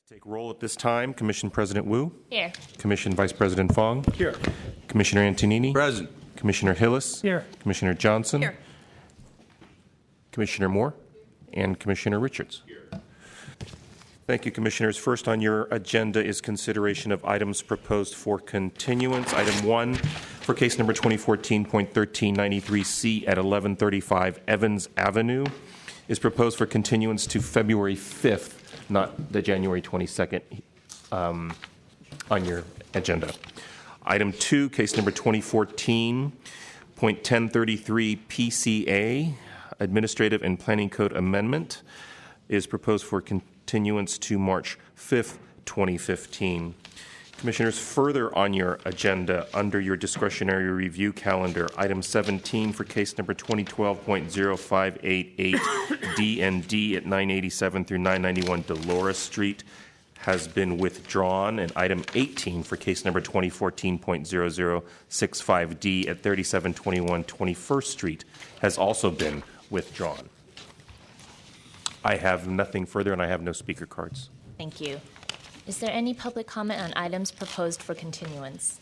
Take roll at this time. Commission President Wu. Here. Commission Vice President Fong. Here. Commissioner Antonini. Present. Commissioner Hillis. Here. Commissioner Johnson. Here. Commissioner Moore. And Commissioner Richards. Here. Thank you, Commissioners. First on your agenda is consideration of items proposed for continuance. Item 1 for case number 2014.1393C at 1135 Evans Avenue is proposed for continuance to February 5th, not the January 22nd on your agenda. Item 2, case number 2014.1033 PCA, Administrative and Planning Code Amendment, is proposed for continuance to March 5th, 2015. Commissioners, further on your agenda, under your discretionary review calendar, item 17 for case number 2012.0588 D&D at 987 through 991 Dolores Street has been withdrawn, and item 18 for case number 2014.0065D at 3721 21st Street has also been withdrawn. I have nothing further, and I have no speaker cards. Thank you. Is there any public comment on items proposed for continuance?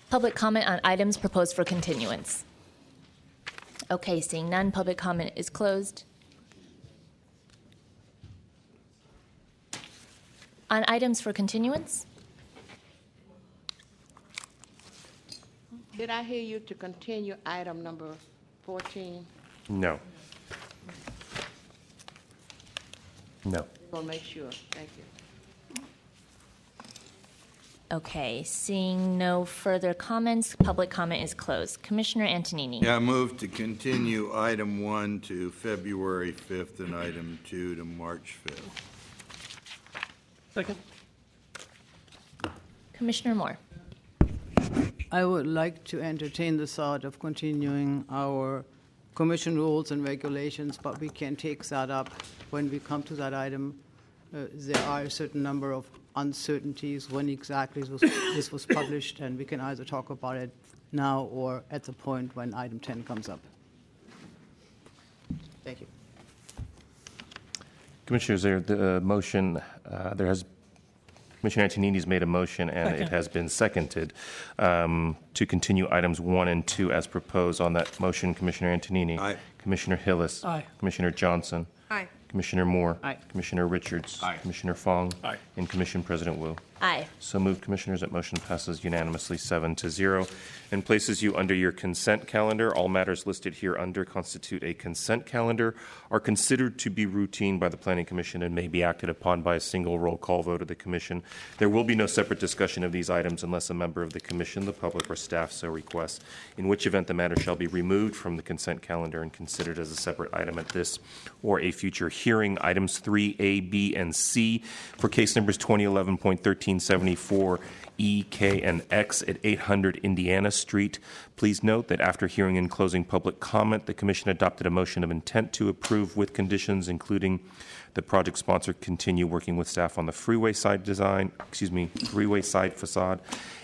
Public comment on items proposed for continuance. Okay, seeing none, public comment is closed. On items for continuance? Did I hear you to continue item number 14? No. No. We'll make sure. Thank you. Okay, seeing no further comments, public comment is closed. Commissioner Antonini. Yeah, I move to continue item 1 to February 5th and item 2 to March 5th. Second. Commissioner Moore. I would like to entertain the thought of continuing our commission rules and regulations, but we can take that up when we come to that item. There are a certain number of uncertainties when exactly this was published, and we can either talk about it now or at the point when item 10 comes up. Thank you. Commissioners, the motion, Commissioner Antonini's made a motion, and it has been seconded to continue items 1 and 2 as proposed. On that motion, Commissioner Antonini. Aye. Commissioner Hillis. Aye. Commissioner Johnson. Aye. Commissioner Moore. Aye. Commissioner Richards. Aye. Commissioner Fong. Aye. And Commission President Wu. Aye. So moved, Commissioners. That motion passes unanimously 7-0 and places you under your consent calendar. All matters listed here under constitute a consent calendar, are considered to be routine by the Planning Commission, and may be acted upon by a single roll call vote of the Commission. There will be no separate discussion of these items unless a member of the Commission, the public, or staff so requests, in which event the matter shall be removed from the consent calendar and considered as a separate item at this or a future hearing. Items 3A, B, and C for case numbers 2011.1374 E, K, and X at 800 Indiana Street. Please note that after hearing and closing public comment, the Commission adopted a motion of intent to approve with conditions, including the project sponsor continue working with staff on the freeway side facade,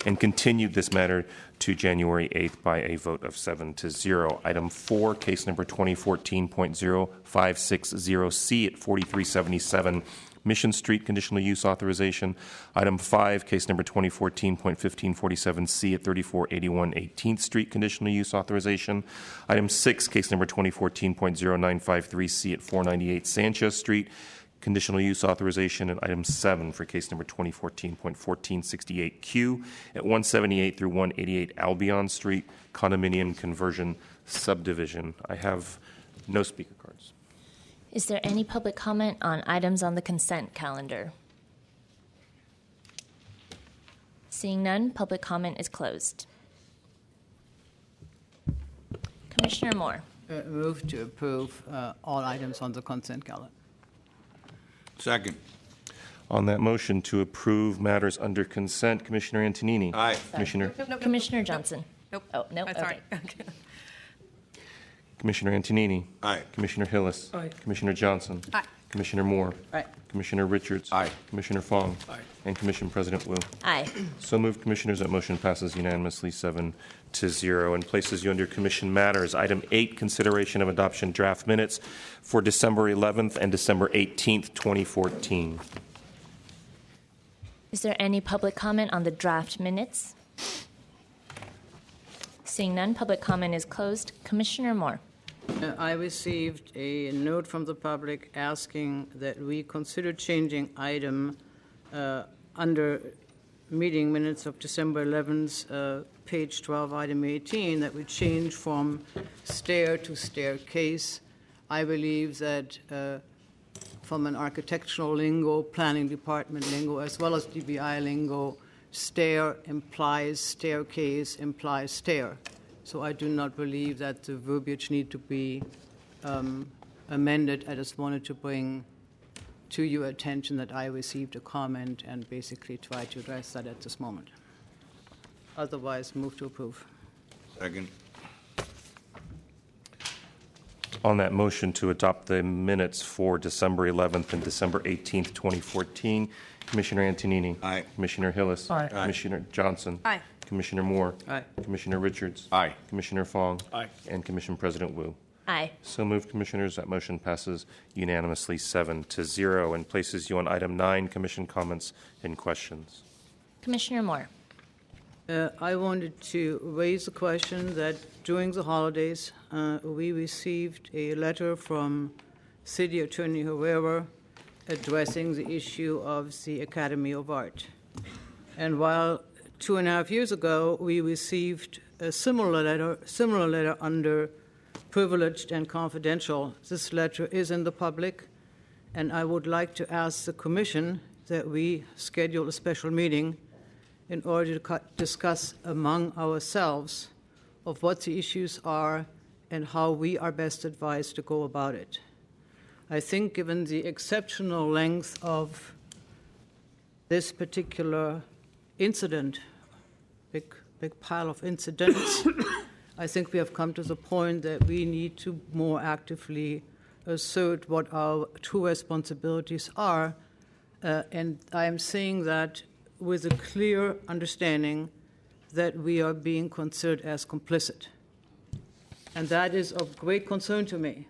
and continued this matter to January 8th by a vote of 7-0. Item 4, case number 2014.0560C at 4377 Mission Street, conditional use authorization. Item 5, case number 2014.1547C at 3481 18th Street, conditional use authorization. Item 6, case number 2014.0953C at 498 Sanchez Street, conditional use authorization. And item 7 for case number 2014.1468Q at 178 through 188 Albion Street, condominium conversion subdivision. I have no speaker cards. Is there any public comment on items on the consent calendar? Seeing none, public comment is closed. Commissioner Moore. Move to approve all items on the consent calendar. Second. On that motion to approve matters under consent, Commissioner Antonini. Aye. Commissioner Commissioner Johnson. Nope. Oh, no. That's all Okay. right. Commissioner Antonini. Aye. Commissioner Hillis. Aye. Commissioner Johnson. Aye. Commissioner Moore. Aye. Commissioner Richards. Aye. Commissioner Fong. Aye. And Commission President Wu. Aye. So moved, Commissioners. That motion passes unanimously 7-0 and places you under Commission Matters. Item 8, consideration of adoption draft minutes for December 11th and December 18th, 2014. Is there any public comment on the draft minutes? Seeing none, public comment is closed. Commissioner Moore. I received a note from the public asking that we consider changing item under meeting minutes of December 11th, page 12, item 18, that we change from stair to staircase. I believe that from an architectural lingo, planning department lingo, as well as DBI lingo, stair implies staircase, implies stair. So I do not believe that the verbiage need to be amended. I just wanted to bring to your attention that I received a comment and basically try to address that at this moment. Otherwise, move to approve. Second. On that motion to adopt the minutes for December 11th and December 18th, 2014, Commissioner Antonini. Aye. Commissioner Hillis. Aye. Commissioner Johnson. Aye. Commissioner Moore. Aye. Commissioner Richards. Aye. Commissioner Fong. Aye. And Commission President Wu. Aye. So moved, Commissioners. That motion passes unanimously 7-0 and places you on item 9, Commission comments and questions. Commissioner Moore. I wanted to raise the question that during the holidays, we received a letter from City Attorney Herrera addressing the issue of the Academy of Art. And while 2.5 years ago we received a similar letter under privileged and confidential, this letter is in the public, and I would like to ask the Commission that we schedule a special meeting in order to discuss among ourselves of what the issues are and how we are best advised to go about it. I think given the exceptional length of this particular incident, big pile of incidents, I think we have come to the point that we need to more actively assert what our true responsibilities are. And I am saying that with a clear understanding that we are being considered as complicit. And that is of great concern to me.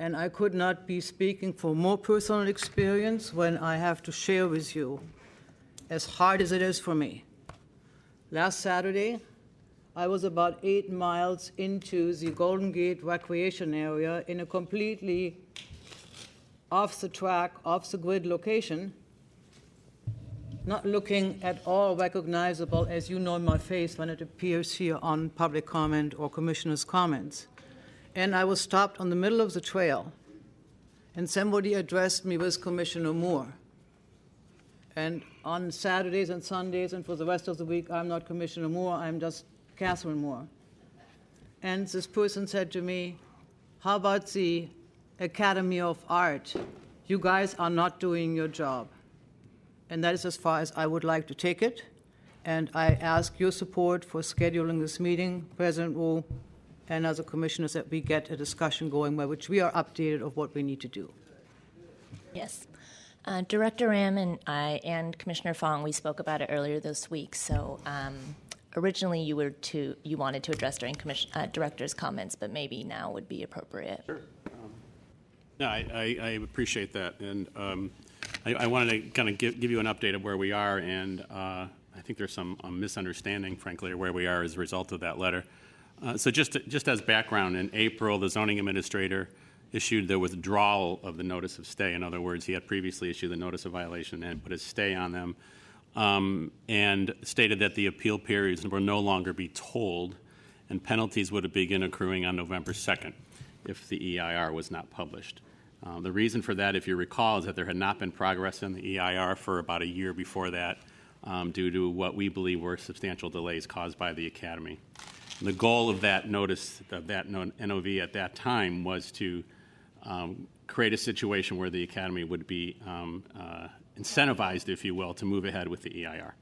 And I could not be speaking for more personal experience when I have to share with you, as hard as it is for me. Last Saturday, I was about 8 miles into the Golden Gate recreation area in a completely off-the-track, off-the-grid location, not looking at all recognizable, as you know, in my face when it appears here on public comment or commissioners' comments. And I was stopped on the middle of the trail, and somebody addressed me with Commissioner Moore. And on Saturdays and Sundays and for the rest of the week, I'm not Commissioner Moore, I'm just Catherine Moore. And this person said to me, how about the Academy of Art? You guys are not doing your job. And that is as far as I would like to take it. And I ask your support for scheduling this meeting, President Wu, and other commissioners, that we get a discussion going by which we are updated of what we need to do. Yes. Director Ram and I and Commissioner Fong, we spoke about it earlier this week. So originally you wanted to address during director's comments, but maybe now would be appropriate. Sure. No, I appreciate that. And I wanted to kind of give you an update of where we are, and I think there's some misunderstanding, frankly, of where we are as a result of that letter. So just as background, in April, the zoning administrator issued the withdrawal of the notice of stay. In other words, he had previously issued the notice of violation and put a stay on them, and stated that the appeal periods will no longer be tolled, and penalties would begin accruing on November 2nd if the EIR was not published. The reason for that, if you recall, is that there had not been progress in the EIR for about a year before that due to what we believe were substantial delays caused by the Academy. And the goal of that notice, of that NOV at that time, was to create a situation where the Academy would be incentivized, if you will, to move ahead with the EIR.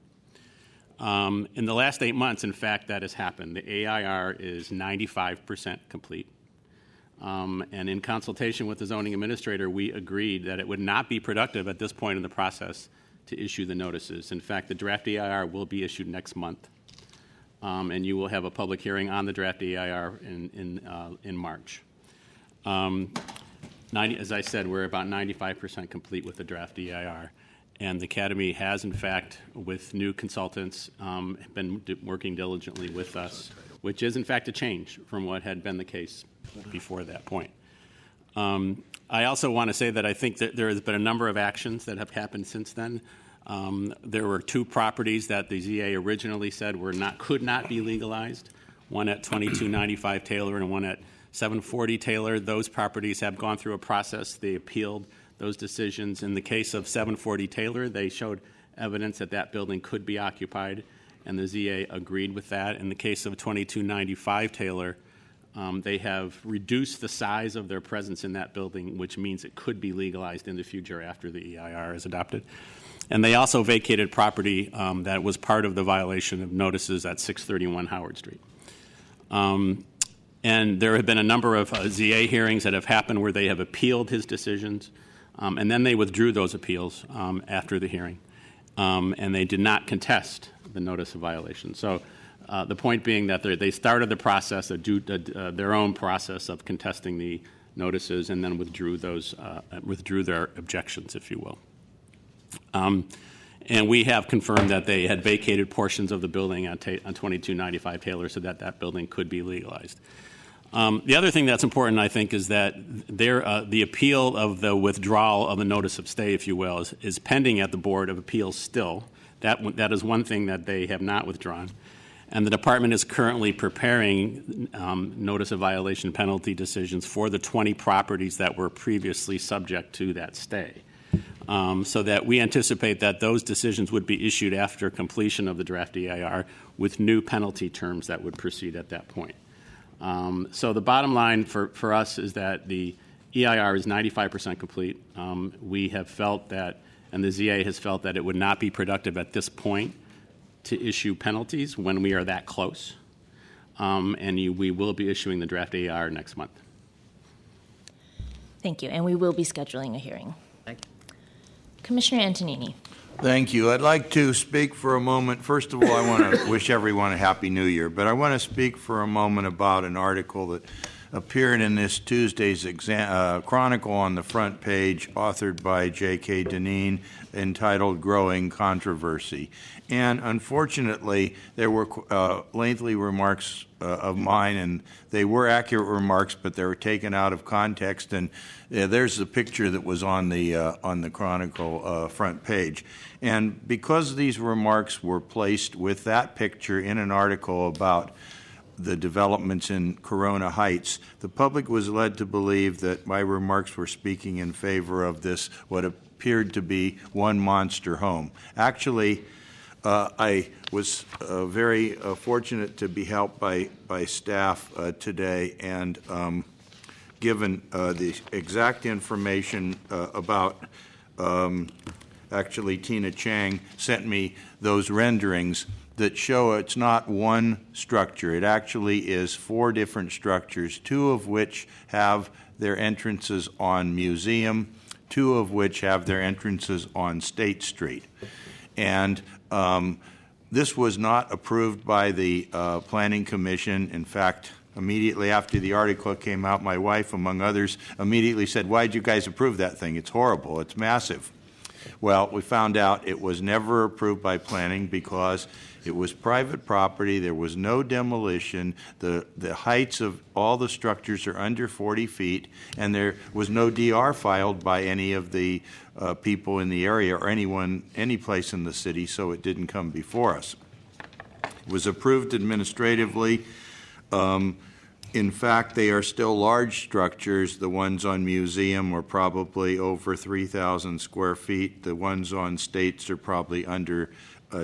In the last 8 months, in fact, that has happened. The AIR is 95% complete. And in consultation with the zoning administrator, we agreed that it would not be productive at this point in the process to issue the notices. In fact, the draft EIR will be issued next month, and you will have a public hearing on the draft EIR in March. As I said, we're about 95% complete with the draft EIR. And the Academy has, in fact, with new consultants, been working diligently with us, which is, in fact, a change from what had been the case before that point. I also want to say that I think that there has been a number of actions that have happened since then. There were 2 properties that the ZA originally said could not be legalized, one at 2295 Taylor and one at 740 Taylor. Those properties have gone through a process. They appealed those decisions. In the case of 740 Taylor, they showed evidence that that building could be occupied, and the ZA agreed with that. In the case of 2295 Taylor, they have reduced the size of their presence in that building, which means it could be legalized in the future after the EIR is adopted. And they also vacated property that was part of the violation of notices at 631 Howard Street. And there have been a number of ZA hearings that have happened where they have appealed his decisions, and then they withdrew those appeals after the hearing, and they did not contest the notice of violation. So the point being that they started the process, their own process of contesting the notices, and then withdrew their objections, if you will. And we have confirmed that they had vacated portions of the building on 2295 Taylor so that that building could be legalized. The other thing that's important, I think, is that the appeal of the withdrawal of the notice of stay, if you will, is pending at the Board of Appeals still. That is one thing that they have not withdrawn. And the department is currently preparing notice of violation penalty decisions for the 20 properties that were previously subject to that stay. So that we anticipate that those decisions would be issued after completion of the draft EIR with new penalty terms that would proceed at that point. So the bottom line for us is that the EIR is 95% complete. We have felt that, and the ZA has felt that it would not be productive at this point to issue penalties when we are that close. And we will be issuing the draft EIR next month. Thank you, and we will be scheduling a hearing. Thank you. Commissioner Antonini. Thank you. I'd like to speak for a moment. First of all, I want to wish everyone a Happy New Year, but I want to speak for a moment about an article that appeared in this Tuesday's Chronicle on the front page, authored by J.K. Deneen, entitled Growing Controversy. And unfortunately, there were lengthy remarks of mine, and they were accurate remarks, but they were taken out of context. And there's the picture that was on the Chronicle front page. And because these remarks were placed with that picture in an article about the developments in Corona Heights, the public was led to believe that my remarks were speaking in favor of this, what appeared to be one monster home. Actually, I was very fortunate to be helped by staff today, and given the exact information about, actually Tina Chang sent me those renderings that show it's not one structure. It actually is 4 different structures, 2 of which have their entrances on Museum, 2 of which have their entrances on State Street. And this was not approved by the Planning Commission. In fact, immediately after the article came out, my wife, among others, immediately said, "Why did you guys approve that thing? It's horrible. It's massive." Well, we found out it was never approved by planning because it was private property. There was no demolition. The heights of all the structures are under 40 feet, and there was no DR filed by any of the people in the area or anyone, any place in the city, so it didn't come before us. It was approved administratively. In fact, they are still large structures. The ones on Museum are probably over 3,000 square feet. The ones on States are probably under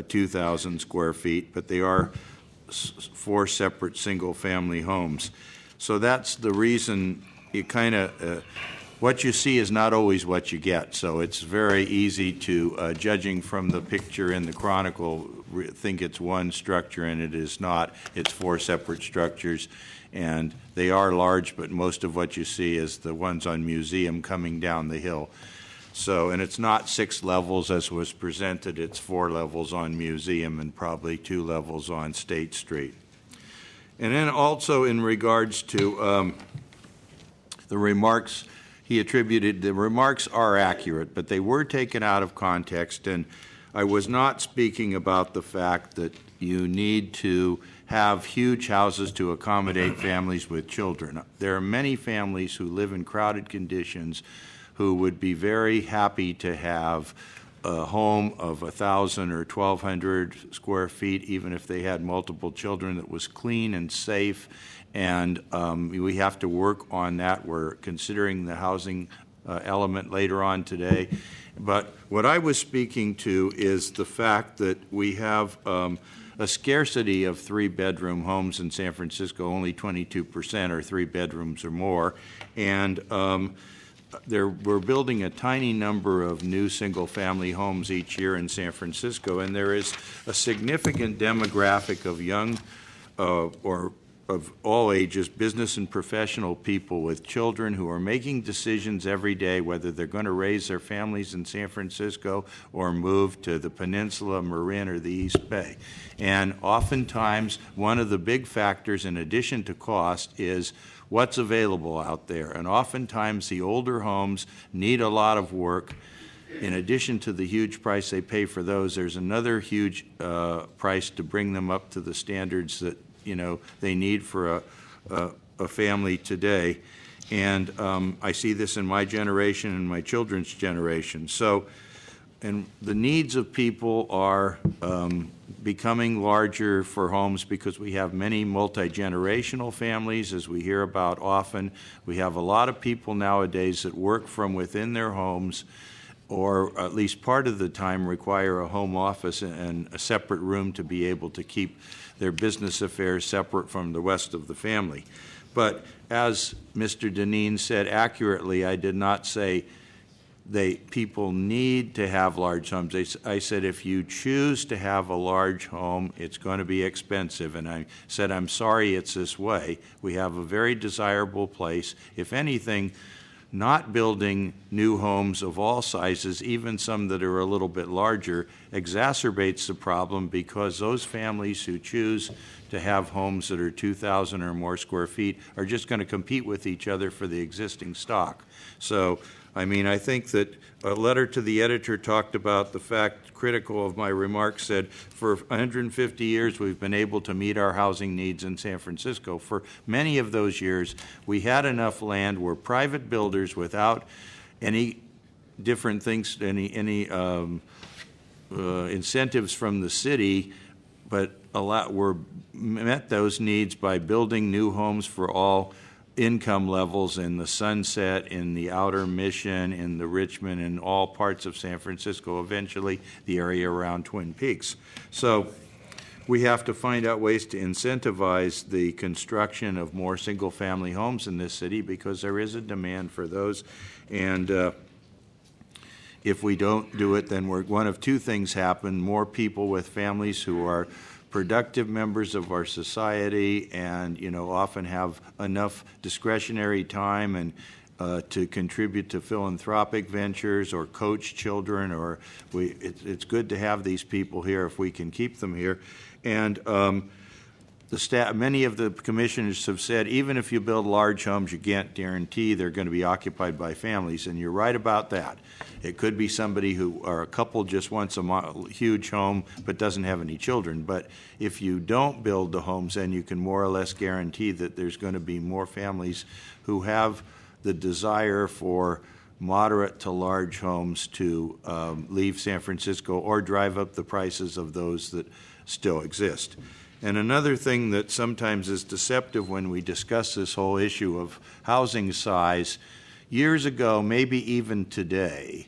2,000 square feet, but they are 4 separate single-family homes. So that's the reason it kind of what you see is not always what you get. So it's very easy to, judging from the picture in the Chronicle, think it's one structure, and it is not. It's 4 separate structures, and they are large, but most of what you see is the ones on Museum coming down the hill. So, and it's not 6 levels as was presented. It's 4 levels on Museum and probably 2 levels on State Street. And then also in regards to the remarks, he attributed, the remarks are accurate, but they were taken out of context, and I was not speaking about the fact that you need to have huge houses to accommodate families with children. There are many families who live in crowded conditions who would be very happy to have a home of 1,000 or 1,200 square feet, even if they had multiple children, that was clean and safe. And we have to work on that. We're considering the housing element later on today. But what I was speaking to is the fact that we have a scarcity of 3-bedroom homes in San Francisco. Only 22% are 3 bedrooms or more. And we're building a tiny number of new single-family homes each year in San Francisco, and there is a significant demographic of young or of all ages, business and professional people with children who are making decisions every day whether they're going to raise their families in San Francisco or move to the Peninsula, Marin, or the East Bay. And oftentimes, one of the big factors in addition to cost is what's available out there. And oftentimes the older homes need a lot of work. In addition to the huge price they pay for those, there's another huge price to bring them up to the standards that they need for a family today. And I see this in my generation and my children's generation. So, and the needs of people are becoming larger for homes because we have many multi-generational families, as we hear about often. We have a lot of people nowadays that work from within their homes, or at least part of the time require a home office and a separate room to be able to keep their business affairs separate from the rest of the family. But as Mr. Dineen said accurately, I did not say people need to have large homes. I said if you choose to have a large home, it's going to be expensive. And I said, I'm sorry it's this way. We have a very desirable place. If anything, not building new homes of all sizes, even some that are a little bit larger, exacerbates the problem, because those families who choose to have homes that are 2,000 or more square feet are just going to compete with each other for the existing stock. So, I mean, I think that a letter to the editor talked about the fact, critical of my remarks, said for 150 years we've been able to meet our housing needs in San Francisco. For many of those years, we had enough land where private builders, without any different things, any incentives from the city, but met those needs by building new homes for all income levels in the Sunset, in the Outer Mission, in the Richmond, in all parts of San Francisco, eventually the area around Twin Peaks. So we have to find out ways to incentivize the construction of more single-family homes in this city, because there is a demand for those. And if we don't do it, then one of two things happen. More people with families who are productive members of our society and often have enough discretionary time and to contribute to philanthropic ventures or coach children, or it's good to have these people here if we can keep them here. And the staff, many of the commissioners have said, even if you build large homes, you can't guarantee they're going to be occupied by families, and you're right about that. It could be somebody or a couple just wants a huge home but doesn't have any children. But if you don't build the homes, then you can more or less guarantee that there's going to be more families who have the desire for moderate to large homes to leave San Francisco or drive up the prices of those that still exist. And another thing that sometimes is deceptive when we discuss this whole issue of housing size, years ago, maybe even today,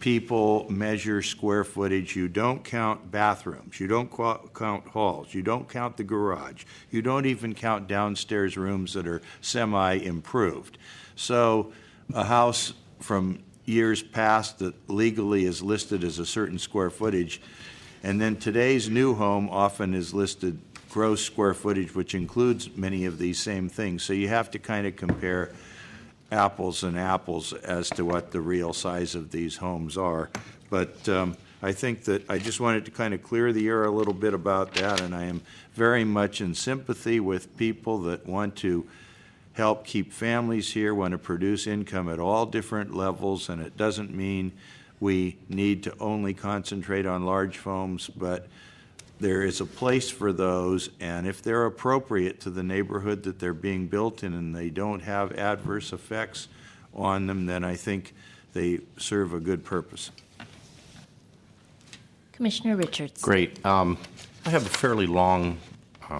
people measure square footage. You don't count bathrooms. You don't count halls. You don't count the garage. You don't even count downstairs rooms that are semi-improved. So a house from years past that legally is listed as a certain square footage, and then today's new home often is listed gross square footage, which includes many of these same things. So you have to kind of compare apples and apples as to what the real size of these homes are. But I think that I just wanted to kind of clear the air a little bit about that, and I am very much in sympathy with people that want to help keep families here, want to produce income at all different levels, and it doesn't mean we need to only concentrate on large homes, but there is a place for those, and if they're appropriate to the neighborhood that they're being built in and they don't have adverse effects on them, then I think they serve a good purpose. Commissioner Richards. Great. I have a fairly long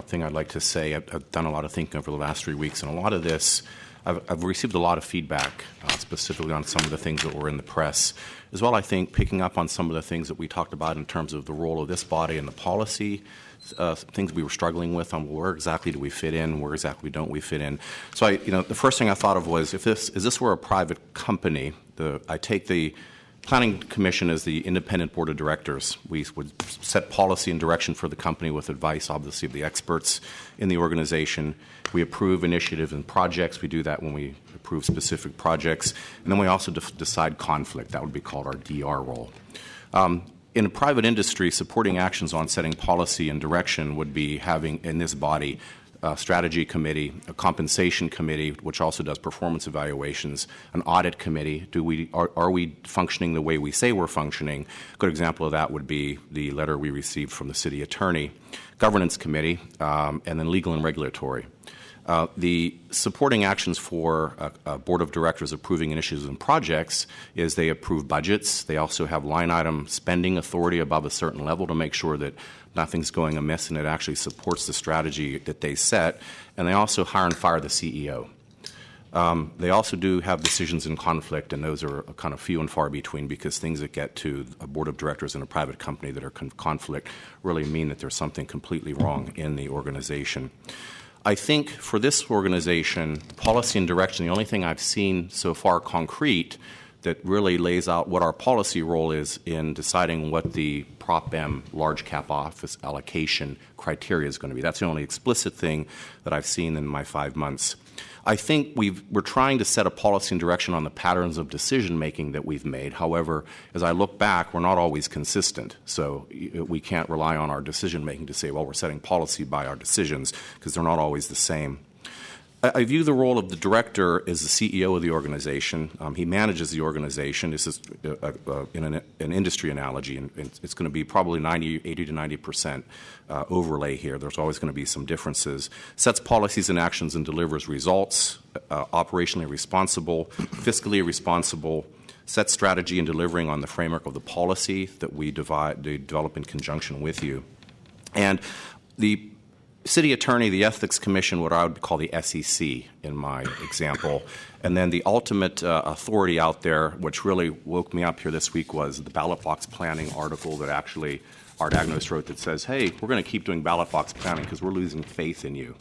thing I'd like to say. I've done a lot of thinking over the last 3 weeks, and a lot of this, I've received a lot of feedback, specifically on some of the things that were in the press, as well, I think, picking up on some of the things that we talked about in terms of the role of this body and the policy, things we were struggling with on where exactly do we fit in, where exactly don't we fit in. So, the first thing I thought of was, if this were a private company, I take the Planning Commission as the independent board of directors. We would set policy and direction for the company with advice, obviously, of the experts in the organization. We approve initiatives and projects. We do that when we approve specific projects. And then we also decide conflict. That would be called our DR role. In a private industry, supporting actions on setting policy and direction would be having, in this body, a strategy committee, a compensation committee, which also does performance evaluations, an audit committee. Are we functioning the way we say we're functioning? A good example of that would be the letter we received from the city attorney, governance committee, and then legal and regulatory. The supporting actions for a board of directors approving initiatives and projects is they approve budgets. They also have line item spending authority above a certain level to make sure that nothing's going amiss and it actually supports the strategy that they set. And they also hire and fire the CEO. They also do have decisions in conflict, and those are kind of few and far between, because things that get to a board of directors in a private company that are conflict really mean that there's something completely wrong in the organization. I think for this organization, policy and direction, the only thing I've seen so far concrete that really lays out what our policy role is in deciding what the Prop M large cap office allocation criteria is going to be. That's the only explicit thing that I've seen in my 5 months. I think we're trying to set a policy and direction on the patterns of decision-making that we've made. However, as I look back, we're not always consistent. So we can't rely on our decision-making to say, well, we're setting policy by our decisions, because they're not always the same. I view the role of the director as the CEO of the organization. He manages the organization. This is in an industry analogy, and it's going to be probably 80 to 90% overlay here. There's always going to be some differences. Sets policies and actions and delivers results, operationally responsible, fiscally responsible, sets strategy and delivering on the framework of the policy that we develop in conjunction with you. And the city attorney, the ethics commission, what I would call the SEC in my example. And then the ultimate authority out there, which really woke me up here this week, was the ballot box planning article that actually Art Agnos wrote that says, hey, we're going to keep doing ballot box planning because we're losing faith in you.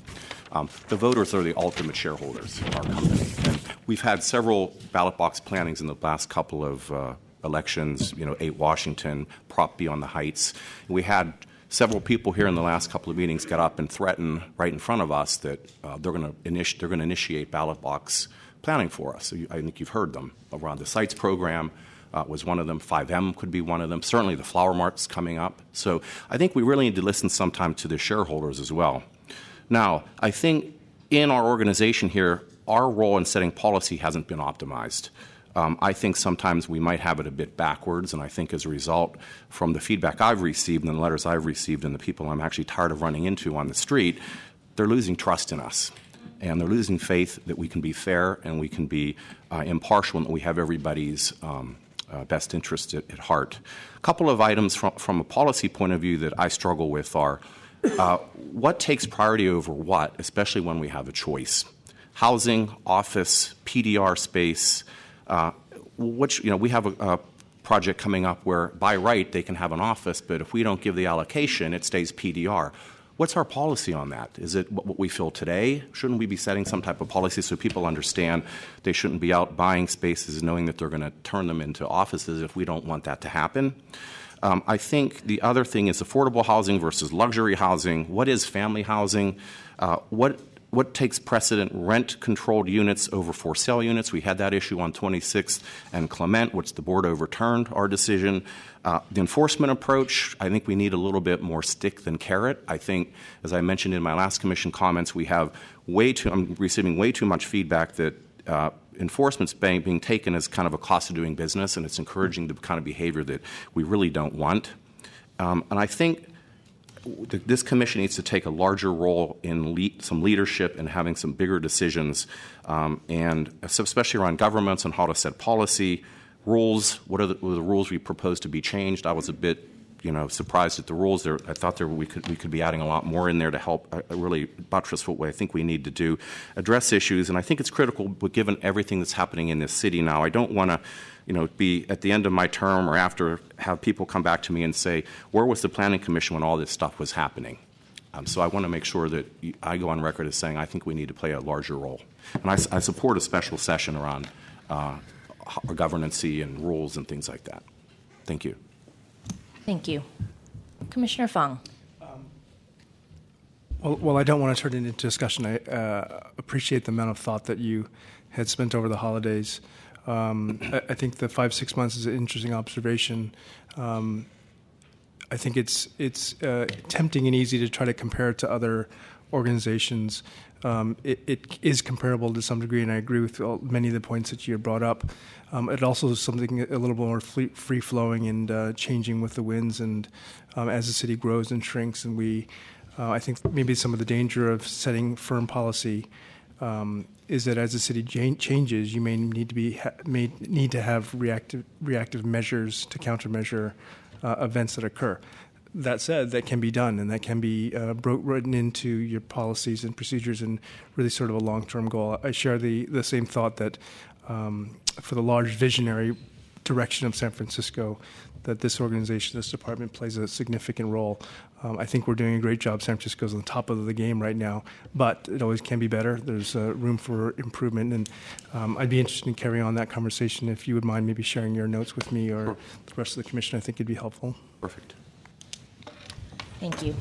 The voters are the ultimate shareholders of our company. And we've had several ballot box plannings in the last couple of elections, 8 Washington, Prop B on the Heights. We had several people here in the last couple of meetings got up and threaten right in front of us that they're going to initiate ballot box planning for us. So I think you've heard them. Around the Sites program was one of them. 5M could be one of them. Certainly the Flower Mart's coming up. So I think we really need to listen sometime to the shareholders as well. Now, I think in our organization here, our role in setting policy hasn't been optimized. I think sometimes we might have it a bit backwards, and I think as a result, from the feedback I've received and the letters I've received and the people I'm actually tired of running into on the street, they're losing trust in us. And they're losing faith that we can be fair and we can be impartial and that we have everybody's best interest at heart. A couple of items from a policy point of view that I struggle with are what takes priority over what, especially when we have a choice. Housing, office, PDR space, which, we have a project coming up where by right they can have an office, but if we don't give the allocation, it stays PDR. what's our policy on that? Is it what we feel today? Shouldn't we be setting some type of policy so people understand they shouldn't be out buying spaces knowing that they're going to turn them into offices if we don't want that to happen? I think the other thing is affordable housing versus luxury housing. What is family housing? What takes precedent? Rent-controlled units over for-sale units. We had that issue on 26th and Clement, which the board overturned our decision. The enforcement approach, I think we need a little bit more stick than carrot. I think, as I mentioned in my last commission comments, I'm receiving way too much feedback that enforcement's being taken as kind of a cost of doing business, and it's encouraging the kind of behavior that we really don't want. And I think this commission needs to take a larger role in some leadership and having some bigger decisions, and especially around governments on how to set policy, rules. What are the rules we propose to be changed? I was a bit surprised at the rules there. I thought we could be adding a lot more in there to help really buttress what I think we need to do, address issues. And I think it's critical, but given everything that's happening in this city now, I don't want to be at the end of my term or after have people come back to me and say, where was the Planning Commission when all this stuff was happening? So I want to make sure that I go on record as saying I think we need to play a larger role. And I support a special session around governance and rules and things like that. Thank you. Thank you. Commissioner Fong. Well, I don't want to turn it into discussion. I appreciate the amount of thought that you had spent over the holidays. I think the 5-6 months is an interesting observation. I think it's tempting and easy to try to compare it to other organizations. It is comparable to some degree, and I agree with many of the points that you had brought up. It also is something a little more free-flowing and changing with the winds, and as the city grows and shrinks, and I think maybe some of the danger of setting firm policy is that as the city changes, you may need to have reactive measures to countermeasure events that occur. That said, that can be done, and that can be written into your policies and procedures, and really sort of a long-term goal. I share the same thought that for the large visionary direction of San Francisco, that this organization, this department plays a significant role. I think we're doing a great job. San Francisco's on the top of the game right now, but it always can be better. There's room for improvement, and I'd be interested in carrying on that conversation. If you would mind maybe sharing your notes with me or the rest of the commission, I think it'd be helpful. Perfect. Thank you.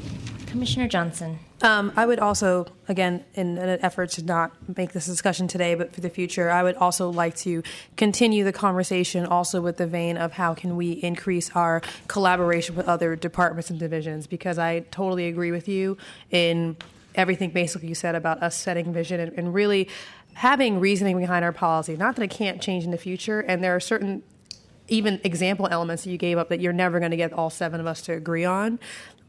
Commissioner Johnson. I would also, again, in an effort to not make this discussion today, but for the future, I would also like to continue the conversation also with the vein of how can we increase our collaboration with other departments and divisions, because I totally agree with you in everything basically you said about us setting vision and really having reasoning behind our policy. Not that it can't change in the future, and there are certain even example elements that you gave up that you're never going to get all 7 of us to agree on.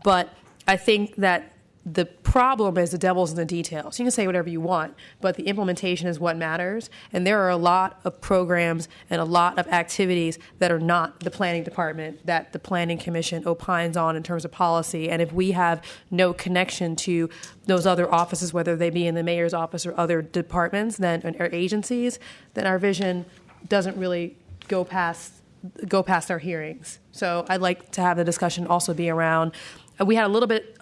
But I think that the problem is the devil's in the details. You can say whatever you want, but the implementation is what matters. And there are a lot of programs and a lot of activities that are not the planning department that the Planning Commission opines on in terms of policy. And if we have no connection to those other offices, whether they be in the mayor's office or other departments or agencies, then our vision doesn't really go past our hearings. So I'd like to have the discussion also be around. We had a little bit.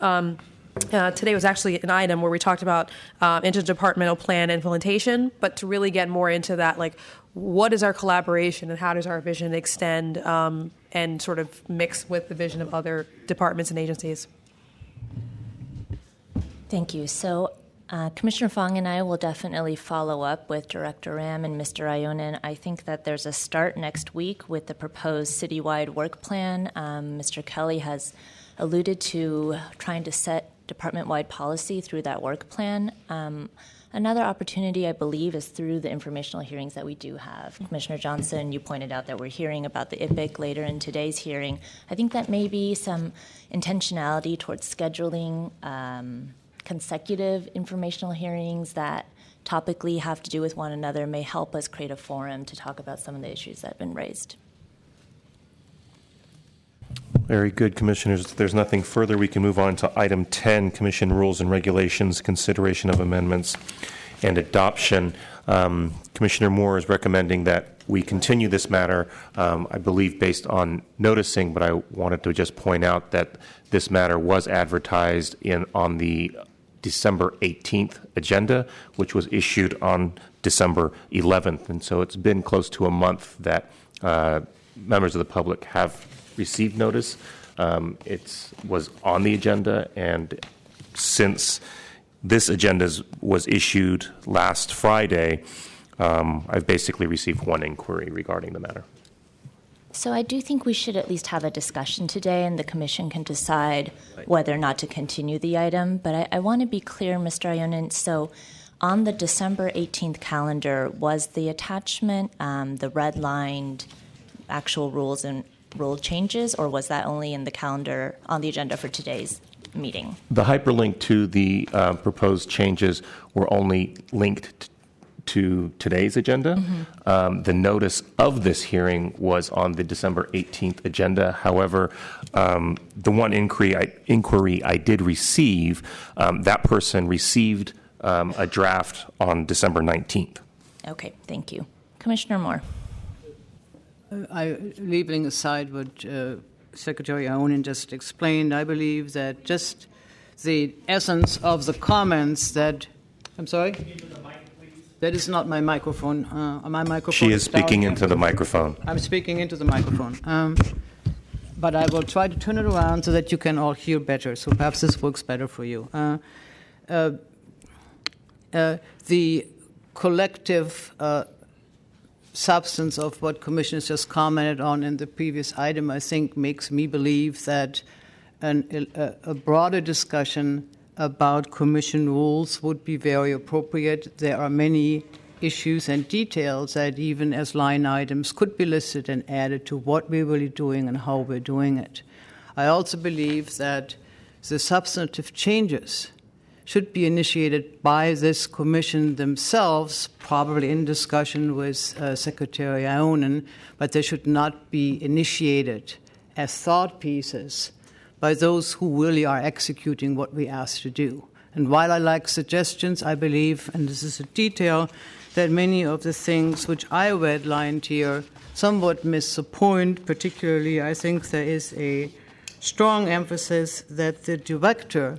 Today was actually an item where we talked about interdepartmental plan implementation, but to really get more into that, like what is our collaboration and how does our vision extend and sort of mix with the vision of other departments and agencies. Thank you. So Commissioner Fong and I will definitely follow up with Director Ram and Mr. Ionin. I think that there's a start next week with the proposed citywide work plan. Mr. Kelly has alluded to trying to set department-wide policy through that work plan. Another opportunity, I believe, is through the informational hearings that we do have. Commissioner Johnson, you pointed out that we're hearing about the IPIC later in today's hearing. I think that may be some intentionality towards scheduling consecutive informational hearings that topically have to do with one another may help us create a forum to talk about some of the issues that have been raised. Very good, Commissioners. If there's nothing further, we can move on to item 10, Commission Rules and Regulations, consideration of amendments and adoption. Commissioner Moore is recommending that we continue this matter, I believe based on noticing, but I wanted to just point out that this matter was advertised on the December 18th agenda, which was issued on December 11th. And so it's been close to a month that members of the public have received notice. It was on the agenda, and since this agenda was issued last Friday, I've basically received one inquiry regarding the matter. So I do think we should at least have a discussion today, and the commission can decide whether or not to continue the item. But I want to be clear, Mr. Ionin. So on the December 18th calendar, was the attachment the redlined actual rules and rule changes, or was that only in the calendar on the agenda for today's meeting? The hyperlink to the proposed changes were only linked to today's agenda. The notice of this hearing was on the December 18th agenda. However, the one inquiry I did receive, that person received a draft on December 19th. Okay, thank you. Commissioner Moore. Leaving aside what Secretary Ionin just explained, I believe that just the essence of the comments that, I'm sorry? That is not my microphone. My microphone. She is speaking into the microphone. I'm speaking into the microphone. But I will try to turn it around so that you can all hear better. So perhaps this works better for you. The collective substance of what commissioners just commented on in the previous item, I think, makes me believe that a broader discussion about commission rules would be very appropriate. There are many issues and details that even as line items could be listed and added to what we're really doing and how we're doing it. I also believe that the substantive changes should be initiated by this commission themselves, probably in discussion with Secretary Ionin, but they should not be initiated as thought pieces by those who really are executing what we asked to do. And while I like suggestions, I believe, and this is a detail, that many of the things which I redlined here somewhat miss the point. Particularly, I think there is a strong emphasis that the director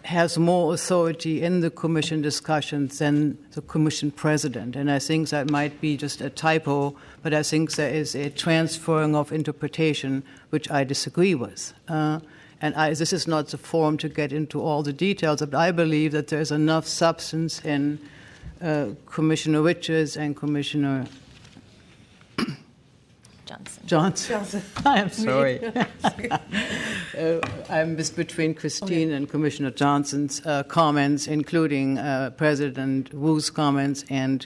has more authority in the commission discussions than the commission president. And I think that might be just a typo, but I think there is a transferring of interpretation which I disagree with. This is not the forum to get into all the details, but I believe that there's enough substance in Commissioner Richards and Commissioner Johnson. I'm sorry. I missed between Christine and Commissioner Johnson's comments, including President Wu's comments and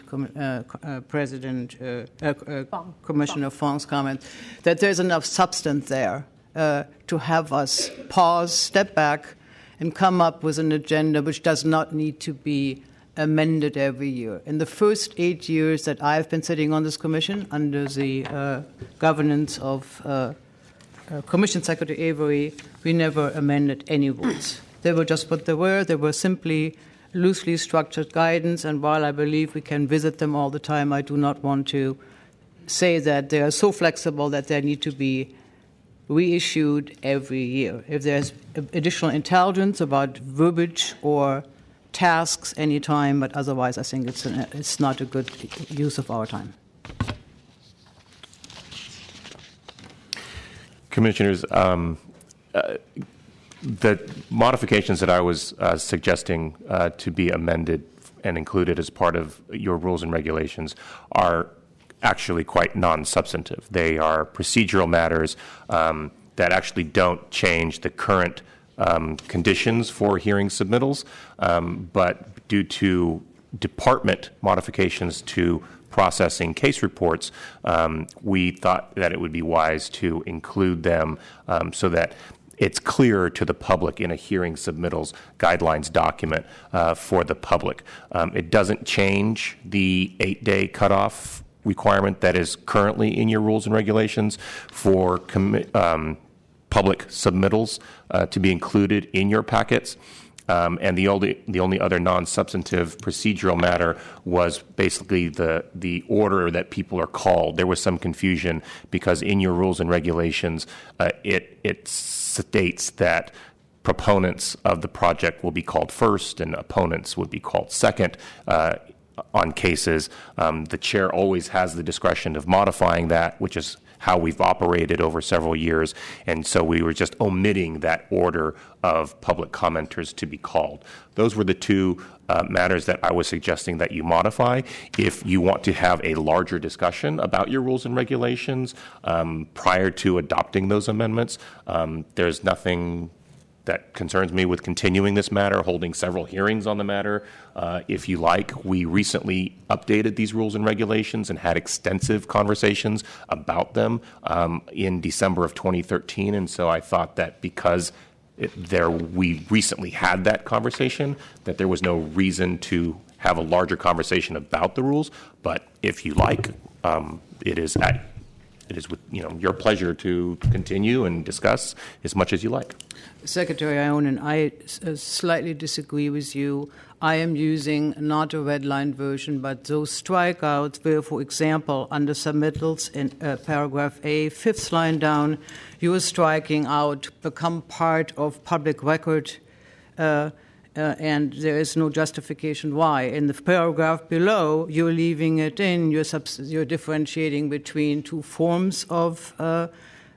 Commissioner Fong's comments, that there's enough substance there to have us pause, step back, and come up with an agenda which does not need to be amended every year. In the first 8 years that I've been sitting on this commission under the governance of Commission Secretary Avery, we never amended any rules. They were just what they were. They were simply loosely structured guidance, and while I believe we can visit them all the time, I do not want to say that they are so flexible that they need to be reissued every year. If there's additional intelligence about verbiage or tasks anytime, but otherwise I think it's not a good use of our time. Commissioners, the modifications that I was suggesting to be amended and included as part of your rules and regulations are actually quite non-substantive. They are procedural matters that actually don't change the current conditions for hearing submittals, but due to department modifications to processing case reports, we thought that it would be wise to include them so that it's clearer to the public in a hearing submittals guidelines document for the public. It doesn't change the 8-day cutoff requirement that is currently in your rules and regulations for public submittals to be included in your packets. And the only other non-substantive procedural matter was basically the order that people are called. There was some confusion because in your rules and regulations, it states that proponents of the project will be called first and opponents would be called second. On cases, the chair always has the discretion of modifying that, which is how we've operated over several years, and so we were just omitting that order of public commenters to be called. Those were the two matters that I was suggesting that you modify. If you want to have a larger discussion about your rules and regulations prior to adopting those amendments, there's nothing that concerns me with continuing this matter, holding several hearings on the matter. If you like, we recently updated these rules and regulations and had extensive conversations about them in December of 2013. And so I thought that because we recently had that conversation, that there was no reason to have a larger conversation about the rules. But if you like, it is with your pleasure to continue and discuss as much as you like. Secretary Ionen, I slightly disagree with you. I am using not a red line version, but those strikeouts where, for example, under submittals in paragraph A, fifth line down, you are striking out become part of public record, and there is no justification why. In the paragraph below, you're leaving it in. You're differentiating between two forms of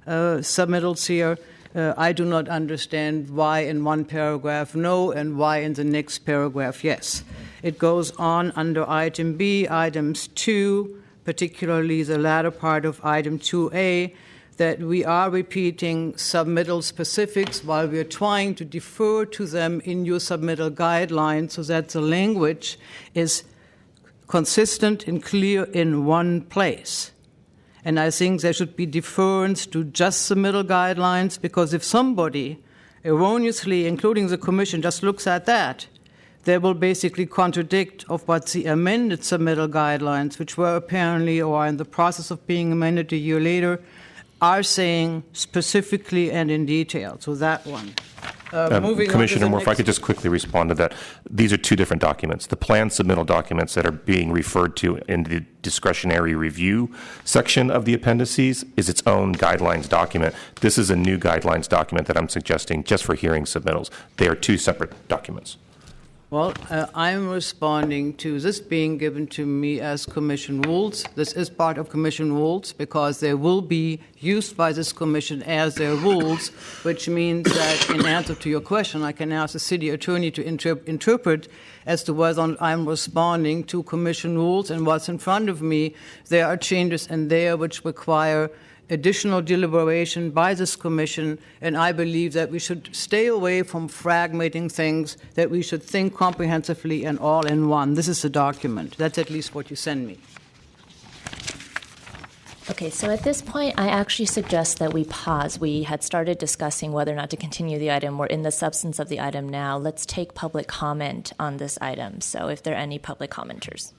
submittals here. I do not understand why in one paragraph no and why in the next paragraph yes. It goes on under item B, items 2, particularly the latter part of item 2A, that we are repeating submittal specifics while we are trying to defer to them in your submittal guidelines so that the language is consistent and clear in one place. And I think there should be deference to just submittal guidelines, because if somebody erroneously, including the Commission, just looks at that, they will basically contradict of what the amended submittal guidelines, which were apparently or are in the process of being amended a year later, are saying specifically and in detail. So that one. Commissioner Moore, if I could just quickly respond to that. These are two different documents. The plan submittal documents that are being referred to in the discretionary review section of the appendices is its own guidelines document. This is a new guidelines document that I'm suggesting just for hearing submittals. They are two separate documents. Well, I'm responding to this being given to me as Commission rules. This is part of Commission rules because they will be used by this Commission as their rules, which means that in answer to your question, I can ask the City Attorney to interpret as to whether I'm responding to Commission rules and what's in front of me. There are changes in there which require additional deliberation by this Commission, and I believe that we should stay away from fragmenting things, that we should think comprehensively and all in one. This is the document. That's at least what you send me. Okay, so at this point, I actually suggest that we pause. We had started discussing whether or not to continue the item. We're in the substance of the item now. Let's take public comment on this item. So if there are any public commenters.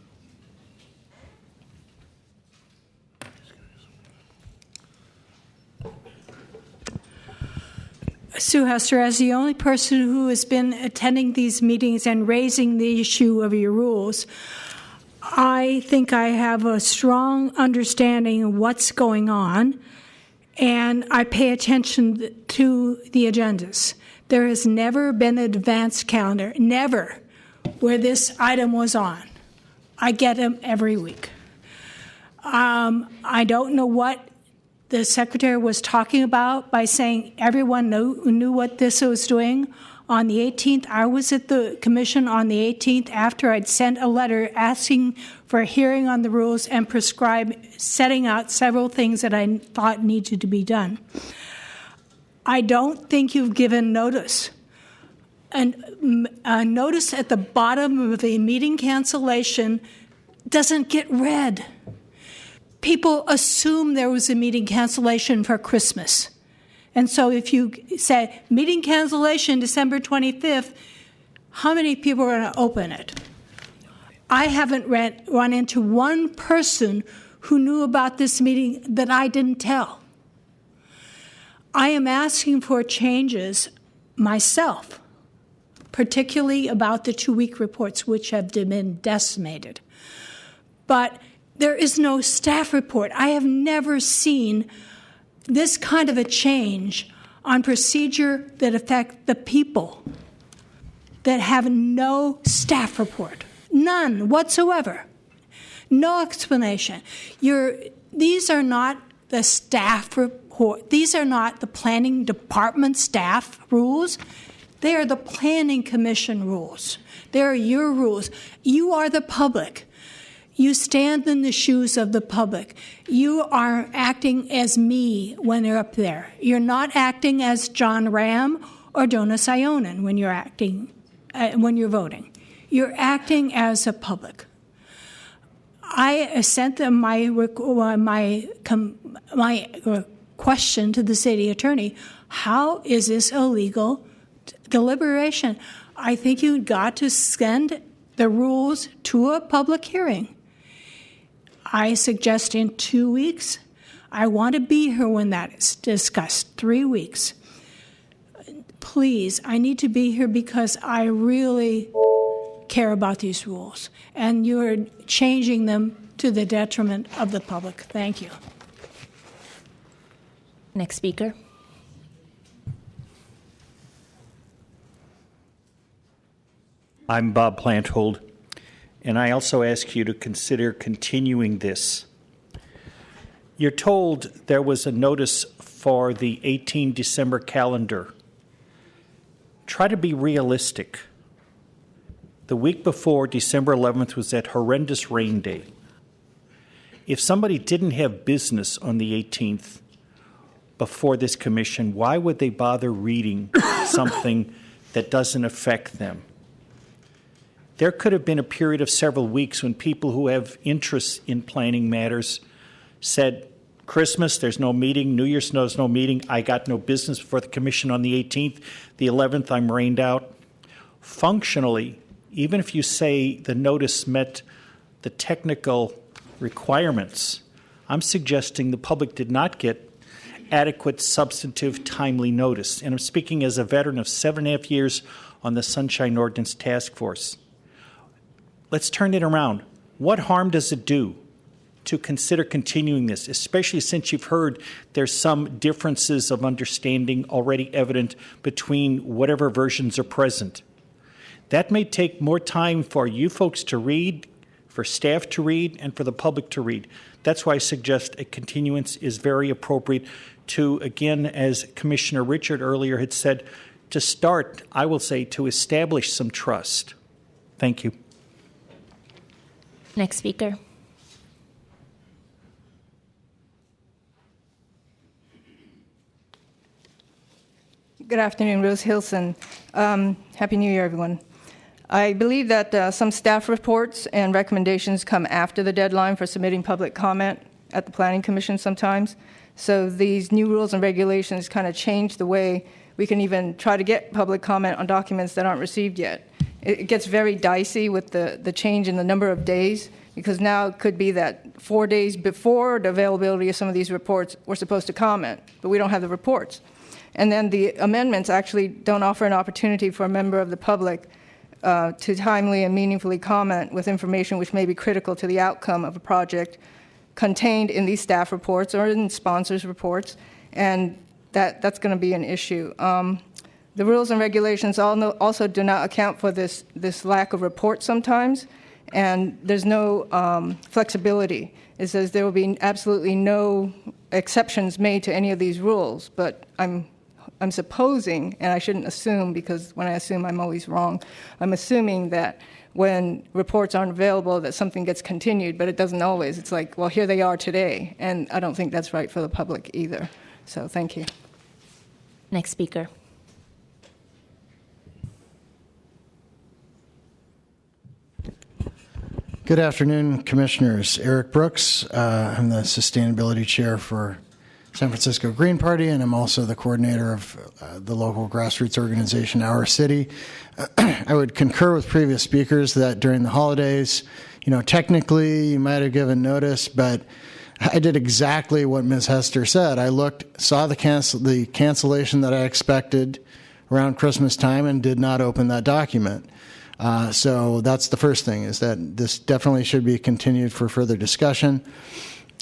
Sue Hester, as the only person who has been attending these meetings and raising the issue of your rules, I think I have a strong understanding of what's going on, and I pay attention to the agendas. There has never been an advance calendar, never, where this item was on. I get them every week. I don't know what the Secretary was talking about by saying everyone knew what this was doing. On the 18th, I was at the Commission on the 18th after I'd sent a letter asking for a hearing on the rules and setting out several things that I thought needed to be done. I don't think you've given notice. And a notice at the bottom of the meeting cancellation doesn't get read. People assume there was a meeting cancellation for Christmas. And so if you say meeting cancellation December 25th, how many people are going to open it? I haven't run into one person who knew about this meeting that I didn't tell. I am asking for changes myself, particularly about the 2-week reports, which have been decimated. But there is no staff report. I have never seen this kind of a change on procedure that affect the people that have no staff report. None whatsoever. No explanation. These are not the staff report. These are not the planning department staff rules. They are the planning commission rules. They are your rules. You are the public. You stand in the shoes of the public. You are acting as me when you're up there. You're not acting as John Ram or Jonas Ionen when you're acting, when you're voting. You're acting as a public. I sent them my question to the city attorney. How is this a legal deliberation? I think you got to send the rules to a public hearing. I suggest in 2 weeks. I want to be here when that is discussed. 3 weeks. Please, I need to be here because I really care about these rules, and you're changing them to the detriment of the public. Thank you. Next speaker. I'm Bob Planthold, and I also ask you to consider continuing this. You're told there was a notice for the 18 December calendar. Try to be realistic. The week before, December 11th, was that horrendous rain day. If somebody didn't have business on the 18th before this commission, why would they bother reading something that doesn't affect them? There could have been a period of several weeks when people who have interests in planning matters said, Christmas, there's no meeting. New Year's, there's no meeting. I got no business before the commission on the 18th. The 11th, I'm rained out. Functionally, even if you say the notice met the technical requirements, I'm suggesting the public did not get adequate, substantive, timely notice. And I'm speaking as a veteran of 7.5 years on the Sunshine Ordinance Task Force. Let's turn it around. What harm does it do to consider continuing this, especially since you've heard there's some differences of understanding already evident between whatever versions are present? That may take more time for you folks to read, for staff to read, and for the public to read. That's why I suggest a continuance is very appropriate to, again, as Commissioner Richard earlier had said, to start, I will say, to establish some trust. Thank you. Next speaker. Good afternoon, Rose Hilson. Happy New Year, everyone. I believe that some staff reports and recommendations come after the deadline for submitting public comment at the Planning Commission sometimes. So these new rules and regulations kind of change the way we can even try to get public comment on documents that aren't received yet. It gets very dicey with the change in the number of days, because now it could be that 4 days before the availability of some of these reports, we're supposed to comment, but we don't have the reports. And then the amendments actually don't offer an opportunity for a member of the public to timely and meaningfully comment with information which may be critical to the outcome of a project contained in these staff reports or in sponsors' reports, and that's going to be an issue. The rules and regulations also do not account for this lack of report sometimes, and there's no flexibility. It says there will be absolutely no exceptions made to any of these rules, but I'm supposing, and I shouldn't assume because when I assume I'm always wrong, I'm assuming that when reports aren't available that something gets continued, but it doesn't always. It's like, well, here they are today, and I don't think that's right for the public either. So thank you. Next speaker. Good afternoon, Commissioners. Eric Brooks. I'm the Sustainability Chair for San Francisco Green Party, and I'm also the coordinator of the local grassroots organization, Our City. I would concur with previous speakers that during the holidays, technically you might have given notice, but I did exactly what Ms. Hester said. I saw the cancellation that I expected around Christmas time and did not open that document. So that's the first thing, is that this definitely should be continued for further discussion.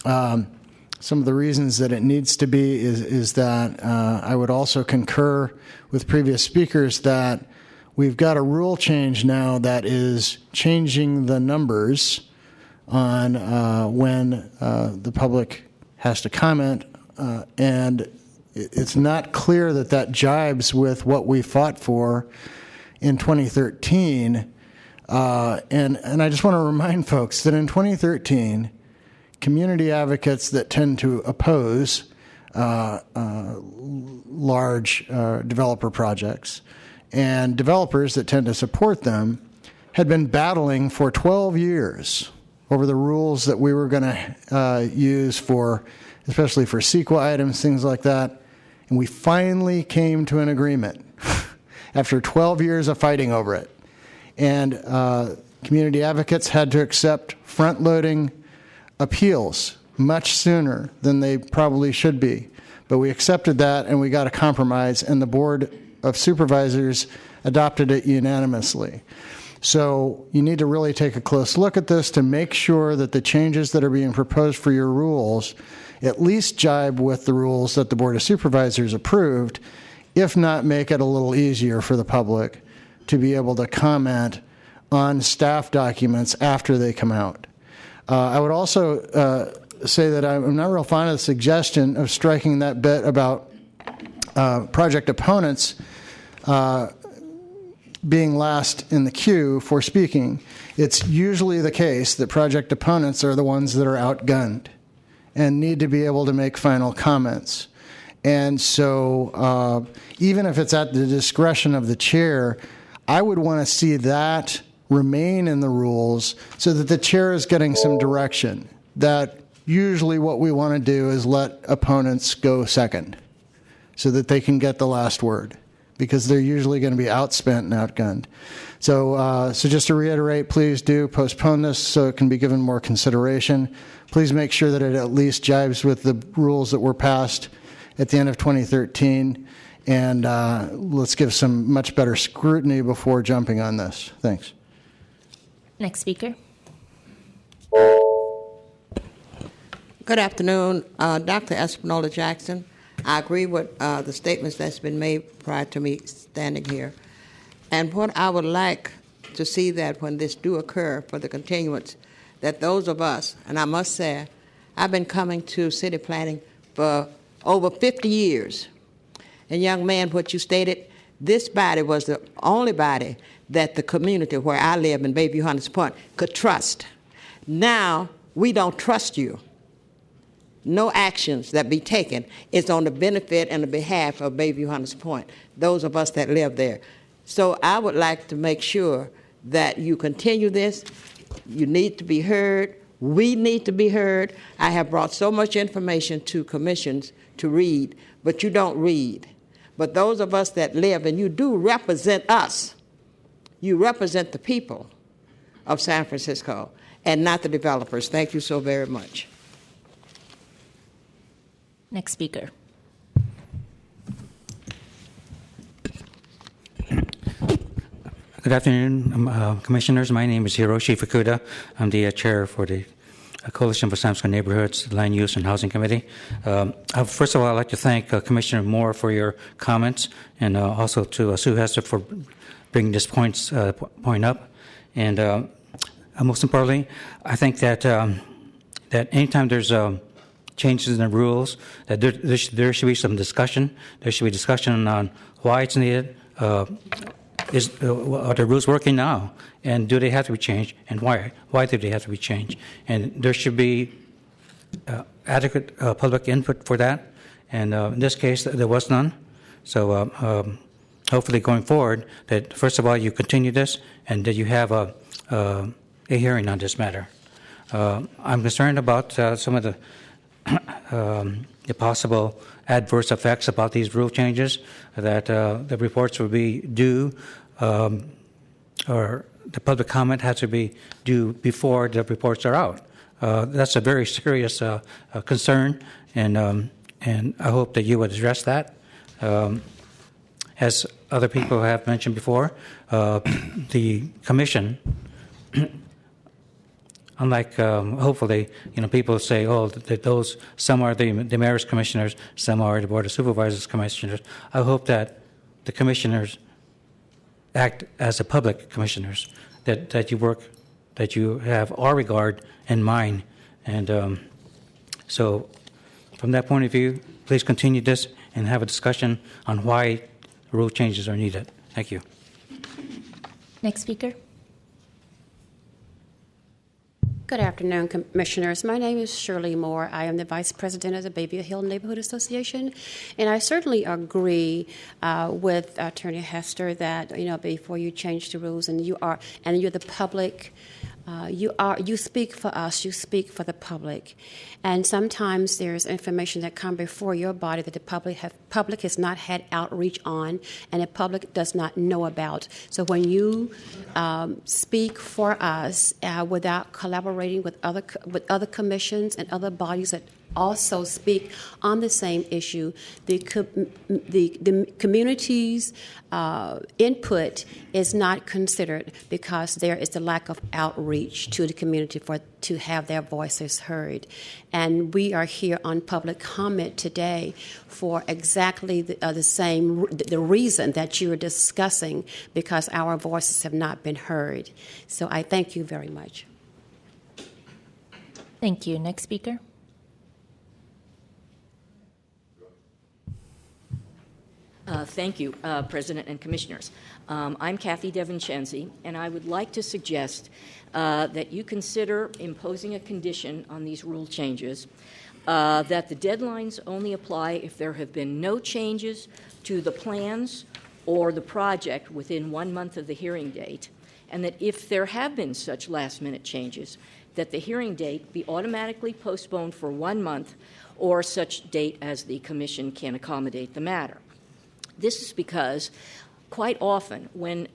Some of the reasons that it needs to be is that I would also concur with previous speakers that we've got a rule change now that is changing the numbers on when the public has to comment, and it's not clear that that jibes with what we fought for in 2013. And I just want to remind folks that in 2013, community advocates that tend to oppose large developer projects and developers that tend to support them had been battling for 12 years over the rules that we were going to use for, especially for CEQA items, things like that. And we finally came to an agreement after 12 years of fighting over it. And community advocates had to accept front-loading appeals much sooner than they probably should be. But we accepted that, and we got a compromise, and the Board of Supervisors adopted it unanimously. So you need to really take a close look at this to make sure that the changes that are being proposed for your rules at least jibe with the rules that the Board of Supervisors approved, if not make it a little easier for the public to be able to comment on staff documents after they come out. I would also say that I'm not real fond of the suggestion of striking that bit about project opponents being last in the queue for speaking. It's usually the case that project opponents are the ones that are outgunned and need to be able to make final comments. And so even if it's at the discretion of the chair, I would want to see that remain in the rules so that the chair is getting some direction. That usually what we want to do is let opponents go second so that they can get the last word, because they're usually going to be outspent and outgunned. So just to reiterate, please do postpone this so it can be given more consideration. Please make sure that it at least jibes with the rules that were passed at the end of 2013, and let's give some much better scrutiny before jumping on this. Thanks. Next speaker. Good afternoon, Dr. Espinola Jackson. I agree with the statements that's been made prior to me standing here. And what I would like to see that when this do occur for the continuance, that those of us, and I must say, I've been coming to city planning for over 50 years. And young man, what you stated, this body was the only body that the community where I live in Bayview Hunters Point could trust. Now, we don't trust you. No actions that be taken is on the benefit and the behalf of Bayview Hunters Point, those of us that live there. So I would like to make sure that you continue this. You need to be heard. We need to be heard. I have brought so much information to commissions to read, but you don't read. But those of us that live, and you do represent us, you represent the people of San Francisco and not the developers. Thank you so very much. Next speaker. Good afternoon, Commissioners. My name is Hiroshi Fukuda. I'm the chair for the Coalition for San Francisco Neighborhoods Land Use and Housing Committee. First of all, I'd like to thank Commissioner Moore for your comments, and also to Sue Hester for bringing this point up. And most importantly, I think that that anytime there's changes in the rules, that there should be some discussion. There should be discussion on why it's needed. Are the rules working now? And do they have to be changed? And why? Why do they have to be changed? And there should be adequate public input for that. And in this case, there was none. So hopefully going forward, that first of all, you continue this and that you have a hearing on this matter. I'm concerned about some of the possible adverse effects about these rule changes, that the reports will be due, or the public comment has to be due before the reports are out. That's a very serious concern, and I hope that you would address that. as other people have mentioned before, the commission, unlike hopefully, people say, oh, that those some are the mayor's commissioners, some are the board of supervisors commissioners. I hope that the commissioners act as the public commissioners, that you work, that you have our regard in mind, and so from that point of view, please continue this and have a discussion on why rule changes are needed. Thank you. Next speaker. Good afternoon, Commissioners. My name is Shirley Moore. I am the Vice President of the Bayview Hill Neighborhood Association, and I certainly agree with Attorney Hester that before you change the rules, and you're the public. You speak for us, you speak for the public. And sometimes there's information that comes before your body that the public has not had outreach on and the public does not know about. So when you speak for us without collaborating with other commissions and other bodies that also speak on the same issue, the community's input is not considered because there is a lack of outreach to the community to have their voices heard. And we are here on public comment today for exactly the reason that you are discussing, because our voices have not been heard. So I thank you very much. Thank you. Next speaker. Thank you, President and Commissioners. I'm Kathy DeVincenzi, and I would like to suggest that you consider imposing a condition on these rule changes that the deadlines only apply if there have been no changes to the plans or the project within 1 month of the hearing date, and that if there have been such last-minute changes, that the hearing date be automatically postponed for 1 month or such date as the Commission can accommodate the matter. This is because quite often when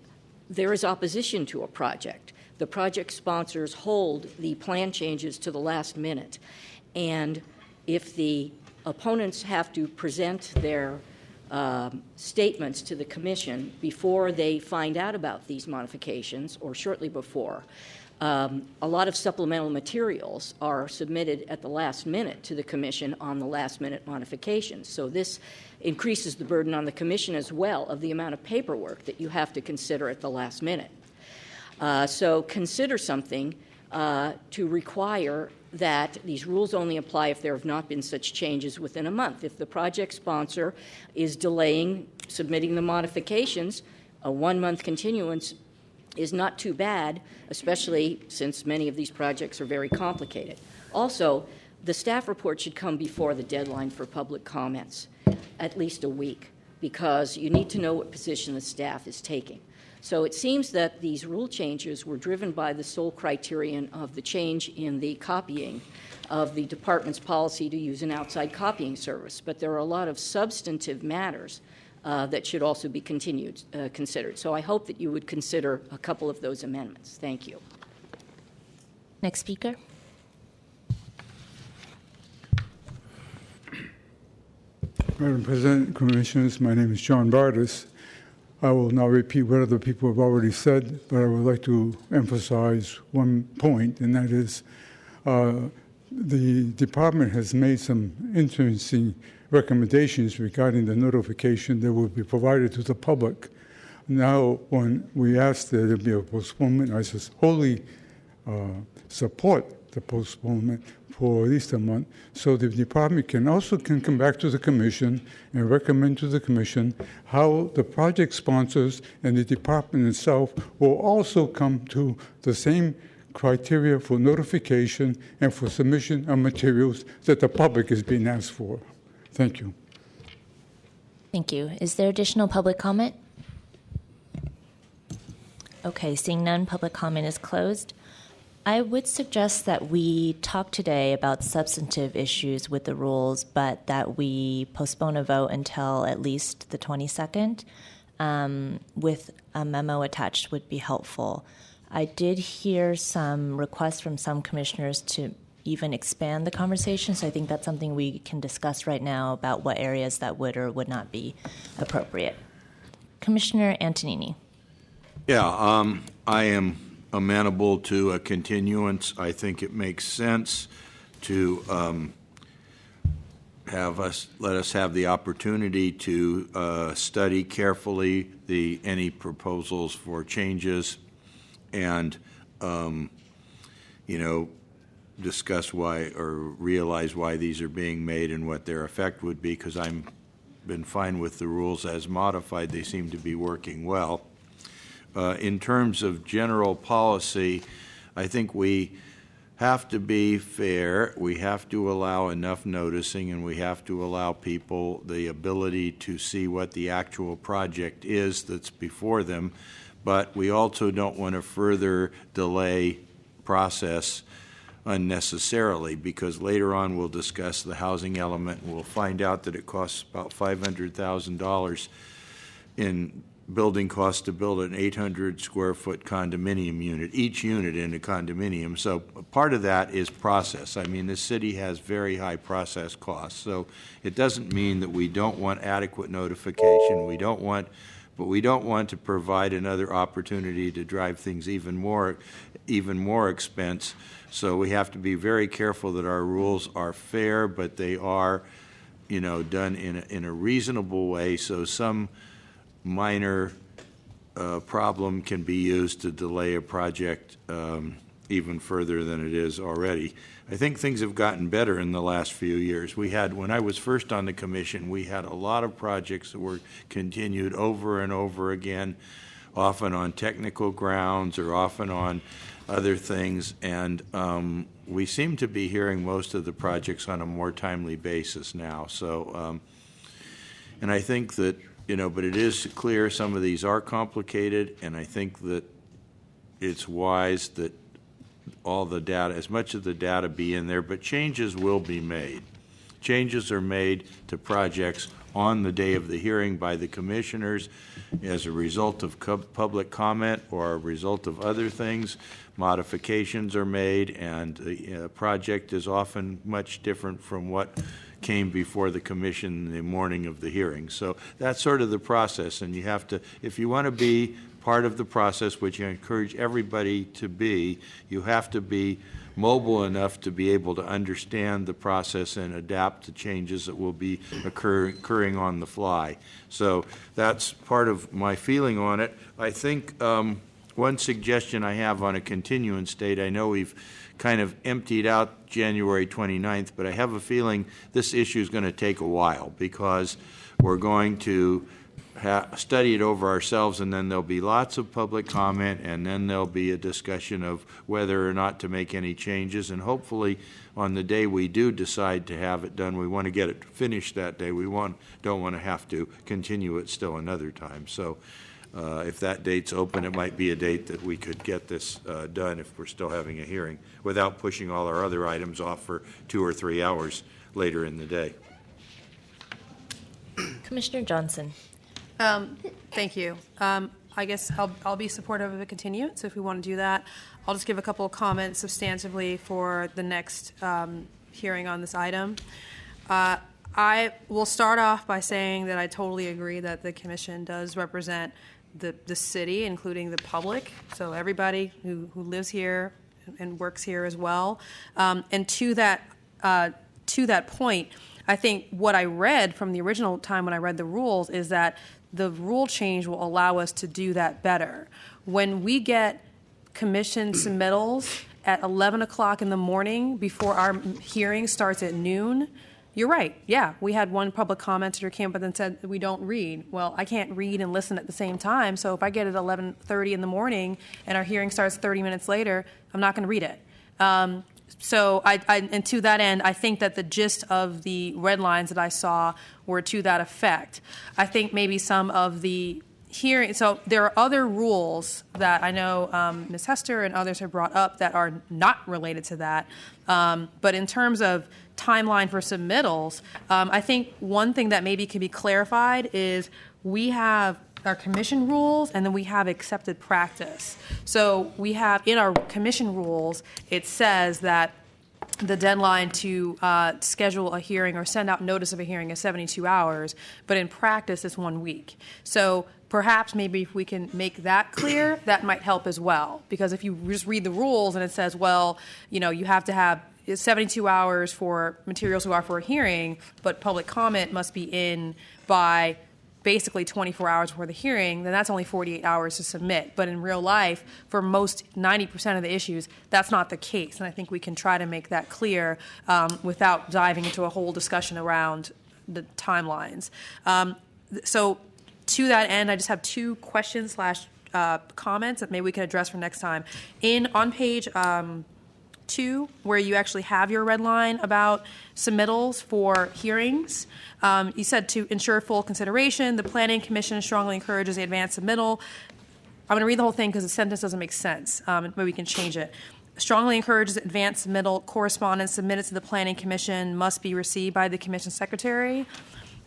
there is opposition to a project, the project sponsors hold the plan changes to the last minute. And if the opponents have to present their statements to the Commission before they find out about these modifications or shortly before, a lot of supplemental materials are submitted at the last minute to the Commission on the last minute modifications. So this increases the burden on the Commission as well of the amount of paperwork that you have to consider at the last minute. So consider something to require that these rules only apply if there have not been such changes within a month. If the project sponsor is delaying submitting the modifications, a 1 month continuance is not too bad, especially since many of these projects are very complicated. Also, the staff report should come before the deadline for public comments, at least a week, because you need to know what position the staff is taking. So it seems that these rule changes were driven by the sole criterion of the change in the copying of the department's policy to use an outside copying service. But there are a lot of substantive matters that should also be considered. So I hope that you would consider a couple of those amendments. Thank you. Next speaker. Madam President, Commissioners, my name is John Bardis. I will now repeat what other people have already said, but I would like to emphasize one point, and that is the department has made some interesting recommendations regarding the notification that will be provided to the public. Now, when we asked that there be a postponement, I wholly support the postponement for at least a month, so the department can come back to the Commission and recommend to the Commission how the project sponsors and the department itself will also come to the same criteria for notification and for submission of materials that the public is being asked for. Thank you. Thank you. Is there additional public comment? Okay, seeing none, public comment is closed. I would suggest that we talk today about substantive issues with the rules, but that we postpone a vote until at least the 22nd, with a memo attached would be helpful. I did hear some requests from some commissioners to even expand the conversation, so I think that's something we can discuss right now about what areas that would or would not be appropriate. Commissioner Antonini. Yeah, I am amenable to a continuance. I think it makes sense to let us have the opportunity to study carefully any proposals for changes, and discuss why or realize why these are being made and what their effect would be. Because I'm been fine with the rules as modified; they seem to be working well. In terms of general policy, I think we have to be fair. We have to allow enough noticing, and we have to allow people the ability to see what the actual project is that's before them. But we also don't want to further delay process unnecessarily, because later on we'll discuss the housing element, and we'll find out that it costs about $500,000 in building costs to build an 800 square foot condominium unit, each unit in a condominium. So part of that is process. I mean, this city has very high process costs. So it doesn't mean that we don't want adequate notification. But we don't want to provide another opportunity to drive things even more expense. So we have to be very careful that our rules are fair, but they are, done in a reasonable way. So some minor problem can be used to delay a project even further than it is already. I think things have gotten better in the last few years. When I was first on the commission, we had a lot of projects that were continued over and over again, often on technical grounds or often on other things, and we seem to be hearing most of the projects on a more timely basis now. So, and I think that, but it is clear some of these are complicated, and I think that it's wise that all the data, as much of the data, be in there, but changes will be made. Changes are made to projects on the day of the hearing by the commissioners as a result of public comment or a result of other things. Modifications are made, and the project is often much different from what came before the commission the morning of the hearing. So that's sort of the process, and you have to, if you want to be part of the process, which I encourage everybody to be, you have to be mobile enough to be able to understand the process and adapt to changes that will be occurring on the fly. So that's part of my feeling on it. I think one suggestion I have on a continuance date, I know we've kind of emptied out January 29th, but I have a feeling this issue is going to take a while, because we're going to study it over ourselves, and then there'll be lots of public comment, and then there'll be a discussion of whether or not to make any changes. And hopefully on the day we do decide to have it done, we want to get it finished that day. We don't want to have to continue it still another time. So if that date's open, it might be a date that we could get this done if we're still having a hearing, without pushing all our other items off for 2 or 3 hours later in the day. Commissioner Johnson. Thank you. I guess I'll be supportive of a continuance if we want to do that. I'll just give a couple of comments substantively for the next hearing on this item. I will start off by saying that I totally agree that the commission does represent the city, including the public, so everybody who lives here and works here as well. And to that point, I think what I read from the original time when I read the rules is that the rule change will allow us to do that better. When we get commission submittals at 11 o'clock in the morning before our hearing starts at noon, you're right. Yeah, we had one public commenter came but then said that we don't read. Well, I can't read and listen at the same time, so if I get it at 11:30 in the morning and our hearing starts 30 minutes later, I'm not going to read it. So and to that end, I think that the gist of the red lines that I saw were to that effect. I think maybe some of the hearing, so there are other rules that I know Ms. Hester and others have brought up that are not related to that. But in terms of timeline for submittals, I think one thing that maybe could be clarified is we have our commission rules, and then we have accepted practice. So we have in our commission rules, it says that the deadline to schedule a hearing or send out notice of a hearing is 72 hours, but in practice it's 1 week. So perhaps maybe if we can make that clear, that might help as well. Because if you just read the rules and it says, well, you have to have 72 hours for materials to offer a hearing, but public comment must be in by basically 24 hours before the hearing, then that's only 48 hours to submit. But in real life, for most 90% of the issues, that's not the case. And I think we can try to make that clear without diving into a whole discussion around the timelines. So to that end, I just have two questions / comments that maybe we can address for next time. On page 2, where you actually have your red line about submittals for hearings, you said to ensure full consideration, the Planning Commission strongly encourages the advanced submittal. I'm going to read the whole thing because the sentence doesn't make sense. Maybe we can change it. Strongly encourages advanced submittal. Correspondence submitted to the Planning Commission must be received by the Commission Secretary.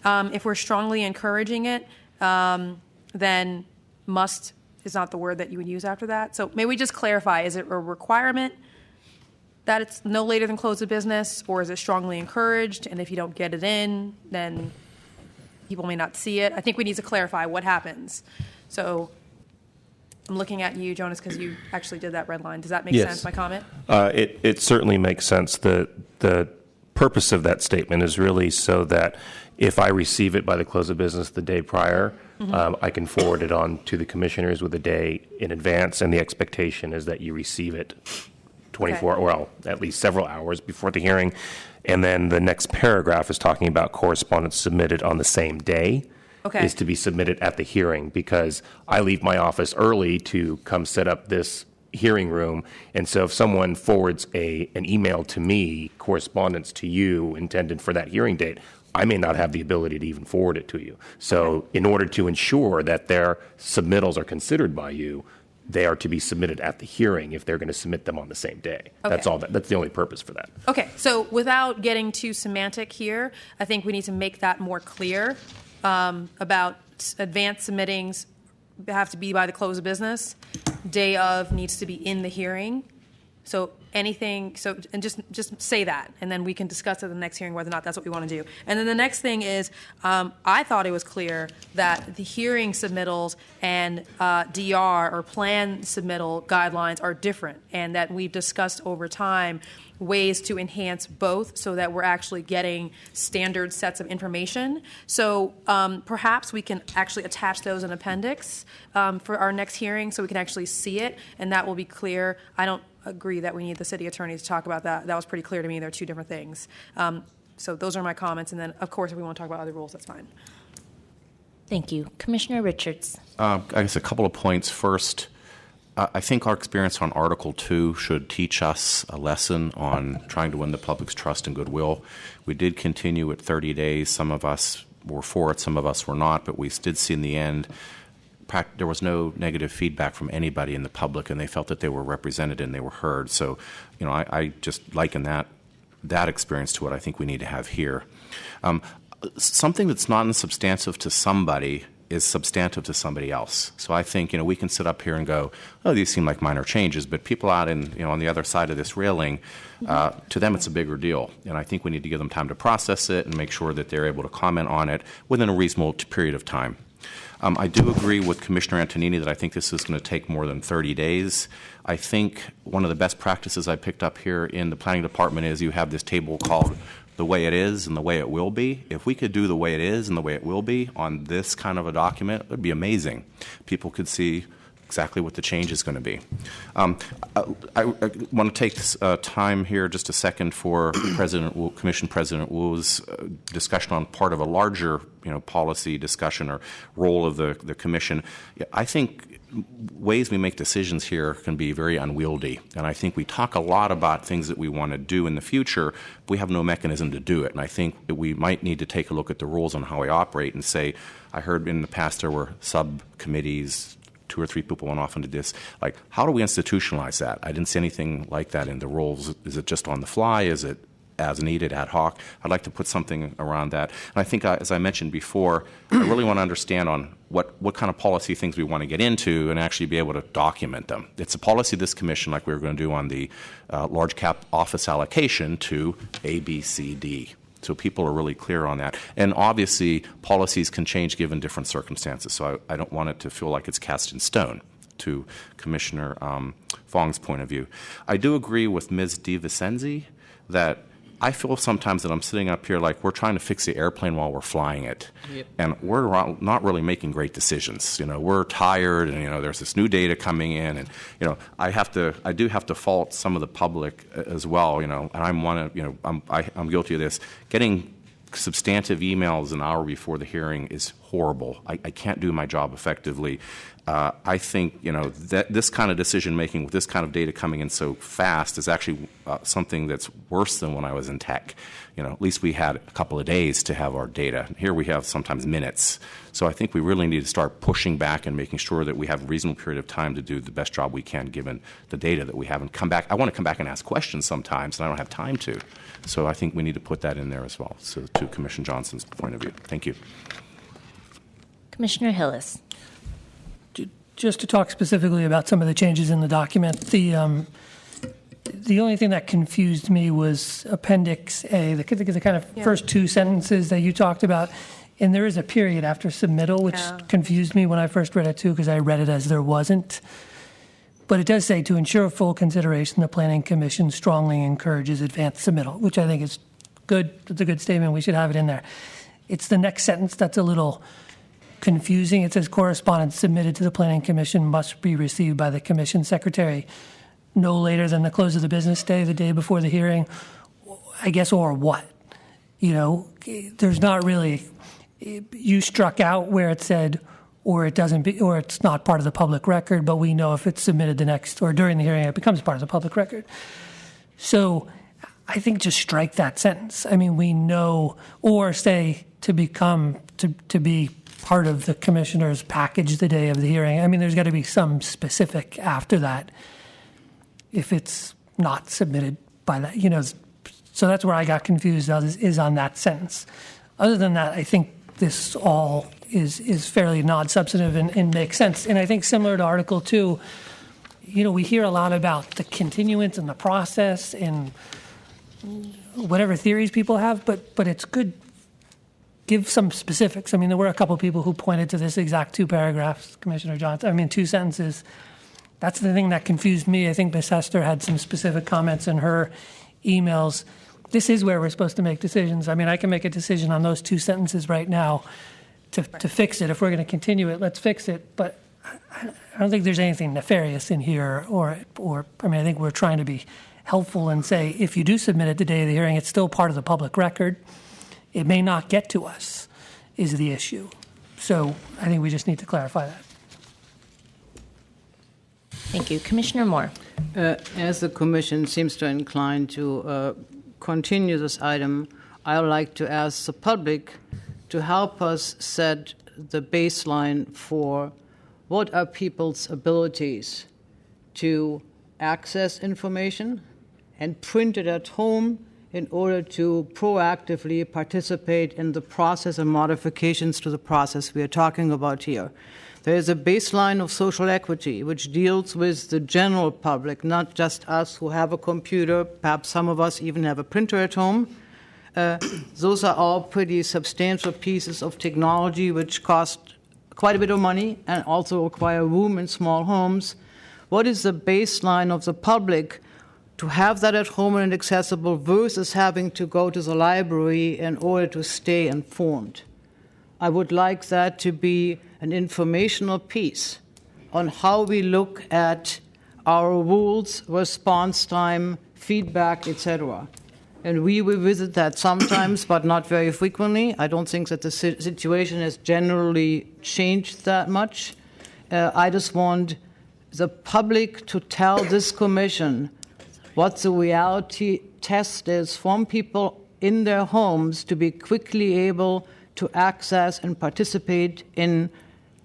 If we're strongly encouraging it, then must is not the word that you would use after that. So maybe we just clarify, is it a requirement that it's no later than close of business, or is it strongly encouraged? And if you don't get it in, then people may not see it. I think we need to clarify what happens. So I'm looking at you, Jonas, because you actually did that red line. Does that make sense, my comment? It certainly makes sense. The purpose of that statement is really so that if I receive it by the close of business the day prior, I can forward it on to the commissioners with a day in advance, and the expectation is that you receive it 24, well, at least several hours before the hearing. And then the next paragraph is talking about correspondence submitted on the same day is to be submitted at the hearing, because I leave my office early to come set up this hearing room. And so if someone forwards an email to me, correspondence to you intended for that hearing date, I may not have the ability to even forward it to you. So in order to ensure that their submittals are considered by you, they are to be submitted at the hearing if they're going to submit them on the same day. That's all. That's the only purpose for that. Okay, so without getting too semantic here, I think we need to make that more clear about advanced submittings have to be by the close of business. Day of needs to be in the hearing. So anything, and just say that, and then we can discuss at the next hearing whether or not that's what we want to do. And then the next thing is, I thought it was clear that the hearing submittals and DR or plan submittal guidelines are different, and that we've discussed over time ways to enhance both so that we're actually getting standard sets of information. So perhaps we can actually attach those in appendix for our next hearing so we can actually see it, and that will be clear. I don't agree that we need the city attorney to talk about that. That was pretty clear to me. They're two different things. So those are my comments. And then, of course, if we want to talk about other rules, that's fine. Thank you. Commissioner Richards. I guess a couple of points. First, I think our experience on Article 2 should teach us a lesson on trying to win the public's trust and goodwill. We did continue at 30 days. Some of us were for it, some of us were not, but we did see in the end there was no negative feedback from anybody in the public, and they felt that they were represented and they were heard. So, I just liken that experience to what I think we need to have here. Something that's not substantive to somebody is substantive to somebody else. So I think, we can sit up here and go, oh, these seem like minor changes, but people out on the other side of this railing, to them it's a bigger deal. And I think we need to give them time to process it and make sure that they're able to comment on it within a reasonable period of time. I do agree with Commissioner Antonini that I think this is going to take more than 30 days. I think one of the best practices I picked up here in the planning department is you have this table called the way it is and the way it will be. If we could do the way it is and the way it will be on this kind of a document, it would be amazing. People could see exactly what the change is going to be. I want to take this, time here just a second for Commission President Wu's discussion on part of a larger policy discussion or role of the Commission. I think ways we make decisions here can be very unwieldy, and I think we talk a lot about things that we want to do in the future, but we have no mechanism to do it. And I think that we might need to take a look at the rules on how we operate and say, I heard in the past there were subcommittees, 2 or 3 people went off into this. Like, how do we institutionalize that? I didn't see anything like that in the rules. Is it just on the fly? Is it as needed, ad hoc? I'd like to put something around that. And I think, as I mentioned before, I really want to understand on what kind of policy things we want to get into and actually be able to document them. It's a policy of this commission, like we were going to do on the large cap office allocation, to A, B, C, D. So people are really clear on that. And obviously, policies can change given different circumstances. So I don't want it to feel like it's cast in stone, to Commissioner Fong's point of view. I do agree with Ms. DiVincenzi that I feel sometimes that I'm sitting up here like we're trying to fix the airplane while we're flying it. Yep. And we're not really making great decisions. We're tired, and there's this new data coming in, and I do have to fault some of the public as well. And I'm guilty of this. Getting substantive emails an hour before the hearing is horrible. I can't do my job effectively. I think that this kind of decision making with this kind of data coming in so fast is actually something that's worse than when I was in tech. At least we had a couple of days to have our data. Here we have sometimes minutes. So I think we really need to start pushing back and making sure that we have a reasonable period of time to do the best job we can given the data that we have. And come back. I want to come back and ask questions sometimes, and I don't have time to. So I think we need to put that in there as well. So to Commissioner Johnson's point of view. Thank you. Commissioner Hillis. Just to talk specifically about some of the changes in the document, the only thing that confused me was Appendix A, the kind of first two sentences that you talked about. And there is a period after submittal, which confused me when I first read it too, because I read it as there wasn't. But it does say, to ensure full consideration, the Planning Commission strongly encourages advanced submittal, which I think is good. It's a good statement. We should have it in there. It's the next sentence that's a little confusing. It says correspondence submitted to the Planning Commission must be received by the Commission Secretary no later than the close of the business day, the day before the hearing, I guess, or what? There's not really, you struck out where it said, or it doesn't be, or it's not part of the public record, but we know if it's submitted the next, or during the hearing, it becomes part of the public record. So I think just strike that sentence. I mean, we know, or say to become, to be part of the commissioner's package the day of the hearing. I mean, there's got to be some specific after that if it's not submitted by that, So that's where I got confused is on that sentence. Other than that, I think this all is fairly non-substantive and makes sense. And I think similar to Article 2, we hear a lot about the continuance and the process and whatever theories people have, but it's good. Give some specifics. I mean, there were a couple of people who pointed to this exact two paragraphs, Commissioner Johnson. Two sentences. That's the thing that confused me. I think Ms. Hester had some specific comments in her emails. This is where we're supposed to make decisions. I mean, I can make a decision on those two sentences right now to fix it. If we're going to continue it, let's fix it. But I don't think there's anything nefarious in here. I think we're trying to be helpful and say, if you do submit it the day of the hearing, it's still part of the public record. It may not get to us, is the issue. So I think we just need to clarify that. Thank you. Commissioner Moore. As the Commission seems to incline to continue this item, I would like to ask the public to help us set the baseline for what are people's abilities to access information and print it at home in order to proactively participate in the process and modifications to the process we are talking about here. There is a baseline of social equity which deals with the general public, not just us who have a computer. Perhaps some of us even have a printer at home. Those are all pretty substantial pieces of technology which cost quite a bit of money and also require room in small homes. What is the baseline of the public to have that at home and accessible versus having to go to the library in order to stay informed? I would like that to be an informational piece on how we look at our rules, response time, feedback, etc. And we revisit that sometimes, but not very frequently. I don't think that the situation has generally changed that much. I just want the public to tell this commission what the reality test is from people in their homes to be quickly able to access and participate in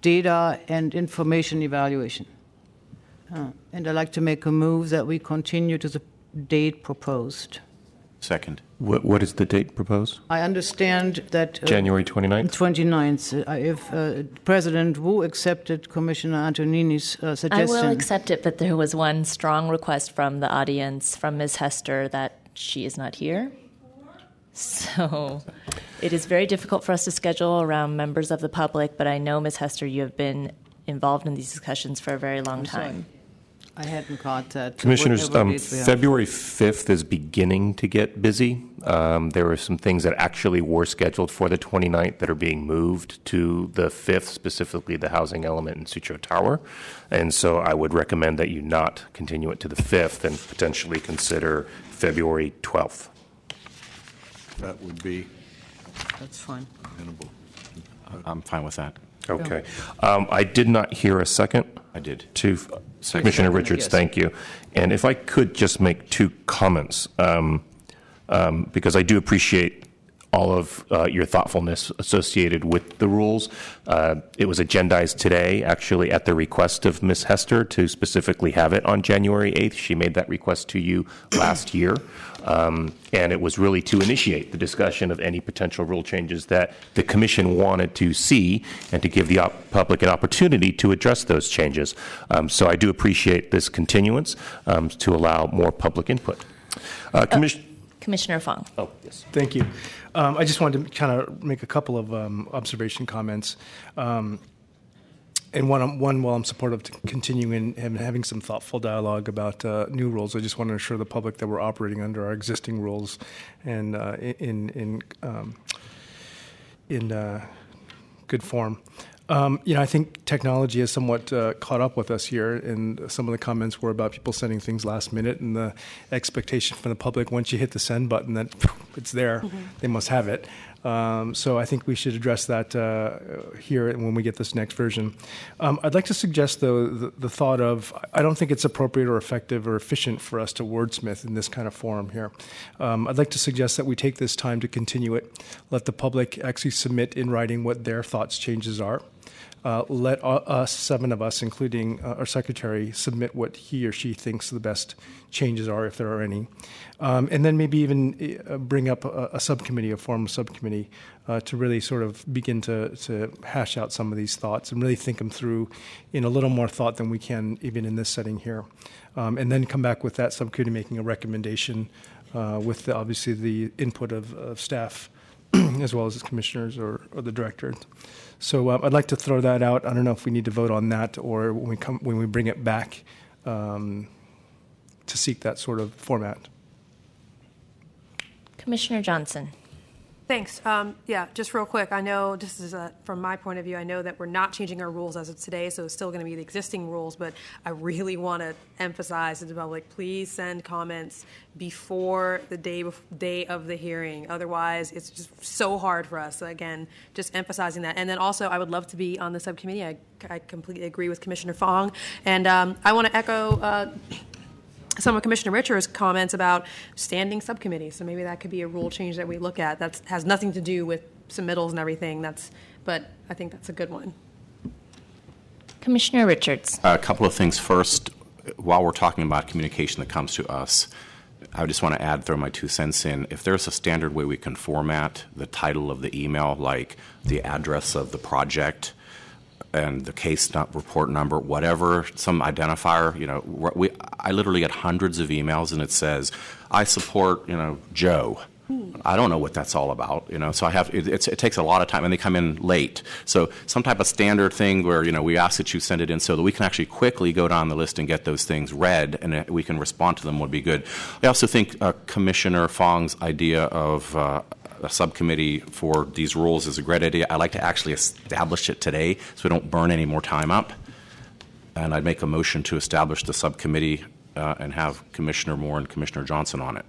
data and information evaluation. And I'd like to make a move that we continue to the date proposed. Second. What is the date proposed? I understand that January 29th? 29th. If President Wu accepted Commissioner Antonini's suggestion. I will accept it, but there was one strong request from the audience, from Ms. Hester, that she is not here. So So it is very difficult for us to schedule around members of the public, but I know, Ms. Hester, you have been involved in these discussions for a very long time. I hadn't caught that. Commissioners, Whatever dates we have. February 5th is beginning to get busy. There were some things that actually were scheduled for the 29th that are being moved to the 5th, specifically the housing element in Sutro Tower. And so I would recommend that you not continue it to the 5th and potentially consider February 12th. That would be That's fine. amenable. I'm fine with that. Okay. I did not hear a second. I did. To Commissioner Richards, yes. thank you. And if I could just make two comments, because I do appreciate all of your thoughtfulness associated with the rules. It was agendized today, actually, at the request of Ms. Hester to specifically have it on January 8th. She made that request to you last year. And it was really to initiate the discussion of any potential rule changes that the Commission wanted to see and to give the public an opportunity to address those changes. So I do appreciate this continuance to allow more public input. Commissioner Fong. Oh, yes. Thank you. I just wanted to kind of make a couple of observation comments. And one, while I'm supportive to continuing and having some thoughtful dialogue about new rules, I just want to assure the public that we're operating under our existing rules and in good form. I think technology has somewhat caught up with us here, and some of the comments were about people sending things last minute and the expectation from the public, once you hit the send button, that it's there. Mm-hmm. They must have it. So I think we should address that here when we get this next version. I'd like to suggest, though, the thought of, I don't think it's appropriate or effective or efficient for us to wordsmith in this kind of forum here. I'd like to suggest that we take this time to continue it, let the public actually submit in writing what their thoughts changes are. Let us, 7 of us, including our secretary, submit what he or she thinks the best changes are, if there are any. And then maybe even bring up a subcommittee, a formal subcommittee, to really sort of begin to hash out some of these thoughts and really think them through in a little more thought than we can even in this setting here. And then come back with that subcommittee making a recommendation with, obviously, the input of staff as well as the commissioners or the director. So I'd like to throw that out. I don't know if we need to vote on that or when we bring it back to seek that sort of format. Commissioner Johnson. Thanks. Just real quick. I know this is from my point of view. I know that we're not changing our rules as of today, so it's still going to be the existing rules. But I really want to emphasize to the public: please send comments before the day of the hearing. Otherwise, it's just so hard for us. So again, just emphasizing that. And then also, I would love to be on the subcommittee. I completely agree with Commissioner Fong, and I want to echo some of Commissioner Richards' comments about standing subcommittees. So maybe that could be a rule change that we look at. That has nothing to do with submittals and everything. But I think that's a good one. Commissioner Richards. A couple of things. First, while we're talking about communication that comes to us, I just want to throw my 2 cents in. If there's a standard way we can format the title of the email, like the address of the project and the case report number, whatever, some identifier, I literally get hundreds of emails and it says, I support, Joe. I don't know what that's all about, so it takes a lot of time and they come in late. So some type of standard thing where, we ask that you send it in so that we can actually quickly go down the list and get those things read and we can respond to them would be good. I also think Commissioner Fong's idea of a subcommittee for these rules is a great idea. I'd like to actually establish it today so we don't burn any more time up. And I'd make a motion to establish the subcommittee and have Commissioner Moore and Commissioner Johnson on it.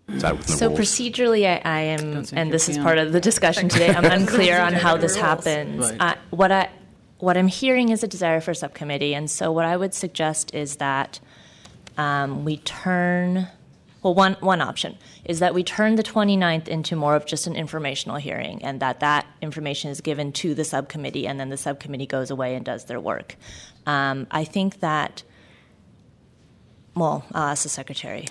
Is that within the So rules? procedurally, I am, and this is part of the discussion today, I'm unclear on how this happens. Right. What I'm hearing is a desire for a subcommittee, and so what I would suggest is that we turn... Well, one option is that we turn the 29th into more of just an informational hearing and that information is given to the subcommittee and then the subcommittee goes away and does their work. I think that, I'll ask the Secretary.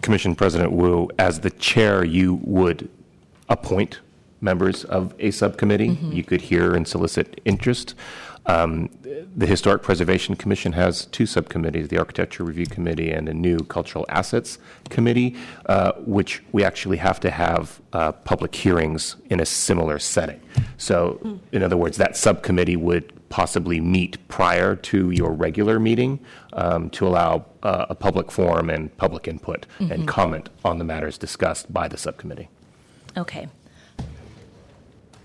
Commission President Wu, as the chair, you would appoint members of a subcommittee. Mm-hmm. You could hear and solicit interest. The Historic Preservation Commission has two subcommittees, the Architecture Review Committee and a new Cultural Assets Committee, which we actually have to have public hearings in a similar setting. So, in other words, that subcommittee would possibly meet prior to your regular meeting to allow a public forum and public input and comment on the matters discussed by the subcommittee. Okay.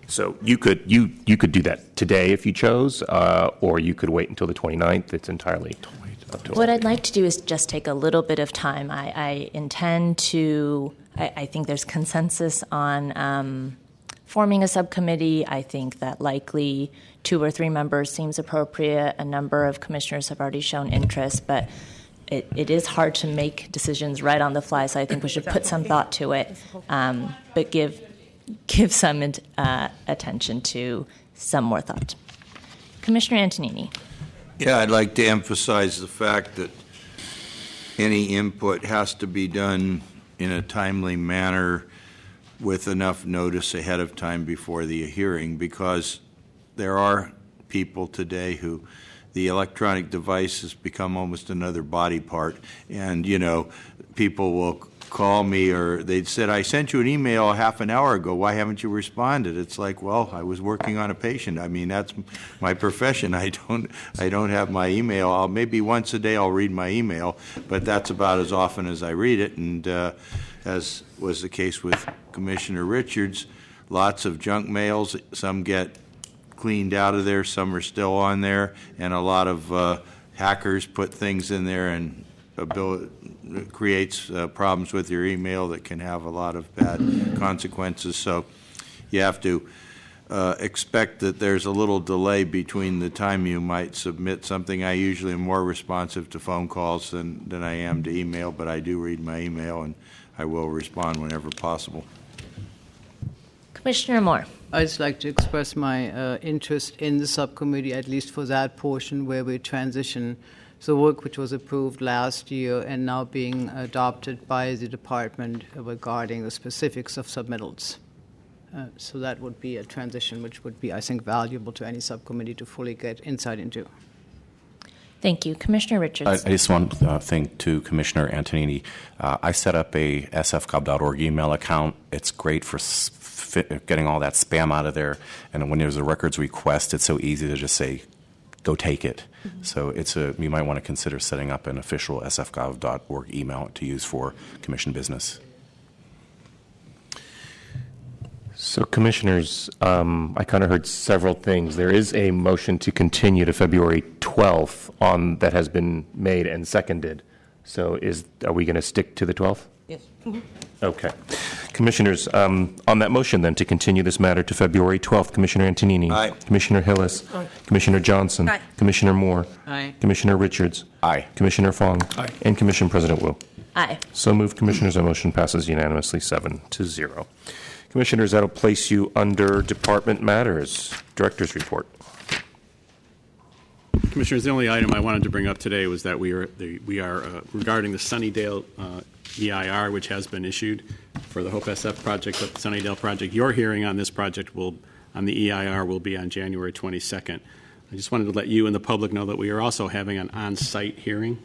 So you could do that today if you chose, or you could wait until the 29th. It's entirely up to What I'd like to do is just take a little bit of time. I intend to, I think there's consensus on forming a subcommittee. I think that likely 2 or 3 members seems appropriate. A number of commissioners have already shown interest, but it is hard to make decisions right on the fly, so I think we should put some thought to it, but give some attention to some more thought. Commissioner Antonini. Yeah, I'd like to emphasize the fact that any input has to be done in a timely manner with enough notice ahead of time before the hearing, because there are people today who the electronic device has become almost another body part, and, people will call me, or they'd said, I sent you an email a half an hour ago, why haven't you responded? It's like, well, I was working on a patient. I mean, that's my profession. I don't have my email. Maybe once a day I'll read my email, but that's about as often as I read it. And as was the case with Commissioner Richards, lots of junk mails. Some get cleaned out of there, some are still on there, and a lot of hackers put things in there and creates problems with your email that can have a lot of bad consequences. So you have to expect that there's a little delay between the time you might submit something. I usually am more responsive to phone calls than I am to email, but I do read my email, and I will respond whenever possible. Commissioner Moore. I'd just like to express my interest in the subcommittee, at least for that portion where we transition the work which was approved last year and now being adopted by the department regarding the specifics of submittals. So that would be a transition which would be, I think, valuable to any subcommittee to fully get insight into. Thank you. Commissioner Richards. I just want to thank to Commissioner Antonini. I set up a sfgov.org email account. It's great for getting all that spam out of there. And when there's a records request, it's so easy to just say, go take it. So you might want to consider setting up an official sfgov.org email to use for commission business. So, commissioners, I kind of heard several things. There is a motion to continue to February 12th that has been made and seconded. So are we going to stick to the 12th? Yes. Okay. Commissioners, on that motion then to continue this matter to February 12th, Commissioner Antonini. Aye. Commissioner Hillis. Aye. Commissioner Johnson. Aye. Commissioner Moore. Aye. Commissioner Richards. Aye. Commissioner Fong. Aye. And Commission President Wu. Aye. So moved, Commissioners. Our motion passes unanimously 7-0. Commissioners, that'll place you under Department Matters. Director's Report. Commissioners, the only item I wanted to bring up today was that we are regarding the Sunnydale EIR, which has been issued for the Hope SF project, but the Sunnydale project. Your hearing on this project on the EIR will be on January 22nd. I just wanted to let you and the public know that we are also having an on-site hearing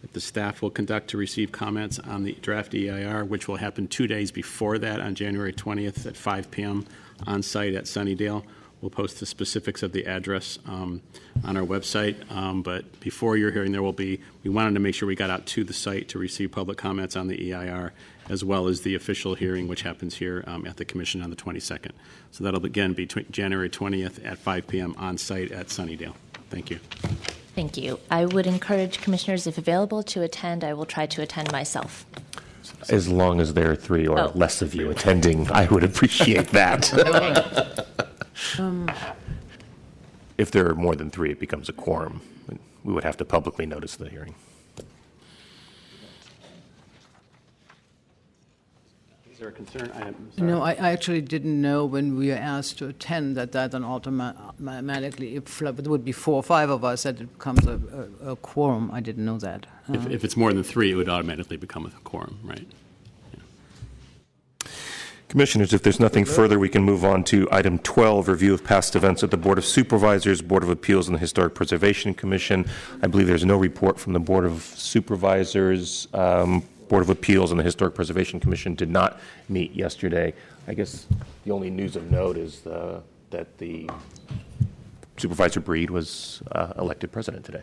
that the staff will conduct to receive comments on the draft EIR, which will happen 2 days before that on January 20th at 5 p.m. on site at Sunnydale. We'll post the specifics of the address on our website. But before your hearing, we wanted to make sure we got out to the site to receive public comments on the EIR, as well as the official hearing, which happens here at the Commission on the 22nd. So that'll again be January 20th at 5 p.m. on site at Sunnydale. Thank you. Thank you. I would encourage commissioners, if available, to attend. I will try to attend myself. As long as there are 3 or less of you attending, I would appreciate that. If there are more than 3, it becomes a quorum. We would have to publicly notice the hearing. Is there a concern? No, I actually didn't know when we were asked to attend that then automatically, if it would be 4 or 5 of us, that it becomes a quorum. I didn't know that. If it's more than 3, it would automatically become a quorum, right? Commissioners, if there's nothing further, we can move on to item 12, review of past events at the Board of Supervisors, Board of Appeals, and the Historic Preservation Commission. I believe there's no report from the Board of Supervisors. Board of Appeals and the Historic Preservation Commission did not meet yesterday. I guess the only news of note is that the Supervisor Breed was elected president today.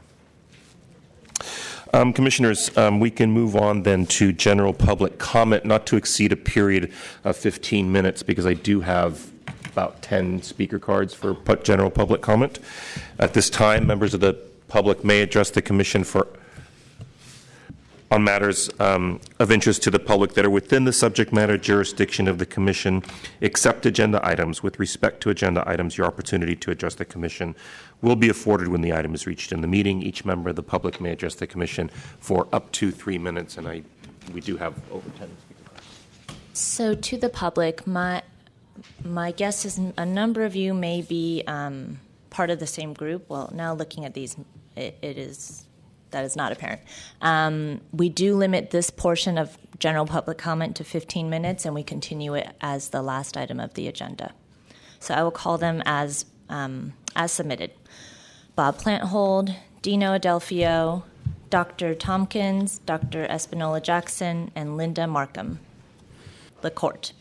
Commissioners, we can move on then to general public comment, not to exceed a period of 15 minutes, because I do have about 10 speaker cards for general public comment. At this time, members of the public may address the Commission on matters of interest to the public that are within the subject matter jurisdiction of the Commission, except agenda items. With respect to agenda items, your opportunity to address the Commission will be afforded when the item is reached in the meeting. Each member of the public may address the Commission for up to 3 minutes, and we do have over 10 speaker cards. So to the public, my guess is a number of you may be part of the same group. Well, now looking at these, that is not apparent. We do limit this portion of general public comment to 15 minutes, and we continue it as the last item of the agenda. So I will call them as submitted. Bob Planthold, Dino Adelphio, Dr. Tompkins, Dr. Espinola Jackson, and Linda Markham. The court.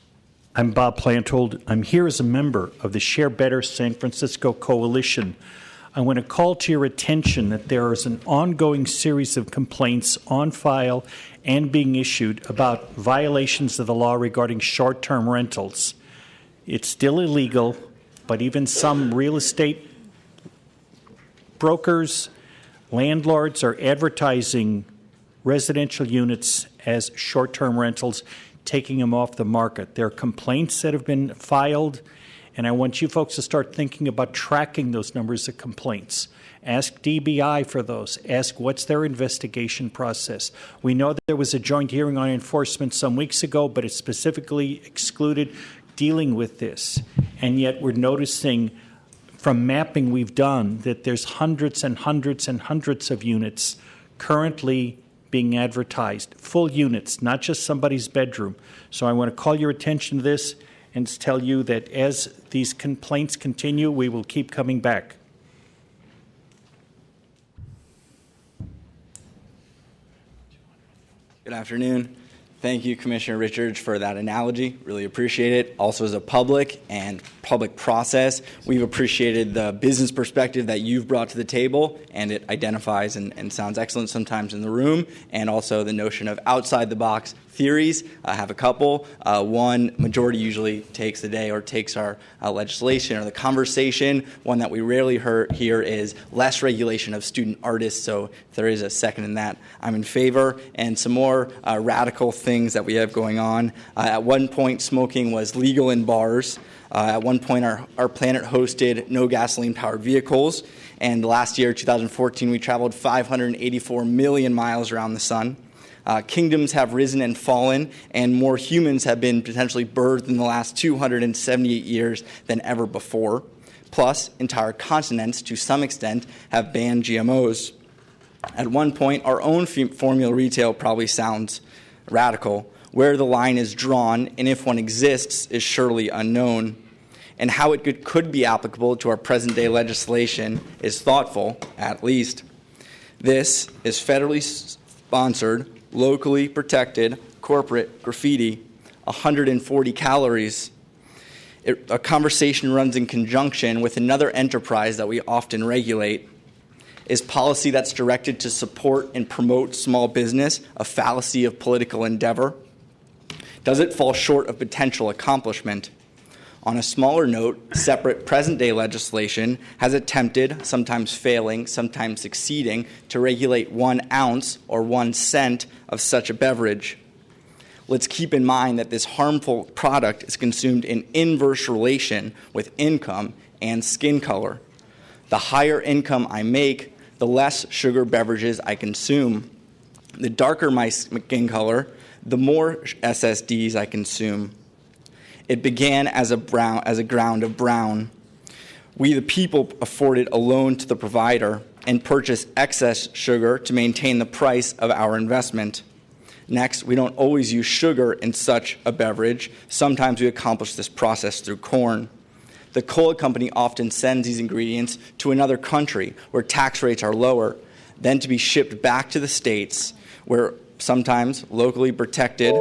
I'm Bob Planthold. I'm here as a member of the Share Better San Francisco Coalition. I want to call to your attention that there is an ongoing series of complaints on file and being issued about violations of the law regarding short-term rentals. It's still illegal, but even some real estate brokers, landlords are advertising residential units as short-term rentals, taking them off the market. There are complaints that have been filed, and I want you folks to start thinking about tracking those numbers of complaints. Ask DBI for those. Ask what's their investigation process. We know that there was a joint hearing on enforcement some weeks ago, but it specifically excluded dealing with this. And yet we're noticing from mapping we've done that there's hundreds and hundreds and hundreds of units currently being advertised, full units, not just somebody's bedroom. So I want to call your attention to this and tell you that as these complaints continue, we will keep coming back. Good afternoon. Thank you, Commissioner Richards, for that analogy. Really appreciate it. Also, as a public and public process, we've appreciated the business perspective that you've brought to the table, and it identifies and sounds excellent sometimes in the room, and also the notion of outside-the-box theories. I have a couple. One, majority usually takes the day or takes our legislation or the conversation. One that we rarely hear is less regulation of student artists. So if there is a second in that, I'm in favor. And some more radical things that we have going on. At one point, smoking was legal in bars. At one point, our planet hosted no gasoline-powered vehicles. And last year, 2014, we traveled 584 million miles around the sun. Kingdoms have risen and fallen, and more humans have been potentially birthed in the last 278 years than ever before. Plus, entire continents, to some extent, have banned GMOs. At one point, our own formula retail probably sounds radical. Where the line is drawn, and if one exists, is surely unknown. And how it could be applicable to our present-day legislation is thoughtful, at least. This is federally sponsored, locally protected, corporate graffiti, 140 calories. A conversation runs in conjunction with another enterprise that we often regulate. Is policy that's directed to support and promote small business a fallacy of political endeavor? Does it fall short of potential accomplishment? On a smaller note, separate present-day legislation has attempted, sometimes failing, sometimes succeeding, to regulate 1 ounce or 1 cent of such a beverage. Let's keep in mind that this harmful product is consumed in inverse relation with income and skin color. The higher income I make, the less sugar beverages I consume. The darker my skin color, the more SSDs I consume. It began as a ground of brown. We, the people, afforded a loan to the provider and purchased excess sugar to maintain the price of our investment. Next, we don't always use sugar in such a beverage. Sometimes we accomplish this process through corn. The cola company often sends these ingredients to another country where tax rates are lower, then to be shipped back to the states where sometimes locally protected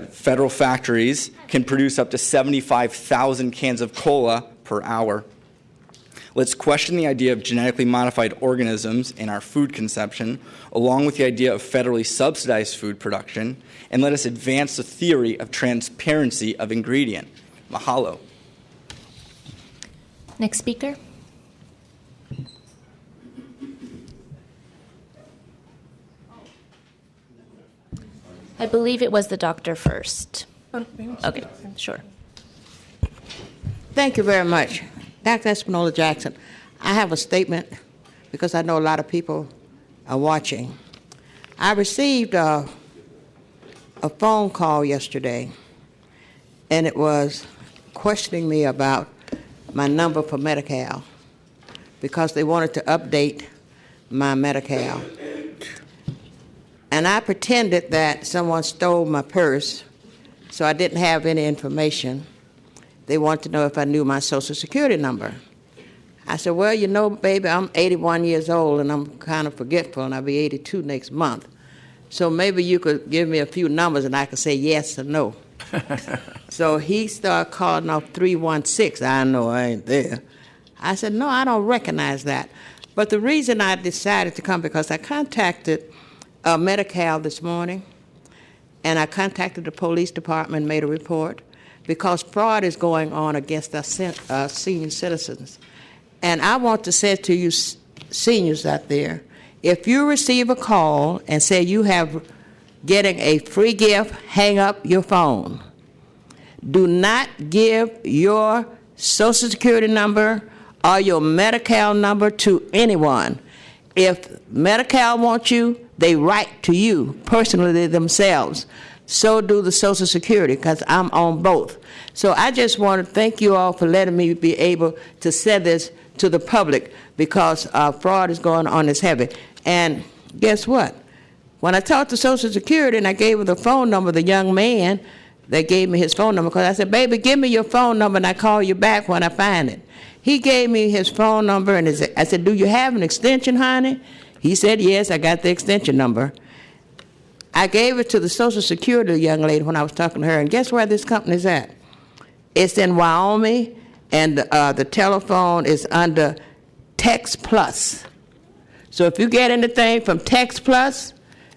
federal factories can produce up to 75,000 cans of cola per hour. Let's question the idea of genetically modified organisms in our food consumption, along with the idea of federally subsidized food production, and let us advance the theory of transparency of ingredient. Mahalo. Next speaker. I believe it was the doctor first. Okay, sure. Thank you very much. Dr. Espinola Jackson, I have a statement because I know a lot of people are watching. I received a phone call yesterday, and it was questioning me about my number for Medi-Cal because they wanted to update my Medi-Cal. And I pretended that someone stole my purse, so I didn't have any information. They wanted to know if I knew my Social Security number. I said, well, you know, baby, I'm 81 years old, and I'm kind of forgetful, and I'll be 82 next month. So maybe you could give me a few numbers, and I could say yes or no. So he started calling off 316. I know I ain't there. I said, no, I don't recognize that. But the reason I decided to come, because I contacted Medi-Cal this morning, and I contacted the police department and made a report, because fraud is going on against our senior citizens. And I want to say to you seniors out there, if you receive a call and say you have getting a free gift, hang up your phone. Do not give your Social Security number or your Medi-Cal number to anyone. If Medi-Cal wants you, they write to you personally themselves. So do the Social Security, because I'm on both. So I just want to thank you all for letting me be able to say this to the public, because fraud is going on as heavy. And guess what? When I talked to Social Security and I gave them the phone number, the young man, they gave me his phone number, because I said, baby, give me your phone number and I call you back when I find it. He gave me his phone number, and I said, do you have an extension, honey? He said, yes, I got the extension number. I gave it to the Social Security young lady when I was talking to her, and guess where this company is at? It's in Wyoming, and the telephone is under Text Plus. So if you get anything from Text Plus,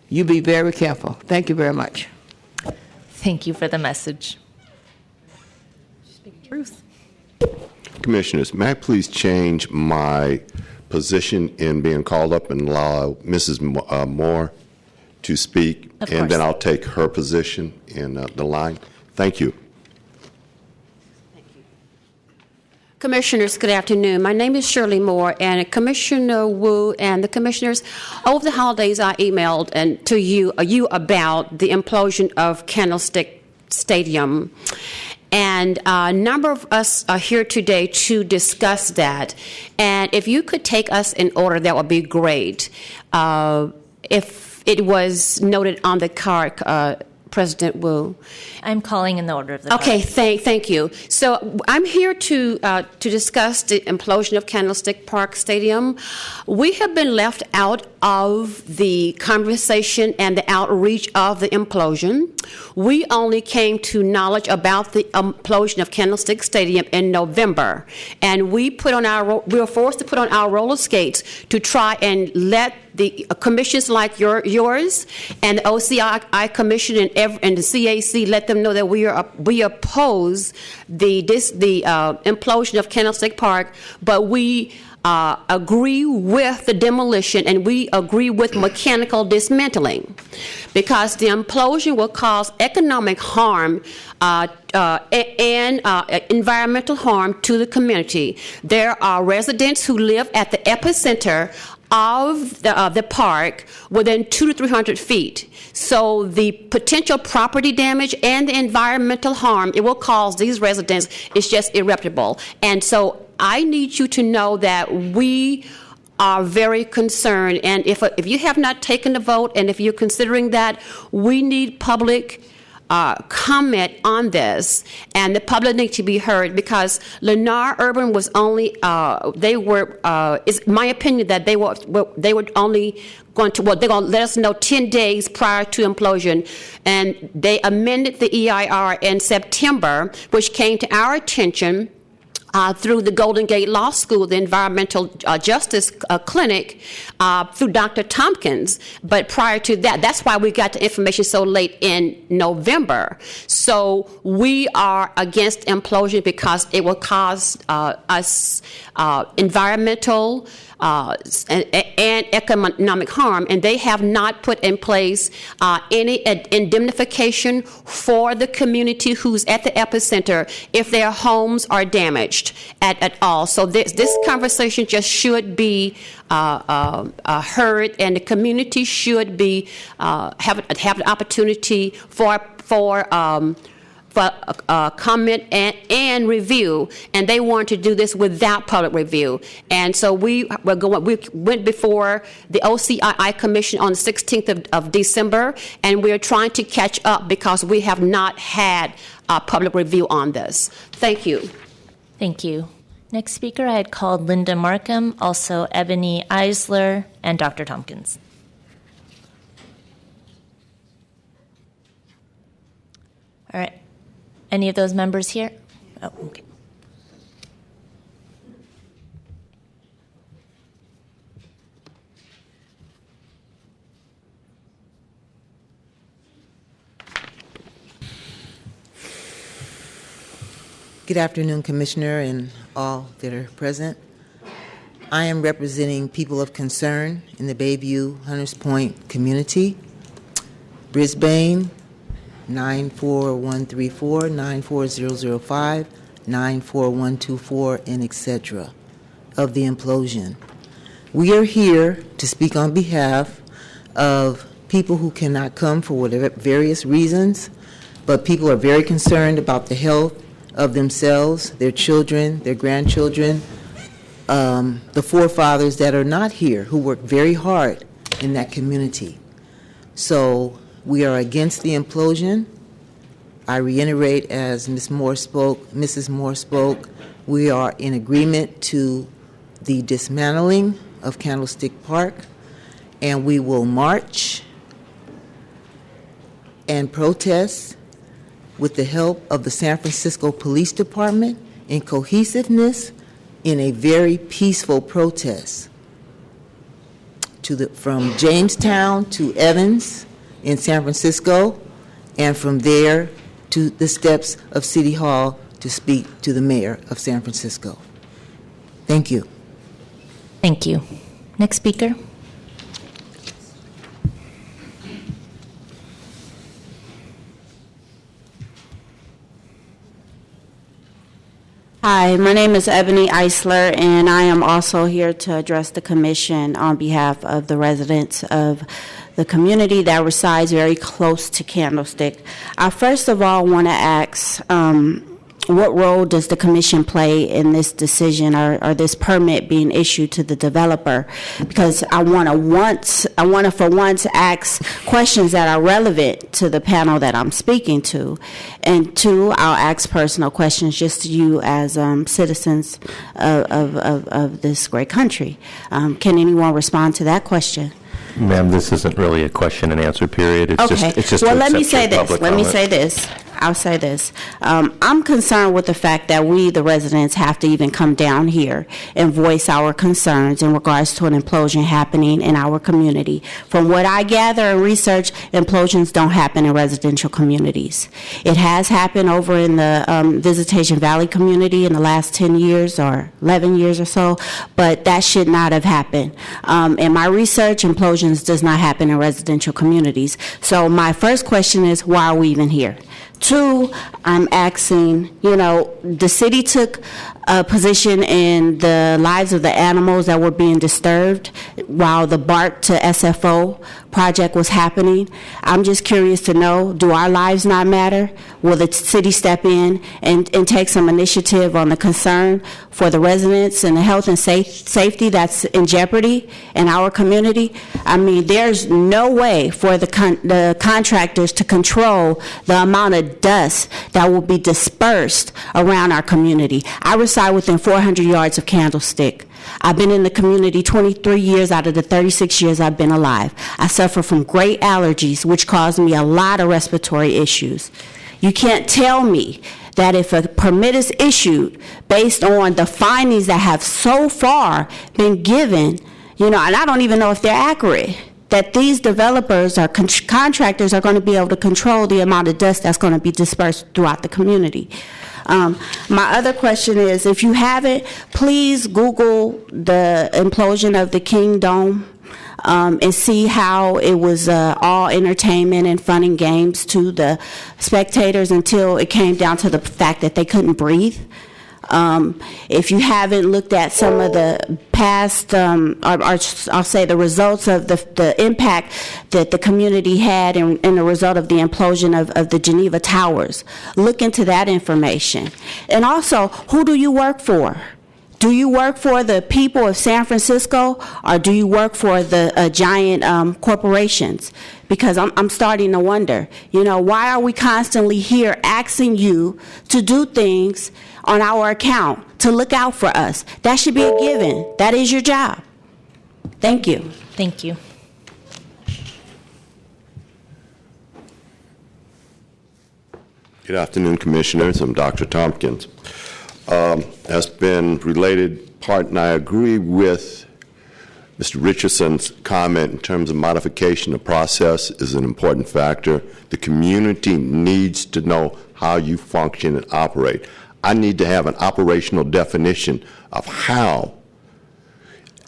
you be very careful. Thank you very much. Thank you for the message. Ruth. Commissioners, may I please change my position in being called up and allow Mrs. Moore to speak, and then I'll take her position in the line. Thank you. Commissioners, good afternoon. My name is Shirley Moore, and Commissioner Wu and the commissioners, over the holidays I emailed to you about the implosion of Candlestick Stadium. And a number of us are here today to discuss that. And if you could take us in order, that would be great. If it was noted on the card, President Wu. I'm calling in the order of the Okay, thank you. So I'm here to discuss the implosion of Candlestick Park Stadium. We have been left out of the conversation and the outreach of the implosion. We only came to knowledge about the implosion of Candlestick Stadium in November, and we were forced to put on our roller skates to try and let the commissions like yours and the OCI Commission and the CAC let them know that we oppose the implosion of Candlestick Park, but we agree with the demolition and we agree with mechanical dismantling, because the implosion will cause economic harm and environmental harm to the community. There are residents who live at the epicenter of the park within 200 to 300 feet. So the potential property damage and the environmental harm it will cause these residents is just irreparable. And so I need you to know that we are very concerned. And if you have not taken the vote, and if you're considering that, we need public comment on this, and the public need to be heard, because Lennar Urban was only it's my opinion that they were only going to, well, they're going to let us know 10 days prior to implosion, and they amended the EIR in September, which came to our attention through the Golden Gate Law School, the Environmental Justice Clinic, through Dr. Tompkins. But prior to that, that's why we got the information so late in November. So we are against implosion because it will cause us environmental and economic harm, and they have not put in place any indemnification for the community who's at the epicenter if their homes are damaged at all. So this conversation just should be heard, and the community should be have an opportunity for comment and review, and they want to do this without public review. And so we went before the OCII Commission on the 16th of December, and we're trying to catch up because we have not had public review on this. Thank you. Thank you. Next speaker, I had called Linda Markham, also Ebony Eisler, and Dr. Tompkins. All right. Any of those members here? Oh, okay. Good afternoon, Commissioner, and all that are present. I am representing people of concern in the Bayview Hunters Point community. Brisbane, 94134, 94005, 94124, and etc. of the implosion. We are here to speak on behalf of people who cannot come for whatever various reasons, but people are very concerned about the health of themselves, their children, their grandchildren, the forefathers that are not here who work very hard in that community. So we are against the implosion. I reiterate, as Mrs. Moore spoke, we are in agreement to the dismantling of Candlestick Park, and we will march and protest with the help of the San Francisco Police Department in cohesiveness in a very peaceful protest from Jamestown to Evans in San Francisco, and from there to the steps of City Hall to speak to the mayor of San Francisco. Thank you. Thank you. Next speaker. Hi, my name is Ebony Eisler, and I am also here to address the commission on behalf of the residents of the community that resides very close to Candlestick. I first of all want to ask, what role does the commission play in this decision or this permit being issued to the developer? Because I want to for once ask questions that are relevant to the panel that I'm speaking to, and two, I'll ask personal questions just to you as citizens of this great country. Can anyone respond to that question? Ma'am, this isn't really a question and answer period. It's okay. just well, to let me accept say your this. public Let me comment. say this. I'll say this. I'm concerned with the fact that we, the residents, have to even come down here and voice our concerns in regards to an implosion happening in our community. From what I gather and research, implosions don't happen in residential communities. It has happened over in the Visitation Valley community in the last 10 years or 11 years or so, but that should not have happened. In my research, implosions does not happen in residential communities. So my first question is, why are we even here? Two, I'm asking, the city took position in the lives of the animals that were being disturbed while the BART to SFO project was happening. I'm just curious to know, do our lives not matter? Will the city step in and take some initiative on the concern for the residents and the health and safety that's in jeopardy in our community? I mean, there's no way for the contractors to control the amount of dust that will be dispersed around our community. I reside within 400 yards of Candlestick. I've been in the community 23 years out of the 36 years I've been alive. I suffer from great allergies, which cause me a lot of respiratory issues. You can't tell me that if a permit is issued based on the findings that have so far been given, and I don't even know if they're accurate, that these developers or contractors are going to be able to control the amount of dust that's going to be dispersed throughout the community. My other question is, if you haven't, please Google the implosion of the King Dome and see how it was all entertainment and fun and games to the spectators until it came down to the fact that they couldn't breathe. If you haven't looked at some of the past, or I'll say the results of the impact that the community had in the result of the implosion of the Geneva Towers, look into that information. And also, who do you work for? Do you work for the people of San Francisco, or do you work for the giant corporations? Because I'm starting to wonder, why are we constantly here asking you to do things on our account, to look out for us? That should be a given. That is your job. Thank you. Thank you. Good afternoon, Commissioners. I'm Dr. Tompkins. As been related part, and I agree with Mr. Richardson's comment in terms of modification of process is an important factor. The community needs to know how you function and operate. I need to have an operational definition of how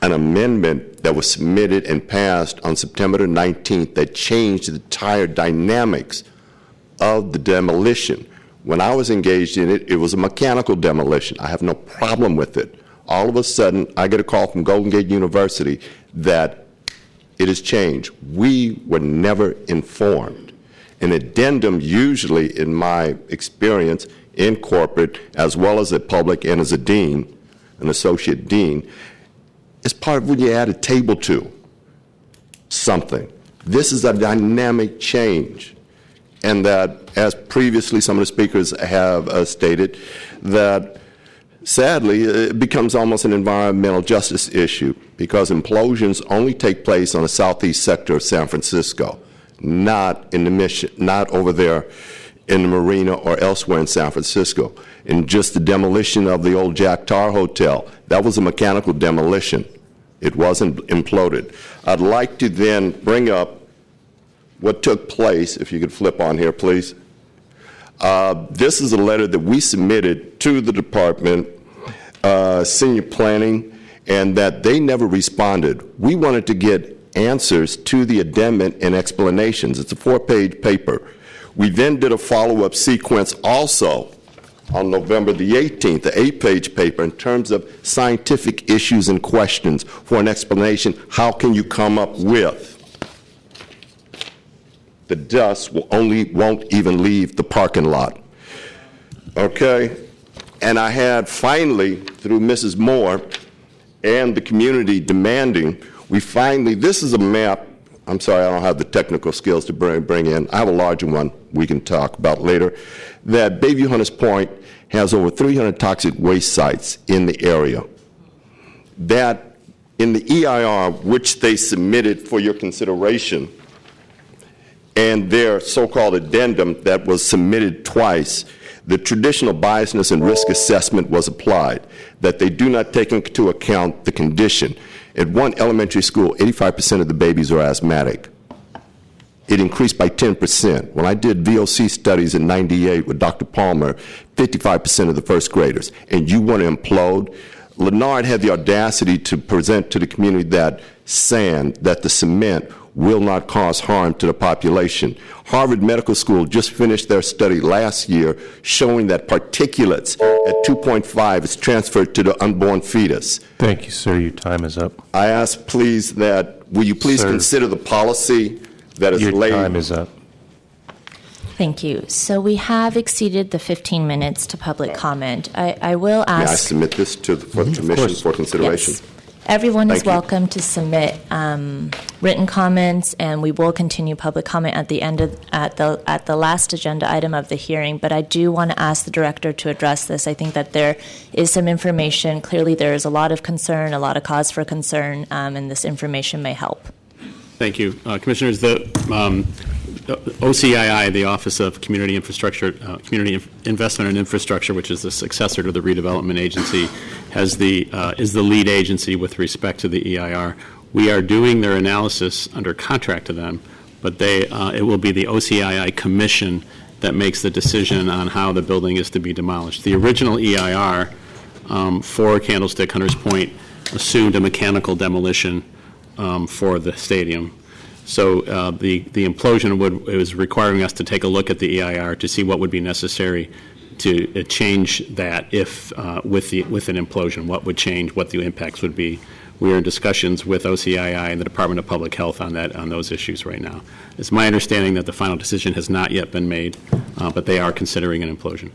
an amendment that was submitted and passed on September the 19th that changed the entire dynamics of the demolition. When I was engaged in it, it was a mechanical demolition. I have no problem with it. All of a sudden, I get a call from Golden Gate University that it has changed. We were never informed. An addendum usually, in my experience, in corporate, as well as at public and as a dean, an associate dean, is part of when you add a table to something. This is a dynamic change. And that, as previously some of the speakers have stated, that sadly it becomes almost an environmental justice issue because implosions only take place on the southeast sector of San Francisco, not in the Mission, not over there in the marina or elsewhere in San Francisco. And just the demolition of the old Jack Tar Hotel, that was a mechanical demolition. It wasn't imploded. I'd like to then bring up what took place, if you could flip on here, please. This is a letter that we submitted to the department, senior planning, and that they never responded. We wanted to get answers to the addendum and explanations. It's a 4-page paper. We then did a follow-up sequence also on November the 18th, the 8-page paper, in terms of scientific issues and questions for an explanation. How can you come up with the dust won't even leave the parking lot? Okay? And I had finally, through Mrs. Moore and the community demanding, this is a map. I'm sorry, I don't have the technical skills to bring in. I have a larger one we can talk about later. That Bayview Hunters Point has over 300 toxic waste sites in the area. That in the EIR, which they submitted for your consideration, and their so-called addendum that was submitted twice, the traditional biasness and risk assessment was applied, that they do not take into account the condition. At one elementary school, 85% of the babies are asthmatic. It increased by 10%. When I did VOC studies in '98 with Dr. Palmer, 55% of the first graders. And you want to implode? Leonard had the audacity to present to the community that the cement will not cause harm to the population. Harvard Medical School just finished their study last year showing that particulates at 2.5 is transferred to the unborn fetus. Thank you, sir. Your time is up. I ask, please, will you please consider the policy that is laid? Your time is up. Thank you. So we have exceeded the 15 minutes to public comment. I will ask... May I submit this for the commission for consideration? Yes. Everyone is Thank you. welcome to submit written comments, and we will continue public comment at the end of at the last agenda item of the hearing. But I do want to ask the director to address this. I think that there is some information. Clearly, there is a lot of concern, a lot of cause for concern, and this information may help. Thank you, commissioners. The OCII, the Office of Community Infrastructure, Community Investment and Infrastructure, which is the successor to the Redevelopment Agency, is the lead agency with respect to the EIR. We are doing their analysis under contract to them, but it will be the OCII Commission that makes the decision on how the building is to be demolished. The original EIR for Candlestick Hunters Point assumed a mechanical demolition for the stadium. So the implosion was requiring us to take a look at the EIR to see what would be necessary to change that if with an implosion, what would change, what the impacts would be. We are in discussions with OCII and the Department of Public Health on those issues right now. It's my understanding that the final decision has not yet been made, but they are considering an implosion.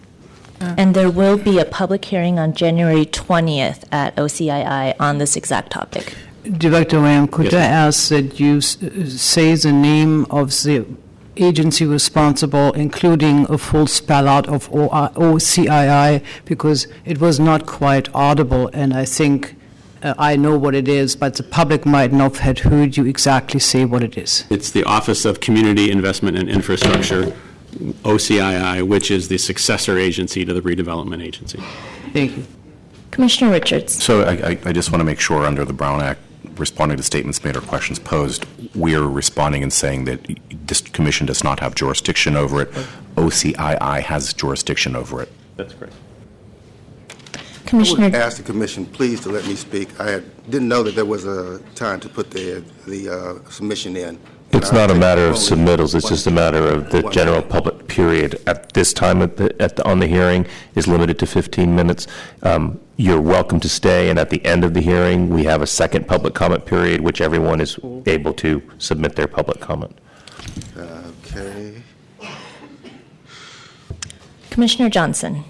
And there will be a public hearing on January 20th at OCII on this exact topic. Director Ram, could Yes, I ma'am. ask that you say the name of the agency responsible, including a full spell out of OCII, because it was not quite audible, and I think I know what it is, but the public might not have heard you exactly say what it is. It's the Office of Community Investment and Infrastructure, OCII, which is the successor agency to the Redevelopment Agency. Thank you. Commissioner Richards. So I just want to make sure under the Brown Act, responding to statements made or questions posed, we are responding and saying that this commission does not have jurisdiction over it. OCII has jurisdiction over it. That's correct. Commissioner, I would ask the commission please to let me speak. I didn't know that there was a time to put the submission in. It's not a matter of submittals. It's just a matter of the general public period at this time on the hearing is limited to 15 minutes. You're welcome to stay, and at the end of the hearing, we have a second public comment period, which everyone is able to submit their public comment. Okay. Commissioner Johnson.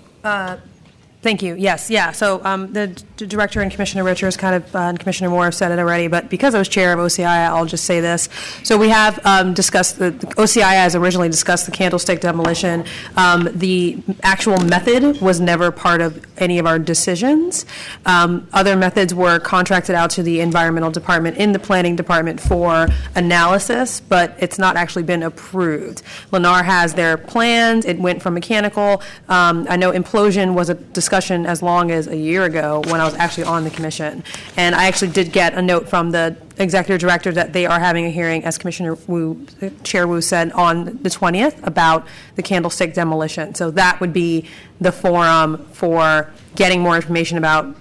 Thank you. Yes, yeah. So the director and Commissioner Richards and Commissioner Moore have said it already, but because I was chair of OCII, I'll just say this. So we have discussed, the OCII has originally discussed the Candlestick demolition. The actual method was never part of any of our decisions. Other methods were contracted out to the Environmental Department in the Planning Department for analysis, but it's not actually been approved. Lennar has their plans. It went from mechanical. I know implosion was a discussion as long as a year ago when I was actually on the commission. And I actually did get a note from the executive director that they are having a hearing, as Commissioner Wu, Chair Wu said, on the 20th about the Candlestick demolition. So that would be the forum for getting more information about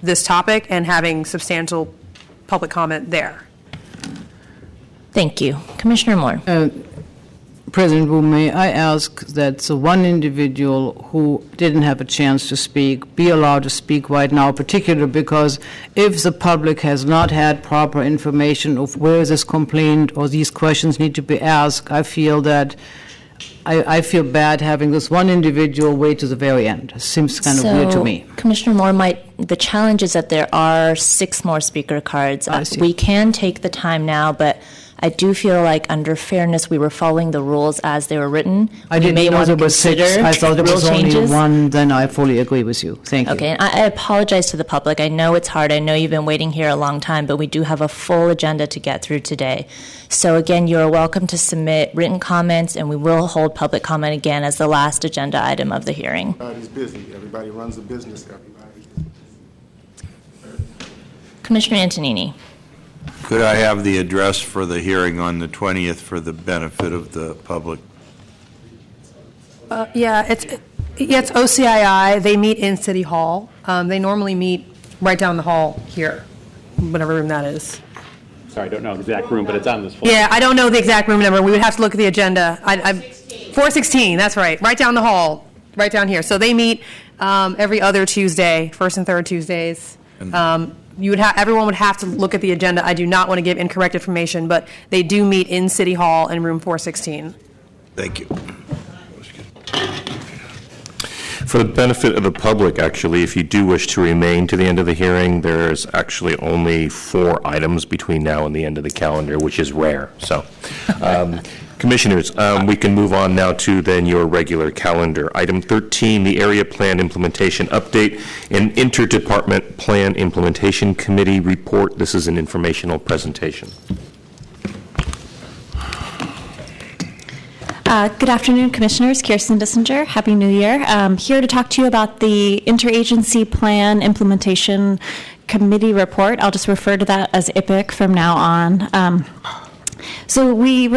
this topic and having substantial public comment there. Thank you. Commissioner Moore. President Wu, may I ask that the one individual who didn't have a chance to speak be allowed to speak right now, particularly because if the public has not had proper information of where this complaint or these questions need to be asked, I feel that I feel bad having this one individual wait to the very end. It seems kind of weird to me. Commissioner Moore, the challenge is that there are 6 more speaker cards. We can take the time now, but I do feel like under fairness, we were following the rules as they were written. I didn't know there was 6. I thought there was only changes. 1. Then I fully agree with you. Thank you. Okay, and I apologize to the public. I know it's hard. I know you've been waiting here a long time, but we do have a full agenda to get through today. So again, you're welcome to submit written comments, and we will hold public comment again as the last agenda item of the hearing. Everybody's busy. Everybody runs a business. Everybody. Commissioner Antonini. Could I have the address for the hearing on the 20th for the benefit of the public? It's OCII. They meet in City Hall. They normally meet right down the hall here, whatever room that is. Sorry, I don't know the exact room, but it's on this floor. Yeah, I don't know the exact room number. We would have to look at the agenda. 416, that's right. Right down the hall, right down here. So they meet every other Tuesday, first and third Tuesdays. Everyone would have to look at the agenda. I do not want to give incorrect information, but they do meet in City Hall in room 416. Thank you. For the benefit of the public, actually, if you do wish to remain to the end of the hearing, there's actually only 4 items between now and the end of the calendar, which is rare. So, Commissioners, we can move on now to then your regular calendar. Item 13, the Area Plan Implementation Update and Interdepartment Plan Implementation Committee Report. This is an informational presentation. Good afternoon, Commissioners. Kirsten Dissinger. Happy New Year. Here to talk to you about the Interagency Plan Implementation Committee Report. I'll just refer to that as IPIC from now on. So we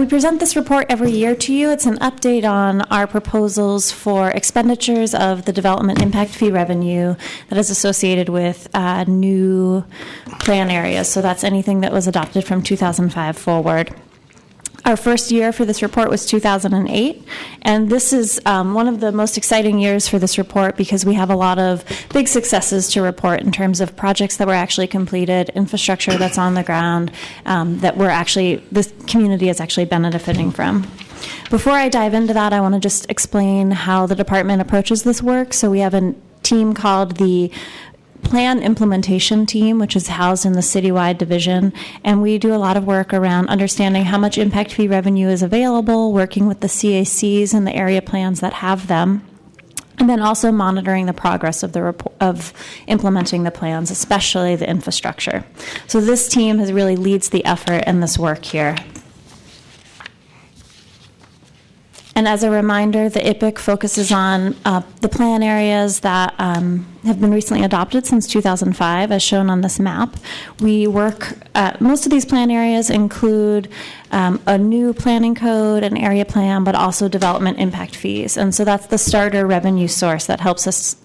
present this report every year to you. It's an update on our proposals for expenditures of the development impact fee revenue that is associated with new plan areas. So that's anything that was adopted from 2005 forward. Our first year for this report was 2008, and this is one of the most exciting years for this report because we have a lot of big successes to report in terms of projects that were actually completed, infrastructure that's on the ground that this community is actually benefiting from. Before I dive into that, I want to just explain how the department approaches this work. So we have a team called the Plan Implementation Team, which is housed in the citywide division, and we do a lot of work around understanding how much impact fee revenue is available, working with the CACs and the area plans that have them, and then also monitoring the progress of implementing the plans, especially the infrastructure. So this team really leads the effort in this work here. And as a reminder, the IPIC focuses on the plan areas that have been recently adopted since 2005, as shown on this map. We work, most of these plan areas include a new planning code, an area plan, but also development impact fees. And so that's the starter revenue source that helps us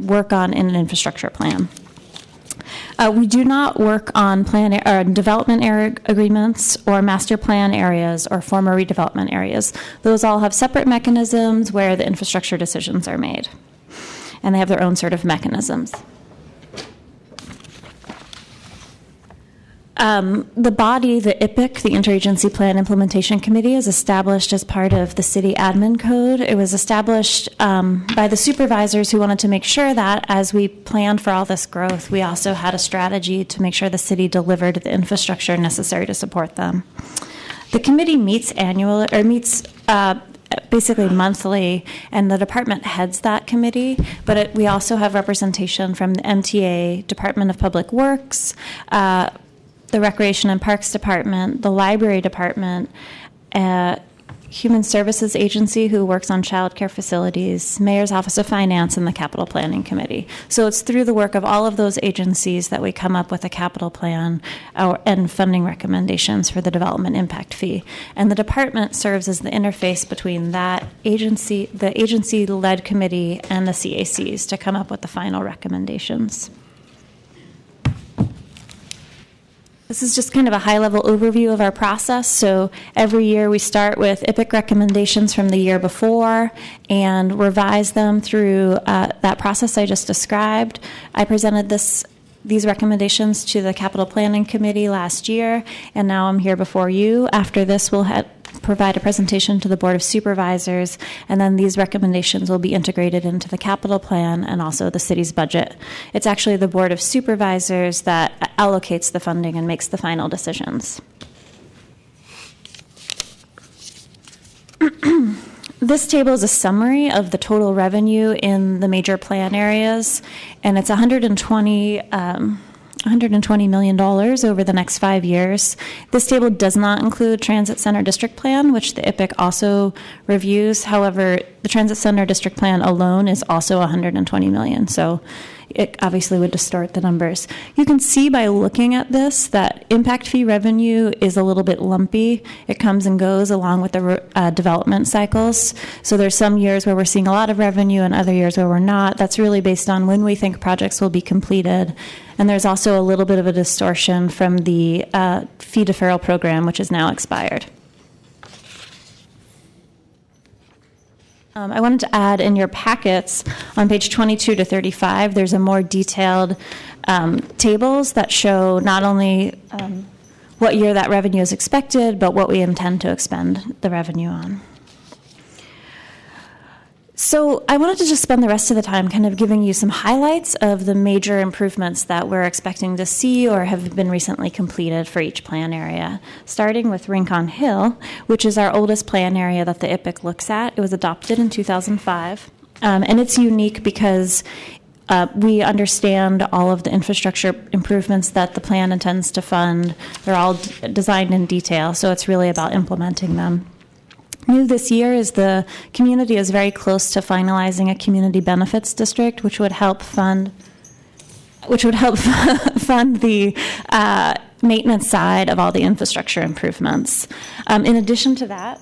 work on an infrastructure plan. We do not work on development area agreements or master plan areas or former redevelopment areas. Those all have separate mechanisms where the infrastructure decisions are made, and they have their own sort of mechanisms. The body, the IPIC, the Interagency Plan Implementation Committee, is established as part of the City Admin Code. It was established by the supervisors who wanted to make sure that as we planned for all this growth, we also had a strategy to make sure the city delivered the infrastructure necessary to support them. The committee meets basically monthly, and the department heads that committee, but we also have representation from the MTA, Department of Public Works, the Recreation and Parks Department, the Library Department, Human Services Agency, who works on child care facilities, Mayor's Office of Finance, and the Capital Planning Committee. So it's through the work of all of those agencies that we come up with a capital plan and funding recommendations for the development impact fee. And the department serves as the interface between that agency, the agency-led committee, and the CACs to come up with the final recommendations. This is just kind of a high-level overview of our process. So every year we start with IPIC recommendations from the year before and revise them through that process I just described. I presented these recommendations to the Capital Planning Committee last year, and now I'm here before you. After this, we'll provide a presentation to the Board of Supervisors, and then these recommendations will be integrated into the capital plan and also the city's budget. It's actually the Board of Supervisors that allocates the funding and makes the final decisions. This table is a summary of the total revenue in the major plan areas, and it's $120 million over the next 5 years. This table does not include Transit Center District Plan, which the IPIC also reviews. However, the Transit Center District Plan alone is also $120 million. So it obviously would distort the numbers. You can see by looking at this that impact fee revenue is a little bit lumpy. It comes and goes along with the development cycles. So there's some years where we're seeing a lot of revenue and other years where we're not. That's really based on when we think projects will be completed. And there's also a little bit of a distortion from the fee deferral program, which is now expired. I wanted to add in your packets on page 22 to 35, there's a more detailed tables that show not only what year that revenue is expected, but what we intend to expend the revenue on. So I wanted to just spend the rest of the time kind of giving you some highlights of the major improvements that we're expecting to see or have been recently completed for each plan area, starting with Rincon Hill, which is our oldest plan area that the IPIC looks at. It was adopted in 2005, and it's unique because we understand all of the infrastructure improvements that the plan intends to fund. They're all designed in detail, so it's really about implementing them. New this year is the community is very close to finalizing a community benefits district, which would help fund the maintenance side of all the infrastructure improvements. In addition to that,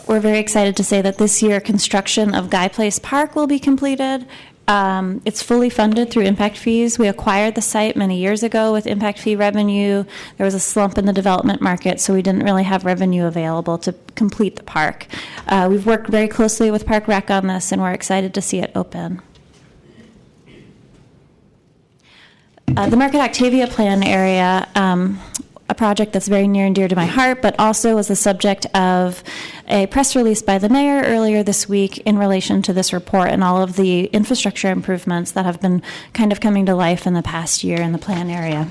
we're very excited to say that this year construction of Guy Place Park will be completed. It's fully funded through impact fees. We acquired the site many years ago with impact fee revenue. There was a slump in the development market, so we didn't really have revenue available to complete the park. We've worked very closely with Park Rec on this, and we're excited to see it open. The Market Octavia Plan area, a project that's very near and dear to my heart, but also was the subject of a press release by the mayor earlier this week in relation to this report and all of the infrastructure improvements that have been kind of coming to life in the past year in the plan area.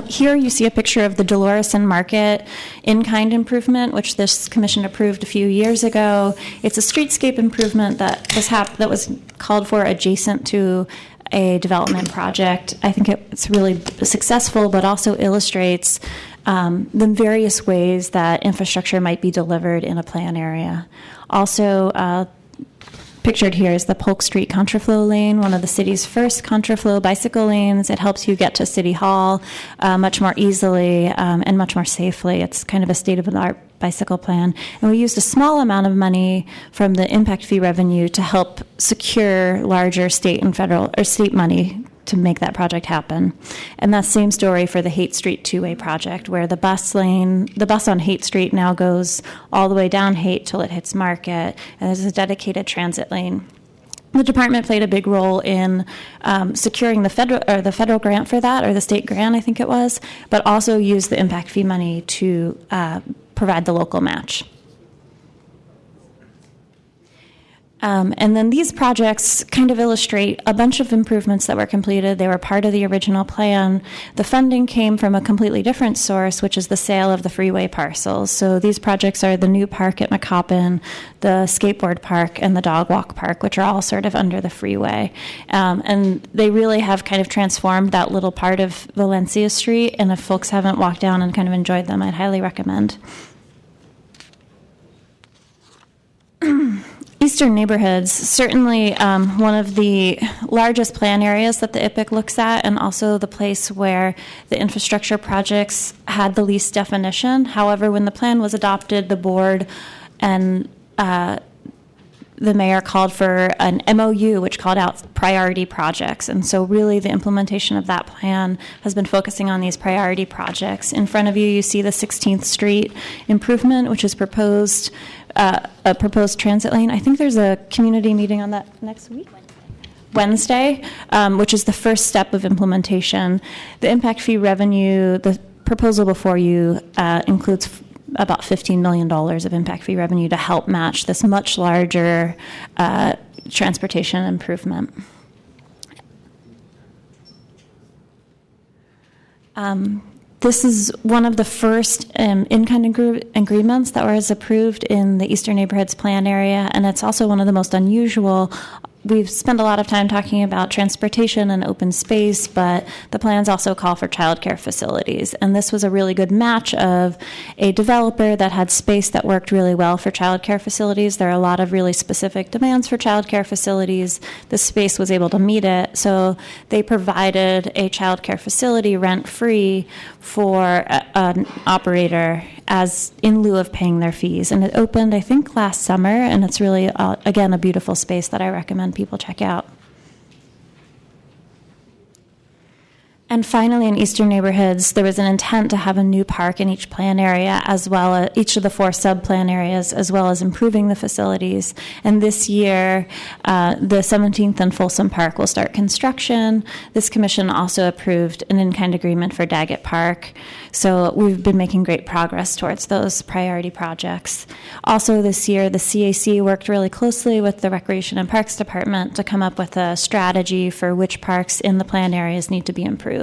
Here you see a picture of the Dolorison Market in-kind improvement, which this commission approved a few years ago. It's a streetscape improvement that was called for adjacent to a development project. I think it's really successful, but also illustrates the various ways that infrastructure might be delivered in a plan area. Also, pictured here is the Polk Street Contraflow Lane, one of the city's first contraflow bicycle lanes. It helps you get to City Hall much more easily and much more safely. It's kind of a state-of-the-art bicycle plan. And we used a small amount of money from the impact fee revenue to help secure larger state and federal or state money to make that project happen. And that same story for the Haight Street two-way project, where the bus on Haight Street now goes all the way down Haight till it hits Market, and there's a dedicated transit lane. The department played a big role in securing the federal grant for that, or the state grant, I think it was, but also used the impact fee money to provide the local match. And then these projects kind of illustrate a bunch of improvements that were completed. They were part of the original plan. The funding came from a completely different source, which is the sale of the freeway parcels. So these projects are the new park at McCoppin, the skateboard park, and the dog walk park, which are all sort of under the freeway. And they really have kind of transformed that little part of Valencia Street. And if folks haven't walked down and kind of enjoyed them, I'd highly recommend. Eastern Neighborhoods, certainly one of the largest plan areas that the IPIC looks at, and also the place where the infrastructure projects had the least definition. However, when the plan was adopted, the board and the mayor called for an MOU, which called out priority projects. And so really the implementation of that plan has been focusing on these priority projects. In front of you, you see the 16th Street improvement, which is proposed, a proposed transit lane. I think there's a community meeting on that next week. Wednesday, which is the first step of implementation. The impact fee revenue, the proposal before you includes about $15 million of impact fee revenue to help match this much larger transportation improvement. This is one of the first in-kind agreements that was approved in the Eastern Neighborhoods Plan area, and it's also one of the most unusual we've spent a lot of time talking about transportation and open space, but the plans also call for childcare facilities. And this was a really good match of a developer that had space that worked really well for childcare facilities. There are a lot of really specific demands for childcare facilities. The space was able to meet it. So they provided a childcare facility rent-free for an operator as in lieu of paying their fees. And it opened, I think, last summer, and it's really, again, a beautiful space that I recommend people check out. And finally, in Eastern Neighborhoods, there was an intent to have a new park in each plan area, as well as each of the 4 sub-plan areas, as well as improving the facilities. And this year, the 17th and Folsom Park will start construction. This commission also approved an in-kind agreement for Daggett Park. So we've been making great progress towards those priority projects. Also this year, the CAC worked really closely with the Recreation and Parks Department to come up with a strategy for which parks in the plan areas need to be improved.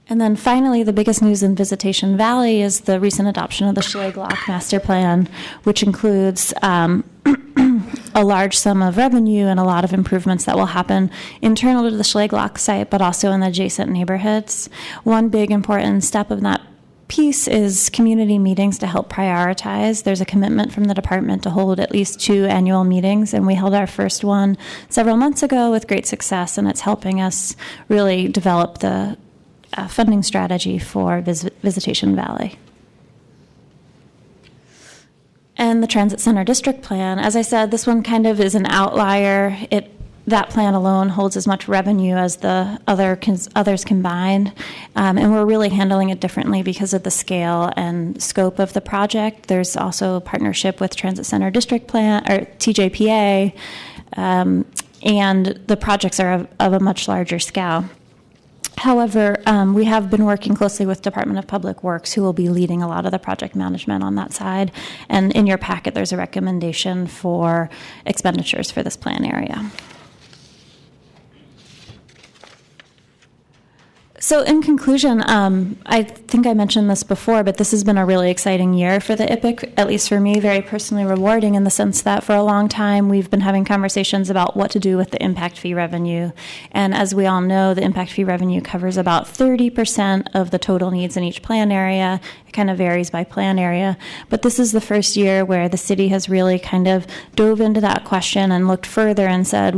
And then finally, the biggest news in Visitation Valley is the recent adoption of the Schleglock Master Plan, which includes a large sum of revenue and a lot of improvements that will happen internal to the Schleglock site, but also in the adjacent neighborhoods. One big important step of that piece is community meetings to help prioritize. There's a commitment from the department to hold at least 2 annual meetings, and we held our first one several months ago with great success, and it's helping us really develop the funding strategy for Visitation Valley. And the Transit Center District Plan, as I said, this one kind of is an outlier. That plan alone holds as much revenue as the others combined, and we're really handling it differently because of the scale and scope of the project. There's also a partnership with Transit Center District Plan, or TJPA, and the projects are of a much larger scale. However, we have been working closely with Department of Public Works, who will be leading a lot of the project management on that side. And in your packet, there's a recommendation for expenditures for this plan area. So in conclusion, I think I mentioned this before, but this has been a really exciting year for the IPIC, at least for me, very personally rewarding in the sense that for a long time we've been having conversations about what to do with the impact fee revenue. And as we all know, the impact fee revenue covers about 30% of the total needs in each plan area. It kind of varies by plan area. But this is the first year where the city has really kind of dove into that question and looked further and said,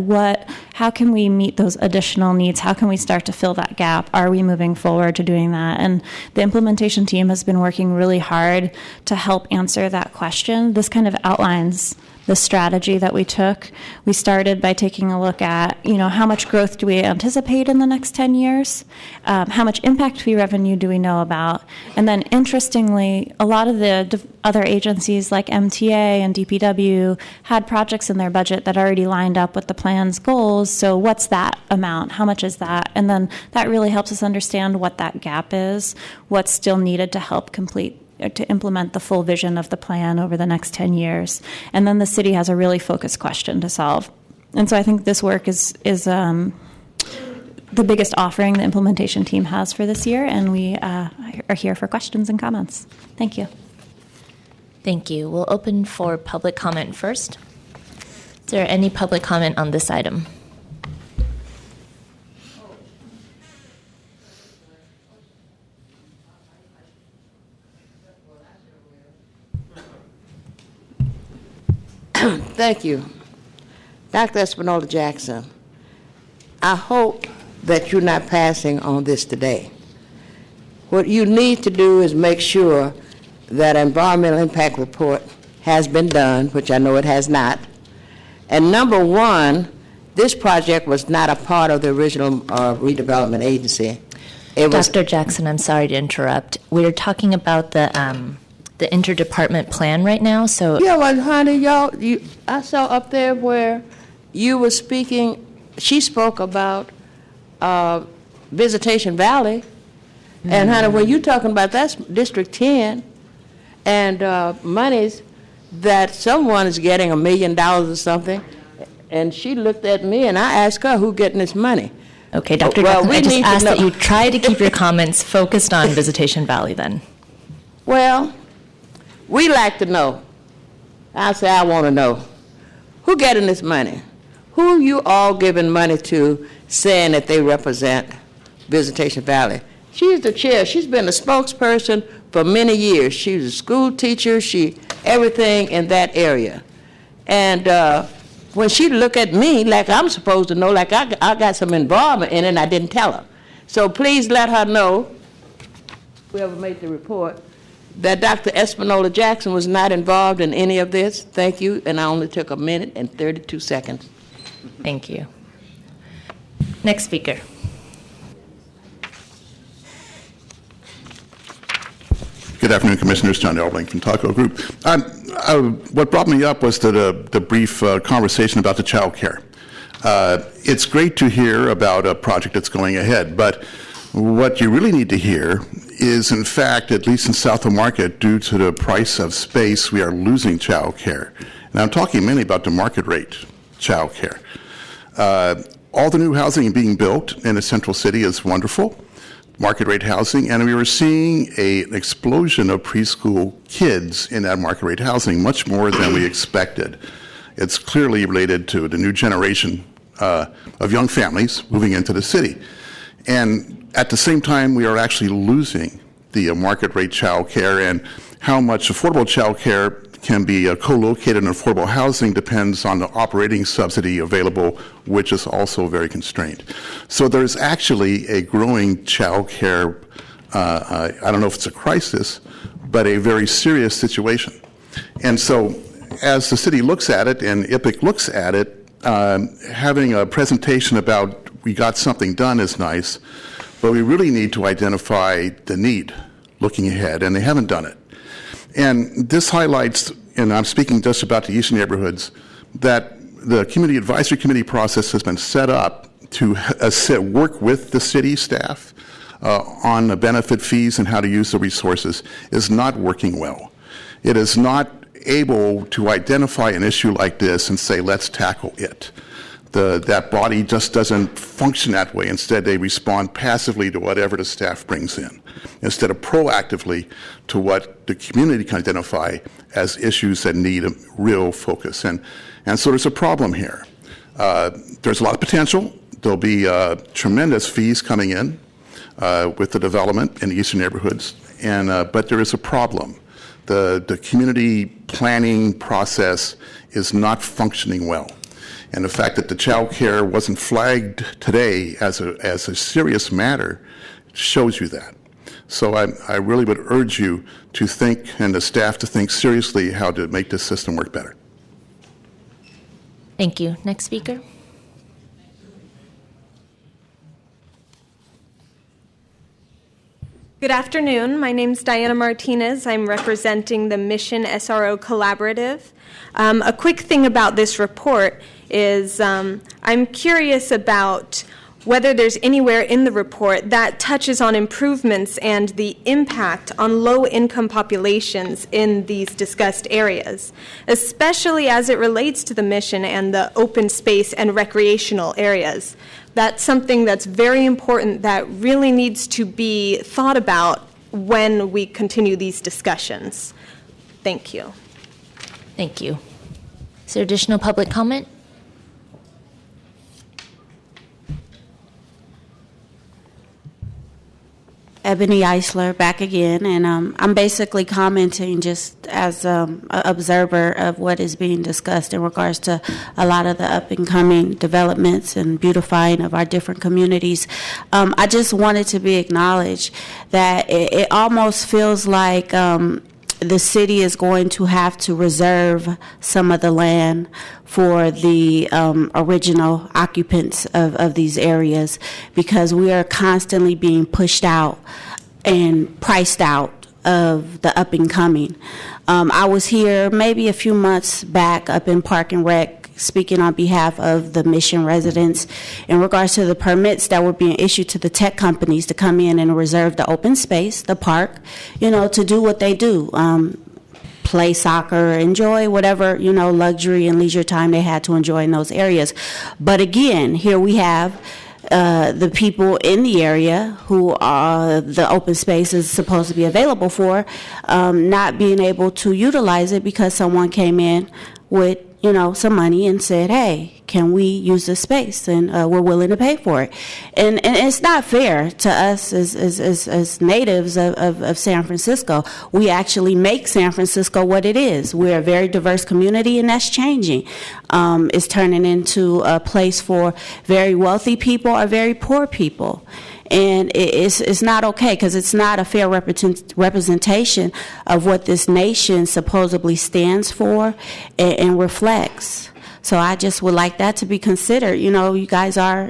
how can we meet those additional needs? How can we start to fill that gap? Are we moving forward to doing that? And the implementation team has been working really hard to help answer that question. This kind of outlines the strategy that we took. We started by taking a look at, how much growth do we anticipate in the next 10 years? How much impact fee revenue do we know about? And then interestingly, a lot of the other agencies like MTA and DPW had projects in their budget that already lined up with the plan's goals. So what's that amount? How much is that? And then that really helps us understand what that gap is, what's still needed to help to implement the full vision of the plan over the next 10 years. And then the city has a really focused question to solve. And so I think this work is the biggest offering the implementation team has for this year, and we are here for questions and comments. Thank you. Thank you. We'll open for public comment first. Is there any public comment on this item? Thank you. Dr. Espinola Jackson, I hope that you're not passing on this today. What you need to do is make sure that an environmental impact report has been done, which I know it has not. And number one, this project was not a part of the original redevelopment agency. Dr. Jackson, I'm sorry to interrupt. We're talking about the interdepartment plan right now, so... Yeah, well, honey, I saw up there where you were speaking, she spoke about Visitation Valley, and honey, when you're talking about that's District 10, and monies that someone is getting $1 million or something, and she looked at me, and I asked her who getting this money. Okay, Dr. Jackson, I just asked that you try to keep your comments focused on Visitation Valley then. Well, we like to know. I say, I want to know, who getting this money? Who you all giving money to saying that they represent Visitation Valley? She's the chair. She's been a spokesperson for many years. She was a school teacher. She everything in that area. And when she look at me like I'm supposed to know, like I got some involvement in it and I didn't tell her. So please let her know, whoever made the report, that Dr. Espinola Jackson was not involved in any of this. Thank you. And I only took 1 minute and 32 seconds. Thank you. Next speaker. Good afternoon, Commissioners. John Elbling from Taco Group. What brought me up was the brief conversation about the child care. It's great to hear about a project that's going ahead, but what you really need to hear is, in fact, at least in South of Market, due to the price of space, we are losing child care. And I'm talking mainly about the market rate child care. All the new housing being built in the central city is wonderful, market rate housing, and we were seeing an explosion of preschool kids in that market rate housing, much more than we expected. It's clearly related to the new generation of young families moving into the city. And at the same time, we are actually losing the market rate child care, and how much affordable child care can be co-located in affordable housing depends on the operating subsidy available, which is also very constrained. So there's actually a growing child care, I don't know if it's a crisis, but a very serious situation. And so as the city looks at it and IPIC looks at it, having a presentation about we got something done is nice, but we really need to identify the need looking ahead, and they haven't done it. And this highlights, and I'm speaking just about the eastern neighborhoods, that the Community Advisory Committee process has been set up to work with the city staff on the benefit fees and how to use the resources is not working well. It is not able to identify an issue like this and say, let's tackle it. That body just doesn't function that way. Instead, they respond passively to whatever the staff brings in, instead of proactively to what the community can identify as issues that need a real focus. And so there's a problem here. There's a lot of potential. There'll be tremendous fees coming in with the development in the eastern neighborhoods, but there is a problem. The community planning process is not functioning well. And the fact that the child care wasn't flagged today as a serious matter shows you that. So I really would urge you to think, and the staff to think seriously how to make this system work better. Thank you. Next speaker. Good afternoon. My name is Diana Martinez. I'm representing the Mission SRO Collaborative. A quick thing about this report is I'm curious about whether there's anywhere in the report that touches on improvements and the impact on low-income populations in these discussed areas, especially as it relates to the mission and the open space and recreational areas. That's something that's very important that really needs to be thought about when we continue these discussions. Thank you. Thank you. Is there additional public comment? Ebony Eisler back again, and I'm basically commenting just as an observer of what is being discussed in regards to a lot of the up-and-coming developments and beautifying of our different communities. I just wanted to be acknowledged that it almost feels like the city is going to have to reserve some of the land for the original occupants of these areas, because we are constantly being pushed out and priced out of the up and coming. I was here maybe a few months back up in Park and Rec speaking on behalf of the Mission residents in regards to the permits that were being issued to the tech companies to come in and reserve the open space, the park, to do what they do. Play soccer, enjoy whatever, luxury and leisure time they had to enjoy in those areas. But again, here we have the people in the area who the open space is supposed to be available for, not being able to utilize it because someone came in with some money and said, hey, can we use this space? And we're willing to pay for it. And it's not fair to us as natives of San Francisco. We actually make San Francisco what it is. We're a very diverse community, and that's changing. It's turning into a place for very wealthy people or very poor people. And it's not okay, because it's not a fair representation of what this nation supposedly stands for and reflects. So I just would like that to be considered. You guys are,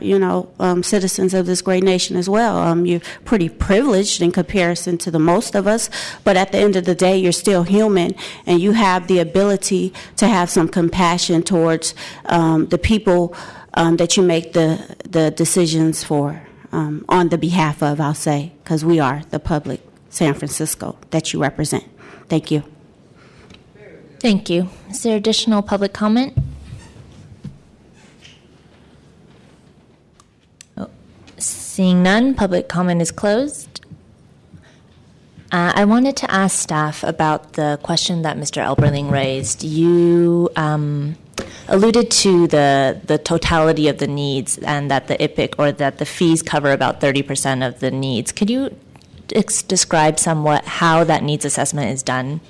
citizens of this great nation as well. You're pretty privileged in comparison to the most of us, but at the end of the day, you're still human, and you have the ability to have some compassion towards the people that you make the decisions for. On the behalf of, I'll say, because we are the public San Francisco that you represent. Thank you. Thank you. Is there additional public comment? Seeing none, public comment is closed. I wanted to ask staff about the question that Mr. Elberling raised. You alluded to the totality of the needs, and that the IPIC, or that the fees, cover about 30% of the needs. Could you describe somewhat how that needs assessment is done?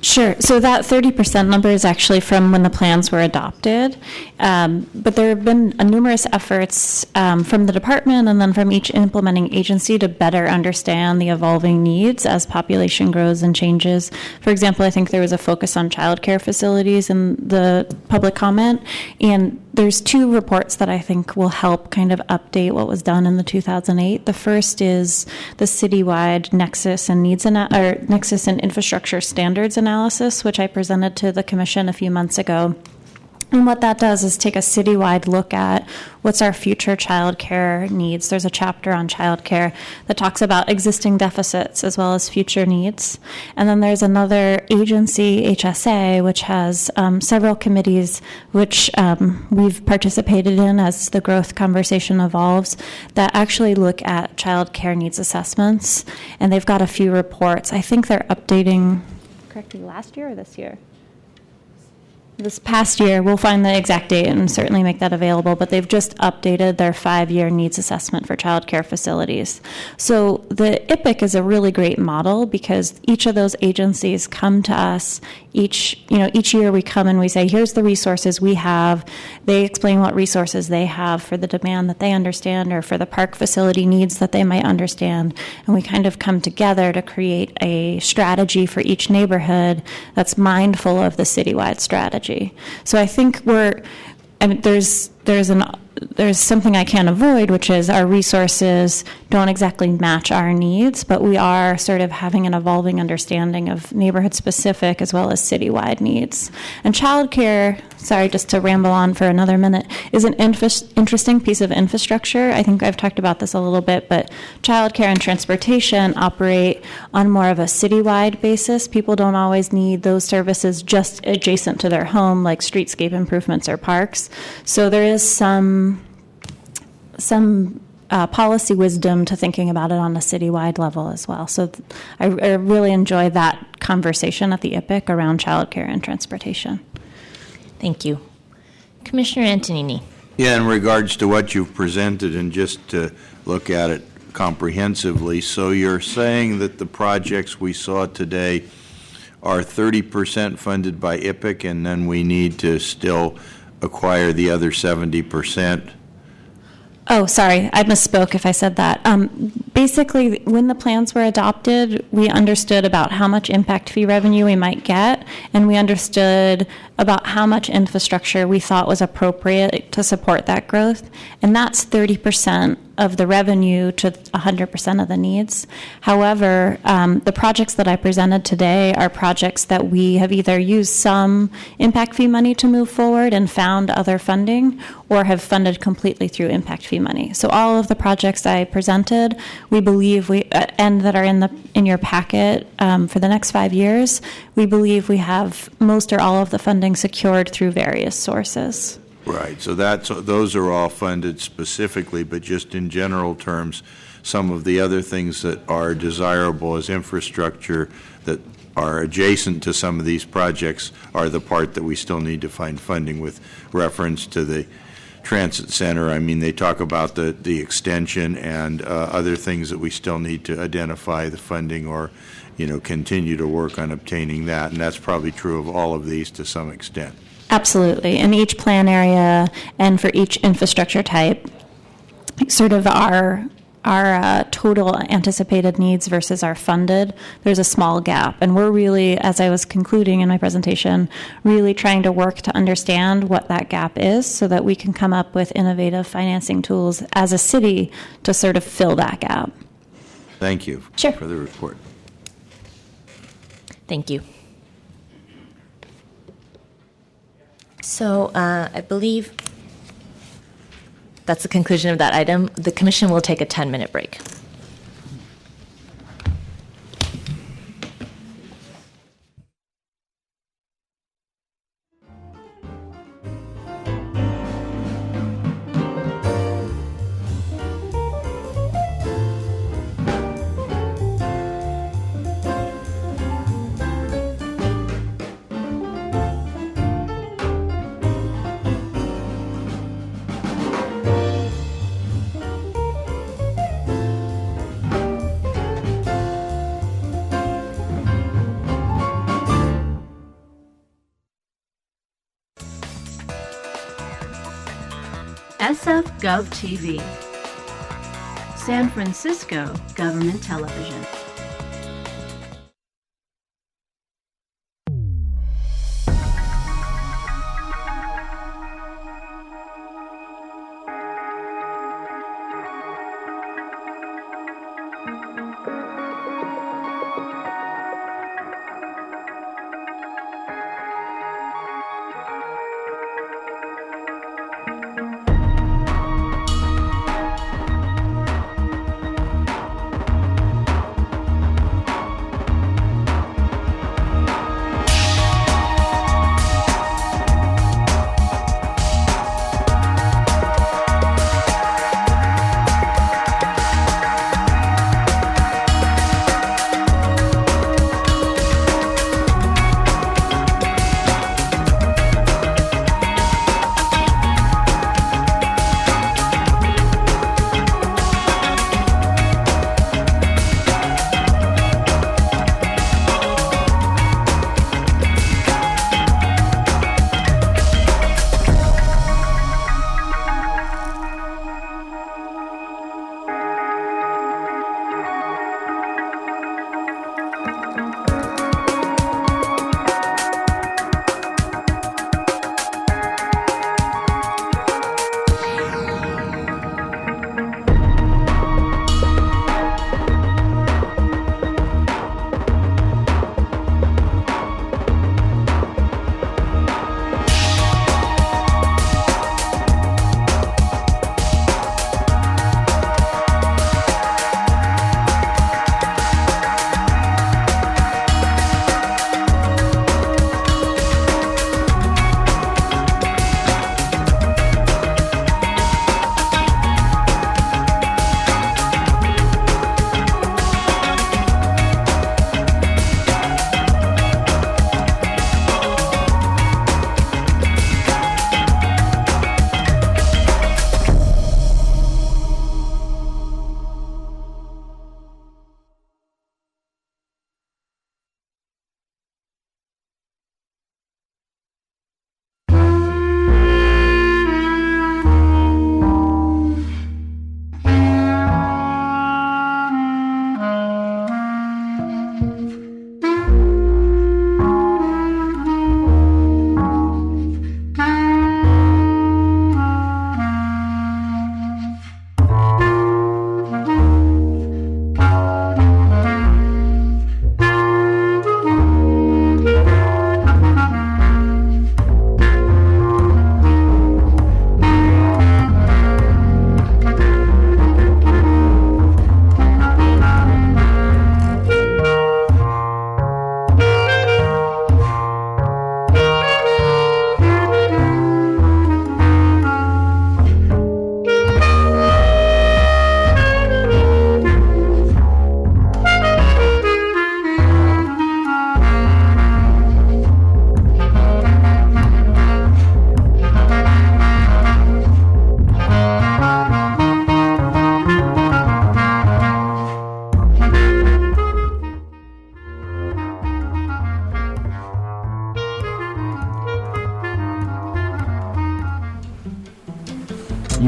Sure. So that 30% number is actually from when the plans were adopted. But there have been numerous efforts from the department and then from each implementing agency to better understand the evolving needs as population grows and changes. For example, I think there was a focus on childcare facilities in the public comment. And there's two reports that I think will help kind of update what was done in the 2008. The first is the citywide Nexus and Nexus and Infrastructure Standards analysis, which I presented to the Commission a few months ago. And what that does is take a citywide look at what's our future child care needs. There's a chapter on child care that talks about existing deficits as well as future needs. And then there's another agency, HSA, which has several committees which we've participated in as the growth conversation evolves, that actually look at child care needs assessments. And they've got a few reports. I think they're updating, correct me, last year or this year? This past year. We'll find the exact date and certainly make that available, but they've just updated their 5-year needs assessment for child care facilities. So the IPIC is a really great model, because each of those agencies come to us each year. We come and we say, here's the resources we have. They explain what resources they have for the demand that they understand, or for the park facility needs that they might understand. And we kind of come together to create a strategy for each neighborhood that's mindful of the citywide strategy. So I think there's something I can't avoid, which is our resources don't exactly match our needs, but we are sort of having an evolving understanding of neighborhood-specific as well as citywide needs. And childcare, sorry, just to ramble on for another minute, is an interesting piece of infrastructure. I think I've talked about this a little bit, but childcare and transportation operate on more of a citywide basis. People don't always need those services just adjacent to their home, like streetscape improvements or parks. So there is some policy wisdom to thinking about it on a citywide level as well. So I really enjoy that conversation at the IPIC around childcare and transportation. Thank you. Commissioner Antonini. Yeah, in regards to what you've presented, and just to look at it comprehensively, so you're saying that the projects we saw today are 30% funded by IPIC, and then we need to still acquire the other 70%? Oh, sorry, I misspoke if I said that. Basically, when the plans were adopted, we understood about how much impact fee revenue we might get, and we understood about how much infrastructure we thought was appropriate to support that growth. And that's 30% of the revenue to 100% of the needs. However, the projects that I presented today are projects that we have either used some impact fee money to move forward and found other funding, or have funded completely through impact fee money. So all of the projects I presented, we believe and that are in your packet for the next 5 years, we believe we have most or all of the funding secured through various sources. Right. So those are all funded specifically, but just in general terms, some of the other things that are desirable as infrastructure that are adjacent to some of these projects are the part that we still need to find funding. With reference to the transit center, I mean, they talk about the extension and other things that we still need to identify the funding or, continue to work on obtaining that. And that's probably true of all of these to some extent. Absolutely. In each plan area and for each infrastructure type, sort of our total anticipated needs versus our funded, there's a small gap. And we're really, as I was concluding in my presentation, really trying to work to understand what that gap is so that we can come up with innovative financing tools as a city to sort of fill that gap. Thank you for the report. Thank you. So I believe that's the conclusion of that item. The Commission will take a 10-minute break. SF Gov TV, San Francisco Government Television.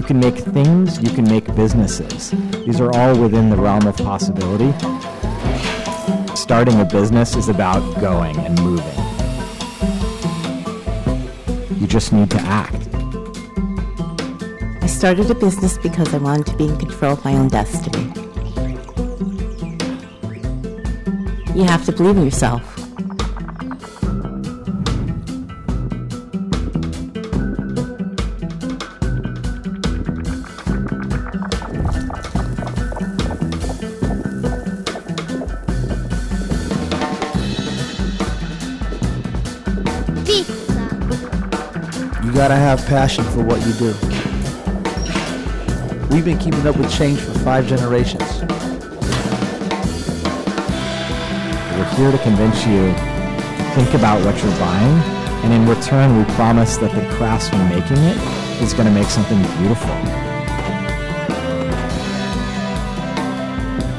can make things, you can make businesses. These are all within the realm of possibility. Starting a business is about going and moving. You just need to act. I started a business because I wanted to be in control of my own destiny. You have to believe in yourself. You gotta have passion for what you do. We've been keeping up with change for 5 generations. We're here to convince you to think about what you're buying, and in return, we promise that the craftsman making it is going to make something beautiful.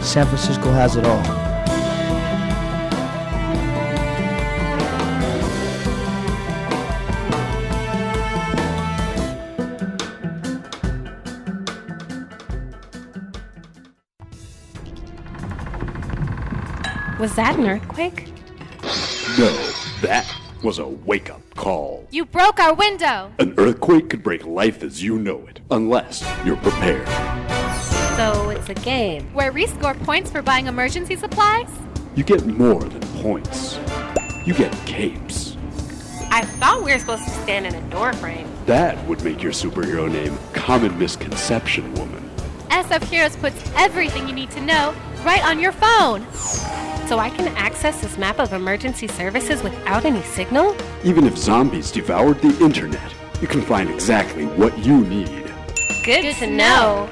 San Francisco has it all. Was that an earthquake? No, that was a wake-up call. You broke our window! An earthquake could break life as you know it, unless you're prepared. So it's a game where we score points for buying emergency supplies? You get more than points. You get capes. I thought we were supposed to stand in a door frame. That would make your superhero name Common Misconception Woman. SF Heroes puts everything you need to know right on your phone. So I can access this map of emergency services without any signal? Even if zombies devoured the internet, you can find exactly what you need. Good to know.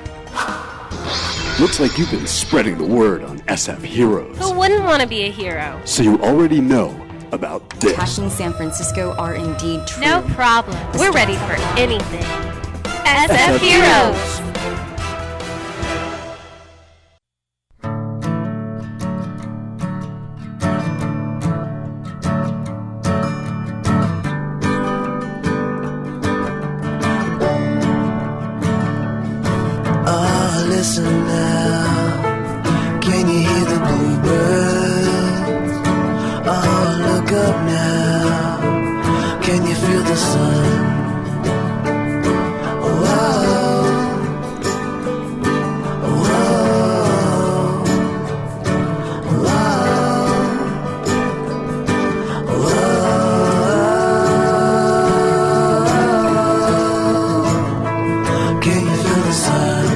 Looks like you've been spreading the word on SF Heroes. Who wouldn't want to be a hero? So you already know about this. Passion San Francisco are indeed true. No problem. We're ready for anything. SF Heroes! Listen now, can you hear the bluebirds? Oh, look up now, can you feel the sun? Can you feel the sun?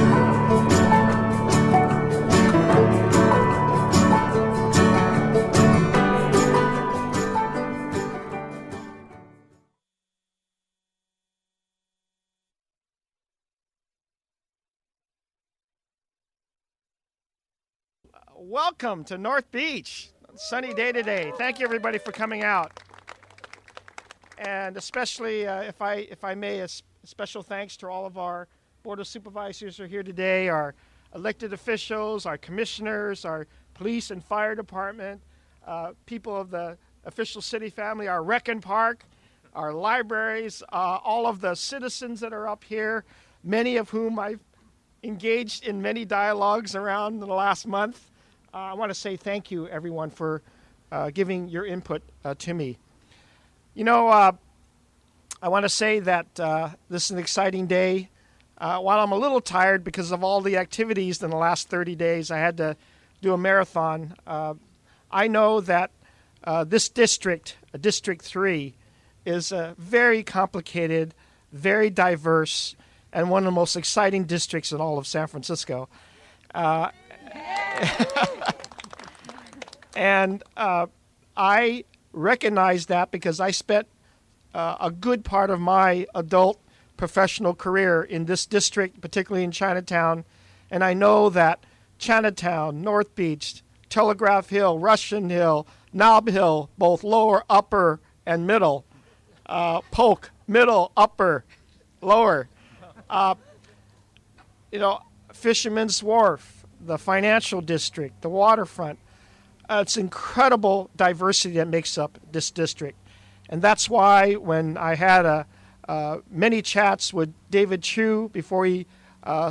Welcome to North Beach. Sunny day today. Thank you, everybody, for coming out. And especially, if I may, a special thanks to all of our Board of Supervisors who are here today, our elected officials, our commissioners, our police and fire department, people of the official city family, our rec and park, our libraries, all of the citizens that are up here, many of whom I've engaged in many dialogues around in the last month. I want to say thank you, everyone, for giving your input to me. You know, I want to say that this is an exciting day. While I'm a little tired because of all the activities in the last 30 days, I had to do a marathon. I know that this district, District 3, is very complicated, very diverse, and one of the most exciting districts in all of San Francisco. And I recognize that because I spent a good part of my adult professional career in this district, particularly in Chinatown, and I know that Chinatown, North Beach, Telegraph Hill, Russian Hill, Nob Hill, both lower, upper, and middle, Polk, middle, upper, lower, Fisherman's Wharf, the financial district, the waterfront. It's incredible diversity that makes up this district. And that's why when I had a many chats with David Chu before he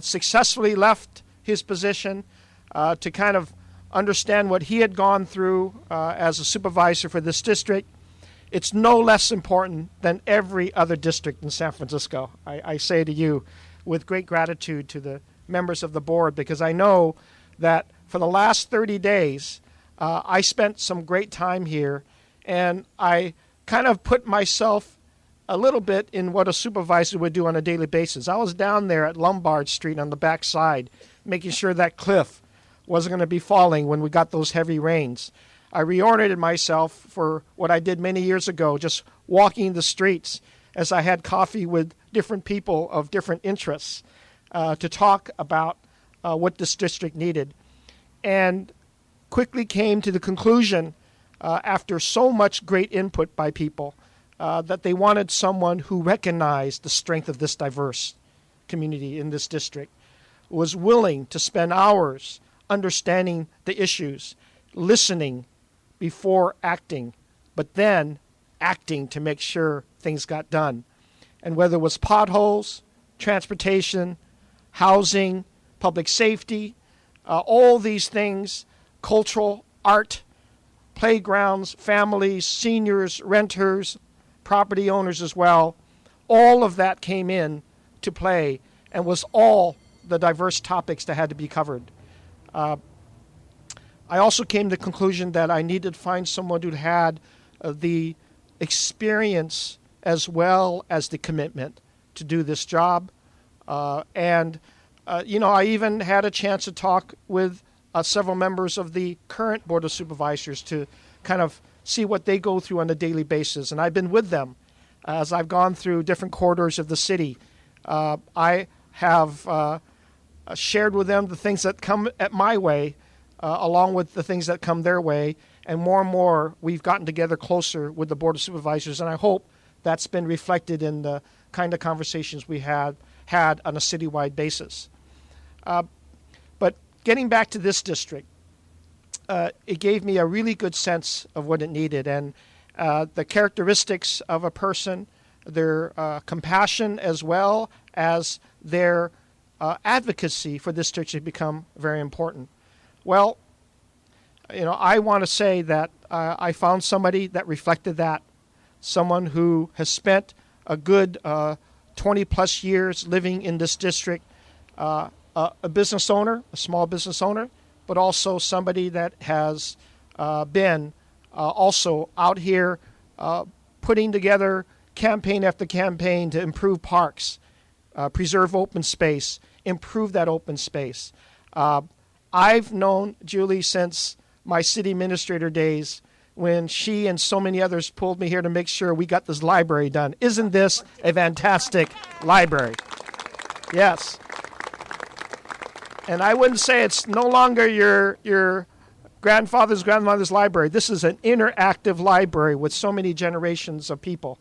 successfully left his position to kind of understand what he had gone through as a supervisor for this district. It's no less important than every other district in San Francisco. I say to you with great gratitude to the members of the board, because I know that for the last 30 days, I spent some great time here, and I kind of put myself a little bit in what a supervisor would do on a daily basis. I was down there at Lombard Street on the back side, making sure that cliff wasn't going to be falling when we got those heavy rains. I reoriented myself for what I did many years ago, just walking the streets as I had coffee with different people of different interests to talk about what this district needed. And quickly came to the conclusion, after so much great input by people, that they wanted someone who recognized the strength of this diverse community in this district, was willing to spend hours understanding the issues, listening before acting, but then acting to make sure things got done. And whether it was potholes, transportation, housing, public safety, all these things, cultural, art, playgrounds, families, seniors, renters, property owners as well, all of that came in to play and was all the diverse topics that had to be covered. I also came to the conclusion that I needed to find someone who had the experience as well as the commitment to do this job. I even had a chance to talk with several members of the current Board of Supervisors to kind of see what they go through on a daily basis. And I've been with them as I've gone through different corridors of the city. I have shared with them the things that come at my way, along with the things that come their way. And more, we've gotten together closer with the Board of Supervisors. And I hope that's been reflected in the kind of conversations we had on a citywide basis. But getting back to this district, it gave me a really good sense of what it needed. And the characteristics of a person, their compassion as well as their advocacy for this district has become very important. Well, I want to say that I found somebody that reflected that, someone who has spent a good 20-plus years living in this district, a business owner, a small business owner, but also somebody that has been also out here putting together campaign after campaign to improve parks, preserve open space, improve that open space. I've known Julie since my city administrator days when she and so many others pulled me here to make sure we got this library done. Isn't this a fantastic library? Yes. And I wouldn't say it's no longer your grandmother's library. This is an interactive library with so many generations of people.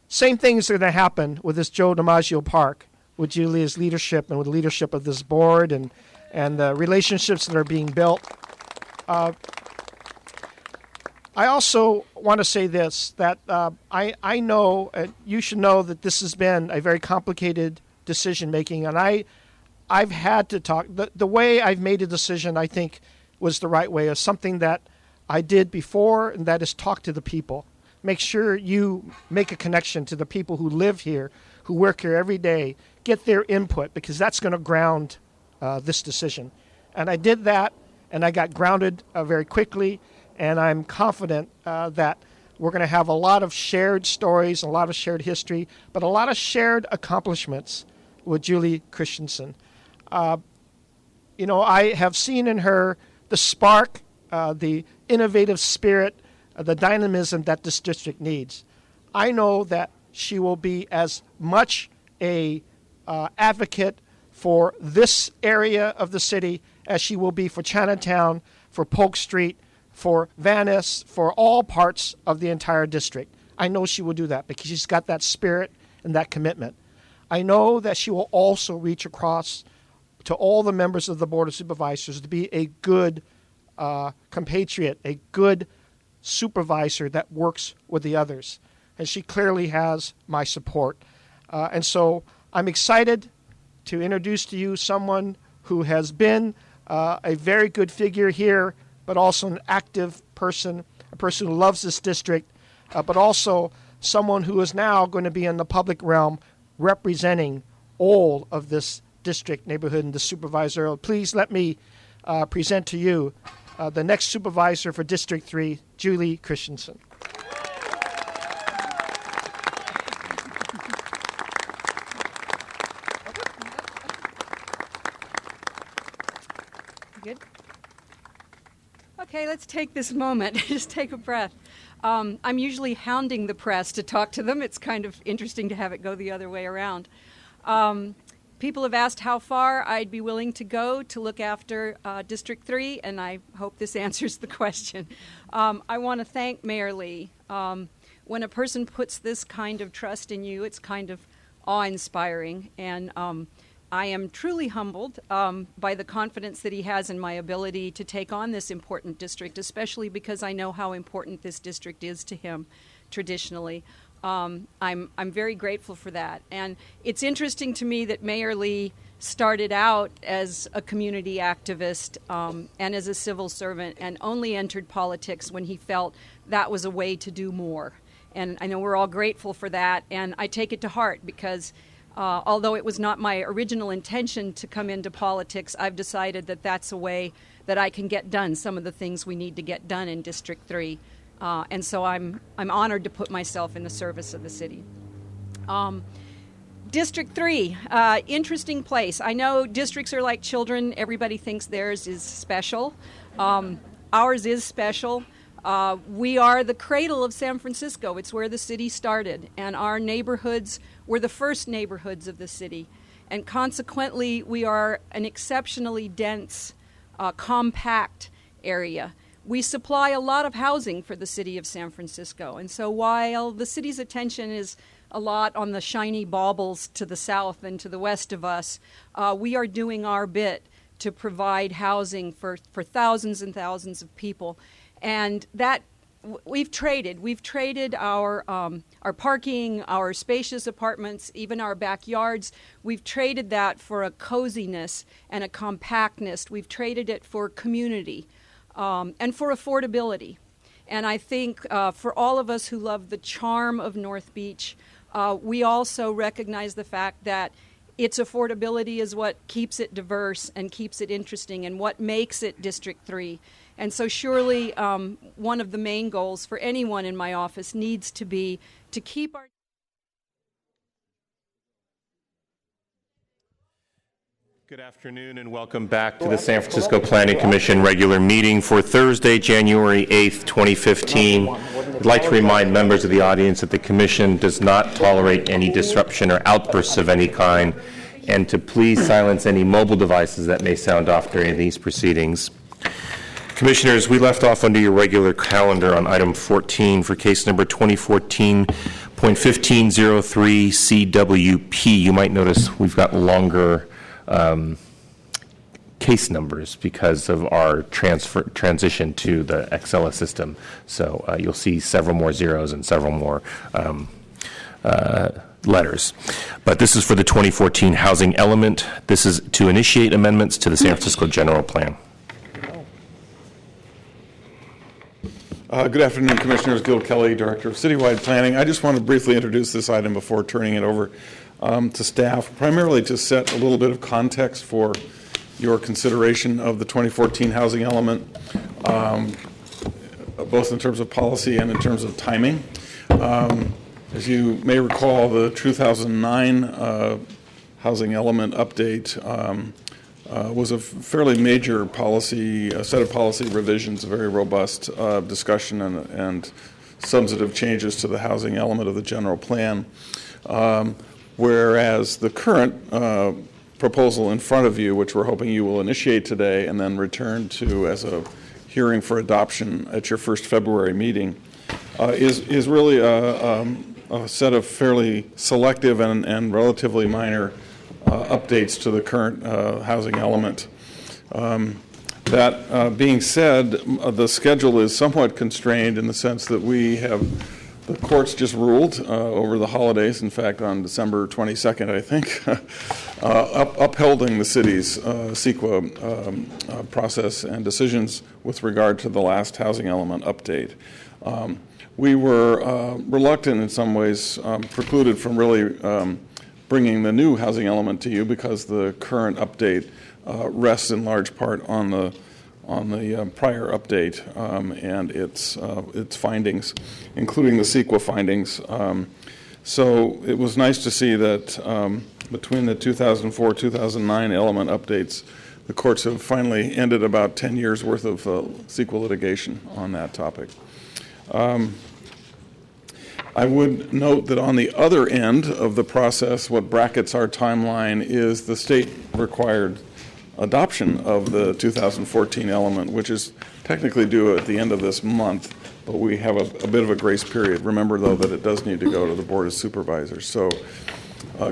Same things are going to happen with this Joe DiMaggio Park, with Julia's leadership and with the leadership of this board and the relationships that are being built. I also want to say this, that I know, you should know that this has been a very complicated decision-making, and I've had to talk. The way I've made a decision, I think, was the right way. It's something that I did before, and that is talk to the people. Make sure you make a connection to the people who live here, who work here every day, get their input, because that's going to ground this decision. And I did that, and I got grounded very quickly, and I'm confident that we're going to have a lot of shared stories, a lot of shared history, but a lot of shared accomplishments with Julie Christensen. I have seen in her the spark, the innovative spirit, the dynamism that this district needs. I know that she will be as much a advocate for this area of the city as she will be for Chinatown, for Polk Street, for Van Ness, for all parts of the entire district. I know she will do that because she's got that spirit and that commitment. I know that she will also reach across to all the members of the Board of Supervisors to be a good compatriot, a good supervisor that works with the others. and she clearly has my support. And so I'm excited to introduce to you someone who has been a very good figure here, but also an active person, a person who loves this district, but also someone who is now going to be in the public realm representing all of this district, neighborhood, and the supervisor. Please let me present to you the next supervisor for District 3, Julie Christensen. Good. Okay, let's take this moment. Just take a breath. I'm usually hounding the press to talk to them. It's kind of interesting to have it go the other way around. People have asked how far I'd be willing to go to look after District 3, and I hope this answers the question. I want to thank Mayor Lee. When a person puts this kind of trust in you, it's kind of awe-inspiring, and I am truly humbled by the confidence that he has in my ability to take on this important district, especially because I know how important this district is to him traditionally. I'm very grateful for that. And it's interesting to me that Mayor Lee started out as a community activist and as a civil servant and only entered politics when he felt that was a way to do more. And I know we're all grateful for that, and I take it to heart because although it was not my original intention to come into politics, I've decided that that's a way that I can get done some of the things we need to get done in District 3. And so I'm honored to put myself in the service of the city. District 3, interesting place. I know districts are like children. Everybody thinks theirs is special. Ours is special. We are the cradle of San Francisco. It's where the city started, and our neighborhoods were the first neighborhoods of the city. And consequently, we are an exceptionally dense, compact area. We supply a lot of housing for the city of San Francisco. And so while the city's attention is a lot on the shiny baubles to the south and to the west of us, we are doing our bit to provide housing for thousands and thousands of people. And that we've traded our parking, our spacious apartments, even our backyards. We've traded that for a coziness and a compactness. We've traded it for community and for affordability. And I think for all of us who love the charm of North Beach, we also recognize the fact that its affordability is what keeps it diverse and keeps it interesting and what makes it District 3. And so surely one of the main goals for anyone in my office needs to be to keep our... Good afternoon and welcome back to the San Francisco Planning Commission regular meeting for Thursday, January 8th, 2015. I'd like to remind members of the audience that the Commission does not tolerate any disruption or outbursts of any kind, and to please silence any mobile devices that may sound off during these proceedings. Commissioners, we left off under your regular calendar on item 14 for case number 2014.1503 CWP. You might notice we've got longer case numbers because of our transition to the Excella system. So you'll see several more zeros and several more letters. But this is for the 2014 housing element. This is to initiate amendments to the San Francisco General Plan. Good afternoon, Commissioners. Gil Kelly, Director of Citywide Planning. I just want to briefly introduce this item before turning it over to staff, primarily to set a little bit of context for your consideration of the 2014 housing element, both in terms of policy and in terms of timing. As you may recall, the 2009 housing element update was a fairly major policy, a set of policy revisions, a very robust discussion and substantive changes to the housing element of the general plan. Whereas the current proposal in front of you, which we're hoping you will initiate today and then return to as a hearing for adoption at your first February meeting, is really a set of fairly selective and relatively minor updates to the current housing element. That being said, the schedule is somewhat constrained in the sense that we have The courts just ruled over the holidays, in fact, on December 22nd, I think, upholding the city's CEQA process and decisions with regard to the last housing element update. We were reluctant in some ways, precluded from really bringing the new housing element to you because the current update rests in large part on the prior update and its findings, including the CEQA findings. So it was nice to see that between the 2004-2009 element updates, the courts have finally ended about 10 years worth of CEQA litigation on that topic. I would note that on the other end of the process, what brackets our timeline is the state-required adoption of the 2014 element, which is technically due at the end of this month, but we have a bit of a grace period. Remember, though, that it does need to go to the Board of Supervisors. So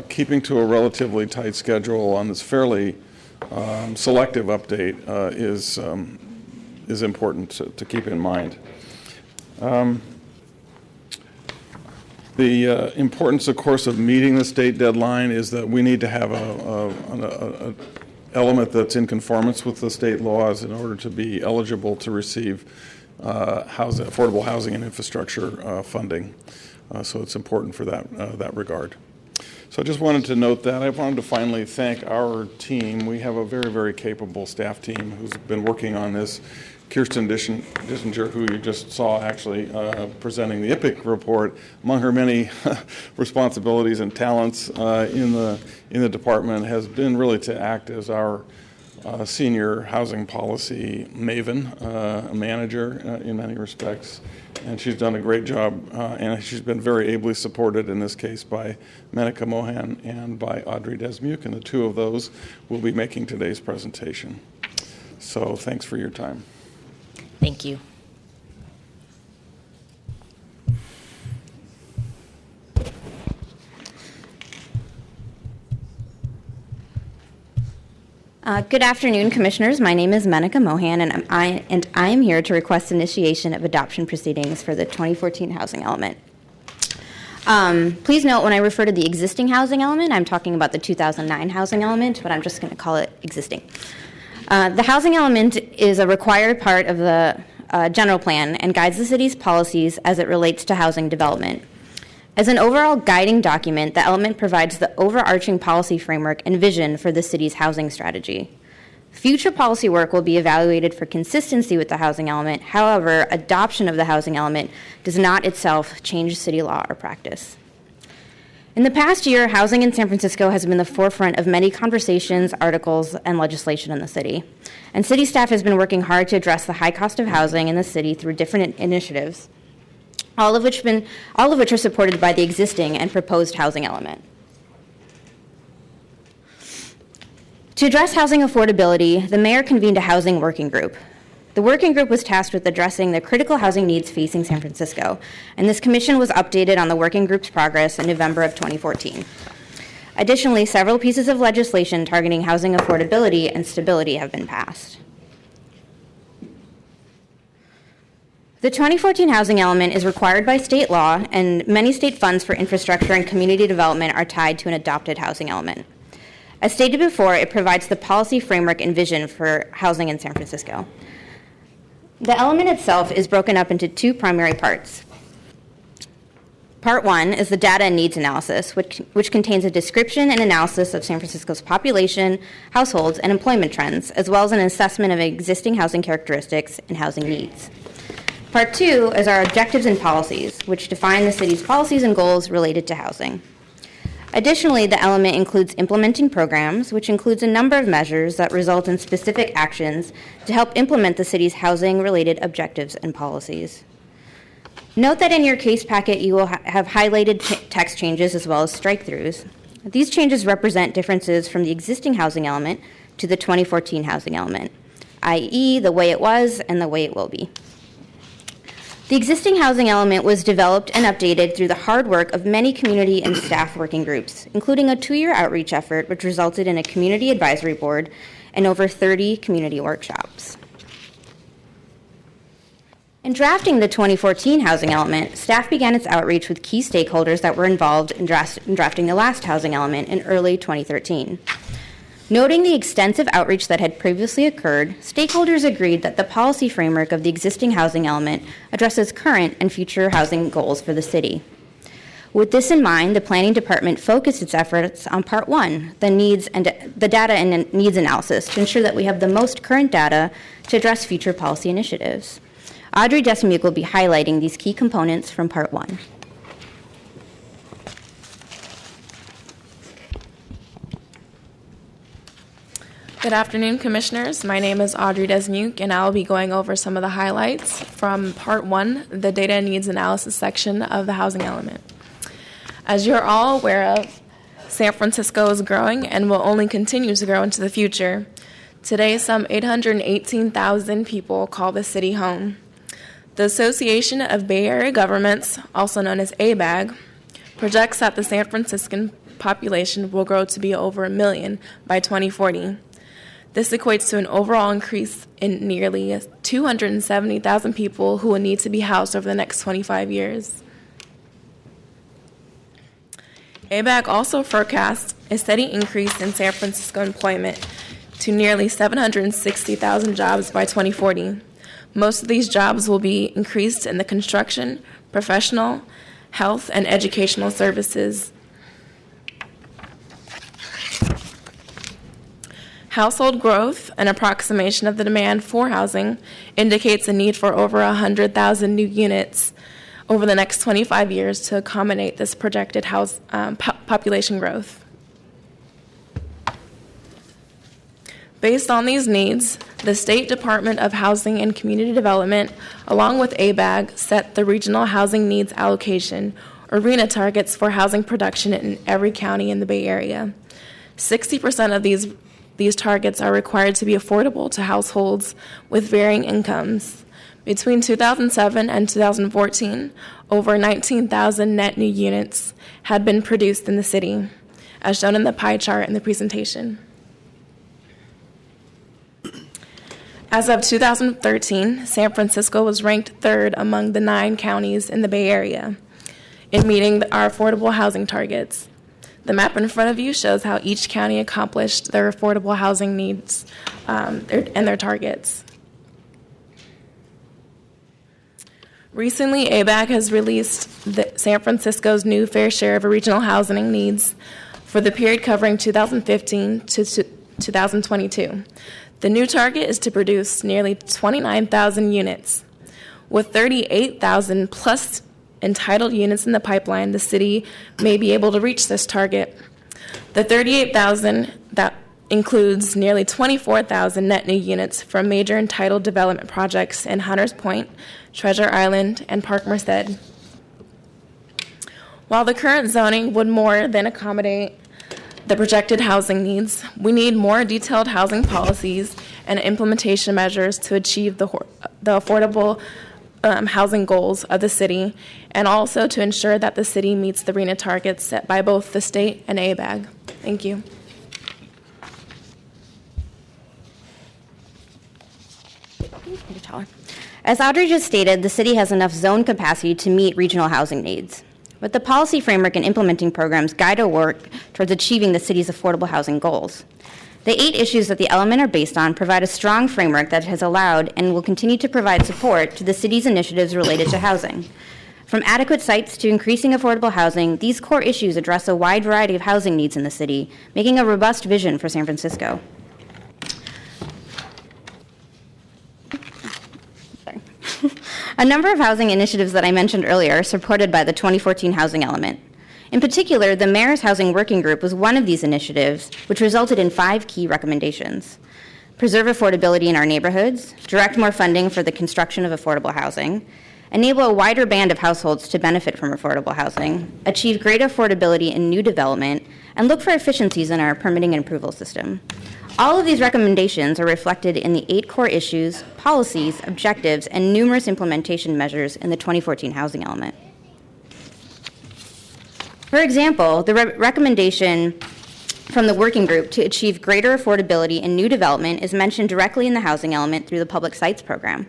keeping to a relatively tight schedule on this fairly selective update is important to keep in mind. The importance, of course, of meeting the state deadline is that we need to have an element that's in conformance with the state laws in order to be eligible to receive affordable housing and infrastructure funding. So it's important for that regard. So I just wanted to note that. I wanted to finally thank our team. We have a very, very capable staff team who's been working on this. Kirsten Dissinger, who you just saw actually presenting the IPIC report, among her many responsibilities and talents in the department, has been really to act as our senior housing policy maven, manager in many respects. And she's done a great job, and she's been very ably supported in this case by Menaka Mohan and by Audrey Desmuke, and the two of those will be making today's presentation. So thanks for your time. Thank you. Good afternoon, Commissioners. My name is Menaka Mohan, and I am here to request initiation of adoption proceedings for the 2014 housing element. Please note when I refer to the existing housing element, I'm talking about the 2009 housing element, but I'm just going to call it existing. The housing element is a required part of the general plan and guides the city's policies as it relates to housing development. As an overall guiding document, the element provides the overarching policy framework and vision for the city's housing strategy. Future policy work will be evaluated for consistency with the housing element. However, adoption of the housing element does not itself change city law or practice. In the past year, housing in San Francisco has been the forefront of many conversations, articles, and legislation in the city. And city staff has been working hard to address the high cost of housing in the city through different initiatives, all of which are supported by the existing and proposed housing element. To address housing affordability, the mayor convened a housing working group. The working group was tasked with addressing the critical housing needs facing San Francisco, and this commission was updated on the working group's progress in November of 2014. Additionally, several pieces of legislation targeting housing affordability and stability have been passed. The 2014 housing element is required by state law, and many state funds for infrastructure and community development are tied to an adopted housing element. As stated before, it provides the policy framework and vision for housing in San Francisco. The element itself is broken up into two primary parts. Part one is the data and needs analysis, which contains a description and analysis of San Francisco's population, households, and employment trends, as well as an assessment of existing housing characteristics and housing needs. Part two is our objectives and policies, which define the city's policies and goals related to housing. Additionally, the element includes implementing programs, which includes a number of measures that result in specific actions to help implement the city's housing-related objectives and policies. Note that in your case packet, you will have highlighted text changes as well as strike-throughs. These changes represent differences from the existing housing element to the 2014 housing element, i.e. the way it was and the way it will be. The existing housing element was developed and updated through the hard work of many community and staff working groups, including a 2-year outreach effort which resulted in a community advisory board and over 30 community workshops. In drafting the 2014 housing element, staff began its outreach with key stakeholders that were involved in drafting the last housing element in early 2013. Noting the extensive outreach that had previously occurred, stakeholders agreed that the policy framework of the existing housing element addresses current and future housing goals for the city. With this in mind, the Planning Department focused its efforts on Part 1, the data and needs analysis, to ensure that we have the most current data to address future policy initiatives. Audrey Desmuke will be highlighting these key components from Part 1. Good afternoon, Commissioners. My name is Audrey Desmuke, and I will be going over some of the highlights from Part 1, the Data and Needs Analysis section of the housing element. As you're all aware of, San Francisco is growing and will only continue to grow into the future. Today, some 818,000 people call the city home. The Association of Bay Area Governments, also known as ABAG, projects that the San Franciscan population will grow to be over 1 million by 2040. This equates to an overall increase in nearly 270,000 people who will need to be housed over the next 25 years. ABAG also forecasts a steady increase in San Francisco employment to nearly 760,000 jobs by 2040. Most of these jobs will be increased in the construction, professional, health, and educational services. Household growth, an approximation of the demand for housing, indicates a need for over 100,000 new units over the next 25 years to accommodate this projected population growth. Based on these needs, the State Department of Housing and Community Development, along with ABAG, set the Regional Housing Needs Allocation, or RHNA, targets for housing production in every county in the Bay Area. 60% of these targets are required to be affordable to households with varying incomes. Between 2007 and 2014, over 19,000 net new units had been produced in the city, as shown in the pie chart in the presentation. As of 2013, San Francisco was ranked third among the 9 counties in the Bay Area in meeting our affordable housing targets. The map in front of you shows how each county accomplished their affordable housing needs and their targets. Recently, ABAG has released San Francisco's new fair share of regional housing needs for the period covering 2015 to 2022. The new target is to produce nearly 29,000 units. With 38,000 plus entitled units in the pipeline, the city may be able to reach this target. The 38,000 that includes nearly 24,000 net new units from major entitled development projects in Hunters Point, Treasure Island, and Park Merced. While the current zoning would more than accommodate the projected housing needs, we need more detailed housing policies and implementation measures to achieve the affordable housing goals of the city, and also to ensure that the city meets the RHNA targets set by both the state and ABAG. Thank you. As Audrey just stated, the city has enough zone capacity to meet regional housing needs. But the policy framework and implementing programs guide our work towards achieving the city's affordable housing goals. The 8 issues that the element are based on provide a strong framework that has allowed and will continue to provide support to the city's initiatives related to housing. From adequate sites to increasing affordable housing, these core issues address a wide variety of housing needs in the city, making a robust vision for San Francisco. A number of housing initiatives that I mentioned earlier are supported by the 2014 housing element. In particular, the Mayor's Housing Working Group was one of these initiatives, which resulted in 5 key recommendations. Preserve affordability in our neighborhoods, direct more funding for the construction of affordable housing, enable a wider band of households to benefit from affordable housing, achieve greater affordability in new development, and look for efficiencies in our permitting and approval system. All of these recommendations are reflected in the 8 core issues, policies, objectives, and numerous implementation measures in the 2014 housing element. For example, the recommendation from the working group to achieve greater affordability in new development is mentioned directly in the housing element through the Public Sites Program.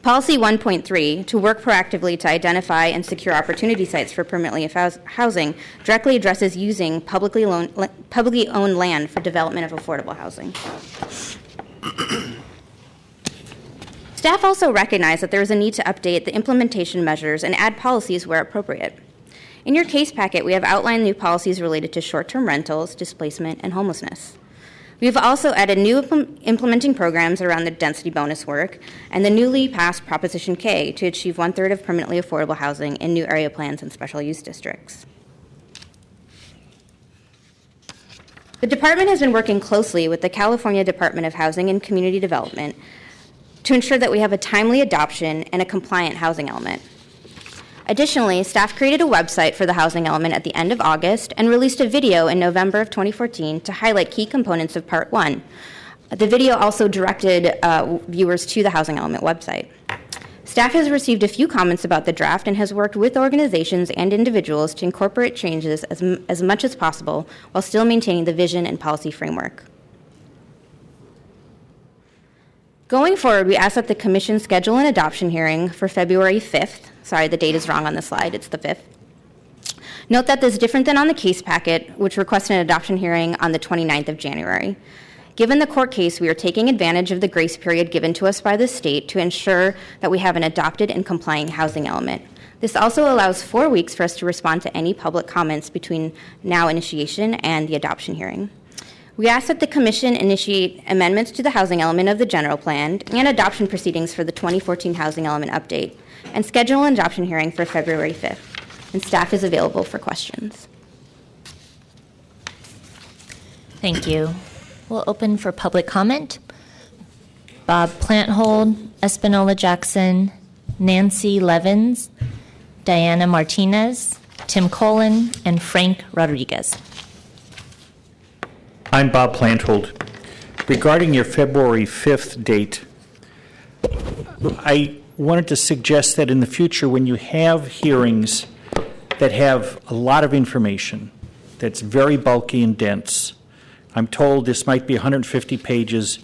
Policy 1.3, to work proactively to identify and secure opportunity sites for permanently housing, directly addresses using publicly owned land for development of affordable housing. Staff also recognized that there is a need to update the implementation measures and add policies where appropriate. In your case packet, we have outlined new policies related to short-term rentals, displacement, and homelessness. We have also added new implementing programs around the density bonus work and the newly passed Proposition K to achieve 1/3 of permanently affordable housing in new area plans and special use districts. The department has been working closely with the California Department of Housing and Community Development to ensure that we have a timely adoption and a compliant housing element. Additionally, staff created a website for the housing element at the end of August and released a video in November of 2014 to highlight key components of Part 1. The video also directed viewers to the housing element website. Staff has received a few comments about the draft and has worked with organizations and individuals to incorporate changes as much as possible while still maintaining the vision and policy framework. Going forward, we ask that the Commission schedule an adoption hearing for February 5th. Sorry, the date is wrong on the slide. It's the 5th. Note that this is different than on the case packet, which requested an adoption hearing on the 29th of January. Given the court case, we are taking advantage of the grace period given to us by the state to ensure that we have an adopted and complying housing element. This also allows 4 weeks for us to respond to any public comments between now initiation and the adoption hearing. We ask that the Commission initiate amendments to the housing element of the general plan and adoption proceedings for the 2014 housing element update, and schedule an adoption hearing for February 5th. And staff is available for questions. Thank you. We'll open for public comment. Bob Planthold, Espinola Jackson, Nancy Levins, Diana Martinez, Tim Colin, and Frank Rodriguez. I'm Bob Planthold. Regarding your February 5th date, I wanted to suggest that in the future, when you have hearings that have a lot of information, that's very bulky and dense, I'm told this might be 150 pages,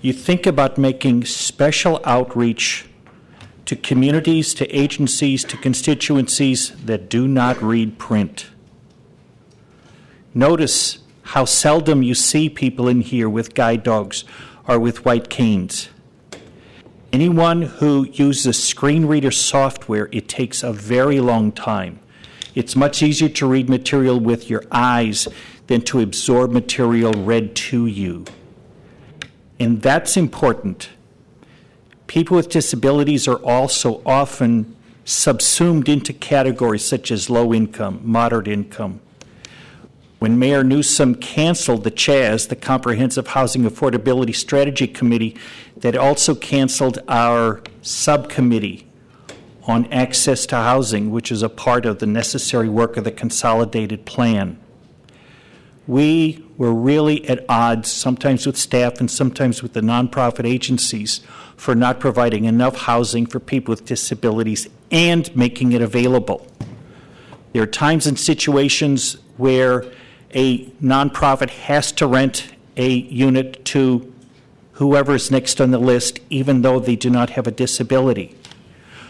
you think about making special outreach to communities, to agencies, to constituencies that do not read print. Notice how seldom you see people in here with guide dogs or with white canes. Anyone who uses screen reader software, it takes a very long time. It's much easier to read material with your eyes than to absorb material read to you. And that's important. People with disabilities are also often subsumed into categories such as low income, moderate income. When Mayor Newsom canceled the CHAZ, the Comprehensive Housing Affordability Strategy Committee, that also canceled our subcommittee on access to housing, which is a part of the necessary work of the consolidated plan. We were really at odds, sometimes with staff and sometimes with the nonprofit agencies, for not providing enough housing for people with disabilities and making it available. There are times and situations where a nonprofit has to rent a unit to whoever is next on the list, even though they do not have a disability.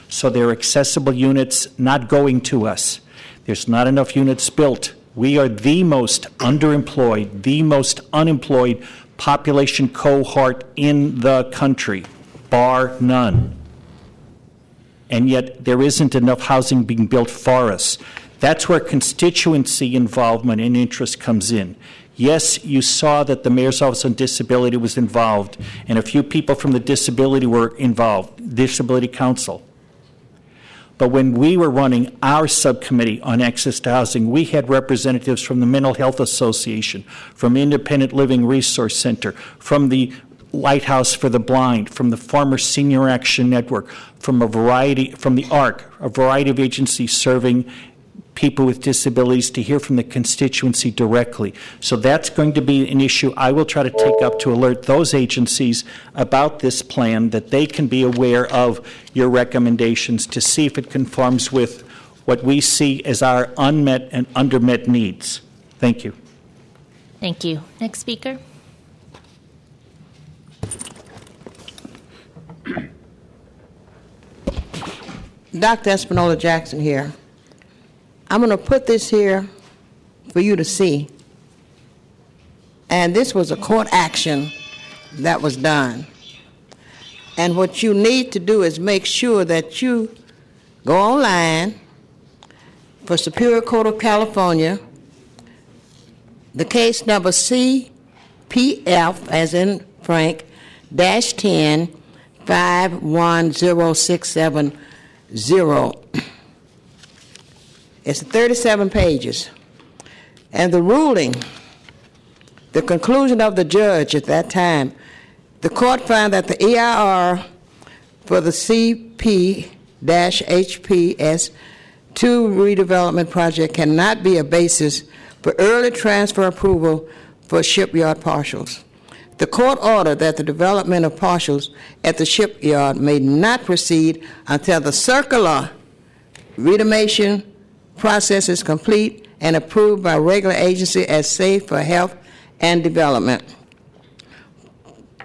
So there are accessible units not going to us. There's not enough units built. We are the most underemployed, the most unemployed population cohort in the country, bar none. And yet there isn't enough housing being built for us. That's where constituency involvement and interest comes in. Yes, you saw that the Mayor's Office on Disability was involved, and a few people from the disability were involved, Disability Council. But when we were running our subcommittee on access to housing, we had representatives from the Mental Health Association, from Independent Living Resource Center, from the Lighthouse for the Blind, from the Farmer Senior Action Network, from the ARC, a variety of agencies serving people with disabilities, to hear from the constituency directly. So that's going to be an issue I will try to take up to alert those agencies about this plan, that they can be aware of your recommendations to see if it conforms with what we see as our unmet and undermet needs. Thank you. Thank you. Next speaker. Dr. Espinola Jackson here. I'm going to put this here for you to see. And this was a court action that was done. And what you need to do is make sure that you go online for Superior Court of California, the case number CPF, as in Frank, -10 510670. It's 37 pages. And the ruling, the conclusion of the judge at that time, the court found that the EIR for the CP-HPS2 redevelopment project cannot be a basis for early transfer approval for shipyard partials. The court ordered that the development of partials at the shipyard may not proceed until the circular redemation process is complete and approved by regular agency as safe for health and development.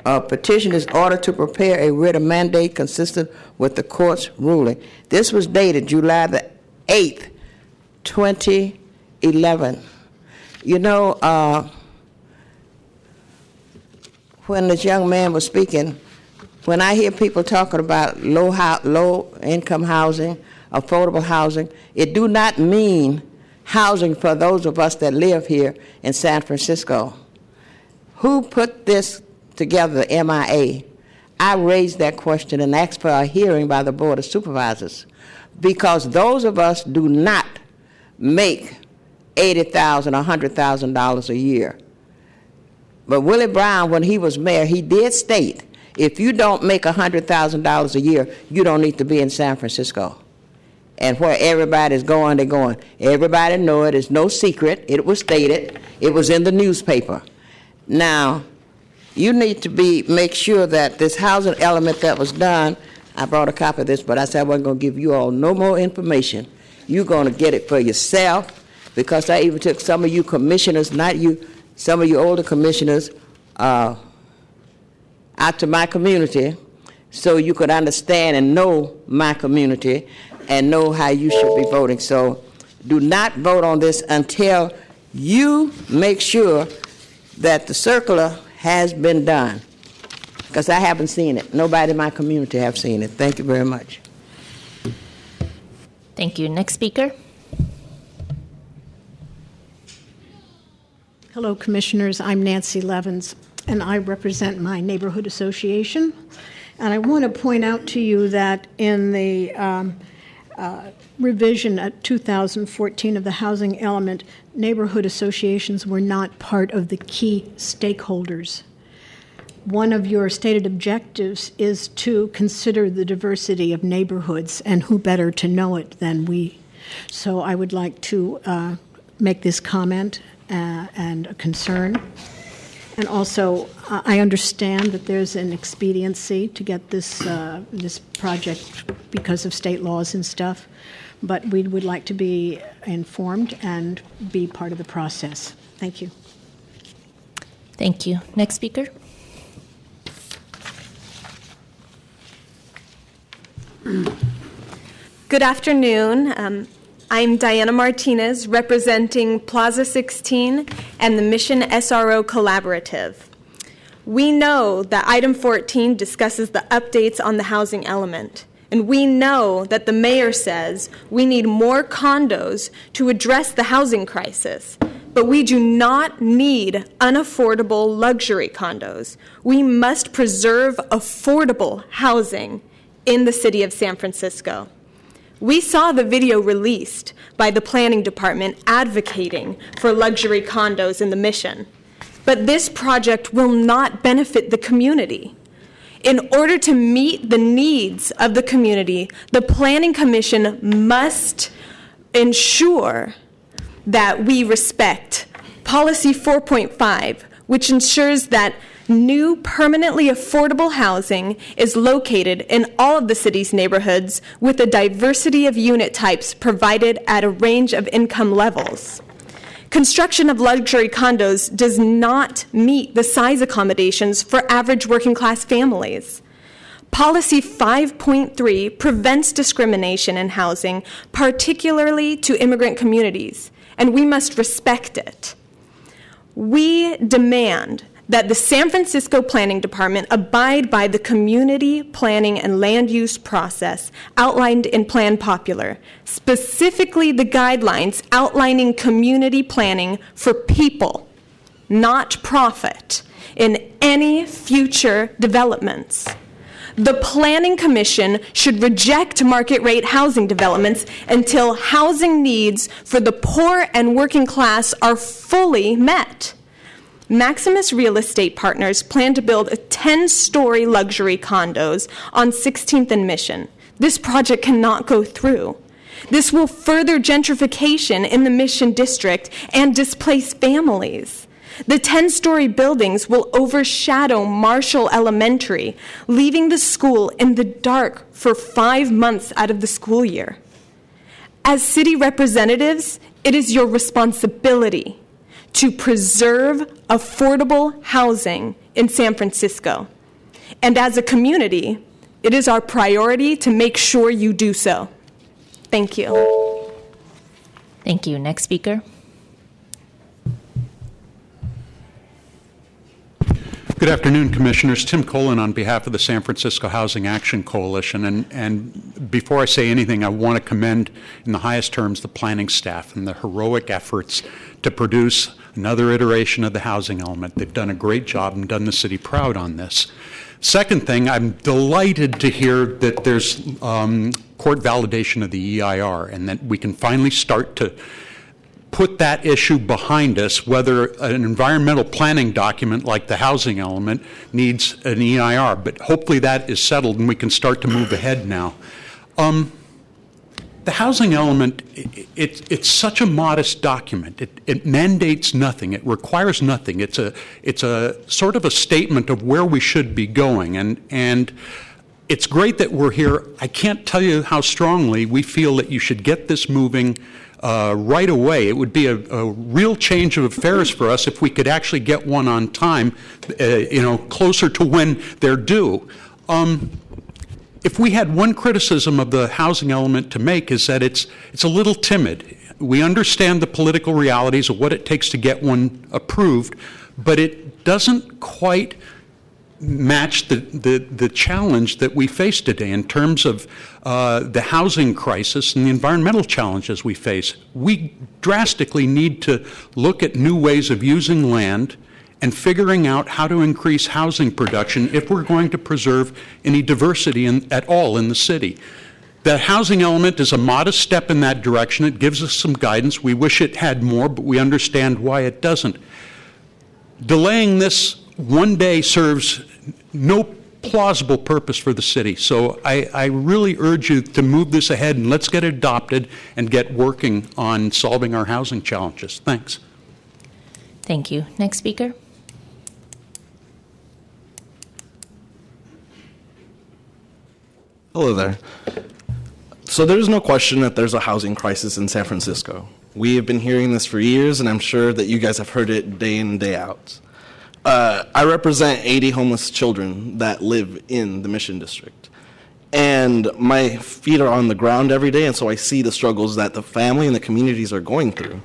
A petition is ordered to prepare a writ of mandate consistent with the court's ruling. This was dated July the 8th, 2011. You know, when this young man was speaking, when I hear people talking about low-income housing, affordable housing, it do not mean housing for those of us that live here in San Francisco. Who put this together, the MIA? I raised that question and asked for a hearing by the Board of Supervisors, because those of us do not make $80,000 or $100,000 a year. But Willie Brown, when he was mayor, he did state, if you don't make $100,000 a year, you don't need to be in San Francisco. And where everybody's going, they're going. Everybody know it. It's no secret. It was stated. It was in the newspaper. Now, you need to make sure that this housing element that was done, I brought a copy of this, but I said I wasn't going to give you all no more information. You're going to get it for yourself, because I even took some of you commissioners, not you, some of you older commissioners, out to my community so you could understand and know my community and know how you should be voting. So do not vote on this until you make sure that the circular has been done, because I haven't seen it. Nobody in my community have seen it. Thank you very much. Thank you. Next speaker. Hello, Commissioners. I'm Nancy Levins, and I represent my neighborhood association. And I want to point out to you that in the revision at 2014 of the housing element, neighborhood associations were not part of the key stakeholders. One of your stated objectives is to consider the diversity of neighborhoods, and who better to know it than we. So I would like to make this comment and a concern. And also, I understand that there's an expediency to get this this project because of state laws and stuff, but we would like to be informed and be part of the process. Thank you. Thank you. Next speaker. Good afternoon. I'm Diana Martinez, representing Plaza 16 and the Mission SRO Collaborative. We know that item 14 discusses the updates on the housing element, and we know that the mayor says we need more condos to address the housing crisis, but we do not need unaffordable luxury condos. We must preserve affordable housing in the city of San Francisco. We saw the video released by the planning department advocating for luxury condos in the Mission, but this project will not benefit the community. In order to meet the needs of the community, the Planning Commission must ensure that we respect Policy 4.5, which ensures that new permanently affordable housing is located in all of the city's neighborhoods with a diversity of unit types provided at a range of income levels. Construction of luxury condos does not meet the size accommodations for average working class families. Policy 5.3 prevents discrimination in housing, particularly to immigrant communities, and we must respect it. We demand that the San Francisco Planning Department abide by the community planning and land use process outlined in Plan Popular, specifically the guidelines outlining community planning for people, not profit, in any future developments. The Planning Commission should reject market rate housing developments until housing needs for the poor and working class are fully met. Maximus Real Estate Partners plan to build 10-story luxury condos on 16th and Mission. This project cannot go through. This will further gentrification in the Mission District and displace families. The 10-story buildings will overshadow Marshall Elementary, leaving the school in the dark for 5 months out of the school year. As city representatives, it is your responsibility to preserve affordable housing in San Francisco. And as a community, it is our priority to make sure you do so. Thank you. Thank you. Next speaker. Good afternoon, Commissioners. Tim Colin on behalf of the San Francisco Housing Action Coalition. And before I say anything, I want to commend in the highest terms the planning staff and the heroic efforts to produce another iteration of the housing element. They've done a great job and done the city proud on this. Second thing, I'm delighted to hear that there's court validation of the EIR and that we can finally start to put that issue behind us, whether an environmental planning document like the housing element needs an EIR. But hopefully that is settled and we can start to move ahead now. The housing element, it's such a modest document. It mandates nothing. It requires nothing. It's a sort of a statement of where we should be going. And it's great that we're here. I can't tell you how strongly we feel that you should get this moving right away. It would be a real change of affairs for us if we could actually get one on time, closer to when they're due. If we had one criticism of the housing element to make is that it's a little timid. We understand the political realities of what it takes to get one approved, but it doesn't quite match the challenge that we face today in terms of the housing crisis and the environmental challenges we face. We drastically need to look at new ways of using land and figuring out how to increase housing production if we're going to preserve any diversity at all in the city. The housing element is a modest step in that direction. It gives us some guidance. We wish it had more, but we understand why it doesn't. Delaying this one day serves no plausible purpose for the city. So I really urge you to move this ahead and let's get it adopted and get working on solving our housing challenges. Thanks. Thank you. Next speaker. Hello there. So there's no question that there's a housing crisis in San Francisco. We have been hearing this for years, and I'm sure that you guys have heard it day in and day out. I represent 80 homeless children that live in the Mission District. And my feet are on the ground every day, and so I see the struggles that the family and the communities are going through.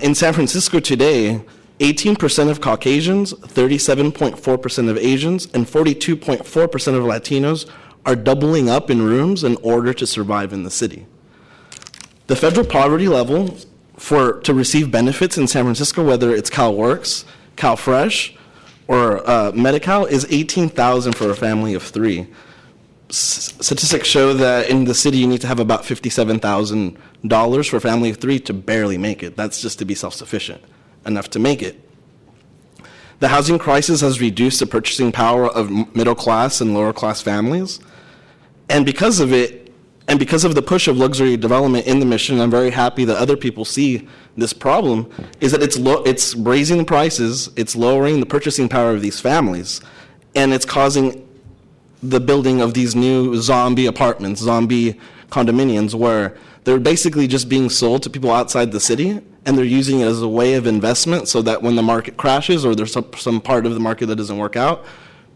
In San Francisco today, 18% of Caucasians, 37.4% of Asians, and 42.4% of Latinos are doubling up in rooms in order to survive in the city. The federal poverty level to receive benefits in San Francisco, whether it's CalWorks, CalFresh, or Medi-Cal, is $18,000 for a family of 3. Statistics show that in the city you need to have about $57,000 for a family of 3 to barely make it. That's just to be self-sufficient, enough to make it. The housing crisis has reduced the purchasing power of middle-class and lower-class families. And because of it, and because of the push of luxury development in the Mission, I'm very happy that other people see this problem, is that it's raising the prices, it's lowering the purchasing power of these families, and it's causing the building of these new zombie apartments, zombie condominiums, where they're basically just being sold to people outside the city, and they're using it as a way of investment so that when the market crashes or there's some part of the market that doesn't work out,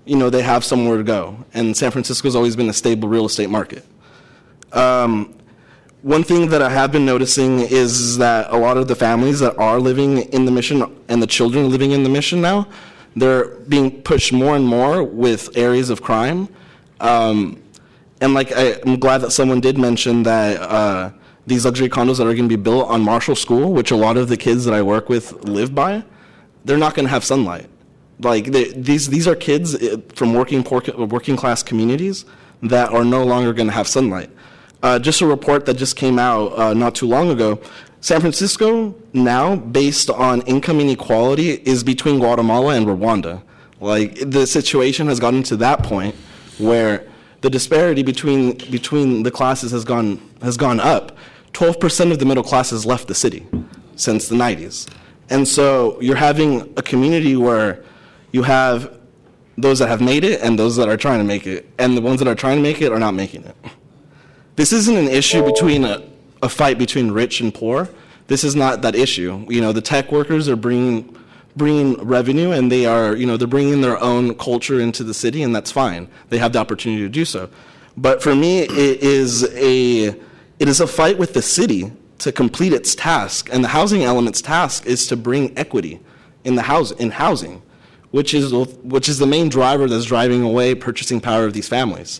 they have somewhere to go. And San Francisco's always been a stable real estate market. One thing that I have been noticing is that a lot of the families that are living in the Mission and the children living in the Mission now, they're being pushed more and more with areas of crime. And I'm glad that someone did mention that these luxury condos that are going to be built on Marshall School, which a lot of the kids that I work with live by, they're not going to have sunlight. These are kids from working class communities that are no longer going to have sunlight. Just a report that just came out not too long ago, San Francisco now, based on income inequality, is between Guatemala and Rwanda. The situation has gotten to that point where the disparity between the classes has gone up. 12% of the middle class has left the city since the 90s. And so you're having a community where you have those that have made it and those that are trying to make it, and the ones that are trying to make it are not making it. This isn't an issue between a fight between rich and poor. This is not that issue. The tech workers are bringing revenue, and they are, they're bringing their own culture into the city, and that's fine. They have the opportunity to do so. But for me, it is a fight with the city to complete its task, and the housing element's task is to bring equity in housing, which is the main driver that's driving away purchasing power of these families.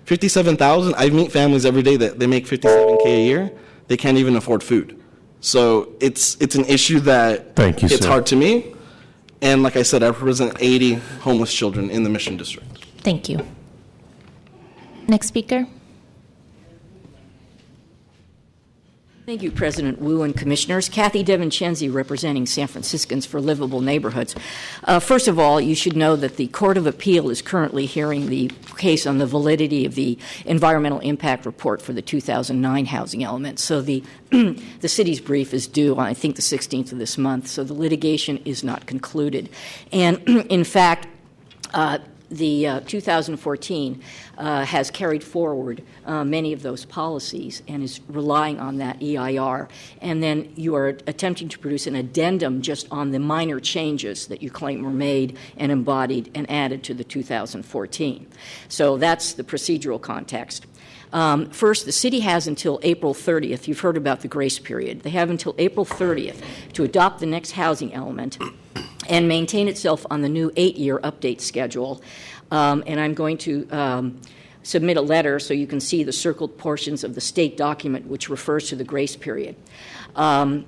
$57,000. I meet families every day that they make $57K a year. They can't even afford food. So it's an issue that it's hard to me. And like I said, I represent 80 homeless children in the Mission District. Thank you. Next speaker. Thank you, President Wu and Commissioners. Kathy DeVincenzi, representing San Franciscans for Livable Neighborhoods. First of all, you should know that the Court of Appeal is currently hearing the case on the validity of the environmental impact report for the 2009 housing element. So the city's brief is due on, I think, the 16th of this month, so the litigation is not concluded. And in fact, the 2014 has carried forward many of those policies and is relying on that EIR. And then you are attempting to produce an addendum just on the minor changes that you claim were made and embodied and added to the 2014. So that's the procedural context. First, the city has until April 30th. You've heard about the grace period. They have until April 30th to adopt the next housing element and maintain itself on the new 8-year update schedule. And I'm going to submit a letter so you can see the circled portions of the state document which refers to the grace period. And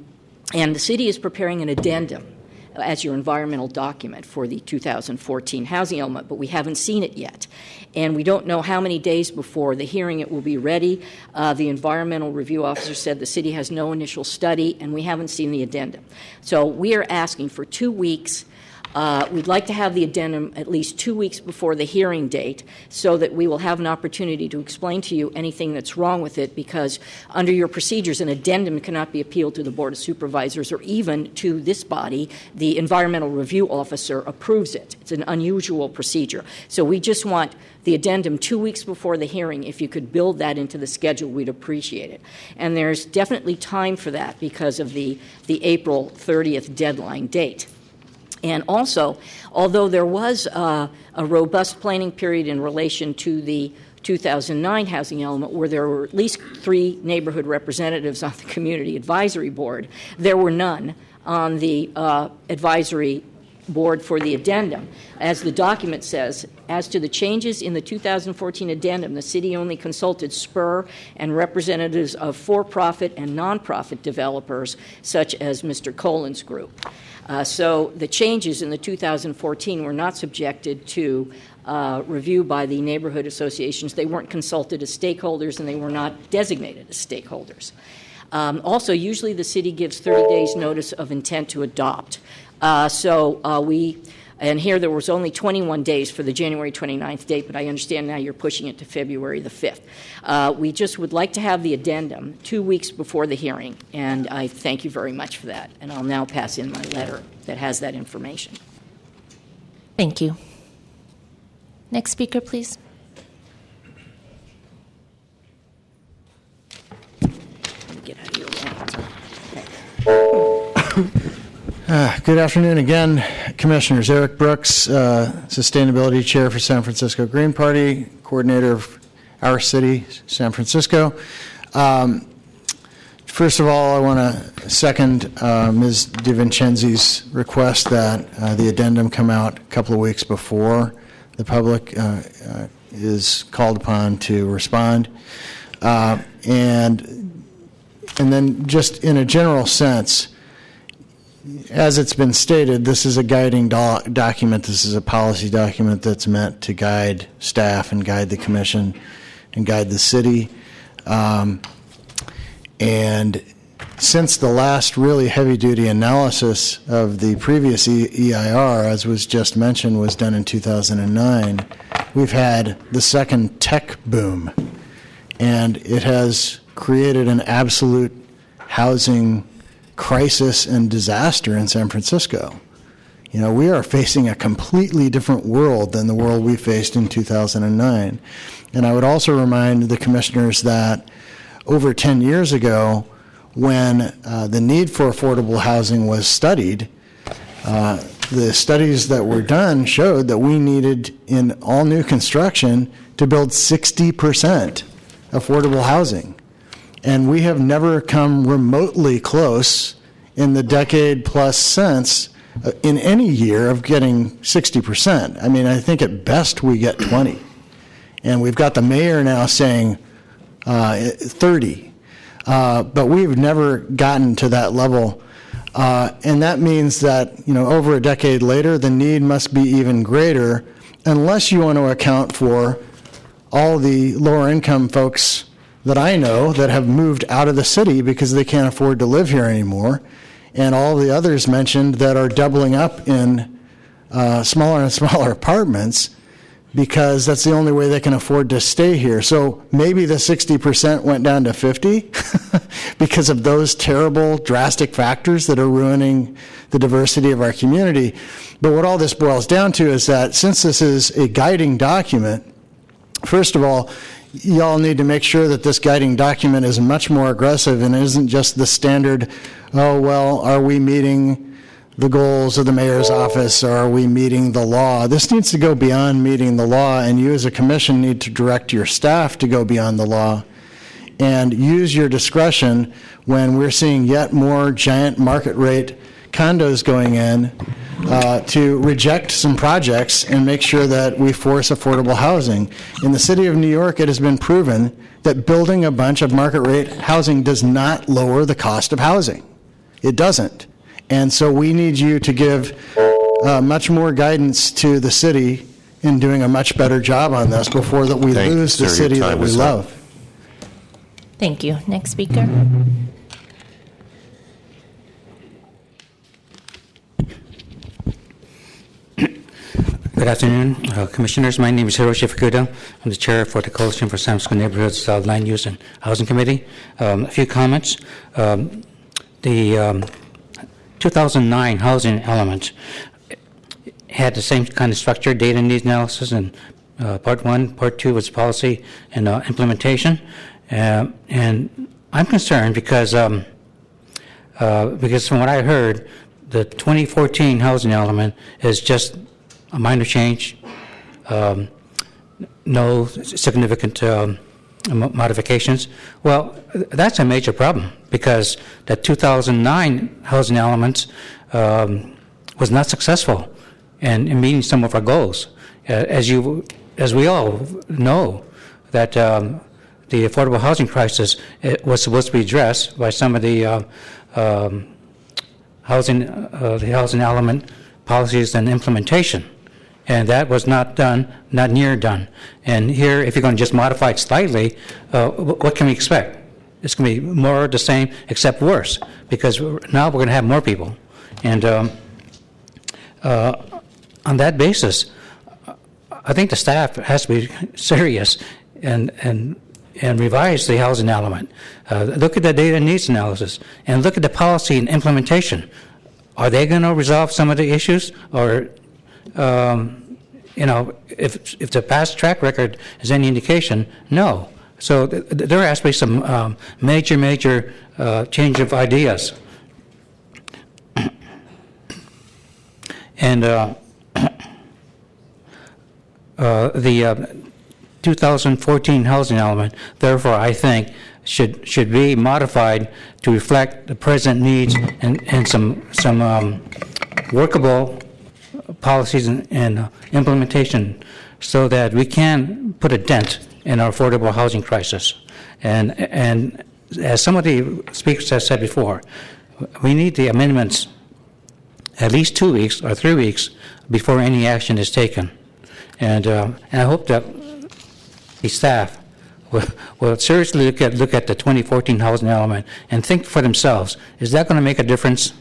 the city is preparing an addendum as your environmental document for the 2014 housing element, but we haven't seen it yet. And we don't know how many days before the hearing it will be ready. The environmental review officer said the city has no initial study, and we haven't seen the addendum. So we are asking for 2 weeks. We'd like to have the addendum at least 2 weeks before the hearing date so that we will have an opportunity to explain to you anything that's wrong with it, because under your procedures, an addendum cannot be appealed to the Board of Supervisors or even to this body. The environmental review officer approves it. It's an unusual procedure. So we just want the addendum 2 weeks before the hearing. If you could build that into the schedule, we'd appreciate it. And there's definitely time for that because of the April 30th deadline date. And also, although there was a robust planning period in relation to the 2009 housing element where there were at least 3 neighborhood representatives on the Community Advisory Board, there were none on the advisory board for the addendum. As the document says, as to the changes in the 2014 addendum, the city only consulted Spur and representatives of for-profit and nonprofit developers such as Mr. Colin's group. So the changes in the 2014 were not subjected to review by the neighborhood associations. They weren't consulted as stakeholders, and they were not designated as stakeholders. Also, usually the city gives 30 days notice of intent to adopt. And here there was only 21 days for the January 29th date, but I understand now you're pushing it to February the 5th. We just would like to have the addendum 2 weeks before the hearing, and I thank you very much for that. And I'll now pass in my letter that has that information. Thank you. Next speaker, please. Get out of your way. Good afternoon again, Commissioners, Eric Brooks, Sustainability Chair for San Francisco Green Party, Coordinator of our city, San Francisco. First of all, I want to second Ms. DiVincenzi's request that the addendum come out a couple of weeks before the public is called upon to respond. And then just in a general sense, as it's been stated, this is a guiding document. This is a policy document that's meant to guide staff and guide the commission and guide the city. And since the last really heavy-duty analysis of the previous EIR, as was just mentioned, was done in 2009, we've had the second tech boom. And it has created an absolute housing crisis and disaster in San Francisco. You know, we are facing a completely different world than the world we faced in 2009. And I would also remind the commissioners that over 10 years ago, when the need for affordable housing was studied, the studies that were done showed that we needed, in all new construction, to build 60% affordable housing. And we have never come remotely close in the decade plus since in any year of getting 60%. I mean, I think at best we get 20. And we've got the mayor now saying 30. But we've never gotten to that level. And that means that, you know, over a decade later, the need must be even greater unless you want to account for all the lower income folks that I know that have moved out of the city because they can't afford to live here anymore, and all the others mentioned that are doubling up in smaller and smaller apartments because that's the only way they can afford to stay here. So maybe the 60% went down to 50 because of those terrible, drastic factors that are ruining the diversity of our community. But what all this boils down to is that since this is a guiding document, first of all, y'all need to make sure that this guiding document is much more aggressive and isn't just the standard, oh, well, are we meeting the goals of the mayor's office, or are we meeting the law? This needs to go beyond meeting the law, and you as a commission need to direct your staff to go beyond the law and use your discretion when we're seeing yet more giant market rate condos going in to reject some projects and make sure that we force affordable housing. In the city of New York, it has been proven that building a bunch of market rate housing does not lower the cost of housing. It doesn't. And so we need you to give much more guidance to the city in doing a much better job on this before that we lose the city that we love. Thank you. Next speaker. Good afternoon, Commissioners. My name is Hiroshi Fukuda. I'm the chair for the Coalition for San Francisco Neighborhoods Land Use and Housing Committee. A few comments. The 2009 housing element had the same kind of structure, data needs analysis, and part one. Part two was policy and implementation. And I'm concerned because from what I heard, the 2014 housing element is just a minor change, no significant modifications. Well, that's a major problem because the 2009 housing element was not successful in meeting some of our goals. As we all know, that the affordable housing crisis was supposed to be addressed by some of the housing element policies and implementation. And that was not done, not near done. And here, if you're going to just modify it slightly, what can we expect? It's going to be more the same, except worse, because now we're going to have more people. And on that basis, I think the staff has to be serious and revise the housing element. Look at the data needs analysis and look at the policy and implementation. Are they going to resolve some of the issues, or if the past track record is any indication, no. So there has to be some major And the 2014 housing element, therefore, I think, should be modified to reflect the present needs and some workable policies and implementation, so that we can put a dent in our affordable housing crisis. And as some of the speakers have said before, we need the amendments at least 2 weeks or 3 weeks before any action is taken. And I hope that the staff will seriously look at the 2014 housing element and think for themselves, is that going to make a difference?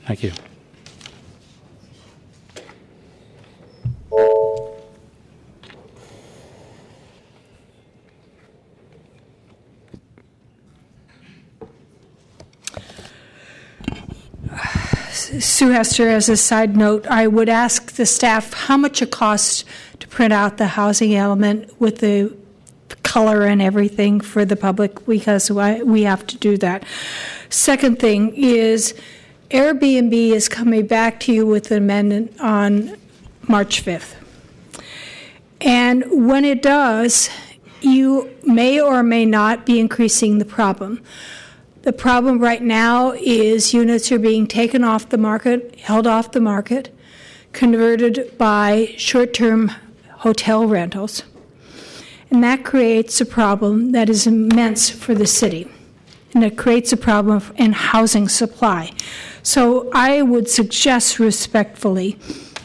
Thank you. Sue Hester, as a side note, I would ask the staff how much it costs to print out the housing element with the color and everything for the public, because we have to do that. Second thing is Airbnb is coming back to you with an amendment on March 5th. And when it does, you may or may not be increasing the problem. The problem right now is units are being taken off the market, held off the market, converted by short-term hotel rentals. And that creates a problem that is immense for the city. And it creates a problem in housing supply. So I would suggest respectfully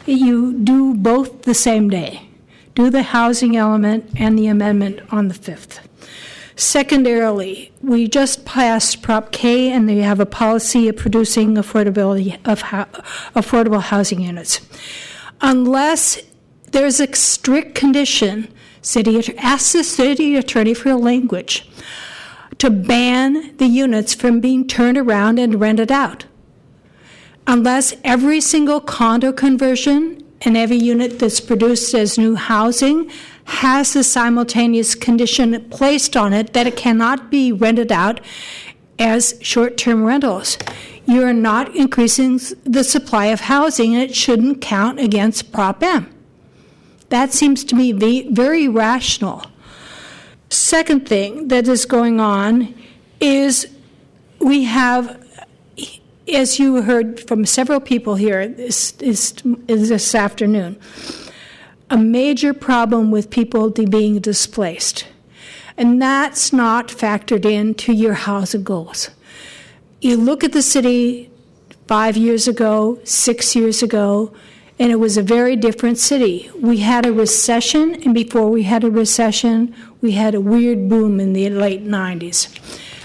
that you do both the same day. Do the housing element and the amendment on the 5th. Secondarily, we just passed Prop K, and they have a policy of producing affordability of affordable housing units. Unless there's a strict condition, ask the city attorney for language to ban the units from being turned around and rented out. Unless every single condo conversion and every unit that's produced as new housing has a simultaneous condition placed on it that it cannot be rented out as short-term rentals, you're not increasing the supply of housing, and it shouldn't count against Prop M. That seems to me very rational. Second thing that is going on is we have, as you heard from several people here this afternoon, a major problem with people being displaced. And that's not factored into your housing goals. You look at the city 5 years ago, 6 years ago, and it was a very different city. We had a recession, and before we had a recession, we had a weird boom in the late 90s.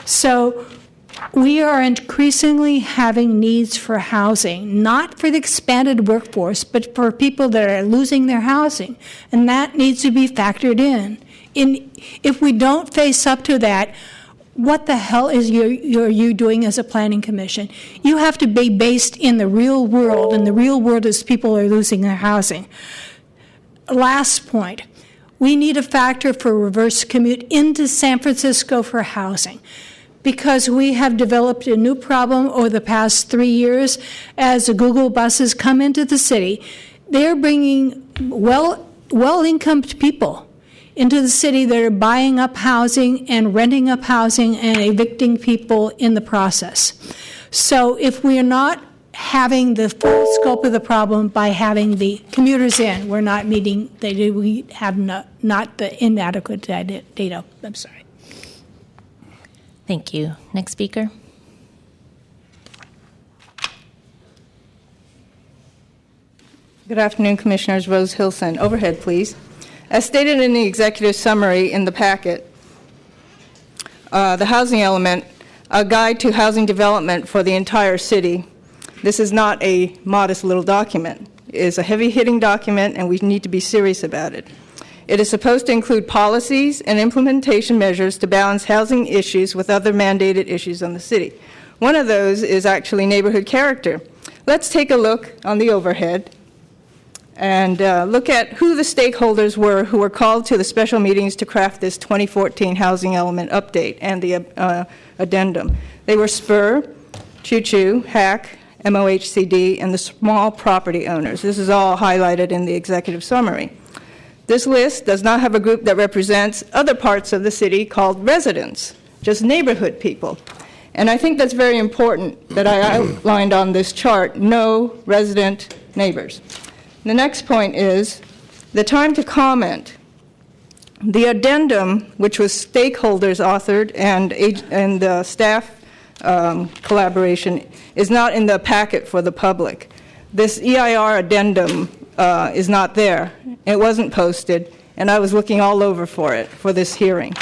So we are increasingly having needs for housing, not for the expanded workforce, but for people that are losing their housing, and that needs to be factored in. If we don't face up to that, what the hell is you doing as a planning commission? You have to be based in the real world, and the real world is people are losing their housing. Last point, we need a factor for reverse commute into San Francisco for housing, because we have developed a new problem over the past 3 years as the Google buses come into the city. They're bringing well-income people into the city that are buying up housing and renting up housing and evicting people in the process. So if we are not having the full scope of the problem by having the commuters in, we're not meeting, we have not the inadequate data. I'm sorry. Thank you. Next speaker. Good afternoon, Commissioners. Rose Hilson. Overhead, please. As stated in the executive summary in the packet, the housing element, a guide to housing development for the entire city. This is not a modest little document. It is a heavy-hitting document, and we need to be serious about it. It is supposed to include policies and implementation measures to balance housing issues with other mandated issues on the city. One of those is actually neighborhood character. Let's take a look on the overhead and look at who the stakeholders were who were called to the special meetings to craft this 2014 housing element update and the addendum. They were Spur, Choo Choo, HAC, MOHCD, and the small property owners. This is all highlighted in the executive summary. This list does not have a group that represents other parts of the city called residents, just neighborhood people. And I think that's very important that I outlined on this chart, no resident neighbors. The next point is the time to comment. The addendum, which was stakeholders authored and staff collaboration, is not in the packet for the public. This EIR addendum is not there. It wasn't posted, and I was looking all over for it for this hearing.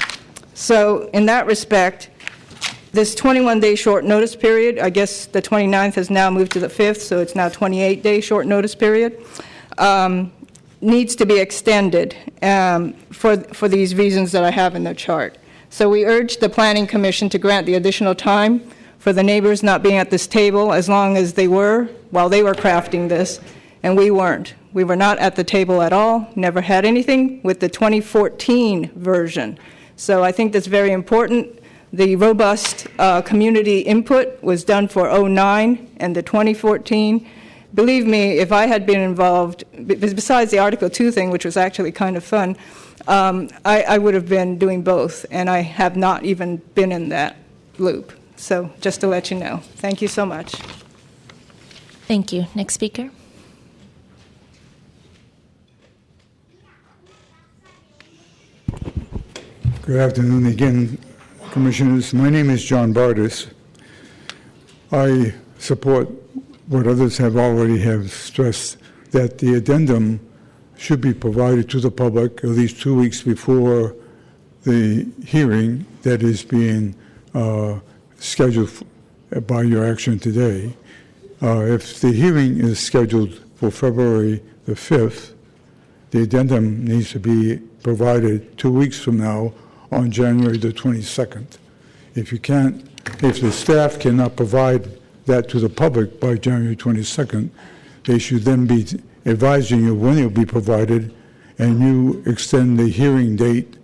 So in that respect, this 21-day short notice period, I guess the 29th has now moved to the 5th, so it's now 28-day short notice period, needs to be extended for these reasons that I have in the chart. So we urge the Planning Commission to grant the additional time for the neighbors not being at this table as long as they were while they were crafting this, and we weren't. We were not at the table at all, never had anything with the 2014 version. So I think that's very important. The robust community input was done for 2009 and the 2014. Believe me, if I had been involved, besides the Article 2 thing, which was actually kind of fun, I would have been doing both, and I have not even been in that loop. So just to let you know. Thank you so much. Thank you. Next speaker. Good afternoon again, Commissioners. My name is John Bardis. I support what others have already stressed, that the addendum should be provided to the public at least 2 weeks before the hearing that is being scheduled by your action today. If the hearing is scheduled for February the 5th, the addendum needs to be provided 2 weeks from now on January the 22nd. If the staff cannot provide that to the public by January 22nd, they should then be advising you when it will be provided, and you extend the hearing date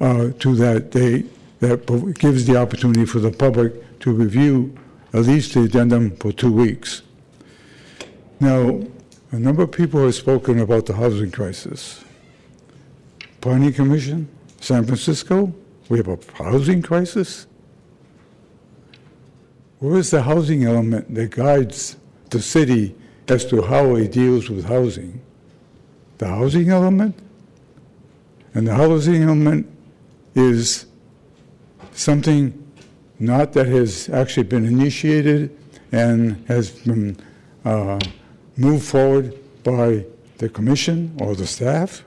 to that date. That gives the opportunity for the public to review at least the addendum for 2 weeks. Now, a number of people have spoken about the housing crisis. Planning Commission, San Francisco, we have a housing crisis? Where is the housing element that guides the city as to how it deals with housing? The housing element? And the housing element is something not that has actually been initiated and has been moved forward by the commission or the staff,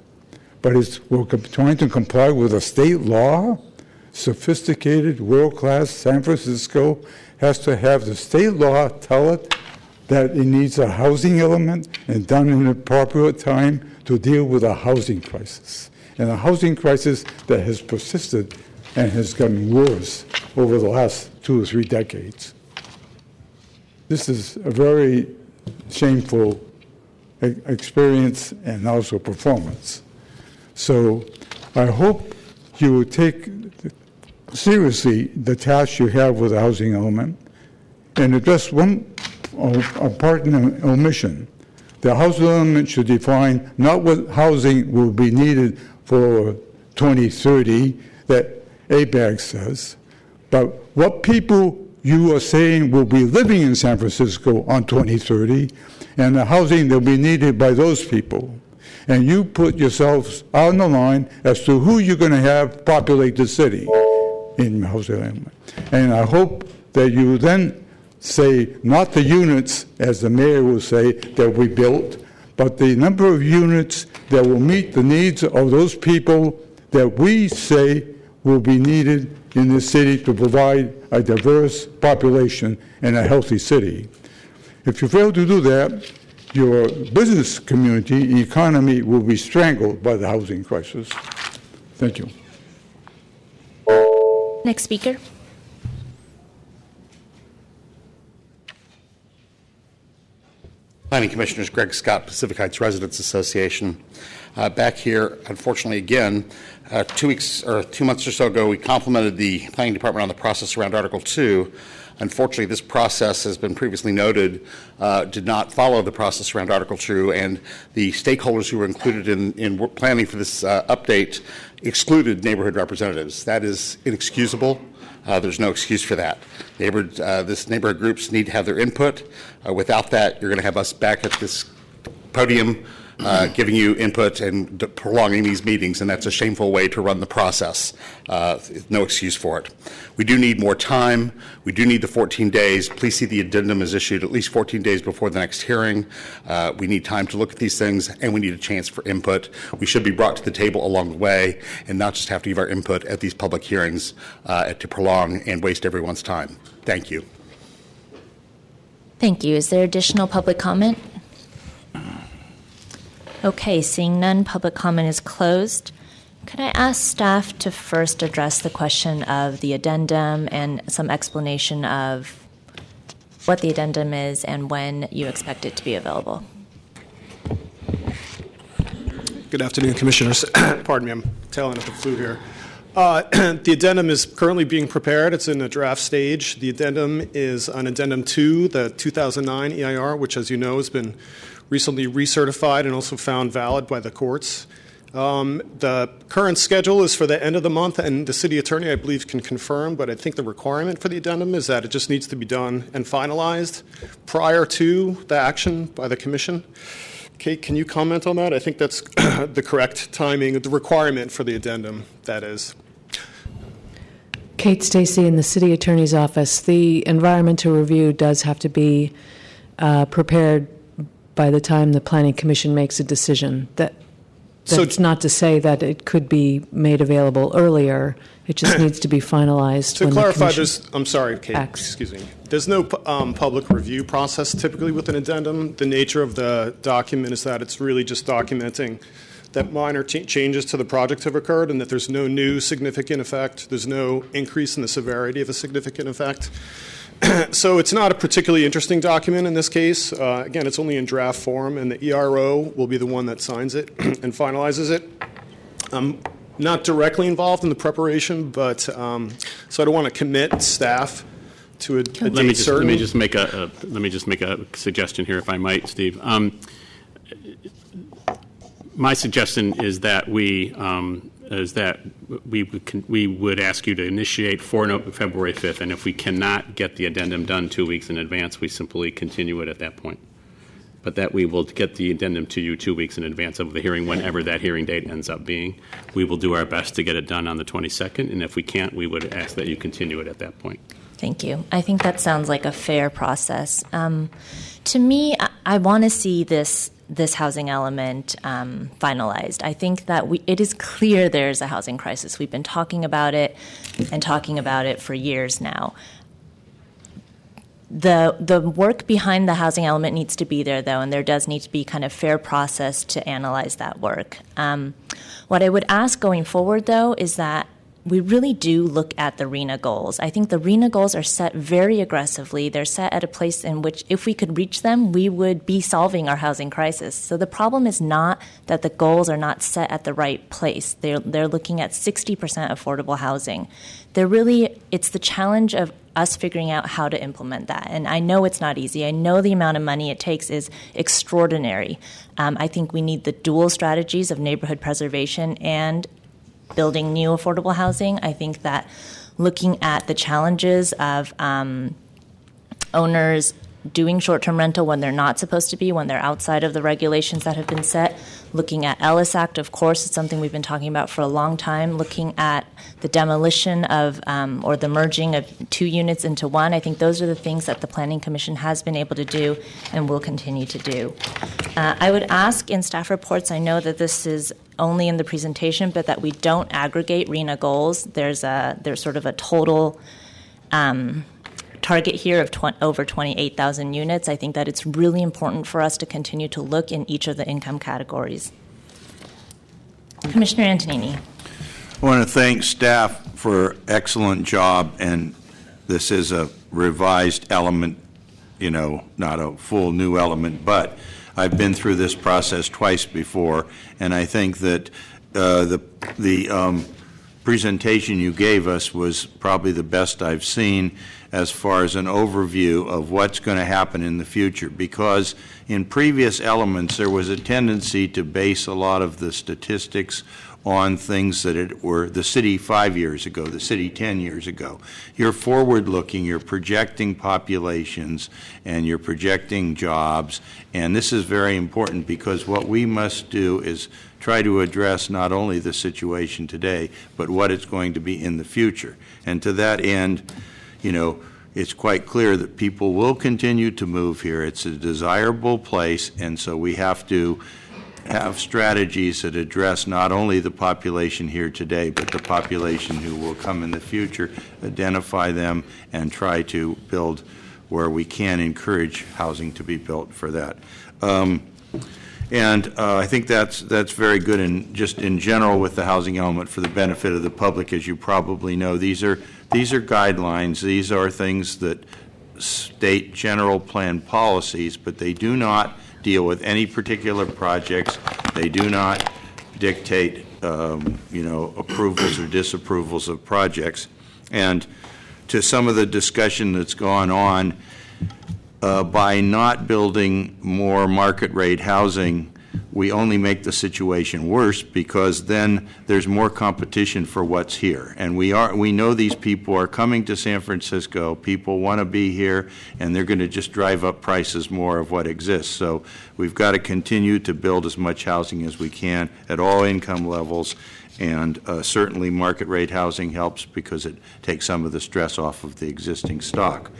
but we're trying to comply with a state law. Sophisticated, world-class San Francisco has to have the state law tell it that it needs a housing element and done in the appropriate time to deal with a housing crisis. And a housing crisis that has persisted and has gotten worse over the last 2 or 3 decades. This is a very shameful experience and also performance. So I hope you will take seriously the task you have with the housing element and address one part in omission. The housing element should define not what housing will be needed for 2030 that ABAG says, but what people you are saying will be living in San Francisco on 2030 and the housing that will be needed by those people. And you put yourselves on the line as to who you're going to have populate the city in housing element. And I hope that you then say not the units, as the mayor will say, that we built, but the number of units that will meet the needs of those people that we say will be needed in this city to provide a diverse population and a healthy city. If you fail to do that, your business community, economy will be strangled by the housing crisis. Thank you. Next speaker. Planning Commissioners, Greg Scott, Pacific Heights Residents Association. Back here, unfortunately, again, 2 months or so ago, we complimented the Planning Department on the process around Article 2. Unfortunately, this process, has been previously noted, did not follow the process around Article 2, and the stakeholders who were included in planning for this update excluded neighborhood representatives. That is inexcusable. There's no excuse for that. This neighborhood groups need to have their input. Without that, you're going to have us back at this podium giving you input and prolonging these meetings, and that's a shameful way to run the process. No excuse for it. We do need more time. We do need the 14 days. Please see the addendum is issued at least 14 days before the next hearing. We need time to look at these things, and we need a chance for input. We should be brought to the table along the way and not just have to give our input at these public hearings to prolong and waste everyone's time. Thank you. Thank you. Is there additional public comment? Okay, seeing none, public comment is closed. Could I ask staff to first address the question of the addendum and some explanation of what the addendum is and when you expect it to be available? Good afternoon, Commissioners. Pardon me, I'm tailing at the flu here. The addendum is currently being prepared. It's in a draft stage. The addendum is an addendum to the 2009 EIR, which, as you know, has been recently recertified and also found valid by the courts. The current schedule is for the end of the month, and the city attorney, I believe, can confirm, but I think the requirement for the addendum is that it just needs to be done and finalized prior to the action by the commission. Kate, can you comment on that? I think that's the correct timing, the requirement for the addendum, that is. Kate Stacy in the city attorney's office. The environmental review does have to be prepared by the time the planning commission makes a decision. That's not to say that it could be made available earlier. It just needs to be finalized. To clarify, I'm sorry, Kate, excuse me. There's no public review process typically with an addendum. The nature of the document is that it's really just documenting that minor changes to the project have occurred and that there's no new significant effect. There's no increase in the severity of a significant effect. So it's not a particularly interesting document in this case. Again, it's only in draft form, and the ERO will be the one that signs it and finalizes it. I'm not directly involved in the preparation, but so I don't want to commit staff to a date certain. Let me just make a suggestion here, if I might, Steve. My suggestion is that we would ask you to initiate for February 5th, and if we cannot get the addendum done 2 weeks in advance, we simply continue it at that point. But that we will get the addendum to you 2 weeks in advance of the hearing, whenever that hearing date ends up being. We will do our best to get it done on the 22nd, and if we can't, we would ask that you continue it at that point. Thank you. I think that sounds like a fair process. To me, I want to see this housing element finalized. I think that it is clear there's a housing crisis. We've been talking about it for years now. The work behind the housing element needs to be there, though, and there does need to be kind of fair process to analyze that work. What I would ask going forward, though, is that we really do look at the RHNA goals. I think the RHNA goals are set very aggressively. They're set at a place in which, if we could reach them, we would be solving our housing crisis. So the problem is not that the goals are not set at the right place. They're looking at 60% affordable housing. It's the challenge of us figuring out how to implement that. And I know it's not easy. I know the amount of money it takes is extraordinary. I think we need the dual strategies of neighborhood preservation and building new affordable housing. I think that looking at the challenges of owners doing short-term rental when they're not supposed to be, when they're outside of the regulations that have been set, looking at Ellis Act, of course, it's something we've been talking about for a long time, looking at the demolition of or the merging of 2 units into 1. I think those are the things that the Planning Commission has been able to do and will continue to do. I would ask in staff reports, I know that this is only in the presentation, but that we don't aggregate RHNA goals. There's sort of a total target here of over 28,000 units. I think that it's really important for us to continue to look in each of the income categories. Commissioner Antonini. I want to thank staff for excellent job, and this is a revised element not a full new element, but I've been through this process twice before, and I think that the presentation you gave us was probably the best I've seen as far as an overview of what's going to happen in the future, because in previous elements there was a tendency to base a lot of the statistics on things that were the city 5 years ago, the city 10 years ago. You're forward-looking, you're projecting populations, and you're projecting jobs, and this is very important because what we must do is try to address not only the situation today, but what it's going to be in the future. And to that end, it's quite clear that people will continue to move here. It's a desirable place, and so we have to have strategies that address not only the population here today, but the population who will come in the future, identify them, and try to build where we can encourage housing to be built for that. I think that's very good, and just in general with the housing element for the benefit of the public. As you probably know, these are guidelines. These are things that state general plan policies, but they do not deal with any particular projects. They do not dictate, approvals or disapprovals of projects. And to some of the discussion that's gone on, by not building more market rate housing, we only make the situation worse, because then there's more competition for what's here. And we know these people are coming to San Francisco. People want to be here, and they're going to just drive up prices more of what exists. So we've got to continue to build as much housing as we can at all income levels, and certainly market rate housing helps because it takes some of the stress off of the existing stock.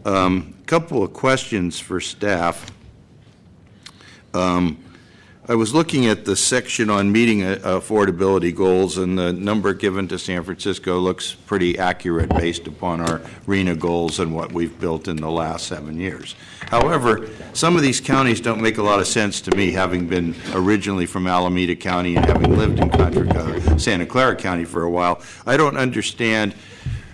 A couple of questions for staff. I was looking at the section on meeting affordability goals, and the number given to San Francisco looks pretty accurate based upon our RHNA goals and what we've built in the last 7 years. However, some of these counties don't make a lot of sense to me, having been originally from Alameda County and having lived in Santa Clara County for a while. I don't understand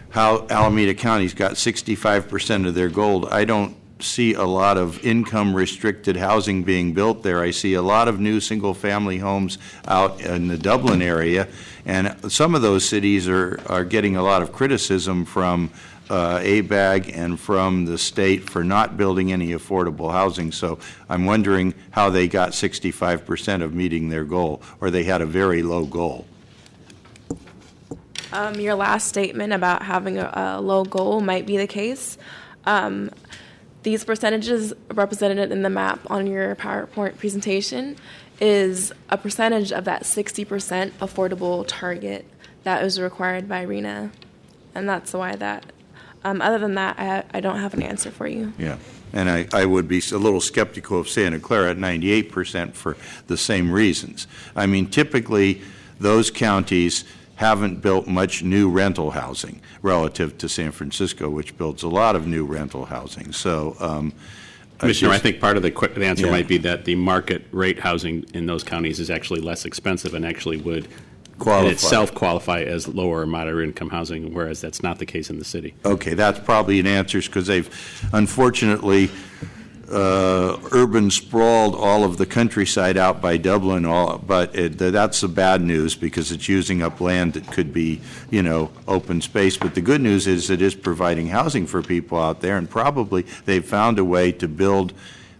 how Alameda County's got 65% of their goal. I don't see a lot of income restricted housing being built there. I see a lot of new single family homes out in the Dublin area, and some of those cities are getting a lot of criticism from ABAG and from the state for not building any affordable housing. So I'm wondering how they got 65% of meeting their goal, or they had a very low goal. Your last statement about having a low goal might be the case. These percentages represented in the map on your PowerPoint presentation is a percentage of that 60% affordable target that is required by RHNA. And that's why that, other than that, I don't have an answer for you. Yeah. And I would be a little skeptical of Santa Clara at 98% for the same reasons. I mean, typically those counties haven't built much new rental housing relative to San Francisco, which builds a lot of new rental housing. So, Commissioner, I think part of the answer might be that the market rate housing in those counties is actually less expensive and actually would in itself qualify as lower or moderate income housing, whereas that's not the case in the city. Okay, that's probably an answer, because they've unfortunately urban sprawled all of the countryside out by Dublin, but that's the bad news, because it's using up land that could be, open space. But the good news is it is providing housing for people out there, and probably they've found a way to build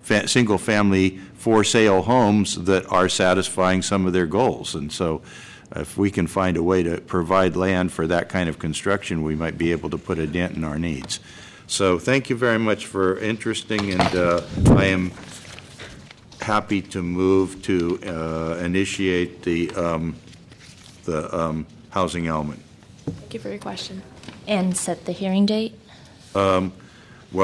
single-family for-sale homes that are satisfying some of their goals. And so if we can find a way to provide land for that kind of construction, we might be able to put a dent in our needs. So thank you very much for interesting, and I am happy to move to initiate the housing element. Thank you for your question. And set the hearing date? Well,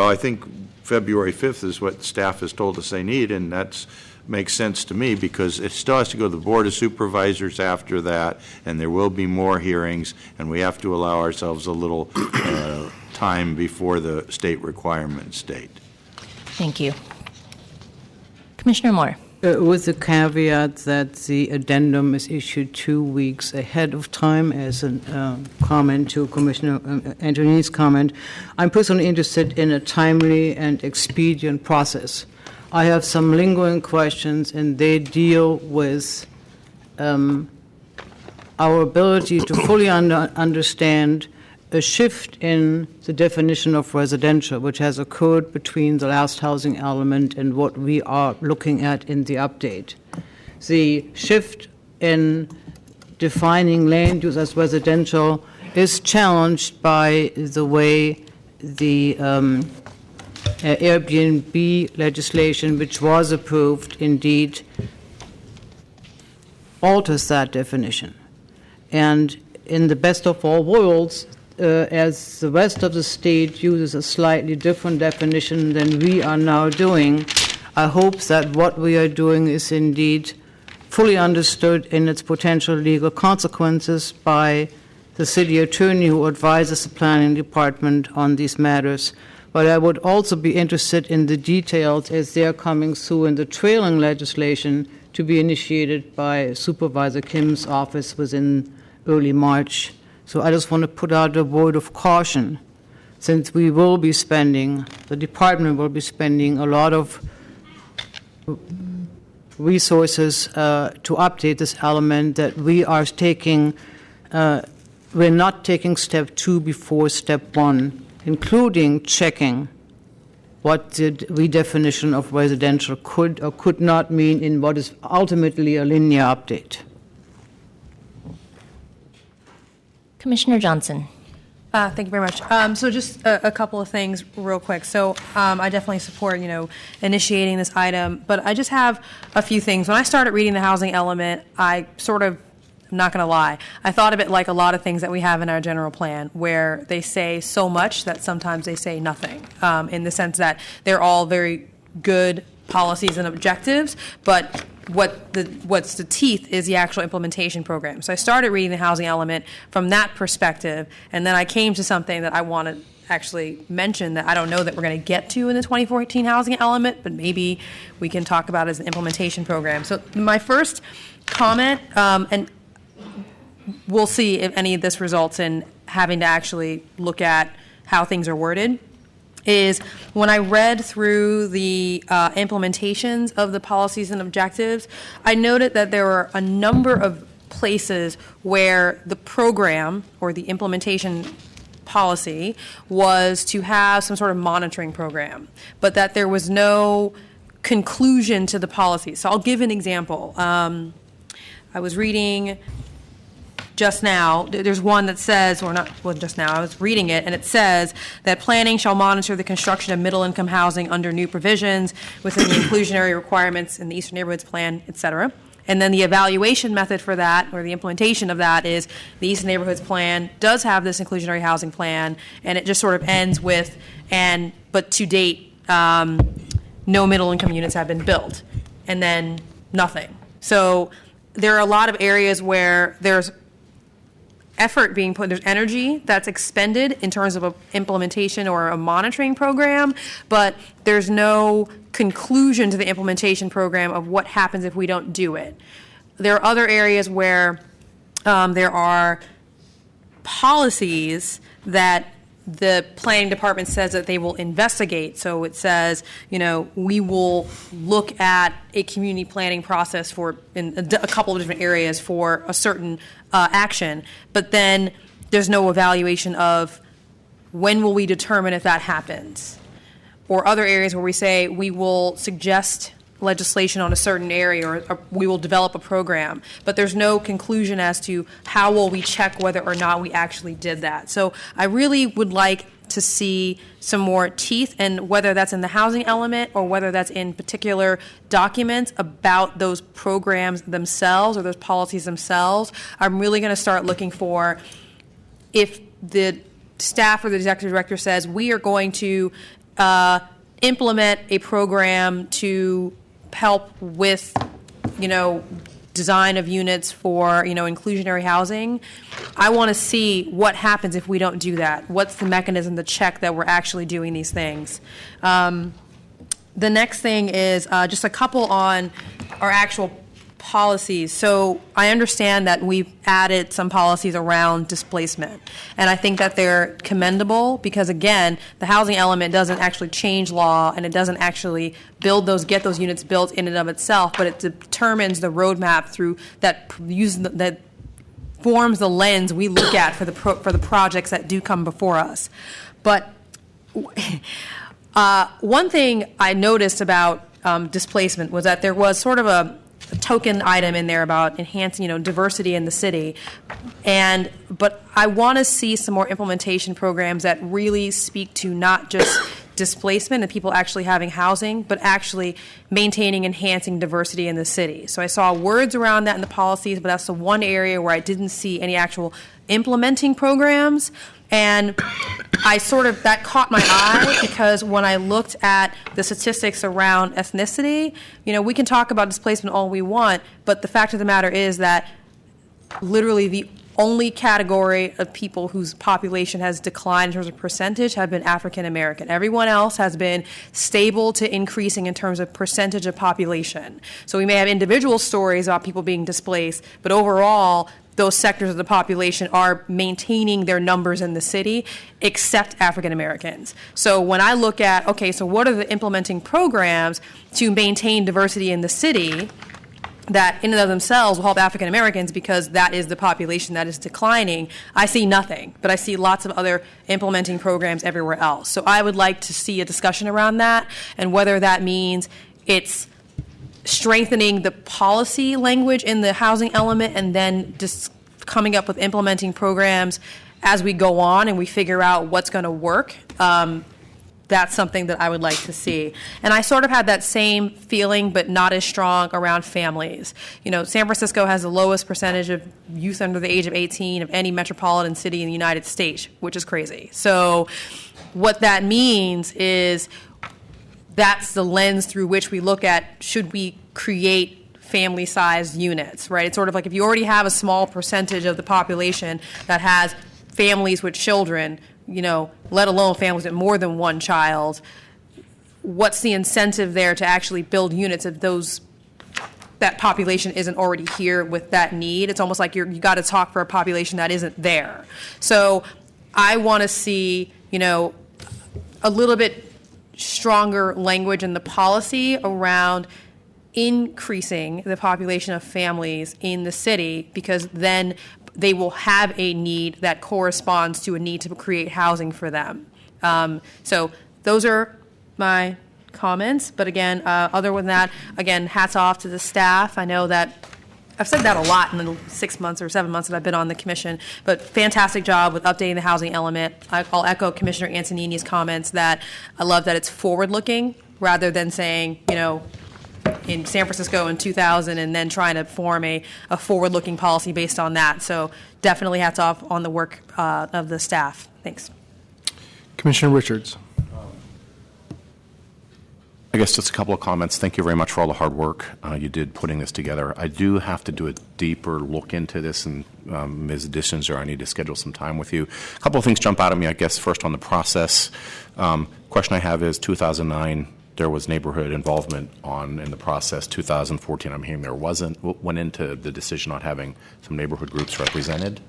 I think February 5th is what staff has told us they need, and that makes sense to me, because it still has to go to the Board of Supervisors after that, and there will be more hearings, and we have to allow ourselves a little time before the state requirements date. Thank you. Commissioner Moore. With the caveat that the addendum is issued 2 weeks ahead of time, as a comment to Commissioner Antoni's comment, I'm personally interested in a timely and expedient process. I have some lingering questions, and they deal with our ability to fully understand a shift in the definition of residential, which has occurred between the last housing element and what we are looking at in the update. The shift in defining land use as residential is challenged by the way the Airbnb legislation, which was approved, indeed alters that definition. And in the best of all worlds, as the rest of the state uses a slightly different definition than we are now doing, I hope that what we are doing is indeed fully understood in its potential legal consequences by the city attorney who advises the planning department on these matters. But I would also be interested in the details as they are coming through in the trailing legislation to be initiated by Supervisor Kim's office within early March. So I just want to put out a word of caution, since we will be spending, the department will be spending a lot of resources to update this element, that we are taking, we're not taking step 2 before step 1, including checking what the redefinition of residential could or could not mean in what is ultimately a linear update. Commissioner Johnson. Thank you very much. So just a couple of things real quick. So I definitely support, initiating this item, but I just have a few things. When I started reading the housing element, I sort of, I'm not going to lie, I thought of it like a lot of things that we have in our general plan, where they say so much that sometimes they say nothing, in the sense that they're all very good policies and objectives, but what's the teeth is the actual implementation program. So I started reading the housing element from that perspective, and then I came to something that I want to actually mention that I don't know that we're going to get to in the 2014 housing element, but maybe we can talk about it as an implementation program. So my first comment, and we'll see if any of this results in having to actually look at how things are worded, is when I read through the implementations of the policies and objectives, I noted that there were a number of places where the program or the implementation policy was to have some sort of monitoring program, but that there was no conclusion to the policy. So I'll give an example. I was reading just now, there's one that says, or not, well, just now, I was reading it, and it says that planning shall monitor the construction of middle-income housing under new provisions within the inclusionary requirements in the Eastern Neighborhoods Plan, et cetera. And then the evaluation method for that, or the implementation of that, is the Eastern Neighborhoods Plan does have this inclusionary housing plan, and it just sort of ends with, but to date, no middle-income units have been built, and then nothing. So there are a lot of areas where there's effort being put, there's energy that's expended in terms of an implementation or a monitoring program, but there's no conclusion to the implementation program of what happens if we don't do it. There are other areas where there are policies that the planning department says that they will investigate. So it says, we will look at a community planning process for in a couple of different areas for a certain action, but then there's no evaluation of when will we determine if that happens. Or other areas where we say we will suggest legislation on a certain area, or we will develop a program, but there's no conclusion as to how will we check whether or not we actually did that. So I really would like to see some more teeth, and whether that's in the housing element or whether that's in particular documents about those programs themselves or those policies themselves. I'm really going to start looking for, if the staff or the executive director says we are going to implement a program to help with, design of units for, inclusionary housing, I want to see what happens if we don't do that. What's the mechanism to check that we're actually doing these things? The next thing is just a couple on our actual policies. So I understand that we've added some policies around displacement, and I think that they're commendable because, again, the housing element doesn't actually change law, and it doesn't actually get those units built in and of itself, but it determines the roadmap through that that forms the lens we look at for the projects that do come before us. But one thing I noticed about displacement was that there was sort of a token item in there about enhancing, diversity in the city, but I want to see some more implementation programs that really speak to not just displacement and people actually having housing, but actually maintaining, enhancing diversity in the city. So I saw words around that in the policies, but that's the one area where I didn't see any actual implementing programs. And that caught my eye because when I looked at the statistics around ethnicity, we can talk about displacement all we want, but the fact of the matter is that literally the only category of people whose population has declined in terms of percentage have been African American. Everyone else has been stable to increasing in terms of percentage of population. So we may have individual stories about people being displaced, but overall, those sectors of the population are maintaining their numbers in the city, except African Americans. So when I look at, so what are the implementing programs to maintain diversity in the city that in and of themselves will help African Americans because that is the population that is declining, I see nothing, but I see lots of other implementing programs everywhere else. So I would like to see a discussion around that and whether that means it's strengthening the policy language in the housing element and then just coming up with implementing programs as we go on and we figure out what's going to work. That's something that I would like to see. And I sort of had that same feeling, but not as strong around families. San Francisco has the lowest percentage of youth under the age of 18 of any metropolitan city in the United States, which is crazy. So what that means is that's the lens through which we look at should we create family-sized units, right? It's sort of like if you already have a small percentage of the population that has families with children, let alone families with more than one child, what's the incentive there to actually build units if that population isn't already here with that need? It's almost like you got to talk for a population that isn't there. So I want to see, a little bit stronger language in the policy around increasing the population of families in the city because then they will have a need that corresponds to a need to create housing for them. So those are my comments. But again, other than that, again, hats off to the staff. I know that I've said that a lot in the 6 months or 7 months that I've been on the commission, but fantastic job with updating the housing element. I'll echo Commissioner Antonini's comments that I love that it's forward-looking rather than saying, in San Francisco in 2000 and then trying to form a forward-looking policy based on that. So definitely hats off on the work of the staff. Thanks. Commissioner Richards. I guess just a couple of comments. Thank you very much for all the hard work you did putting this together. I do have to do a deeper look into this, and Ms. Dischinger, I need to schedule some time with you. A couple of things jump out at me, I guess, first on the process. Question I have is 2009, there was neighborhood involvement in the process. 2014, I'm hearing there wasn't. What went into the decision on having some neighborhood groups represented?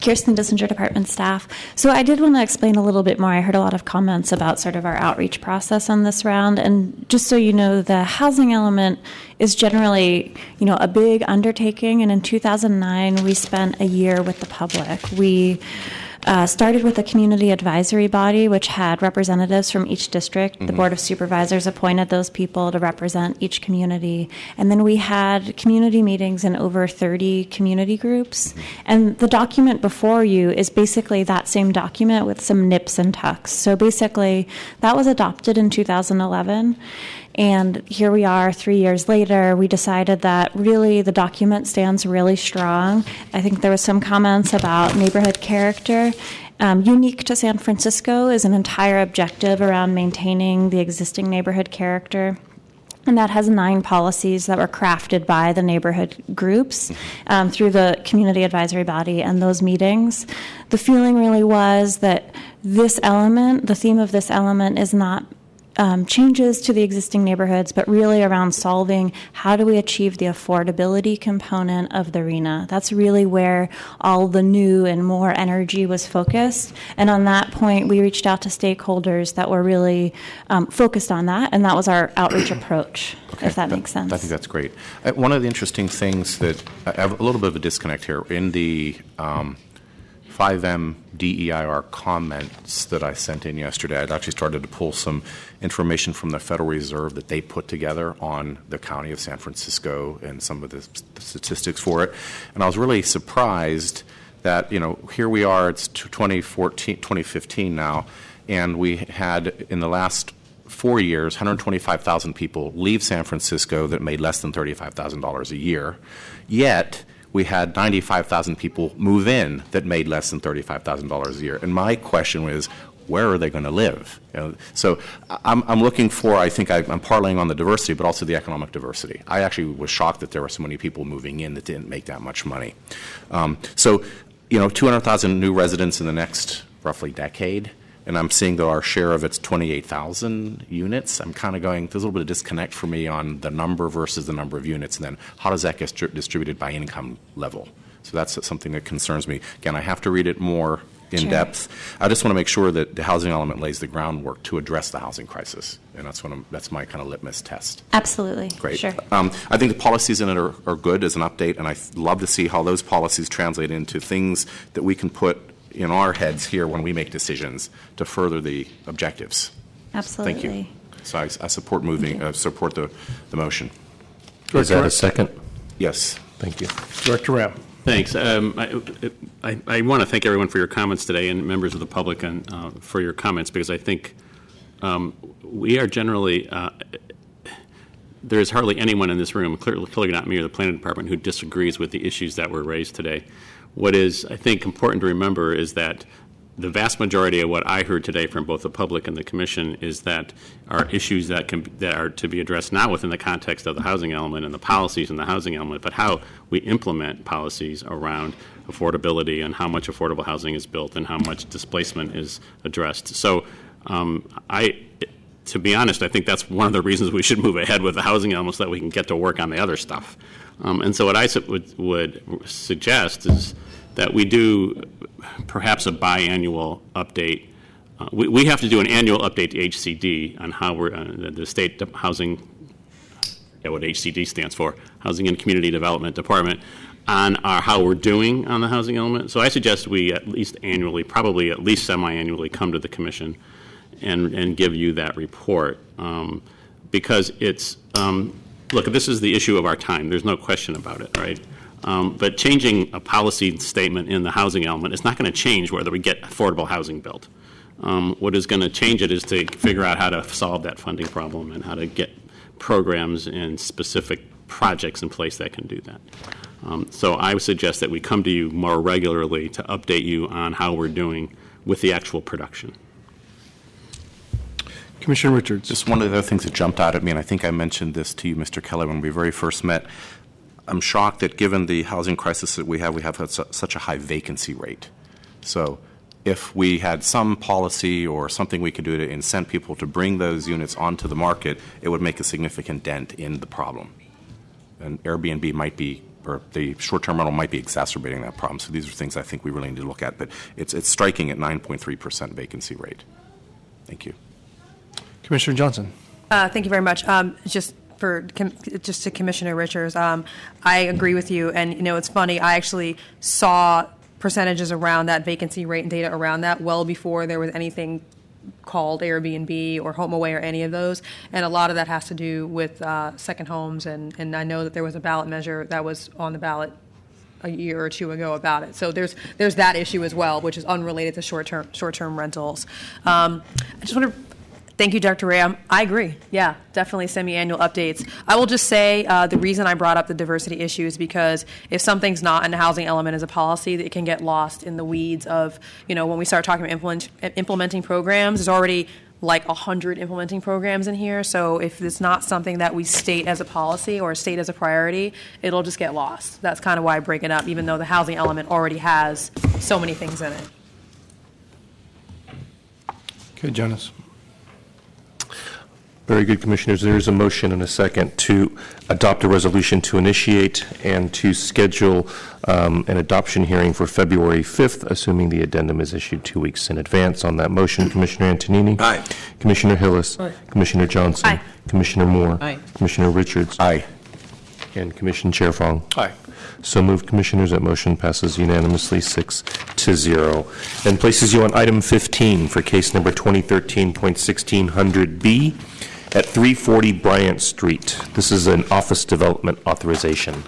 Kirsten Dischinger, department staff. So I did want to explain a little bit more. I heard a lot of comments about sort of our outreach process on this round. And just so you know, the housing element is generally, a big undertaking. And in 2009, we spent a year with the public. We started with a community advisory body, which had representatives from each district. Mm-hmm. The Board of Supervisors appointed those people to represent each community. And then we had community meetings in over 30 community groups. Mm-hmm. And the document before you is basically that same document with some nips and tucks. So basically, that was adopted in 2011. And here we are 3 years later. We decided that really the document stands really strong. I think there was some comments about neighborhood character. Unique to San Francisco is an entire objective around maintaining the existing neighborhood character. And that has 9 policies that were crafted by the neighborhood groups through the community advisory body and those meetings. The feeling really was that this element, the theme of this element, is not changes to the existing neighborhoods, but really around solving how do we achieve the affordability component of the RHNA. That's really where all the new and more energy was focused. And on that point, we reached out to stakeholders that were really focused on that, and that was our outreach approach, if that makes sense. I think that's great. One of the interesting things that I have a little bit of a disconnect here in the 5M DEIR comments that I sent in yesterday. I'd actually started to pull some information from the Federal Reserve that they put together on the county of San Francisco and some of the statistics for it. And I was really surprised that, here we are, it's 2015 now, and we had in the last 4 years, 125,000 people leave San Francisco that made less than $35,000 a year. Yet, we had 95,000 people move in that made less than $35,000 a year. And my question was, where are they going to live? So I'm looking for, I think I'm parlaying on the diversity, but also the economic diversity. I actually was shocked that there were so many people moving in that didn't make that much money. 200,000 new residents in the next roughly decade. And I'm seeing that our share of it's 28,000 units. I'm kind of going, there's a little bit of disconnect for me on the number versus the number of units, and then how does that get distributed by income level? So that's something that concerns me. Again, I have to read it more in depth. I just want to make sure that the housing element lays the groundwork to address the housing crisis, and that's my kind of litmus test. Absolutely. Great. Sure. I think the policies in it are good as an update, and I love to see how those policies translate into things that we can put in our heads here when we make decisions to further the objectives. Absolutely. Thank you. So I support support the motion. Is that a second? Yes. Thank you. Director Ram. Thanks. I want to thank everyone for your comments today and members of the public for your comments, because I think we are generally there is hardly anyone in this room, clearly not me or the planning department, who disagrees with the issues that were raised today. What is, I think, important to remember is that the vast majority of what I heard today from both the public and the Commission is that are issues that are to be addressed not within the context of the housing element and the policies in the housing element, but how we implement policies around affordability and how much affordable housing is built and how much displacement is addressed. So to be honest, I think that's one of the reasons we should move ahead with the housing element so that we can get to work on the other stuff. And so what I would suggest is that we do perhaps a biannual update. We have to do an annual update to HCD on how we're the state housing, what HCD stands for, Housing and Community Development Department, on how we're doing on the housing element. So I suggest we at least annually, probably at least semi-annually, come to the Commission and give you that report, because it's look, this is the issue of our time. There's no question about it, right? But changing a policy statement in the housing element is not going to change whether we get affordable housing built. What is going to change it is to figure out how to solve that funding problem and how to get programs and specific projects in place that can do that. So I would suggest that we come to you more regularly to update you on how we're doing with the actual production. Commissioner Richards. Just one of the other things that jumped out at me, and I think I mentioned this to you, Mr. Kelly, when we very first met. I'm shocked that given the housing crisis that we have such a high vacancy rate. So if we had some policy or something we could do to incent people to bring those units onto the market, it would make a significant dent in the problem. And Airbnb might be, or the short-term rental might be exacerbating that problem. So these are things I think we really need to look at. But it's striking at 9.3% vacancy rate. Thank you. Commissioner Johnson. Thank you very much. Just to Commissioner Richards, I agree with you. And, it's funny, I actually saw percentages around that vacancy rate and data around that well before there was anything called Airbnb or HomeAway or any of those. And a lot of that has to do with second homes. And I know that there was a ballot measure that was on the ballot a year or two ago about it. So there's that issue as well, which is unrelated to short-term rentals. I just want to thank you, Dr. Ray. I agree. Yeah, definitely semi-annual updates. I will just say the reason I brought up the diversity issue is because if something's not in the housing element as a policy, it can get lost in the weeds of, when we start talking about implementing programs, there's already like 100 implementing programs in here. So if it's not something that we state as a policy or state as a priority, it'll just get lost. That's kind of why I break it up, even though the housing element already has so many things in it. Okay, Jonas. Very good, Commissioners. There is a motion and a second to adopt a resolution to initiate and to schedule an adoption hearing for February 5th, assuming the addendum is issued 2 weeks in advance. On that motion, Commissioner Antonini? Aye. Commissioner Hillis? Aye. Commissioner Johnson? Aye. Commissioner Moore? Aye. Commissioner Richards? Aye. And Commissioner Chair Fong? Aye. So moved, Commissioners. That motion passes unanimously 6-0. And places you on item 15 for case number 2013.1600B at 340 Bryant Street. This is an office development authorization.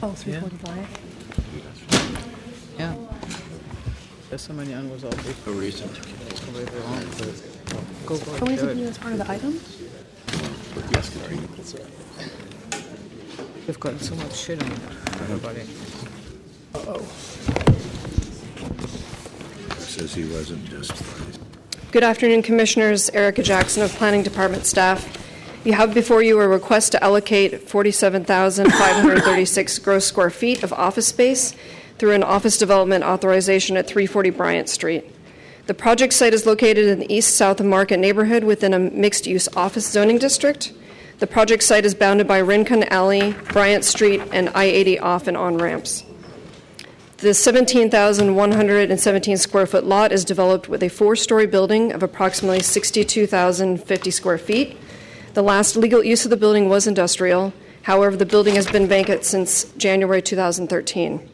Oh, 345. Yeah. There's so many unresolved issues. No reason. Go for it. Can we do it. do as part of the item? We've got so much shit on everybody. Says he wasn't justified. Good afternoon, Commissioners. Erica Jackson of Planning Department staff. You have before you a request to allocate 47,536 gross square feet of office space through an office development authorization at 340 Bryant Street. The project site is located in the east-south of Market neighborhood within a mixed-use office zoning district. The project site is bounded by Rincon Alley, Bryant Street, and I-80 off and on ramps. The 17,117 square foot lot is developed with a 4-story building of approximately 62,050 square feet. The last legal use of the building was industrial. However, the building has been vacant since January 2013.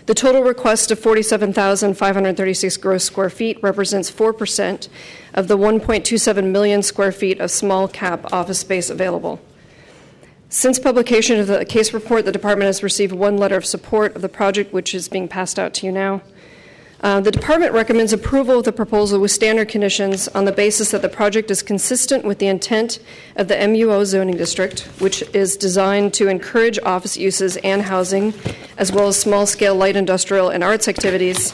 The total request of 47,536 gross square feet represents 4% of the 1.27 million square feet of small cap office space available. Since publication of the case report, the department has received 1 letter of support of the project, which is being passed out to you now. The department recommends approval of the proposal with standard conditions on the basis that the project is consistent with the intent of the MUO zoning district, which is designed to encourage office uses and housing, as well as small-scale light industrial and arts activities,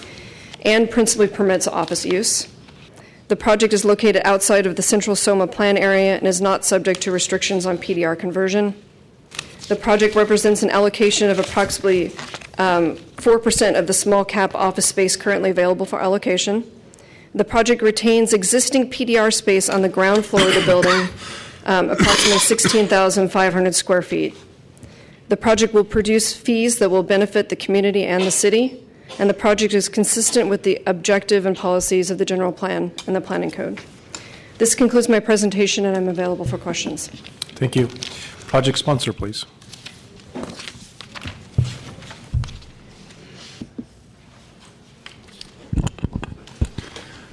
and principally permits office use. The project is located outside of the Central Soma plan area and is not subject to restrictions on PDR conversion. The project represents an allocation of approximately 4% of the small cap office space currently available for allocation. The project retains existing PDR space on the ground floor of the building, approximately 16,500 square feet. The project will produce fees that will benefit the community and the city, and the project is consistent with the objective and policies of the general plan and the planning code. This concludes my presentation, and I'm available for questions. Thank you. Project sponsor, please.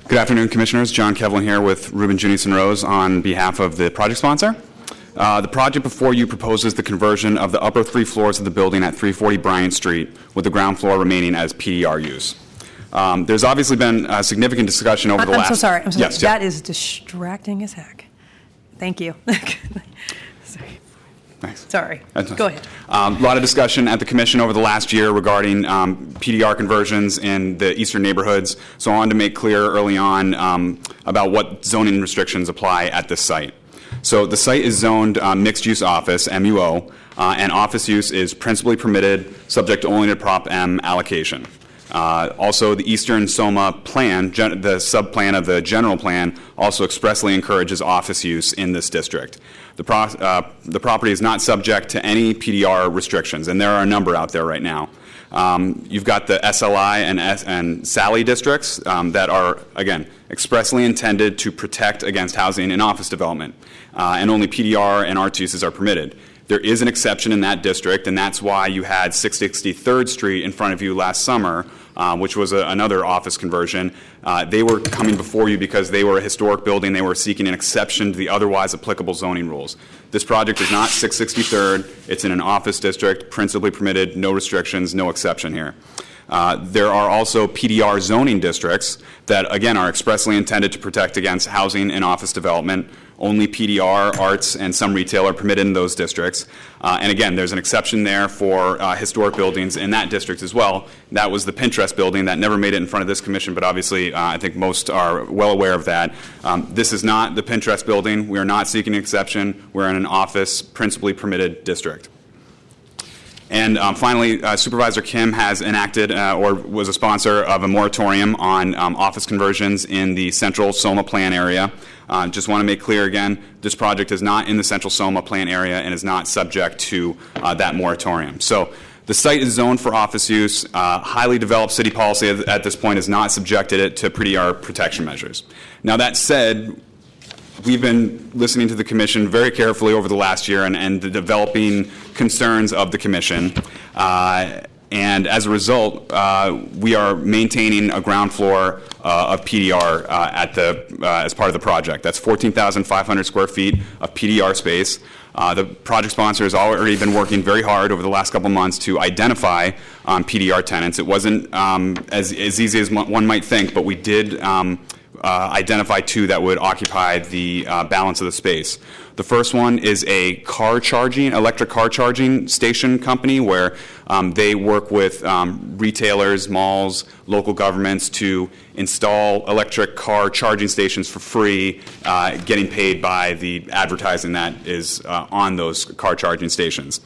Good afternoon, Commissioners. John Kevlin here with Ruben Junius & Rose on behalf of the project sponsor. The project before you proposes the conversion of the upper 3 floors of the building at 340 Bryant Street, with the ground floor remaining as PDR use. There's obviously been a significant discussion over the last... I'm so sorry. Yes, that is distracting as heck. Thank you. Sorry. Nice. Sorry. Go ahead. A lot of discussion at the Commission over the last year regarding PDR conversions in the eastern neighborhoods. So I wanted to make clear early on about what zoning restrictions apply at this site. So the site is zoned mixed-use office, MUO, and office use is principally permitted, subject only to Prop M allocation. Also, the Eastern Soma plan, the subplan of the general plan, also expressly encourages office use in this district. The property is not subject to any PDR restrictions, and there are a number out there right now. You've got the SLI and SALI districts that are, again, expressly intended to protect against housing and office development, and only PDR and arts uses are permitted. There is an exception in that district, and that's why you had 663rd Street in front of you last summer, which was another office conversion. They were coming before you because they were a historic building. They were seeking an exception to the otherwise applicable zoning rules. This project is not 663rd. It's in an office district, principally permitted, no restrictions, no exception here. There are also PDR zoning districts that, again, are expressly intended to protect against housing and office development. Only PDR, arts, and some retail are permitted in those districts. And again, there's an exception there for historic buildings in that district as well. That was the Pinterest building that never made it in front of this commission, but obviously I think most are well aware of that. This is not the Pinterest building. We are not seeking an exception. We're in an office, principally permitted district. And finally, Supervisor Kim has enacted or was a sponsor of a moratorium on office conversions in the Central Soma Plan area. Just want to make clear again, this project is not in the Central Soma Plan area and is not subject to that moratorium. So the site is zoned for office use. Highly developed city policy at this point has not subjected it to PDR protection measures. Now that said, we've been listening to the Commission very carefully over the last year and the developing concerns of the Commission. And as a result, we are maintaining a ground floor of PDR as part of the project. That's 14,500 square feet of PDR space. The project sponsor has already been working very hard over the last couple months to identify PDR tenants. It wasn't as easy as one might think, but we did identify two that would occupy the balance of the space. The first one is a electric car charging station company where they work with retailers, malls, local governments to install electric car charging stations for free, getting paid by the advertising that is on those car charging stations.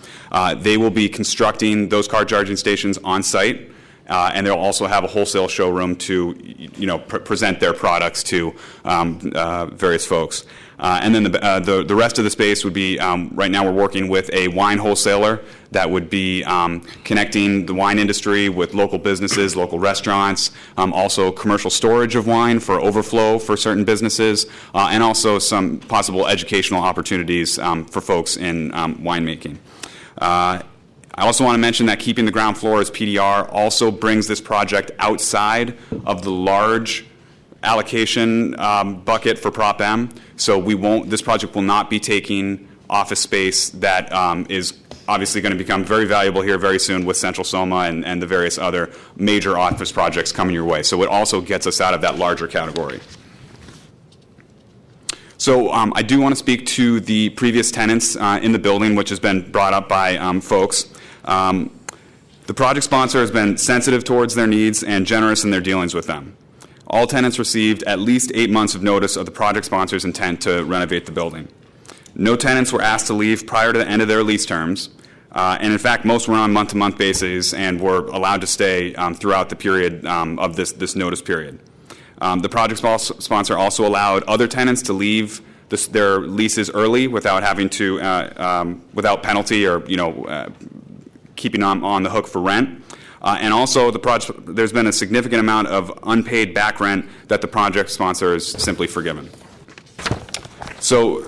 They will be constructing those car charging stations on site. And they'll also have a wholesale showroom to, present their products to various folks. And then the rest of the space would be, right now we're working with a wine wholesaler that would be connecting the wine industry with local businesses, local restaurants, also commercial storage of wine for overflow for certain businesses, and also some possible educational opportunities for folks in winemaking. I also want to mention that keeping the ground floor as PDR also brings this project outside of the large allocation bucket for Prop M. So this project will not be taking office space that is obviously going to become very valuable here very soon with Central Soma and the various other major office projects coming your way. So it also gets us out of that larger category. So I do want to speak to the previous tenants in the building, which has been brought up by folks. The project sponsor has been sensitive towards their needs and generous in their dealings with them. All tenants received at least 8 months of notice of the project sponsor's intent to renovate the building. No tenants were asked to leave prior to the end of their lease terms, and in fact, most were on month-to-month basis and were allowed to stay throughout the period of this notice period. The project sponsor also allowed other tenants to leave their leases early without having to, without penalty or keeping them on the hook for rent. And also, there's been a significant amount of unpaid back rent that the project sponsor has simply forgiven. So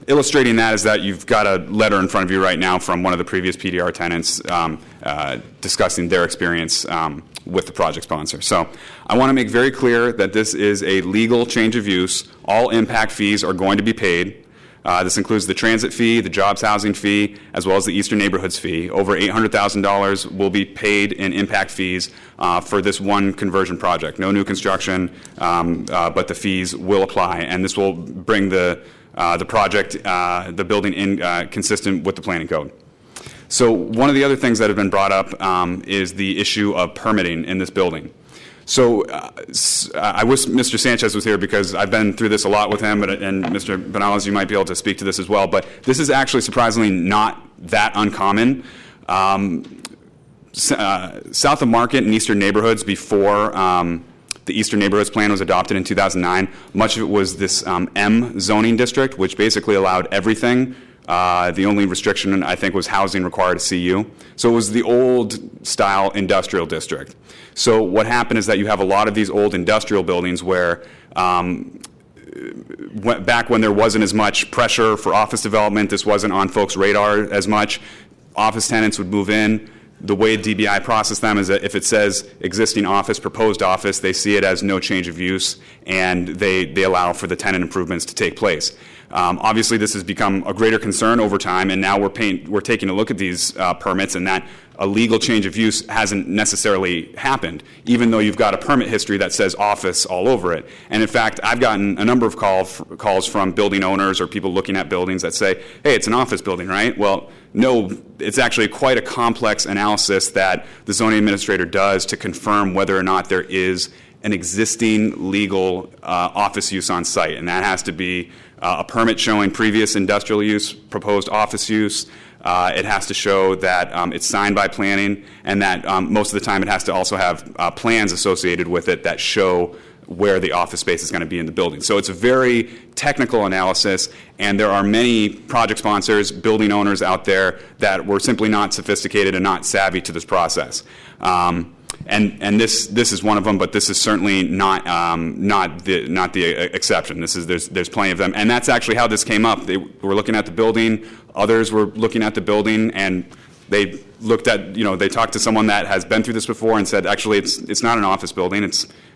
illustrating that is that you've got a letter in front of you right now from one of the previous PDR tenants discussing their experience with the project sponsor. So I want to make very clear that this is a legal change of use. All impact fees are going to be paid. This includes the transit fee, the jobs housing fee, as well as the Eastern Neighborhoods fee. Over $800,000 will be paid in impact fees for this one conversion project. No new construction, but the fees will apply, and this will bring the project, the building in consistent with the planning code. So one of the other things that have been brought up is the issue of permitting in this building. So I wish Mr. Sanchez was here because I've been through this a lot with him, and Mr. Benales, you might be able to speak to this as well. But this is actually surprisingly not that uncommon. South of Market and Eastern Neighborhoods before the Eastern Neighborhoods Plan was adopted in 2009, much of it was this M zoning district, which basically allowed everything. The only restriction, I think, was housing required a CU. So it was the old-style industrial district. So what happened is that you have a lot of these old industrial buildings where back when there wasn't as much pressure for office development, this wasn't on folks' radar as much, office tenants would move in. The way DBI process them is that if it says existing office, proposed office, they see it as no change of use, and they allow for the tenant improvements to take place. Obviously, this has become a greater concern over time, and now we're taking a look at these permits, and that a legal change of use hasn't necessarily happened, even though you've got a permit history that says office all over it. And in fact, I've gotten a number of calls from building owners or people looking at buildings that say, hey, it's an office building, right? Well, no, it's actually quite a complex analysis that the zoning administrator does to confirm whether or not there is an existing legal office use on site, and that has to be a permit showing previous industrial use, proposed office use. It has to show that it's signed by planning, and that most of the time it has to also have plans associated with it that show where the office space is going to be in the building. So it's a very technical analysis, and there are many project sponsors, building owners out there that were simply not sophisticated and not savvy to this process. And this is one of them, but this is certainly not the exception. There's plenty of them, and that's actually how this came up. They were looking at the building, others were looking at the building, and they looked at, they talked to someone that has been through this before and said, actually, it's not an office building.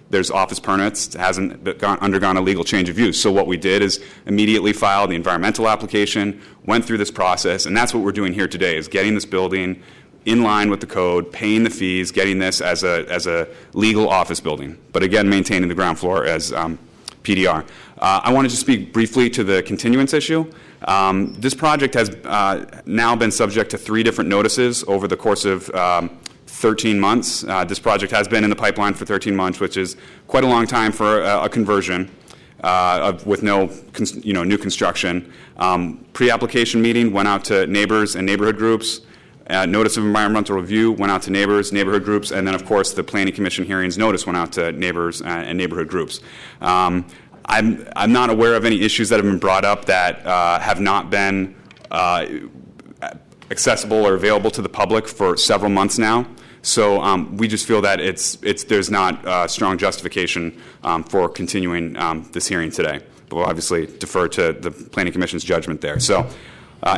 There's office permits. It hasn't undergone a legal change of use. So what we did is immediately filed the environmental application, went through this process, and that's what we're doing here today, is getting this building in line with the code, paying the fees, getting this as a legal office building, but again, maintaining the ground floor as PDR. I wanted to speak briefly to the continuance issue. This project has now been subject to 3 different notices over the course of 13 months. This project has been in the pipeline for 13 months, which is quite a long time for a conversion with no new construction. Pre-application meeting went out to neighbors and neighborhood groups. Notice of environmental review went out to neighbors, neighborhood groups, and then, of course, the Planning Commission hearings notice went out to neighbors and neighborhood groups. I'm not aware of any issues that have been brought up that have not been accessible or available to the public for several months now. So we just feel that there's not strong justification for continuing this hearing today. But we'll obviously defer to the Planning Commission's judgment there. So.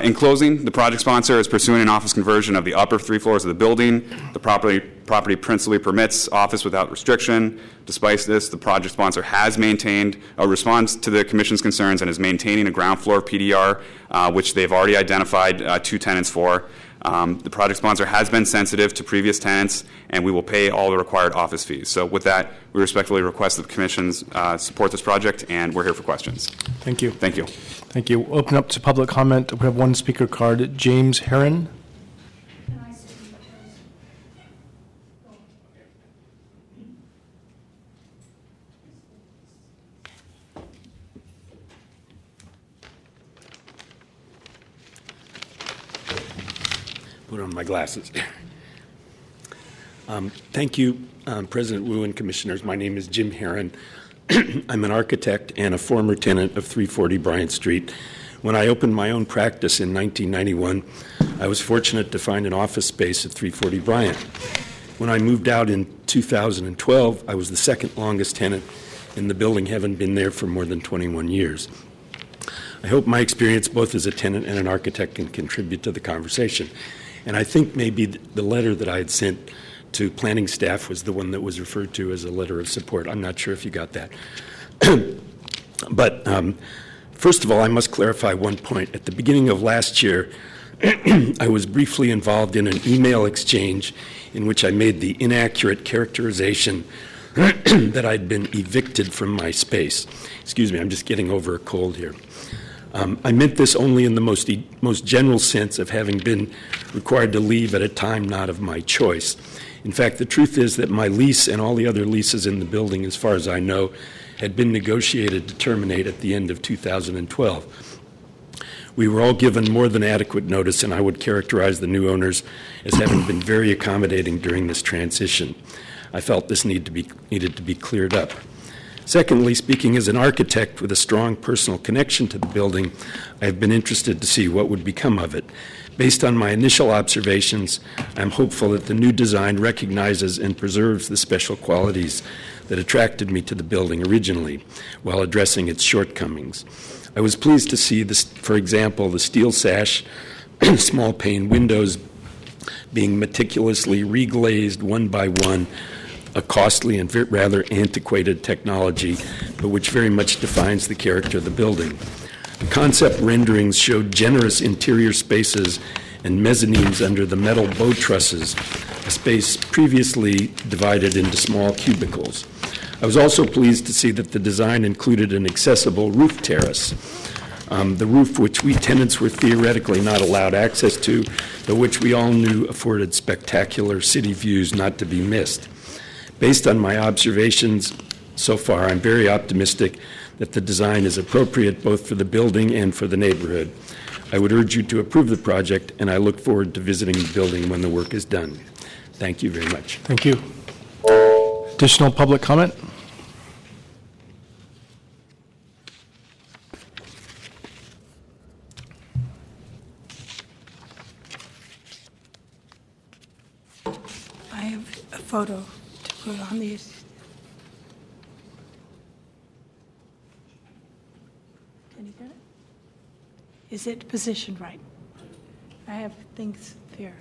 In closing, the project sponsor is pursuing an office conversion of the upper 3 floors of the building. The property principally permits office without restriction. Despite this, the project sponsor has maintained a response to the Commission's concerns and is maintaining a ground floor PDR, which they've already identified 2 tenants for. The project sponsor has been sensitive to previous tenants, and we will pay all the required office fees. So with that, we respectfully request that the Commission's support this project, and we're here for questions. Thank you. Thank you. Thank you. We'll open up to public comment. We have one speaker card. James Herron. Put on my glasses. Thank you, President Wu and Commissioners. My name is Jim Herron. I'm an architect and a former tenant of 340 Bryant Street. When I opened my own practice in 1991, I was fortunate to find an office space at 340 Bryant. When I moved out in 2012, I was the second longest tenant in the building, having been there for more than 21 years. I hope my experience both as a tenant and an architect can contribute to the conversation. And I think maybe the letter that I had sent to planning staff was the one that was referred to as a letter of support. I'm not sure if you got that. But first of all, I must clarify one point. At the beginning of last year, I was briefly involved in an email exchange in which I made the inaccurate characterization that I'd been evicted from my space. Excuse me, I'm just getting over a cold here. I meant this only in the most general sense of having been required to leave at a time not of my choice. In fact, the truth is that my lease and all the other leases in the building, as far as I know, had been negotiated to terminate at the end of 2012. We were all given more than adequate notice, and I would characterize the new owners as having been very accommodating during this transition. I felt this needed to be cleared up. Secondly, speaking as an architect with a strong personal connection to the building, I have been interested to see what would become of it. Based on my initial observations, I'm hopeful that the new design recognizes and preserves the special qualities that attracted me to the building originally, while addressing its shortcomings. I was pleased to see, for example, the steel sash, small pane windows being meticulously reglazed one by one, a costly and rather antiquated technology, but which very much defines the character of the building. The concept renderings showed generous interior spaces and mezzanines under the metal bow trusses, a space previously divided into small cubicles. I was also pleased to see that the design included an accessible roof terrace, the roof which we tenants were theoretically not allowed access to, but which we all knew afforded spectacular city views not to be missed. Based on my observations so far, I'm very optimistic that the design is appropriate both for the building and for the neighborhood. I would urge you to approve the project, and I look forward to visiting the building when the work is done. Thank you very much. Thank you. Additional public comment? I have a photo to put on these. Can you get it? Is it positioned right? I have things there.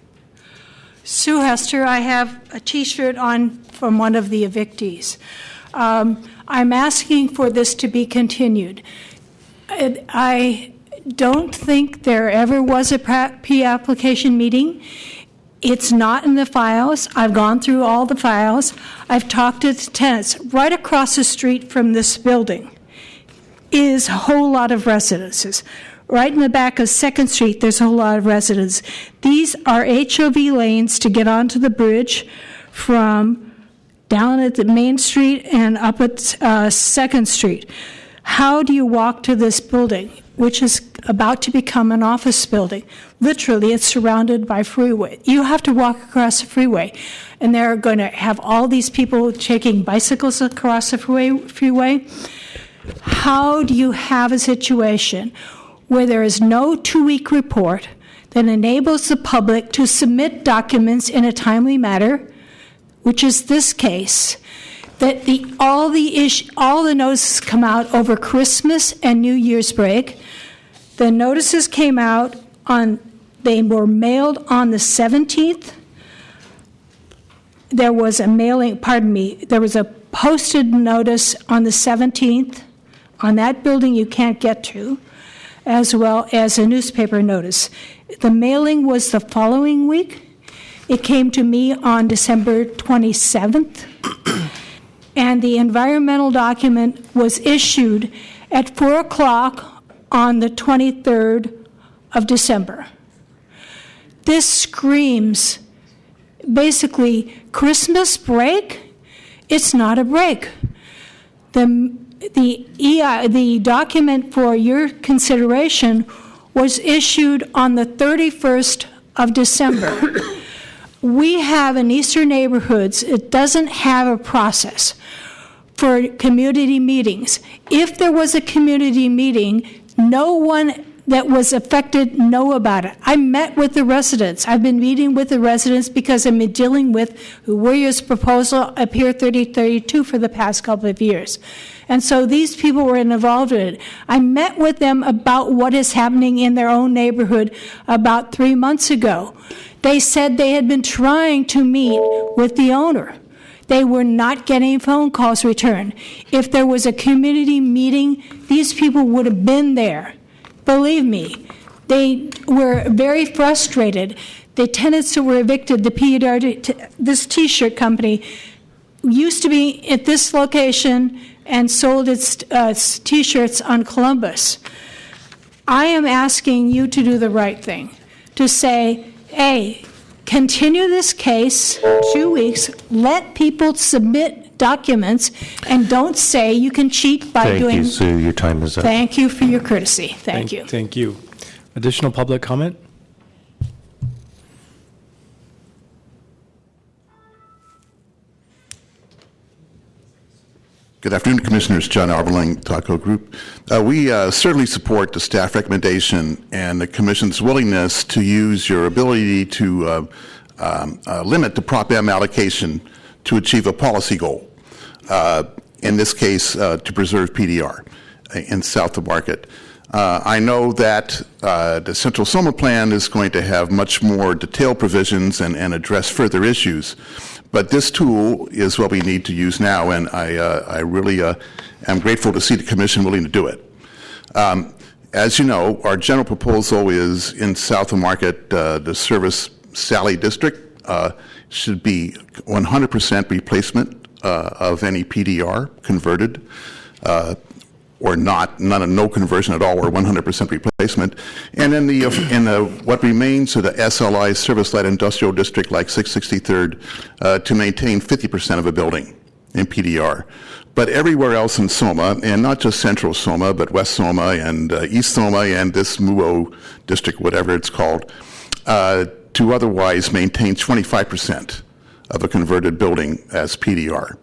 Sue Hester, I have a T-shirt on from one of the evictees. I'm asking for this to be continued. I don't think there ever was a pre-application meeting. It's not in the files. I've gone through all the files. I've talked to the tenants. Right across the street from this building is a whole lot of residences. Right in the back of 2nd Street, there's a whole lot of residences. These are HOV lanes to get onto the bridge from down at the Main Street and up at 2nd Street. How do you walk to this building, which is about to become an office building? Literally, it's surrounded by freeway. You have to walk across the freeway, and they're going to have all these people taking bicycles across the freeway. How do you have a situation where there is no 2-week report that enables the public to submit documents in a timely manner, which is this case, that all the notices come out over Christmas and New Year's break? The notices came out they were mailed on the 17th. There was a there was a posted notice on the 17th on that building you can't get to, as well as a newspaper notice. The mailing was the following week. It came to me on December 27th, and the environmental document was issued at 4 o'clock on the 23rd of December. This screams basically Christmas break. It's not a break. The document for your consideration was issued on the 31st of December. We have in Eastern neighborhoods, it doesn't have a process for community meetings. If there was a community meeting, no one that was affected know about it. I met with the residents. I've been meeting with the residents because I've been dealing with Warrior's proposal up here 3032 for the past couple of years. And so these people were involved in it. I met with them about what is happening in their own neighborhood about 3 months ago. They said they had been trying to meet with the owner. They were not getting phone calls returned. If there was a community meeting, these people would have been there. Believe me, they were very frustrated. The tenants who were evicted, the PDR, this T-shirt company, used to be at this location and sold its T-shirts on Columbus. I am asking you to do the right thing, to say, hey, continue this case 2 weeks, let people submit documents, and don't say you can cheat by doing... Thank you, Sue. Your time is up. Thank you for your courtesy. Thank you. Thank you. Additional public comment? Good afternoon, Commissioners. John Arberling, Taco Group. We certainly support the staff recommendation and the Commission's willingness to use your ability to limit the Prop M allocation to achieve a policy goal, in this case, to preserve PDR in south of Market. I know that the Central Soma Plan is going to have much more detailed provisions and address further issues. But this tool is what we need to use now, and I really am grateful to see the Commission willing to do it. As you know, our general proposal is in south of Market, the Service Sally District should be 100% replacement of any PDR converted. or no conversion at all, or 100% replacement. And in what remains of the SLI service light industrial district like 663rd, to maintain 50% of a building in PDR. But everywhere else in SOMA, and not just Central SOMA, but West SOMA and East SOMA and this MUO district, whatever it's called, to otherwise maintain 25% of a converted building as PDR.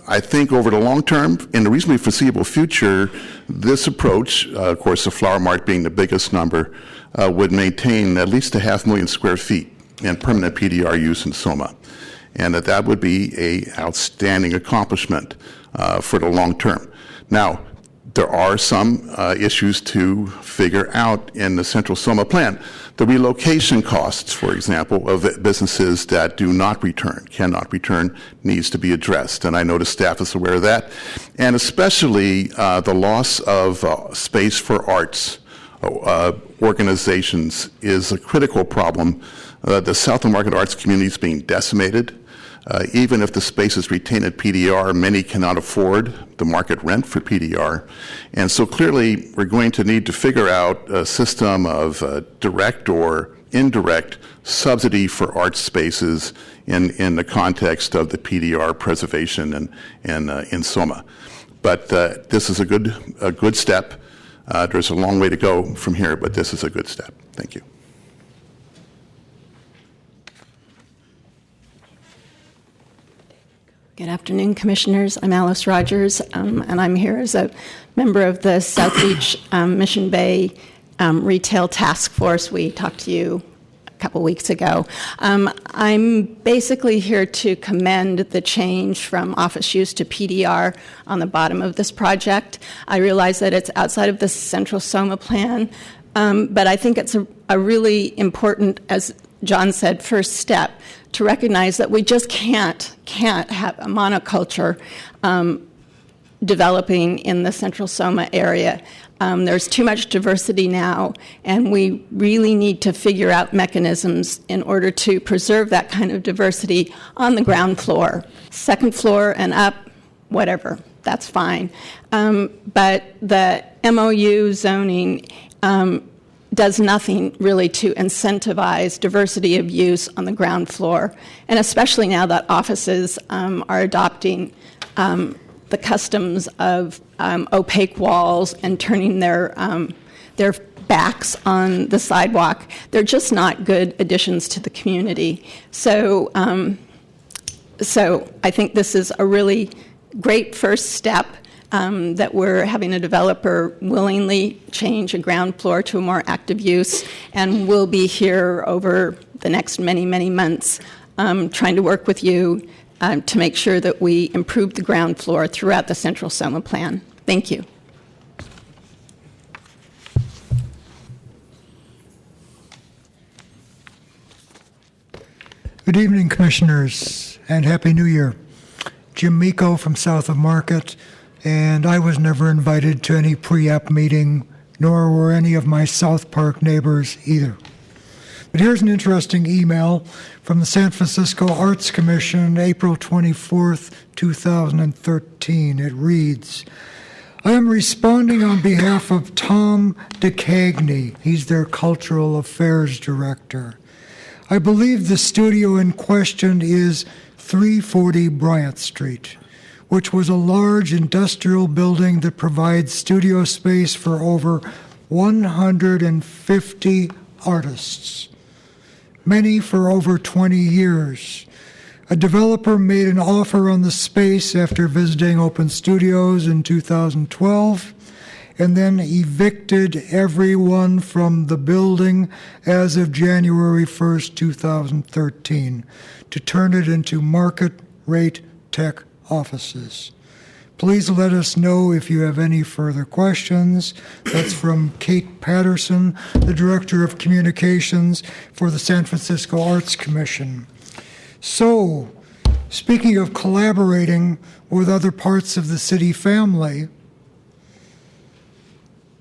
I think over the long term, in the reasonably foreseeable future, this approach, of course the Flower Mart being the biggest number, would maintain at least 500,000 square feet in permanent PDR use in SOMA. And that would be an outstanding accomplishment for the long term. Now, there are some issues to figure out in the Central SOMA plan. The relocation costs, for example, of businesses that cannot return, needs to be addressed. And I know the staff is aware of that. And especially the loss of space for arts organizations is a critical problem. The South of Market arts community is being decimated. Even if the space is retained at PDR, many cannot afford the market rent for PDR. And so clearly we're going to need to figure out a system of direct or indirect subsidy for art spaces in the context of the PDR preservation and in SOMA. But this is a good step. There's a long way to go from here, but this is a good step. Thank you. Good afternoon, Commissioners. I'm Alice Rogers, and I'm here as a member of the South Beach Mission Bay Retail Task Force. We talked to you a couple weeks ago. I'm basically here to commend the change from office use to PDR on the bottom of this project. I realize that it's outside of the Central SOMA plan, but I think it's a really important, as John said, first step to recognize that we just can't have a monoculture developing in the Central SOMA area. There's too much diversity now, and we really need to figure out mechanisms in order to preserve that kind of diversity on the ground floor. Second floor and up, whatever, that's fine. But the MOU zoning does nothing really to incentivize diversity of use on the ground floor, and especially now that offices are adopting the customs of opaque walls and turning their backs on the sidewalk. They're just not good additions to the community. So I think this is a really great first step. That we're having a developer willingly change a ground floor to a more active use, and we'll be here over the next many, many months trying to work with you to make sure that we improve the ground floor throughout the Central SOMA plan. Thank you. Good evening, Commissioners, and Happy New Year. Jim Miko from South of Market. And I was never invited to any pre-app meeting, nor were any of my South Park neighbors either. But here's an interesting email from the San Francisco Arts Commission, April 24th, 2013. It reads, I am responding on behalf of Tom DeCagney. He's their Cultural Affairs Director. I believe the studio in question is 340 Bryant Street, which was a large industrial building that provides studio space for over 150 artists, many for over 20 years. A developer made an offer on the space after visiting Open Studios in 2012, and then evicted everyone from the building as of January 1st, 2013, to turn it into market rate tech offices. Please let us know if you have any further questions. That's from Kate Patterson, the Director of Communications for the San Francisco Arts Commission. So, speaking of collaborating with other parts of the city family,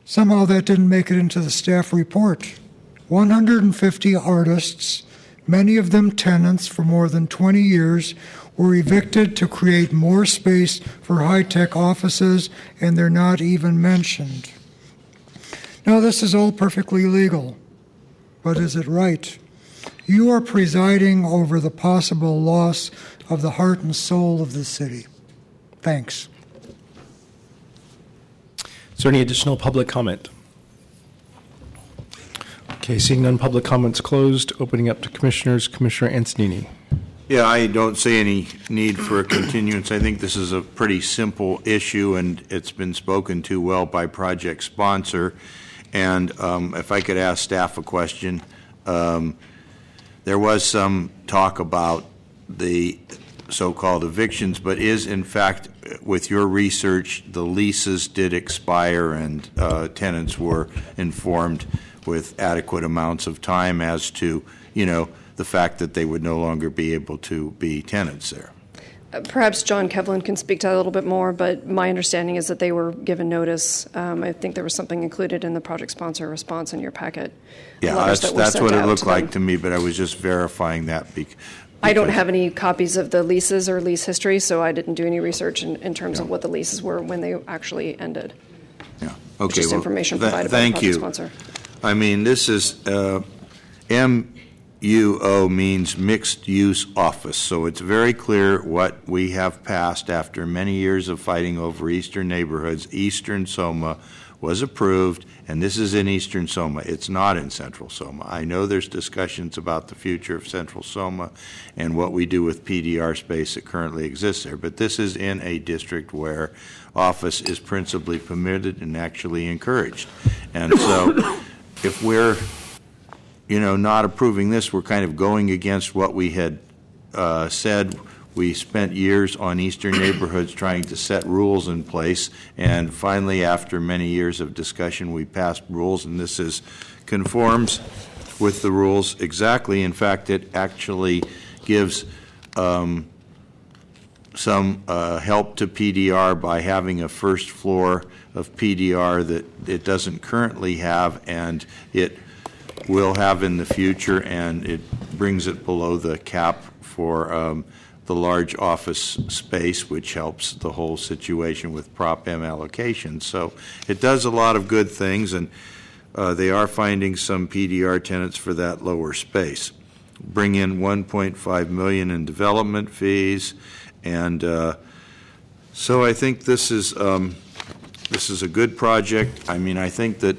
somehow that didn't make it into the staff report. 150 artists, many of them tenants for more than 20 years, were evicted to create more space for high-tech offices, and they're not even mentioned. Now, this is all perfectly legal, but is it right? You are presiding over the possible loss of the heart and soul of the city. Thanks. Is there any additional public comment? Okay, seeing none, public comments closed. Opening up to commissioners. Commissioner Antonini. Yeah, I don't see any need for a continuance. I think this is a pretty simple issue, and it's been spoken to well by project sponsor. And if I could ask staff a question, there was some talk about the so-called evictions, but is in fact, with your research, the leases did expire and tenants were informed with adequate amounts of time as to, the fact that they would no longer be able to be tenants there? Perhaps John Kevlin can speak to that a little bit more, but my understanding is that they were given notice. I think there was something included in the project sponsor response in your packet. Yeah, that's what it looked like to me, but I was just verifying that. I don't have any copies of the leases or lease history, so I didn't do any research in terms of what the leases were when they actually ended. Yeah, okay. Just information provided by the project sponsor. I mean, this is MUO means mixed-use office, so it's very clear what we have passed after many years of fighting over eastern neighborhoods. Eastern Soma was approved, and this is in Eastern Soma. It's not in Central Soma. I know there's discussions about the future of Central Soma and what we do with PDR space that currently exists there, but this is in a district where office is principally permitted and actually encouraged. And so if we're, not approving this, we're kind of going against what we had said. We spent years on eastern neighborhoods trying to set rules in place, and finally, after many years of discussion, we passed rules, and this conforms with the rules exactly. In fact, it actually gives some help to PDR by having a first floor of PDR that it doesn't currently have, and it will have in the future, and it brings it below the cap for the large office space, which helps the whole situation with Prop M allocation. So it does a lot of good things, and they are finding some PDR tenants for that lower space. Bring in $1.5 million in development fees, and so I think this is a good project. I mean, I think that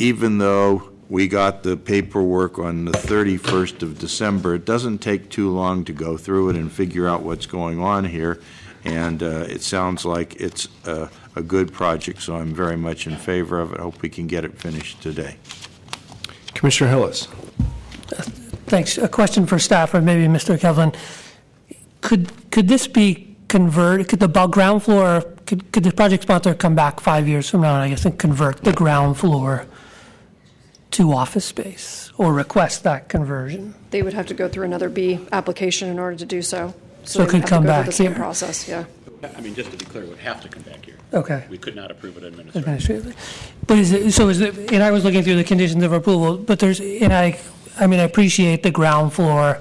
even though we got the paperwork on the 31st of December, it doesn't take too long to go through it and figure out what's going on here, and it sounds like it's a good project, so I'm very much in favor of it. I hope we can get it finished today. Commissioner Hillis. Thanks. A question for staff, or maybe Mr. Kevlin. Could this be converted? Could the ground floor? Could the project sponsor come back 5 years from now, I guess, and convert the ground floor to office space, or request that conversion? They would have to go through another B application in order to do so. So it could come back the same here. process, yeah. I mean, just to be clear, it would have to come back here. Okay. We could not approve it administratively. But is it, and I was looking through the conditions of approval, but I appreciate the ground floor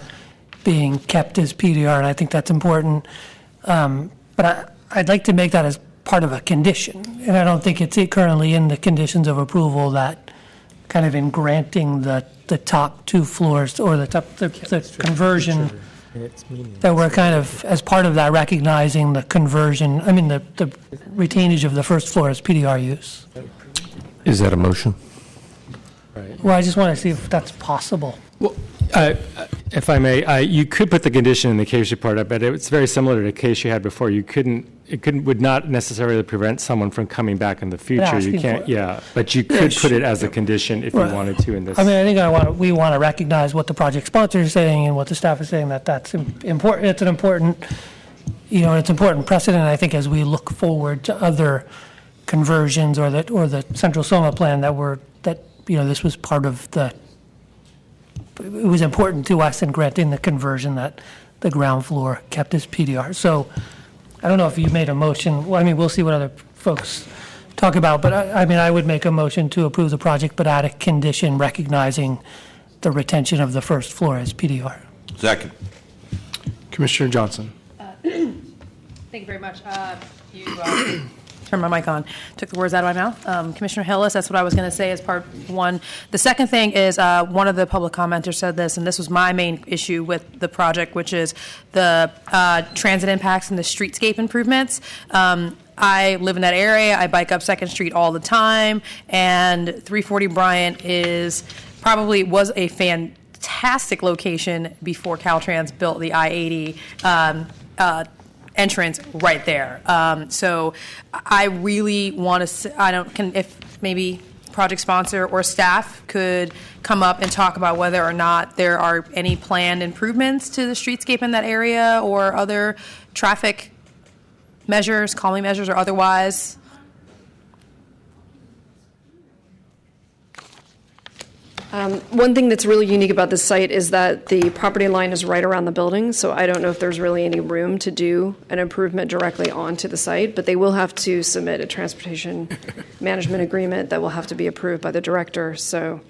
being kept as PDR, and I think that's important. But I'd like to make that as part of a condition, and I don't think it's currently in the conditions of approval that kind of in granting the top two floors or the conversion, that we're kind of, as part of that, recognizing the conversion, the retainage of the first floor as PDR use. Is that a motion? Well, I just want to see if that's possible. Well, if I may, you could put the condition in the case report, but it's very similar to the case you had before. It would not necessarily prevent someone from coming back in the future. You can't, but you could put it as a condition if you wanted to in this. I think we want to recognize what the project sponsor is saying and what the staff is saying, that's important. It's an important, it's important precedent, I think, as we look forward to other conversions or the Central Soma plan this was part of it was important to us in granting the conversion that the ground floor kept as PDR. So I don't know if you made a motion. Well, we'll see what other folks talk about, but I would make a motion to approve the project, but add a condition recognizing the retention of the first floor as PDR. Second. Commissioner Johnson. Thank you very much. You turned my mic on, took the words out of my mouth. Commissioner Hillis, that's what I was going to say as part one. The second thing is one of the public commenters said this, and this was my main issue with the project, which is the transit impacts and the streetscape improvements. I live in that area. I bike up 2nd Street all the time, and 340 Bryant was a fantastic location before Caltrans built the I-80 entrance right there. So I really want to, if maybe project sponsor or staff could come up and talk about whether or not there are any planned improvements to the streetscape in that area or other traffic measures, calming measures or otherwise. One thing that's really unique about this site is that the property line is right around the building, so I don't know if there's really any room to do an improvement directly onto the site, but they will have to submit a transportation management agreement that will have to be approved by the director, so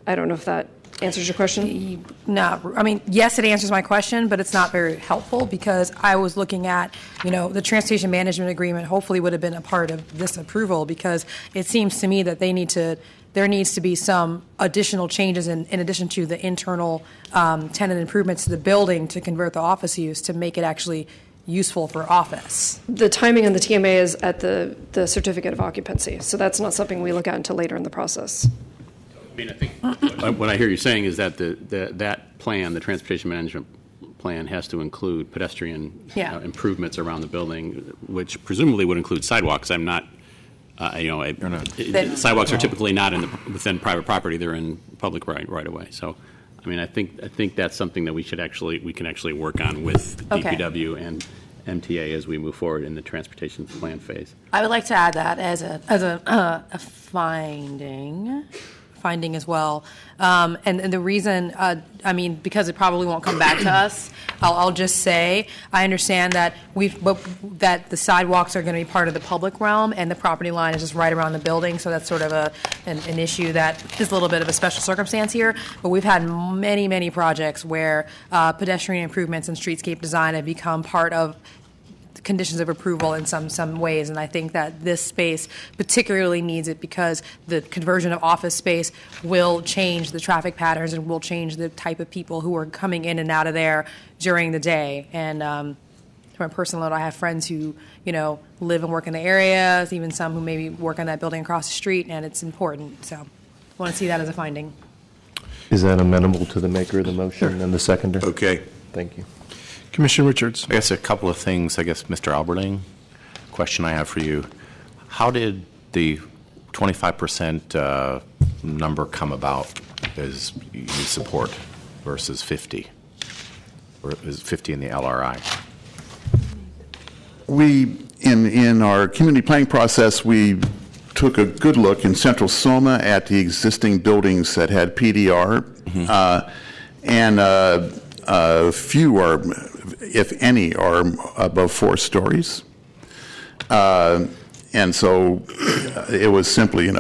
I don't know if that answers your question. No, I mean, yes, it answers my question, but it's not very helpful because I was looking at, the transportation management agreement hopefully would have been a part of this approval because it seems to me that there needs to be some additional changes in addition to the internal tenant improvements to the building to convert the office use to make it actually useful for office. The timing on the TMA is at the certificate of occupancy, so that's not something we look at until later in the process. I mean, I think what I hear you saying is that that plan, the transportation management plan, has to include pedestrian improvements around the building, which presumably would include sidewalks. I'm not. Sidewalks are typically not within private property; they're in public right away. So, I mean, I think that's something that we can actually work on with DPW and MTA as we move forward in the transportation plan phase. I would like to add that as a finding as well. And the reason, because it probably won't come back to us, I'll just say, I understand that that the sidewalks are going to be part of the public realm and the property line is just right around the building, so that's sort of an issue that is a little bit of a special circumstance here. But we've had many, many projects where pedestrian improvements and streetscape design have become part of conditions of approval in some ways, and I think that this space particularly needs it because the conversion of office space will change the traffic patterns and will change the type of people who are coming in and out of there during the day. And from a personal note, I have friends who live and work in the area, even some who maybe work on that building across the street, and it's important. So I want to see that as a finding. Is that amenable to the maker of the motion and the seconder? Okay. Thank you. Commissioner Richards. I guess a couple of things. Mr. Alberling, question I have for you. How did the 25% number come about as you support versus 50? Or is 50 in the LRI? We, in our community planning process, we took a good look in Central Soma at the existing buildings that had PDR, and few are, if any, are above 4 stories. And so it was simply,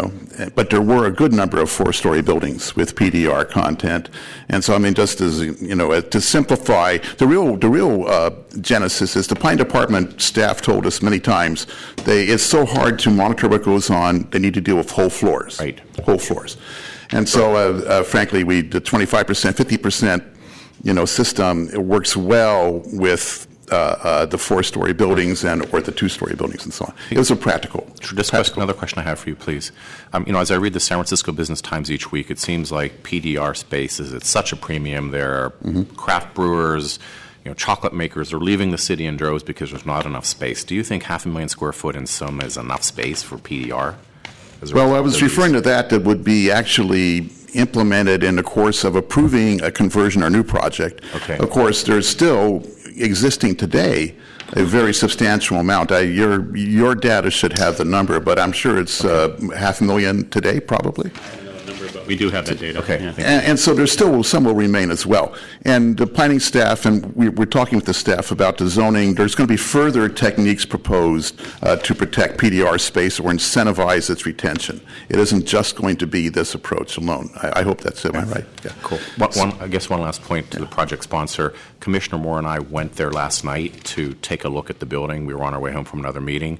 but there were a good number of 4-story buildings with PDR content. And so, just as, to simplify, the real genesis is the planning department staff told us many times, it's so hard to monitor what goes on, they need to deal with whole floors. Right. Whole floors. And so, frankly, the 25%, 50%, system, it works well with the 4-story buildings or the 2-story buildings and so on. It was a practical. Another question I have for you, please. As I read the San Francisco Business Times each week, it seems like PDR space is at such a premium. There are craft brewers, chocolate makers are leaving the city in droves because there's not enough space. Do you think 500,000 square foot in Soma is enough space for PDR? Well, I was referring to that would be actually implemented in the course of approving a conversion or new project. Okay. Of course, there's still existing today a very substantial amount. Your data should have the number, but I'm sure it's 500,000 today, probably. I don't know the number, but We do have that data. Okay. Yeah. And so there's still some will remain as well. And the planning staff, and we're talking with the staff about the zoning, there's going to be further techniques proposed to protect PDR space or incentivize its retention. It isn't just going to be this approach alone. I hope that's it. Am I right? Yeah. Cool. I guess one last point to the project sponsor. Commissioner Moore and I went there last night to take a look at the building. We were on our way home from another meeting.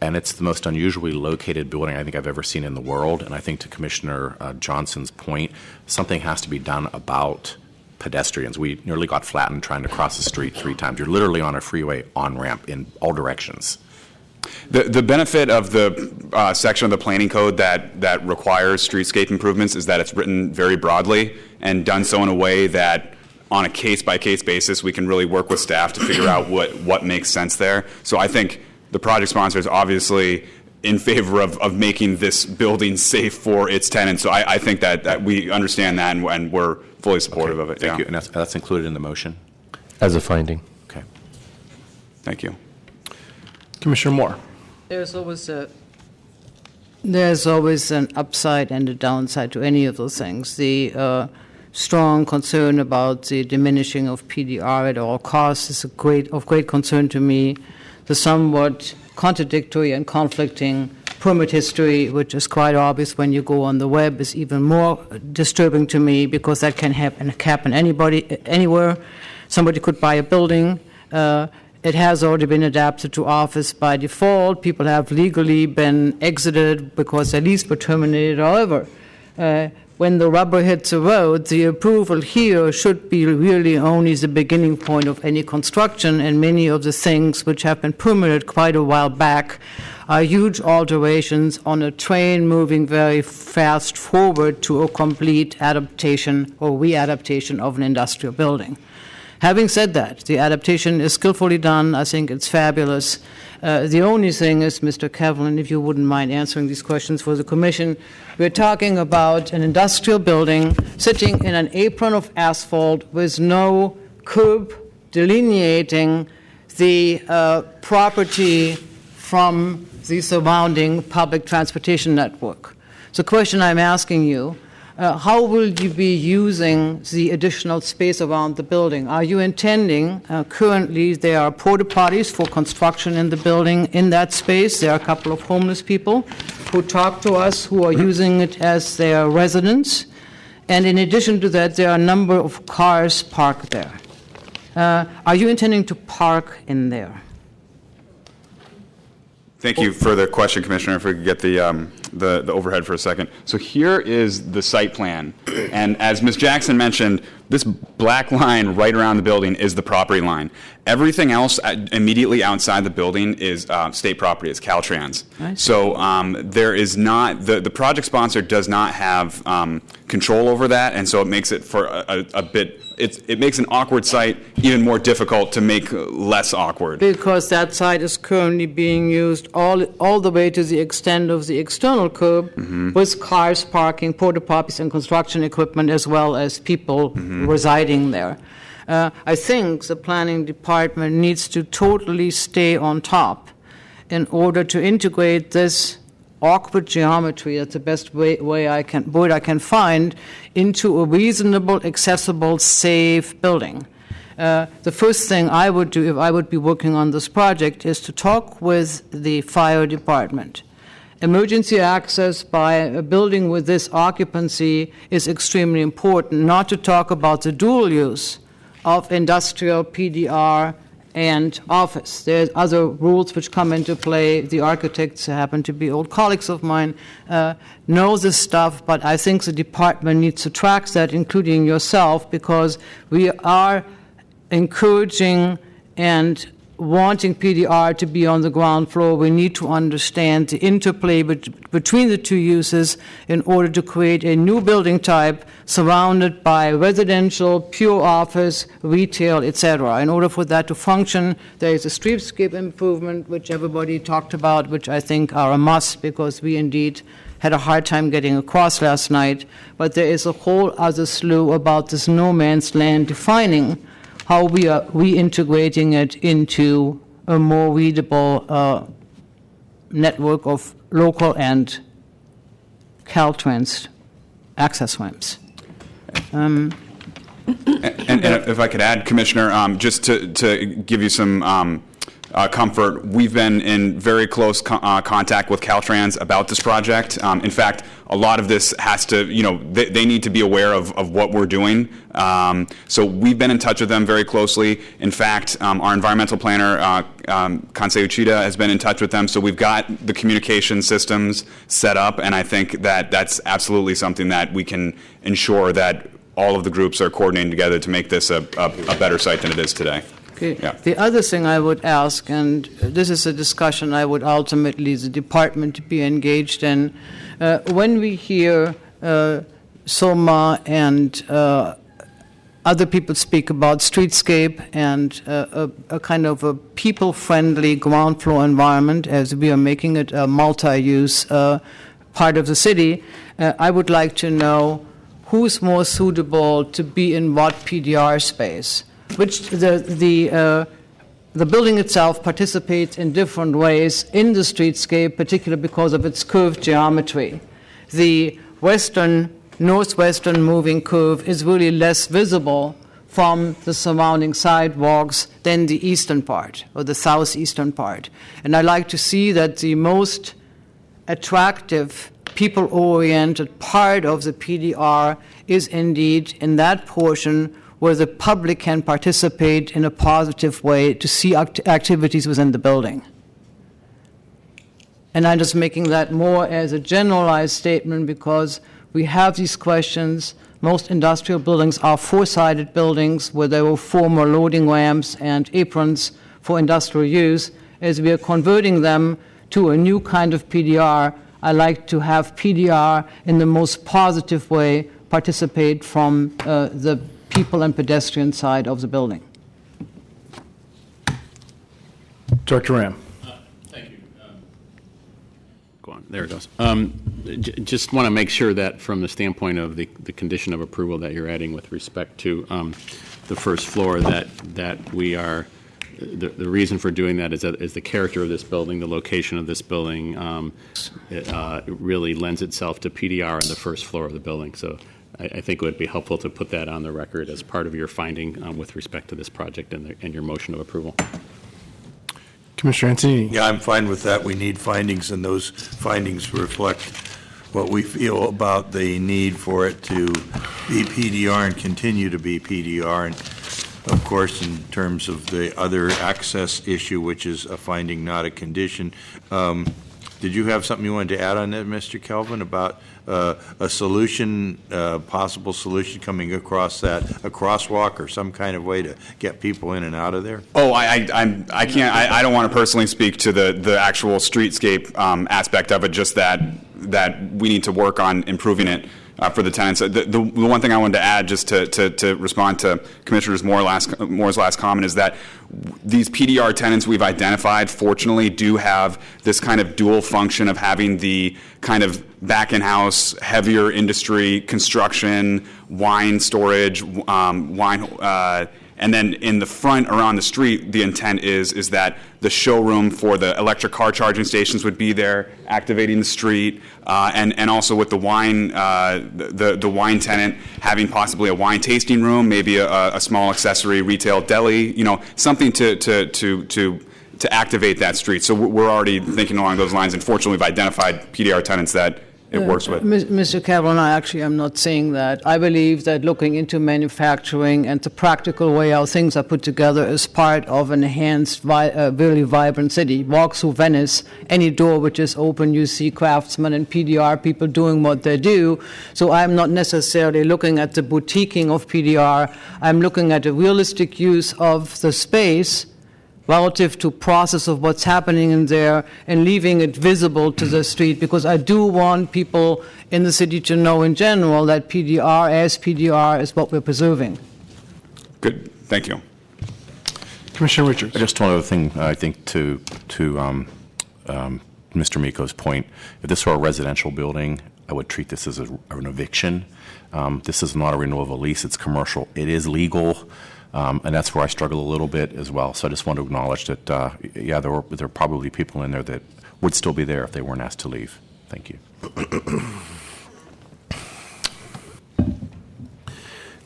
And it's the most unusually located building I think I've ever seen in the world. And I think to Commissioner Johnson's point, something has to be done about pedestrians. We nearly got flattened trying to cross the street 3 times. You're literally on a freeway on-ramp in all directions. The benefit of the section of the planning code that requires streetscape improvements is that it's written very broadly and done so in a way that on a case-by-case basis we can really work with staff to figure out what makes sense there. So I think the project sponsor is obviously in favor of making this building safe for its tenants. So I think that we understand that and we're fully supportive of it. Thank you. And that's included in the motion? As a finding. Okay. Thank you. Commissioner Moore. There's always an upside and a downside to any of those things. The strong concern about the diminishing of PDR at all costs is of great concern to me. The somewhat contradictory and conflicting permit history, which is quite obvious when you go on the web, is even more disturbing to me because that can happen anywhere. Somebody could buy a building. It has already been adapted to office by default. People have legally been exited because their lease were terminated. However, when the rubber hits the road, the approval here should be really only the beginning point of any construction, and many of the things which have been permitted quite a while back are huge alterations on a train moving very fast forward to a complete adaptation or readaptation of an industrial building. Having said that, the adaptation is skillfully done. I think it's fabulous. The only thing is, Mr. Kevlin, if you wouldn't mind answering these questions for the Commission, we're talking about an industrial building sitting in an apron of asphalt with no curb delineating the property from the surrounding public transportation network. So the question I'm asking you, how will you be using the additional space around the building? Are you intending, currently there are porta potties for construction in the building in that space. There are a couple of homeless people who talk to us who are using it as their residence. And in addition to that, there are a number of cars parked there. Are you intending to park in there? Thank you for the question, Commissioner. If we could get the overhead for a second. So here is the site plan. And as Ms. Jackson mentioned, this black line right around the building is the property line. Everything else immediately outside the building is state property. It's Caltrans. Nice. So there is not, the project sponsor does not have control over that, and so it makes it for a bit, it makes an awkward site even more difficult to make less awkward. Because that site is currently being used all the way to the extent of the external curb, with cars parking, porta potties, and construction equipment, as well as people residing there. I think the planning department needs to totally stay on top in order to integrate this awkward geometry, that's the best word I can find, into a reasonable, accessible, safe building. The first thing I would do if I would be working on this project is to talk with the fire department. Emergency access by a building with this occupancy is extremely important, not to talk about the dual use of industrial PDR and office. There's other rules which come into play. The architects happen to be old colleagues of mine, know this stuff, but I think the department needs to track that, including yourself, because we are encouraging and wanting PDR to be on the ground floor. We need to understand the interplay between the two uses in order to create a new building type surrounded by residential, pure office, retail, etc. In order for that to function, there is a streetscape improvement, which everybody talked about, which I think are a must because we indeed had a hard time getting across last night. But there is a whole other slew about this no man's land defining how we are reintegrating it into a more readable network of local and Caltrans access ramps. And if I could add, Commissioner, just to give you some comfort, we've been in very close contact with Caltrans about this project. In fact, a lot of this has to, they need to be aware of what we're doing. So we've been in touch with them very closely. In fact, our environmental planner, Kansei Uchida, has been in touch with them. So we've got the communication systems set up, and I think that that's absolutely something that we can ensure that all of the groups are coordinating together to make this a better site than it is today. Okay. Yeah. The other thing I would ask, and this is a discussion I would ultimately the department be engaged in, when we hear Soma and other people speak about streetscape and a kind of a people-friendly ground floor environment, as we are making it a multi-use part of the city, I would like to know who's more suitable to be in what PDR space. Which the building itself participates in different ways in the streetscape, particularly because of its curved geometry. The northwestern moving curve is really less visible from the surrounding sidewalks than the eastern part or the southeastern part. And I like to see that the most attractive, people-oriented part of the PDR is indeed in that portion where the public can participate in a positive way to see activities within the building. And I'm just making that more as a generalized statement because we have these questions. Most industrial buildings are four-sided buildings where there were former loading ramps and aprons for industrial use. As we are converting them to a new kind of PDR, I like to have PDR in the most positive way participate from the people and pedestrian side of the building. Director Ram. Thank you. Go on. There it goes. Just want to make sure that from the standpoint of the condition of approval that you're adding with respect to the first floor, that we are, the reason for doing that is the character of this building, the location of this building, it really lends itself to PDR on the first floor of the building. So I think it would be helpful to put that on the record as part of your finding with respect to this project and your motion of approval. Commissioner Antonini. Yeah, I'm fine with that. We need findings, and those findings reflect what we feel about the need for it to be PDR and continue to be PDR. And of course, in terms of the other access issue, which is a finding, not a condition, did you have something you wanted to add on that, Mr. Kelvin, about a solution, possible solution coming across that, a crosswalk or some kind of way to get people in and out of there? Oh, I can't. I don't want to personally speak to the actual streetscape aspect of it. Just that we need to work on improving it for the tenants. The one thing I wanted to add, just to respond to Commissioner Moore's last comment, is that these PDR tenants we've identified, fortunately, do have this kind of dual function of having the kind of back-in-house, heavier industry, construction, wine storage, and then in the front around the street, the intent is that the showroom for the electric car charging stations would be there, activating the street, and also with the wine, the wine tenant having possibly a wine tasting room, maybe a small accessory retail deli, something to activate that street. So we're already thinking along those lines, and fortunately, we've identified PDR tenants that it works with. Mr. Kaplan, I actually am not saying that. I believe that looking into manufacturing and the practical way how things are put together is part of an enhanced, really vibrant city. Walk through Venice, any door which is open, you see craftsmen and PDR people doing what they do. So I'm not necessarily looking at the boutiquing of PDR. I'm looking at a realistic use of the space relative to process of what's happening in there and leaving it visible to the street, because I do want people in the city to know in general that PDR as PDR is what we're preserving. Good. Thank you. Commissioner Richards. Just one other thing, I think, to Mr. Miko's point. If this were a residential building, I would treat this as an eviction. This is not a renewal of a lease. It's commercial. It is legal. And that's where I struggle a little bit as well. So I just want to acknowledge that, there are probably people in there that would still be there if they weren't asked to leave. Thank you.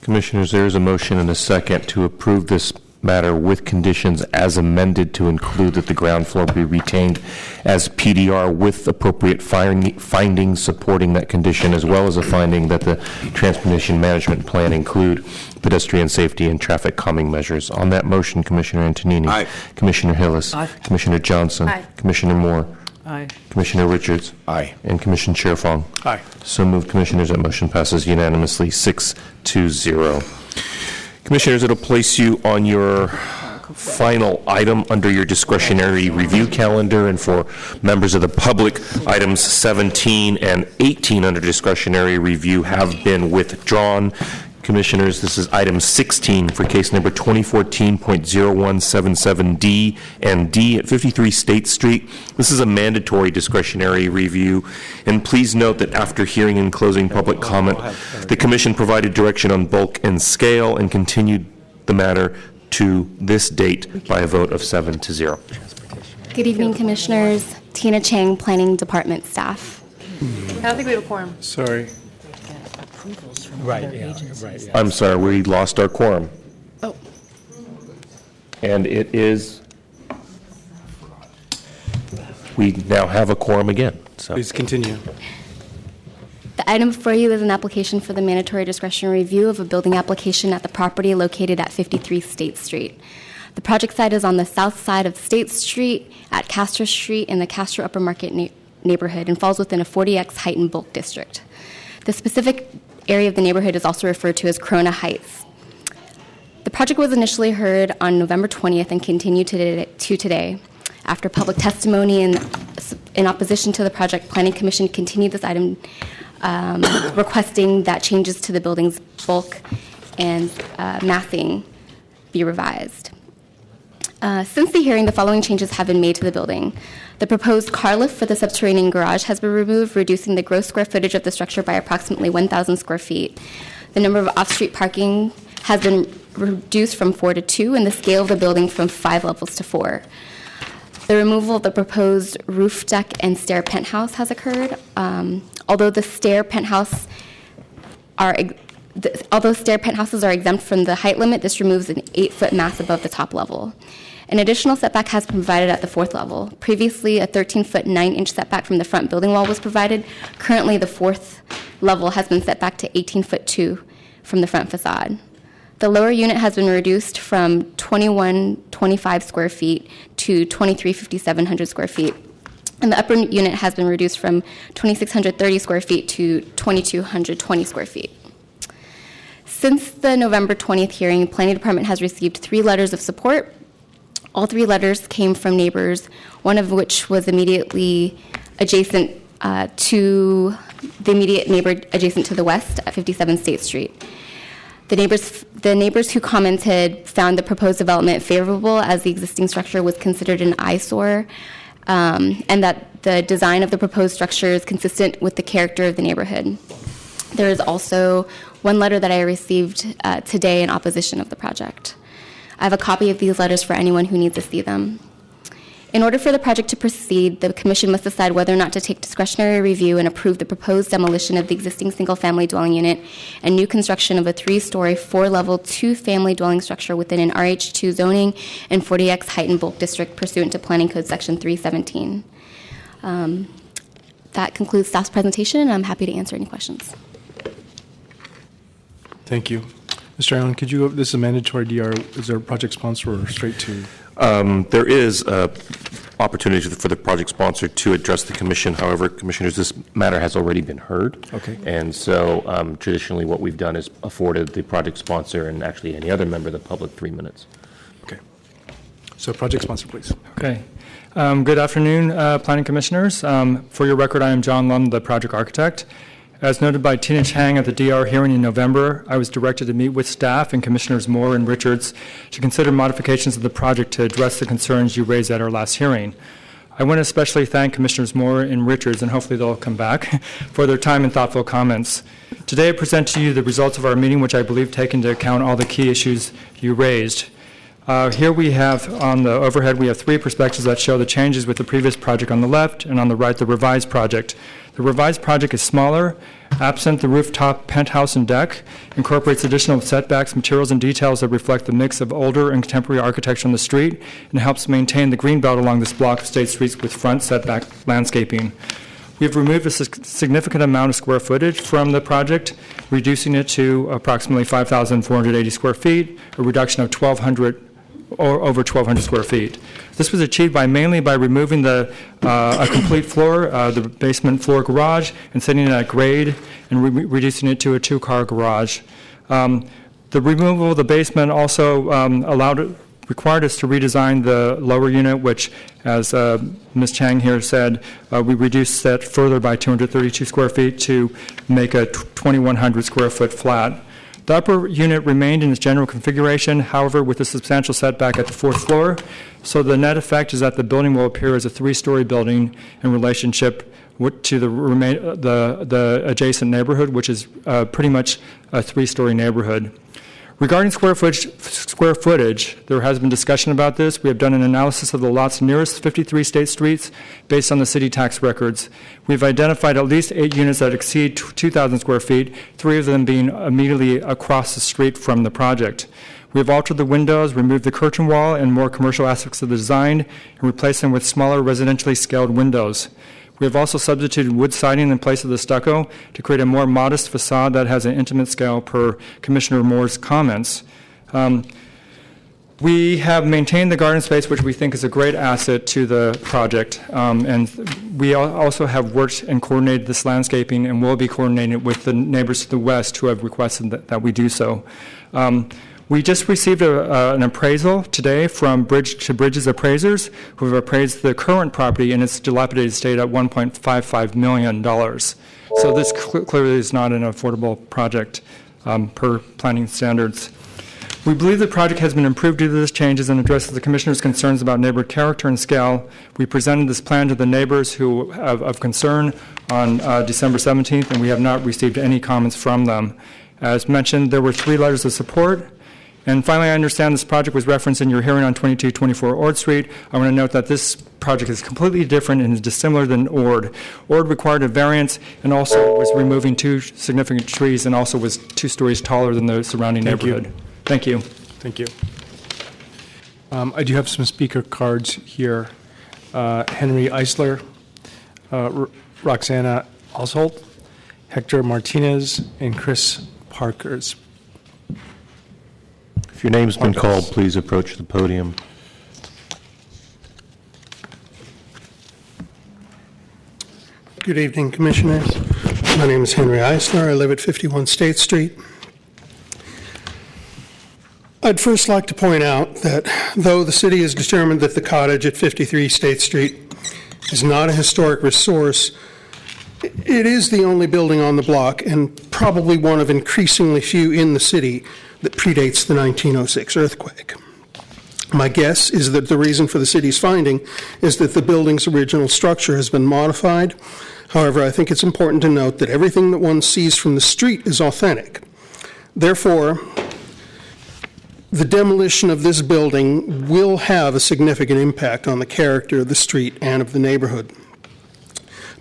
Commissioners, there is a motion and a second to approve this matter with conditions as amended to include that the ground floor be retained as PDR with appropriate findings supporting that condition, as well as a finding that the transportation management plan include pedestrian safety and traffic calming measures. On that motion, Commissioner Antonini. Aye. Commissioner Hillis. Aye. Commissioner Johnson. Aye. Commissioner Moore. Aye. Commissioner Richards. Aye. And Commissioner Chair Fong. Aye. So moved, Commissioners. That motion passes unanimously 6-0. Commissioners, it'll place you on your final item under your discretionary review calendar, and for members of the public, items 17 and 18 under discretionary review have been withdrawn. Commissioners, this is item 16 for case number 2014.0177D and D at 53 State Street. This is a mandatory discretionary review, and please note that after hearing and closing public comment, the Commission provided direction on bulk and scale and continued the matter to this date by a vote of 7-0. Good evening, Commissioners. Tina Chang, Planning Department staff. I don't think we have a quorum. Sorry. Right, yeah. I'm sorry, we lost our quorum. Oh. And it is, we now have a quorum again. So. Please continue. The item before you is an application for the mandatory discretionary review of a building application at the property located at 53 State Street. The project site is on the south side of State Street at Castro Street in the Castro Upper Market neighborhood and falls within a 40X height and bulk district. The specific area of the neighborhood is also referred to as Corona Heights. The project was initially heard on November 20th and continued to today. After public testimony in opposition to the project, Planning Commission continued this item, requesting that changes to the building's bulk and massing be revised. Since the hearing, the following changes have been made to the building. The proposed car lift for the subterranean garage has been removed, reducing the gross square footage of the structure by approximately 1,000 square feet. The number of off-street parking has been reduced from 4 to 2, and the scale of the building from 5 levels to 4. The removal of the proposed roof deck and stair penthouse has occurred. Although stair penthouses are exempt from the height limit, this removes an 8-foot mass above the top level. An additional setback has been provided at the 4th level. Previously, a 13-foot 9-inch setback from the front building wall was provided. Currently, the 4th level has been set back to 18-foot 2 from the front facade. The lower unit has been reduced from 2,125 square feet to 2,357 square feet. And the upper unit has been reduced from 2,630 square feet to 2,220 square feet. Since the November 20th hearing, the Planning Department has received 3 letters of support. All 3 letters came from neighbors, one of which was immediately adjacent to the immediate neighbor adjacent to the west at 57 State Street. The neighbors who commented found the proposed development favorable, as the existing structure was considered an eyesore, and that the design of the proposed structure is consistent with the character of the neighborhood. There is also one letter that I received today in opposition of the project. I have a copy of these letters for anyone who needs to see them. In order for the project to proceed, the Commission must decide whether or not to take discretionary review and approve the proposed demolition of the existing single-family dwelling unit and new construction of a 3-story, 4-level, 2-family dwelling structure within an RH2 zoning and 40X height and bulk district pursuant to Planning Code Section 317. That concludes staff's presentation, and I'm happy to answer any questions. Thank you. Mr. Allen, could you go, this is a mandatory DR, is there a project sponsor or straight to? There is opportunity for the project sponsor to address the Commission. However, Commissioners, this matter has already been heard. Okay. And so traditionally what we've done is afforded the project sponsor and actually any other member of the public 3 minutes. Okay. So project sponsor, please. Okay. Good afternoon, Planning Commissioners. For your record, I am John Lund, the project architect. As noted by Tina Chang at the DR hearing in November, I was directed to meet with staff and Commissioners Moore and Richards to consider modifications of the project to address the concerns you raised at our last hearing. I want to especially thank Commissioners Moore and Richards, and hopefully they'll come back, for their time and thoughtful comments. Today I present to you the results of our meeting, which I believe take into account all the key issues you raised. Here we have, on the overhead, we have 3 perspectives that show the changes with the previous project on the left, and on the right, the revised project. The revised project is smaller, absent the rooftop, penthouse, and deck, incorporates additional setbacks, materials, and details that reflect the mix of older and contemporary architecture on the street, and helps maintain the green belt along this block of state streets with front setback landscaping. We've removed a significant amount of square footage from the project, reducing it to approximately 5,480 square feet, a reduction of over 1,200 square feet. This was achieved mainly by removing a complete floor, the basement floor garage, and setting it at grade and reducing it to a 2-car garage. The removal of the basement also required us to redesign the lower unit, which, as Ms. Chang here said, we reduced that further by 232 square feet to make a 2,100 square foot flat. The upper unit remained in its general configuration, however, with a substantial setback at the 4th floor. So the net effect is that the building will appear as a 3-story building in relationship to the adjacent neighborhood, which is pretty much a 3-story neighborhood. Regarding square footage, there has been discussion about this. We have done an analysis of the lots nearest 53 state streets based on the city tax records. We've identified at least 8 units that exceed 2,000 square feet, 3 of them being immediately across the street from the project. We have altered the windows, removed the curtain wall and more commercial aspects of the design, and replaced them with smaller residentially scaled windows. We have also substituted wood siding in place of the stucco to create a more modest facade that has an intimate scale per Commissioner Moore's comments. We have maintained the garden space, which we think is a great asset to the project, and we also have worked and coordinated this landscaping and will be coordinating it with the neighbors to the west who have requested that we do so. We just received an appraisal today from Bridge to Bridges appraisers who have appraised the current property in its dilapidated state at $1.55 million. So this clearly is not an affordable project per planning standards. We believe the project has been improved due to these changes and addresses the Commissioner's concerns about neighborhood character and scale. We presented this plan to the neighbors who have of concern on December 17th, and we have not received any comments from them. As mentioned, there were 3 letters of support. And finally, I understand this project was referenced in your hearing on 2224 Ord Street. I want to note that this project is completely different and is dissimilar than Ord. Ord required a variance and also was removing 2 significant trees and also was 2 stories taller than the surrounding neighborhood. Thank you. Thank you. I do have some speaker cards here. Henry Eisler, Roxana Osholt, Hector Martinez, and Chris Parkers. If your name's been called, please approach the podium. Good evening, Commissioners. My name is Henry Eisler. I live at 51 State Street. I'd first like to point out that though the city has determined that the cottage at 53 State Street is not a historic resource, it is the only building on the block and probably one of increasingly few in the city that predates the 1906 earthquake. My guess is that the reason for the city's finding is that the building's original structure has been modified. However, I think it's important to note that everything that one sees from the street is authentic. Therefore, the demolition of this building will have a significant impact on the character of the street and of the neighborhood.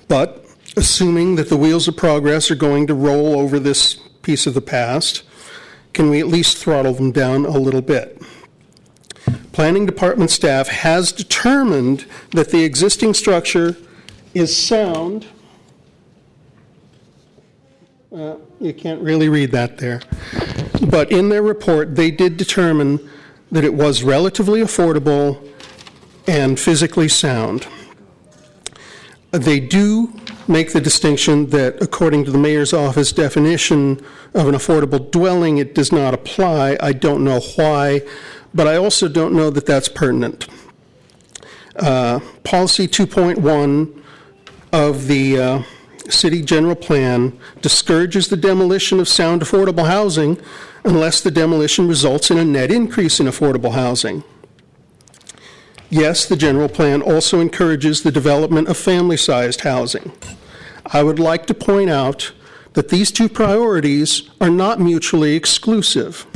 But assuming that the wheels of progress are going to roll over this piece of the past, can we at least throttle them down a little bit? Planning Department staff has determined that the existing structure is sound. You can't really read that there. But in their report, they did determine that it was relatively affordable and physically sound. They do make the distinction that according to the mayor's office definition of an affordable dwelling, it does not apply. I don't know why, but I also don't know that that's pertinent. Policy 2.1 of the city general plan discourages the demolition of sound affordable housing unless the demolition results in a net increase in affordable housing. Yes, the general plan also encourages the development of family-sized housing. I would like to point out that these 2 priorities are not mutually exclusive.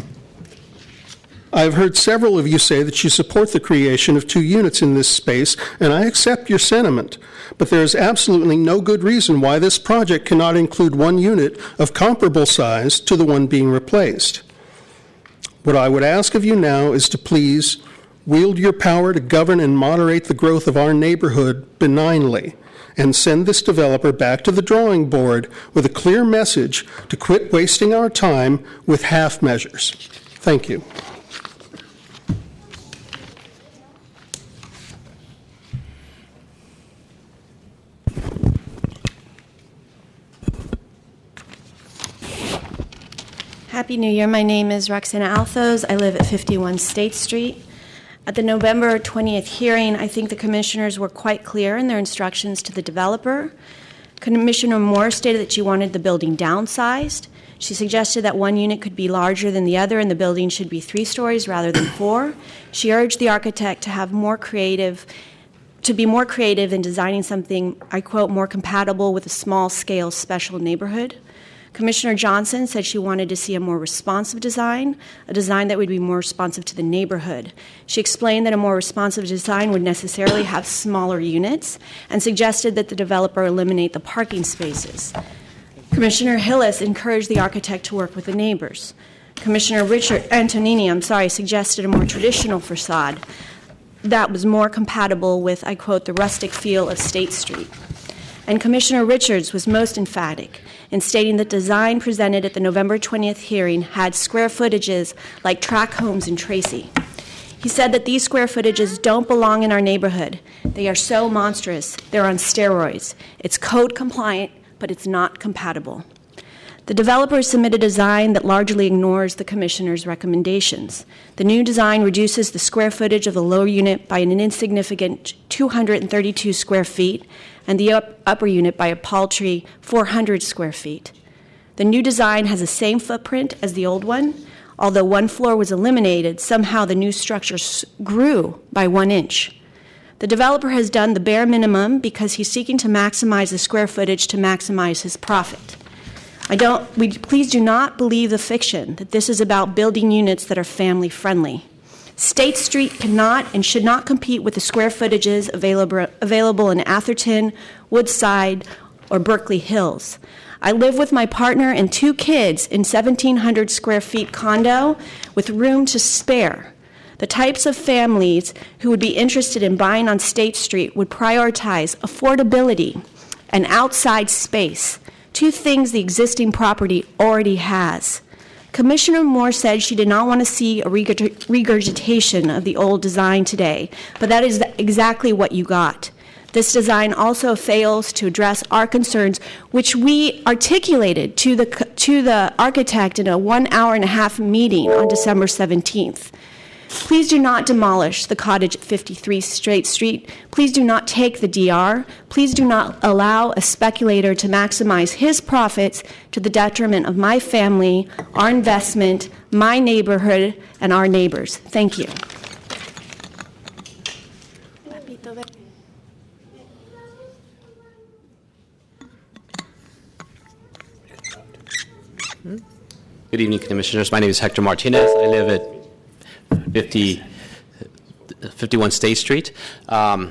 I've heard several of you say that you support the creation of 2 units in this space, and I accept your sentiment. But there is absolutely no good reason why this project cannot include 1 unit of comparable size to the one being replaced. What I would ask of you now is to please wield your power to govern and moderate the growth of our neighborhood benignly, and send this developer back to the drawing board with a clear message to quit wasting our time with half measures. Thank you. Happy New Year. My name is Roxana Althos. I live at 51 State Street. At the November 20th hearing, I think the commissioners were quite clear in their instructions to the developer. Commissioner Moore stated that she wanted the building downsized. She suggested that 1 unit could be larger than the other and the building should be 3 stories rather than 4. She urged the architect to be more creative in designing something, I quote, more compatible with a small-scale special neighborhood. Commissioner Johnson said she wanted to see a more responsive design, a design that would be more responsive to the neighborhood. She explained that a more responsive design would necessarily have smaller units and suggested that the developer eliminate the parking spaces. Commissioner Hillis encouraged the architect to work with the neighbors. Commissioner Richard Antonini, suggested a more traditional facade that was more compatible with, I quote, the rustic feel of State Street. And Commissioner Richards was most emphatic in stating that design presented at the November 20th hearing had square footages like tract homes in Tracy. He said that these square footages don't belong in our neighborhood. They are so monstrous, they're on steroids. It's code compliant, but it's not compatible. The developer submitted a design that largely ignores the commissioner's recommendations. The new design reduces the square footage of the lower unit by an insignificant 232 square feet and the upper unit by a paltry 400 square feet. The new design has the same footprint as the old one. Although 1 floor was eliminated, somehow the new structure grew by 1 inch. The developer has done the bare minimum because he's seeking to maximize the square footage to maximize his profit. Please do not believe the fiction that this is about building units that are family friendly. State Street cannot and should not compete with the square footages available in Atherton, Woodside, or Berkeley Hills. I live with my partner and 2 kids in 1,700 square feet condo with room to spare. The types of families who would be interested in buying on State Street would prioritize affordability and outside space, 2 things the existing property already has. Commissioner Moore said she did not want to see a regurgitation of the old design today, but that is exactly what you got. This design also fails to address our concerns, which we articulated to the architect in a 1.5-hour meeting on December 17th. Please do not demolish the cottage at 53 State Street. Please do not take the DR. Please do not allow a speculator to maximize his profits to the detriment of my family, our investment, my neighborhood, and our neighbors. Thank you. Good evening, Commissioners. My name is Hector Martinez. I live at 51 State Street. The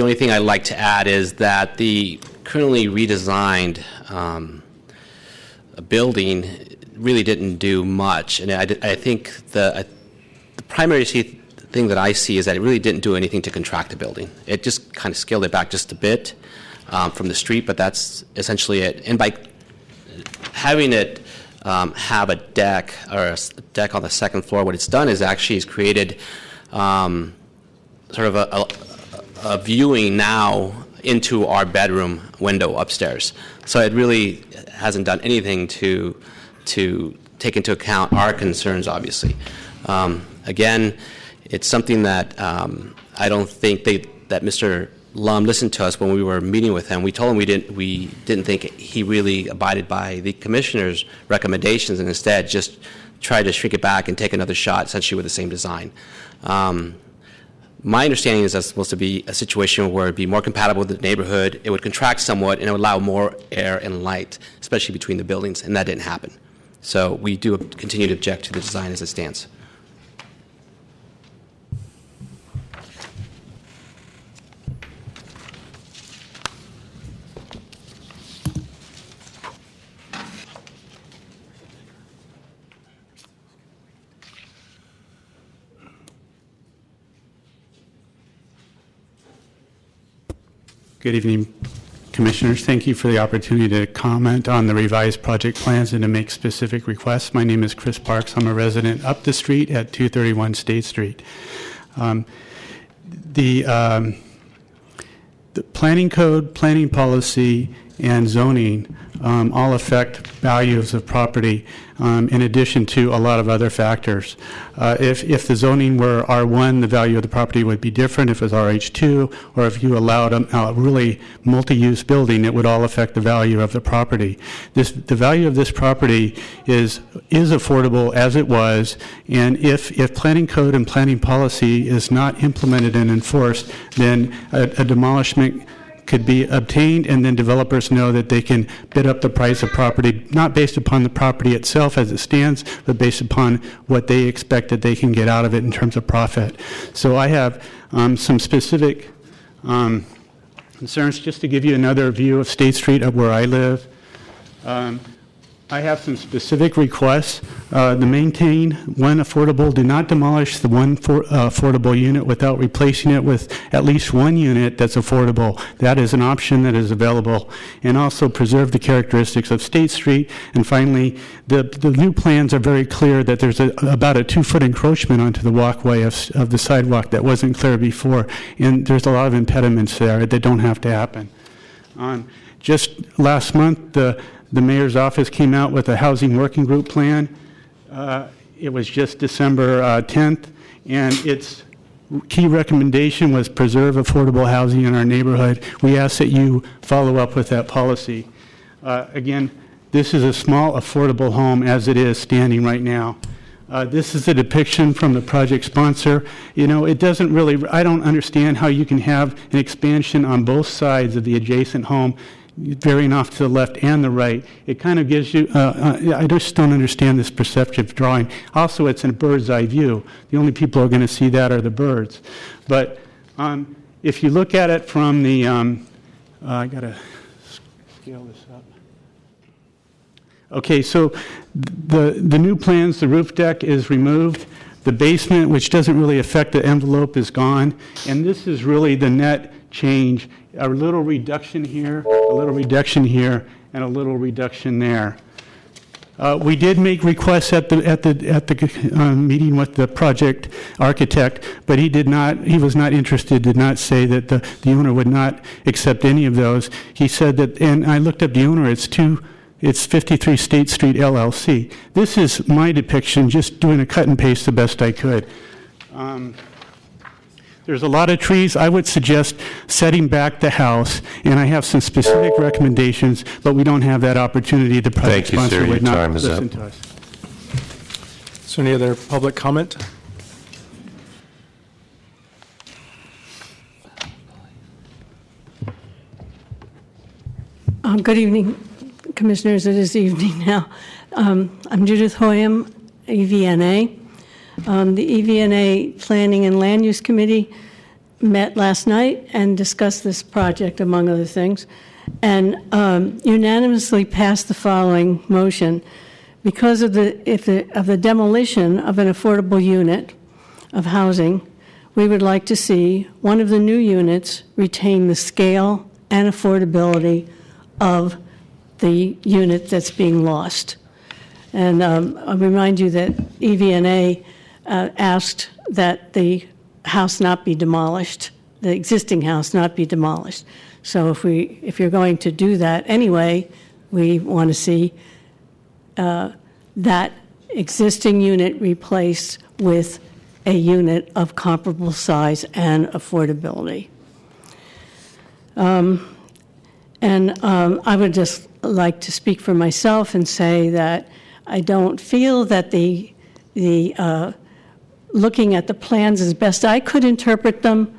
only thing I'd like to add is that the currently redesigned building really didn't do much, and I think the primary thing that I see is that it really didn't do anything to contract the building. It just kind of scaled it back just a bit from the street, but that's essentially it. And by having it have a deck or a deck on the second floor, what it's done is actually created sort of a viewing now into our bedroom window upstairs. So it really hasn't done anything to take into account our concerns, obviously. Again, it's something that I don't think that Mr. Lum listened to us when we were meeting with him. We told him we didn't think he really abided by the commissioner's recommendations, and instead just tried to shrink it back and take another shot, essentially with the same design. My understanding is that's supposed to be a situation where it would be more compatible with the neighborhood. It would contract somewhat, and it would allow more air and light, especially between the buildings, and that didn't happen. So we do continue to object to the design as it stands. Good evening, Commissioners. Thank you for the opportunity to comment on the revised project plans and to make specific requests. My name is Chris Parks. I'm a resident up the street at 231 State Street. The planning code, planning policy, and zoning all affect values of property in addition to a lot of other factors. If the zoning were R1, the value of the property would be different. If it was RH2, or if you allowed a really multi-use building, it would all affect the value of the property. The value of this property is affordable as it was, and if planning code and planning policy is not implemented and enforced, then a demolishment could be obtained, and then developers know that they can bid up the price of property, not based upon the property itself as it stands, but based upon what they expect that they can get out of it in terms of profit. So I have some specific concerns. Just to give you another view of State Street of where I live. I have some specific requests. To maintain one affordable, do not demolish the one affordable unit without replacing it with at least one unit that's affordable. That is an option that is available. And also preserve the characteristics of State Street. And finally, the new plans are very clear that there's about a 2-foot encroachment onto the walkway of the sidewalk that wasn't clear before. And there's a lot of impediments there that don't have to happen. Just last month, the mayor's office came out with a housing working group plan. It was just December 10th, and its key recommendation was preserve affordable housing in our neighborhood. We ask that you follow up with that policy. Again, this is a small affordable home as it is standing right now. This is a depiction from the project sponsor. You know, it doesn't really, I don't understand how you can have an expansion on both sides of the adjacent home, varying off to the left and the right. It kind of gives you, I just don't understand this perceptive drawing. Also, it's a bird's eye view. The only people who are going to see that are the birds. But if you look at it from the, I got to scale this up. Okay, so the new plans, the roof deck is removed. The basement, which doesn't really affect the envelope, is gone. And this is really the net change. A little reduction here, a little reduction here, and a little reduction there. We did make requests at the meeting with the project architect, but he was not interested, did not say that the owner would not accept any of those. He said that, and I looked up the owner, it's 53 State Street LLC. This is my depiction, just doing a cut and paste the best I could. There's a lot of trees. I would suggest setting back the house, and I have some specific recommendations, but we don't have that opportunity. The project sponsor would not listen to us. Is there any other public comment? Good evening, Commissioners. It is evening now. I'm Judith Hoyam, EVNA. The EVNA Planning and Land Use Committee met last night and discussed this project, among other things, and unanimously passed the following motion. Because of the demolition of an affordable unit of housing, we would like to see one of the new units retain the scale and affordability of the unit that's being lost. And I'll remind you that EVNA asked that the house not be demolished, the existing house not be demolished. So if you're going to do that anyway, we want to see that existing unit replaced with a unit of comparable size and affordability. I would just like to speak for myself and say that I don't feel that the looking at the plans as best I could interpret them,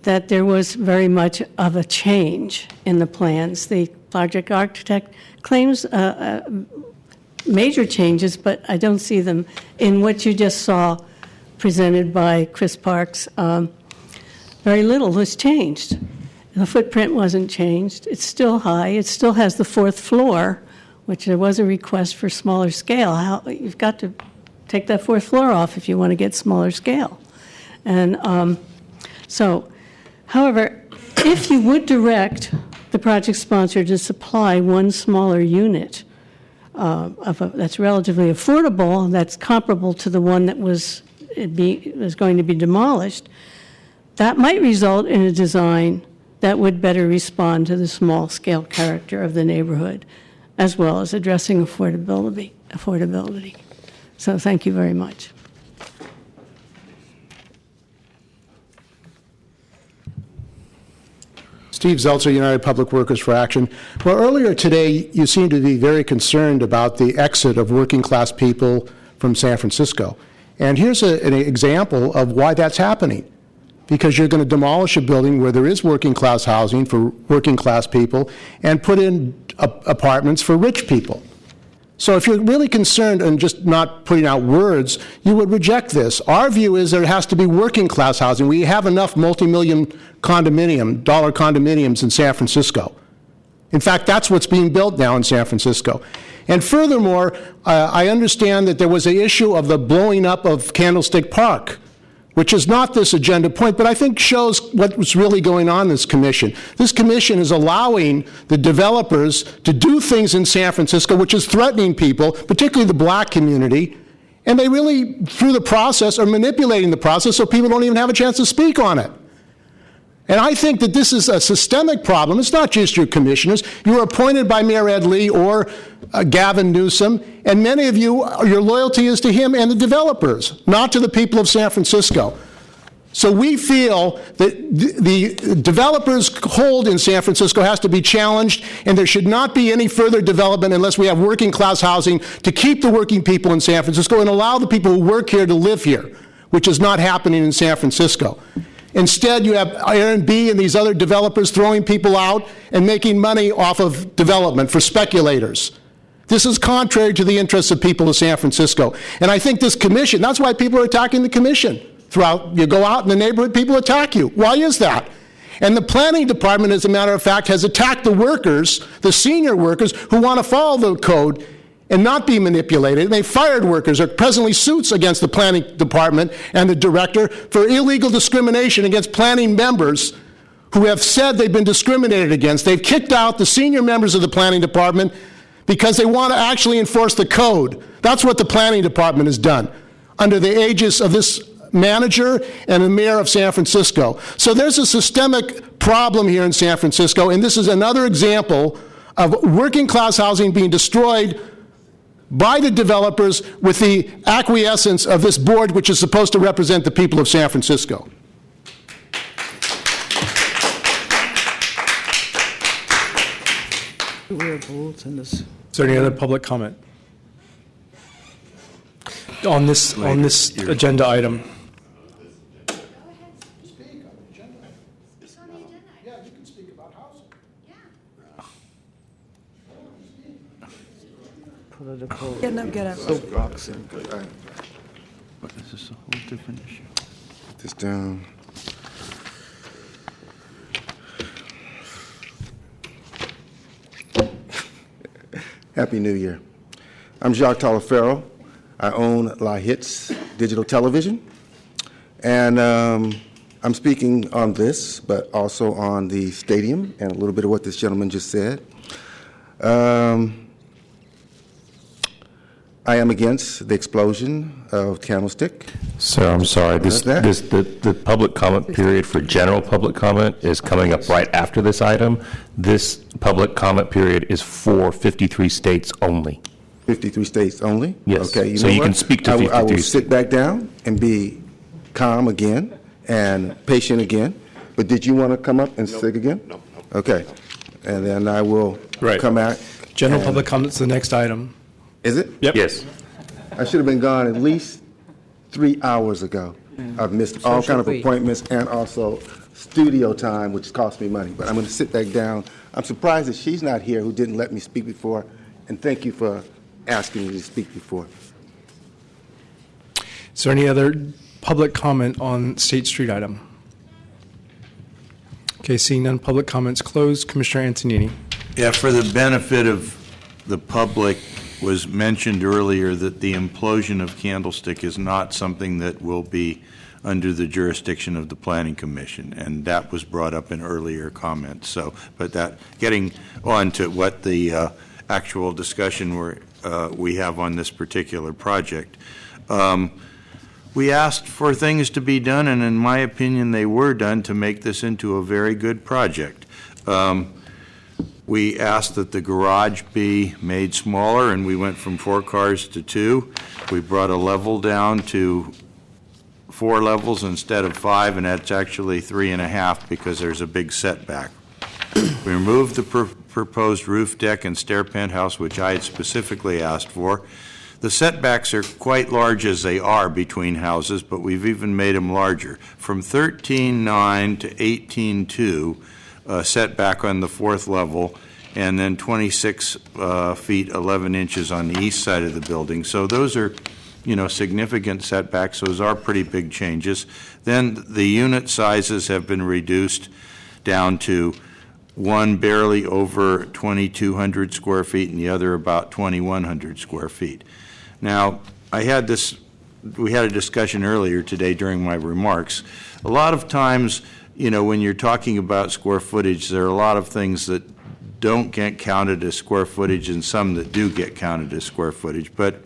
that there was very much of a change in the plans. The project architect claims major changes, but I don't see them in what you just saw presented by Chris Parks. Very little was changed. The footprint wasn't changed. It's still high. It still has the fourth floor, which there was a request for smaller scale. You've got to take that fourth floor off if you want to get smaller scale. And however, if you would direct the project sponsor to supply one smaller unit that's relatively affordable, that's comparable to the one that was going to be demolished, that might result in a design that would better respond to the small-scale character of the neighborhood, as well as addressing affordability. So thank you very much. Steve Zeltzer, United Public Workers for Action. Well, earlier today, you seemed to be very concerned about the exit of working-class people from San Francisco. And here's an example of why that's happening. Because you're going to demolish a building where there is working-class housing for working-class people and put in apartments for rich people. So if you're really concerned and just not putting out words, you would reject this. Our view is there has to be working-class housing. We have enough multi-million dollar condominiums in San Francisco. In fact, that's what's being built now in San Francisco. And furthermore, I understand that there was an issue of the blowing up of Candlestick Park, which is not this agenda point, but I think shows what was really going on in this commission. This commission is allowing the developers to do things in San Francisco, which is threatening people, particularly the black community, and they really, through the process, are manipulating the process so people don't even have a chance to speak on it. And I think that this is a systemic problem. It's not just your commissioners. You were appointed by Mayor Ed Lee or Gavin Newsom, and many of you, your loyalty is to him and the developers, not to the people of San Francisco. So we feel that the developers' hold in San Francisco has to be challenged, and there should not be any further development unless we have working-class housing to keep the working people in San Francisco and allow the people who work here to live here, which is not happening in San Francisco. Instead, you have Airbnb and these other developers throwing people out and making money off of development for speculators. This is contrary to the interests of people of San Francisco. And I think this commission, that's why people are attacking the commission. You go out in the neighborhood, people attack you. Why is that? And the planning department, as a matter of fact, has attacked the workers, the senior workers, who want to follow the code and not be manipulated. And they fired workers. There are presently suits against the planning department and the director for illegal discrimination against planning members who have said they've been discriminated against. They've kicked out the senior members of the planning department because they want to actually enforce the code. That's what the planning department has done under the aegis of this manager and the mayor of San Francisco. So there's a systemic problem here in San Francisco, and this is another example of working class housing being destroyed by the developers with the acquiescence of this board, which is supposed to represent the people of San Francisco. Is there any other public comment on this agenda item? Get up. Soapbox. But this is a whole different issue. Put this down. Happy New Year. I'm Jacques Talaferro. I own La Hits Digital Television. And I'm speaking on this, but also on the stadium and a little bit of what this gentleman just said. I am against the explosion of Candlestick. Sir, I'm sorry. The public comment period for general public comment is coming up right after this item. This public comment period is for 53 states only. 53 states only? Yes. Okay. So you can speak to 53 I will states. sit back down and be calm again and patient again. But did you want to come up and speak again? No. Okay. And then I will come back. General public comment is the next item. Is it? Yep. Yes. I should have been gone at least 3 hours ago. I've missed all kind of appointments and also studio time, which cost me money. But I'm going to sit back down. I'm surprised that she's not here, who didn't let me speak before. And thank you for asking me to speak before. Is there any other public comment on State Street item? Okay, seeing none, public comments closed. Commissioner Antonini. Yeah, for the benefit of the public, was mentioned earlier that the implosion of Candlestick is not something that will be under the jurisdiction of the Planning Commission, and that was brought up in earlier comments. So, but that getting on to what the actual discussion we have on this particular project. We asked for things to be done, and in my opinion, they were done to make this into a very good project. We asked that the garage be made smaller, and we went from 4 cars to 2. We brought a level down to 4 levels instead of 5, and that's actually 3.5 because there's a big setback. We removed the proposed roof deck and stair penthouse, which I had specifically asked for. The setbacks are quite large as they are between houses, but we've even made them larger. From 13.9 to 18.2 setback on the 4th level, and then 26 feet 11 inches on the east side of the building. So those are, significant setbacks. Those are pretty big changes. Then the unit sizes have been reduced down to one barely over 2,200 square feet and the other about 2,100 square feet. Now, we had a discussion earlier today during my remarks. A lot of times, when you're talking about square footage, there are a lot of things that don't get counted as square footage and some that do get counted as square footage. But,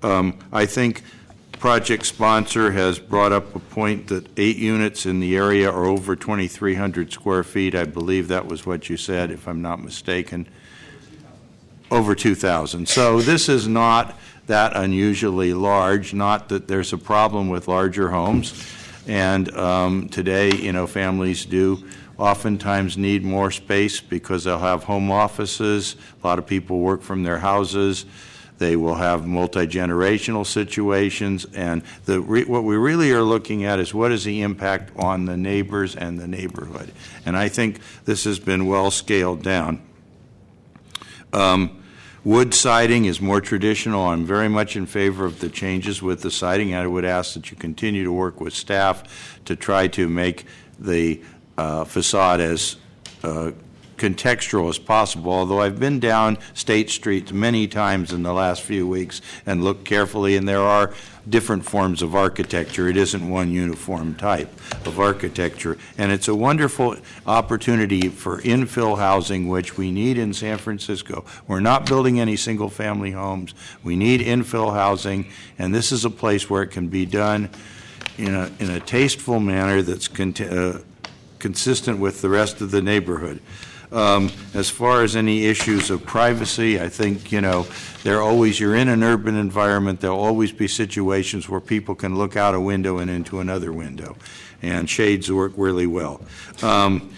I think project sponsor has brought up a point that 8 units in the area are over 2,300 square feet. I believe that was what you said, if I'm not mistaken. Over 2,000. So this is not that unusually large, not that there's a problem with larger homes. And today, families do oftentimes need more space because they'll have home offices. A lot of people work from their houses. They will have multi-generational situations, and what we really are looking at is what is the impact on the neighbors and the neighborhood. And I think this has been well scaled down. Wood siding is more traditional. I'm very much in favor of the changes with the siding. I would ask that you continue to work with staff to try to make the facade as contextual as possible, although I've been down State Street many times in the last few weeks and looked carefully, and there are different forms of architecture. It isn't one uniform type of architecture, and it's a wonderful opportunity for infill housing, which we need in San Francisco. We're not building any single-family homes. We need infill housing, and this is a place where it can be done in a tasteful manner that's consistent with the rest of the neighborhood. As far as any issues of privacy, I think, you're in an urban environment, there'll always be situations where people can look out a window and into another window, and shades work really well. And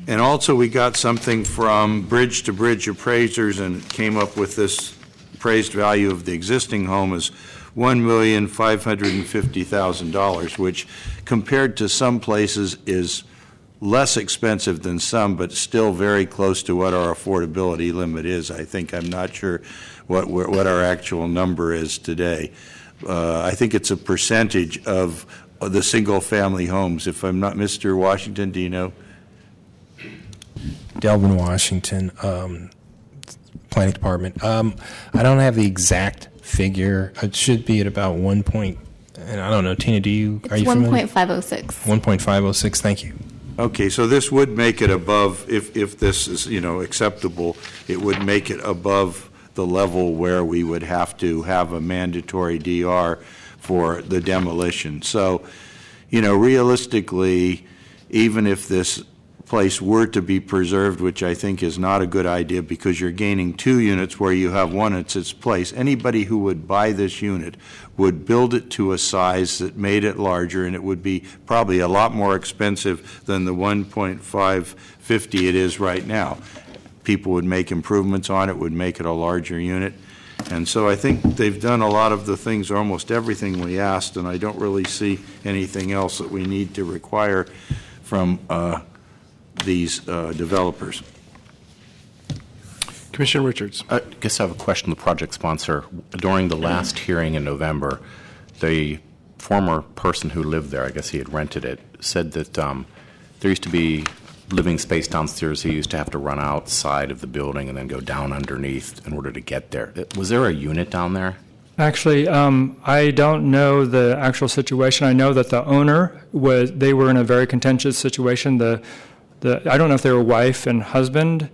also we got something from Bridge to Bridge appraisers and came up with this appraised value of the existing home as $1,550,000, which compared to some places is less expensive than some, but still very close to what our affordability limit is. I think I'm not sure what our actual number is today. I think it's a percentage of the single-family homes. If I'm not, Mr. Washington, do you know? Delvin Washington, Planning Department. I don't have the exact figure. It should be at about 1 point. And I don't know, Tina, are you familiar? 1.506. 1.506. Thank you. Okay, so this would make it above, if this is, acceptable, it would make it above the level where we would have to have a mandatory DR for the demolition. So, realistically, even if this place were to be preserved, which I think is not a good idea because you're gaining 2 units where you have one at its place, anybody who would buy this unit would build it to a size that made it larger, and it would be probably a lot more expensive than the 1.550 it is right now. People would make improvements on it, would make it a larger unit. And so I think they've done a lot of the things, almost everything we asked, and I don't really see anything else that we need to require from these developers. Commissioner Richards. I guess I have a question to the project sponsor. During the last hearing in November, the former person who lived there, I guess he had rented it, said that there used to be living space downstairs. He used to have to run outside of the building and then go down underneath in order to get there. Was there a unit down there? Actually, I don't know the actual situation. I know that the owner they were in a very contentious situation. I don't know if they were wife and husband,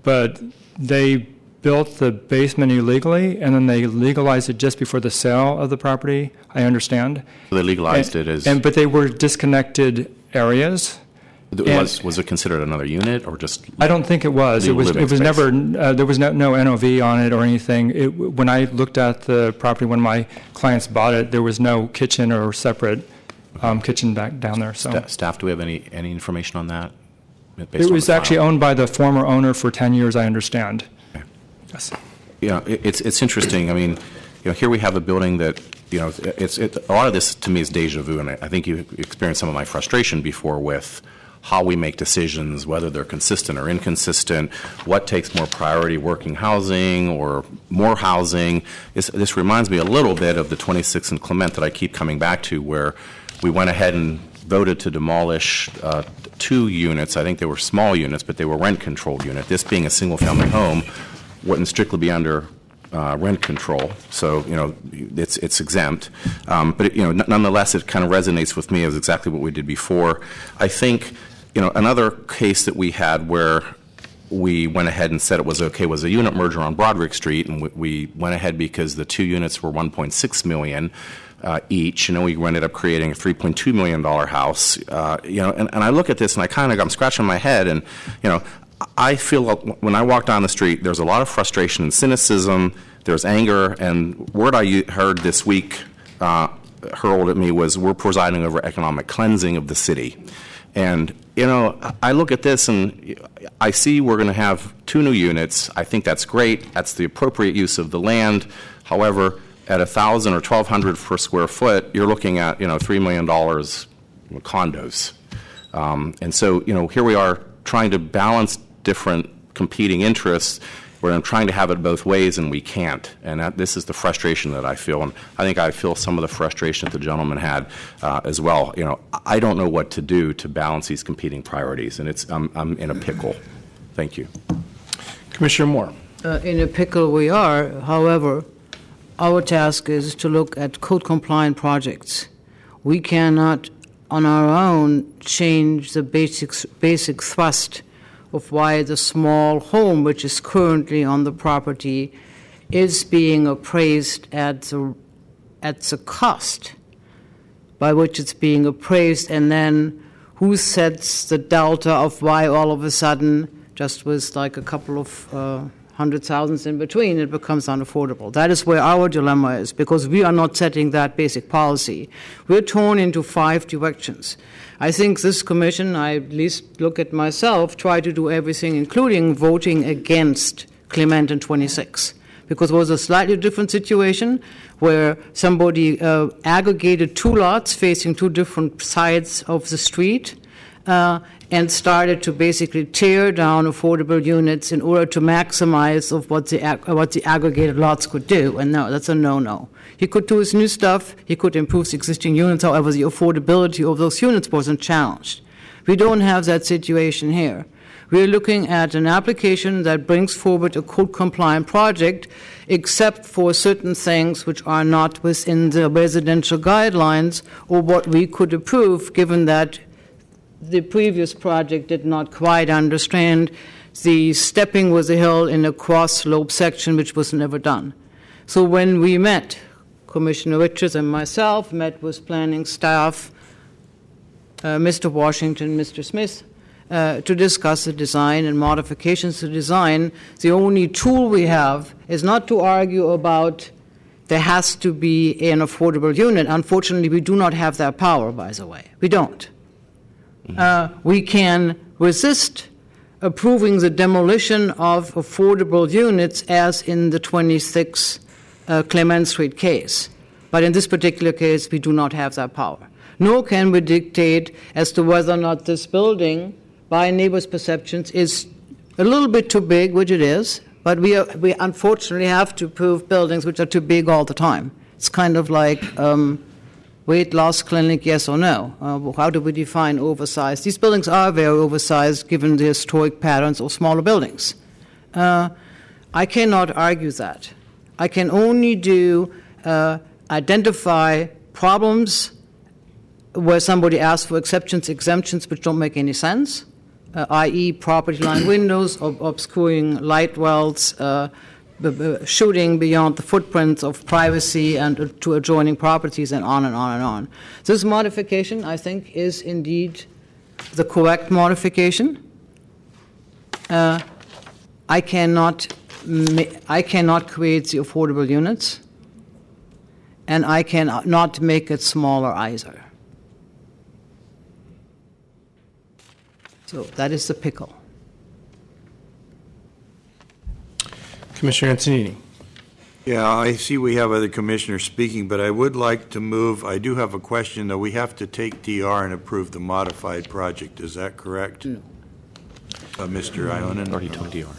but they built the basement illegally, and then they legalized it just before the sale of the property, I understand. They legalized it as... But they were disconnected areas. Was it considered another unit or just? I don't think it was. It was never. There was no NOV on it or anything. When I looked at the property when my clients bought it, there was no kitchen or separate kitchen back down there. So staff, do we have any information on that? It was actually owned by the former owner for 10 years, I understand. Okay. Yes. Yeah, it's interesting. I mean, here we have a building that, a lot of this to me is deja vu, and I think you experienced some of my frustration before with how we make decisions, whether they're consistent or inconsistent, what takes more priority, working housing or more housing. This reminds me a little bit of the 26 in Clement that I keep coming back to, where we went ahead and voted to demolish 2 units. I think they were small units, but they were rent-controlled units. This being a single-family home wouldn't strictly be under rent control, so it's exempt. But nonetheless, it kind of resonates with me as exactly what we did before. I think another case that we had where we went ahead and said it was okay was a unit merger on Broderick Street, and we went ahead because the 2 units were $1.6 million each, and then we ended up creating a $3.2 million house. And I look at this and I'm scratching my head, and I feel like when I walk down the street, there's a lot of frustration and cynicism. There's anger, and word I heard this week hurled at me was, we're presiding over economic cleansing of the city. And, I look at this and I see we're going to have 2 new units. I think that's great. That's the appropriate use of the land. However, at $1,000 or $1,200 per square foot, you're looking at, $3 million condos. And so, here we are trying to balance different competing interests, where I'm trying to have it both ways, and we can't. And this is the frustration that I feel, and I think I feel some of the frustration that the gentleman had as well. I don't know what to do to balance these competing priorities, and I'm in a pickle. Thank you. Commissioner Moore. In a pickle we are. However, our task is to look at code-compliant projects. We cannot, on our own, change the basic thrust of why the small home, which is currently on the property, is being appraised at the cost by which it's being appraised, and then who sets the delta of why all of a sudden, just with like a couple of hundred thousands in between, it becomes unaffordable. That is where our dilemma is, because we are not setting that basic policy. We're torn into 5 directions. I think this commission, I at least look at myself, try to do everything, including voting against Clement and 26, because it was a slightly different situation where somebody aggregated 2 lots facing 2 different sides of the street and started to basically tear down affordable units in order to maximize of what the aggregated lots could do. And no, that's a no-no. He could do his new stuff. He could improve the existing units. However, the affordability of those units wasn't challenged. We don't have that situation here. We're looking at an application that brings forward a code-compliant project, except for certain things which are not within the residential guidelines or what we could approve, given that the previous project did not quite understand the stepping with a hill in a cross-slope section, which was never done. So when we met, Commissioner Richards and myself met with planning staff, Mr. Washington, Mr. Smith, to discuss the design and modifications to design. The only tool we have is not to argue about there has to be an affordable unit. Unfortunately, we do not have that power, by the way. We don't. We can resist approving the demolition of affordable units as in the 26 Clement Street case. But in this particular case, we do not have that power. Nor can we dictate as to whether or not this building, by neighbors' perceptions, is a little bit too big, which it is, but we unfortunately have to approve buildings which are too big all the time. It's kind of like weight loss clinic, yes or no. How do we define oversized? These buildings are very oversized given the historic patterns of smaller buildings. I cannot argue that. I can only do identify problems where somebody asks for exceptions, exemptions which don't make any sense, i.e. property line windows, obscuring light wells, shooting beyond the footprints of privacy and to adjoining properties, and on and on and on. This modification, I think, is indeed the correct modification. I cannot create the affordable units, and I cannot make it smaller either. So that is the pickle. Commissioner Antonini. Yeah, I see we have other commissioners speaking, but I would like to move, I do have a question, though. We have to take DR and approve the modified project. Is that correct? No. Mr. Ionin? Already took DR.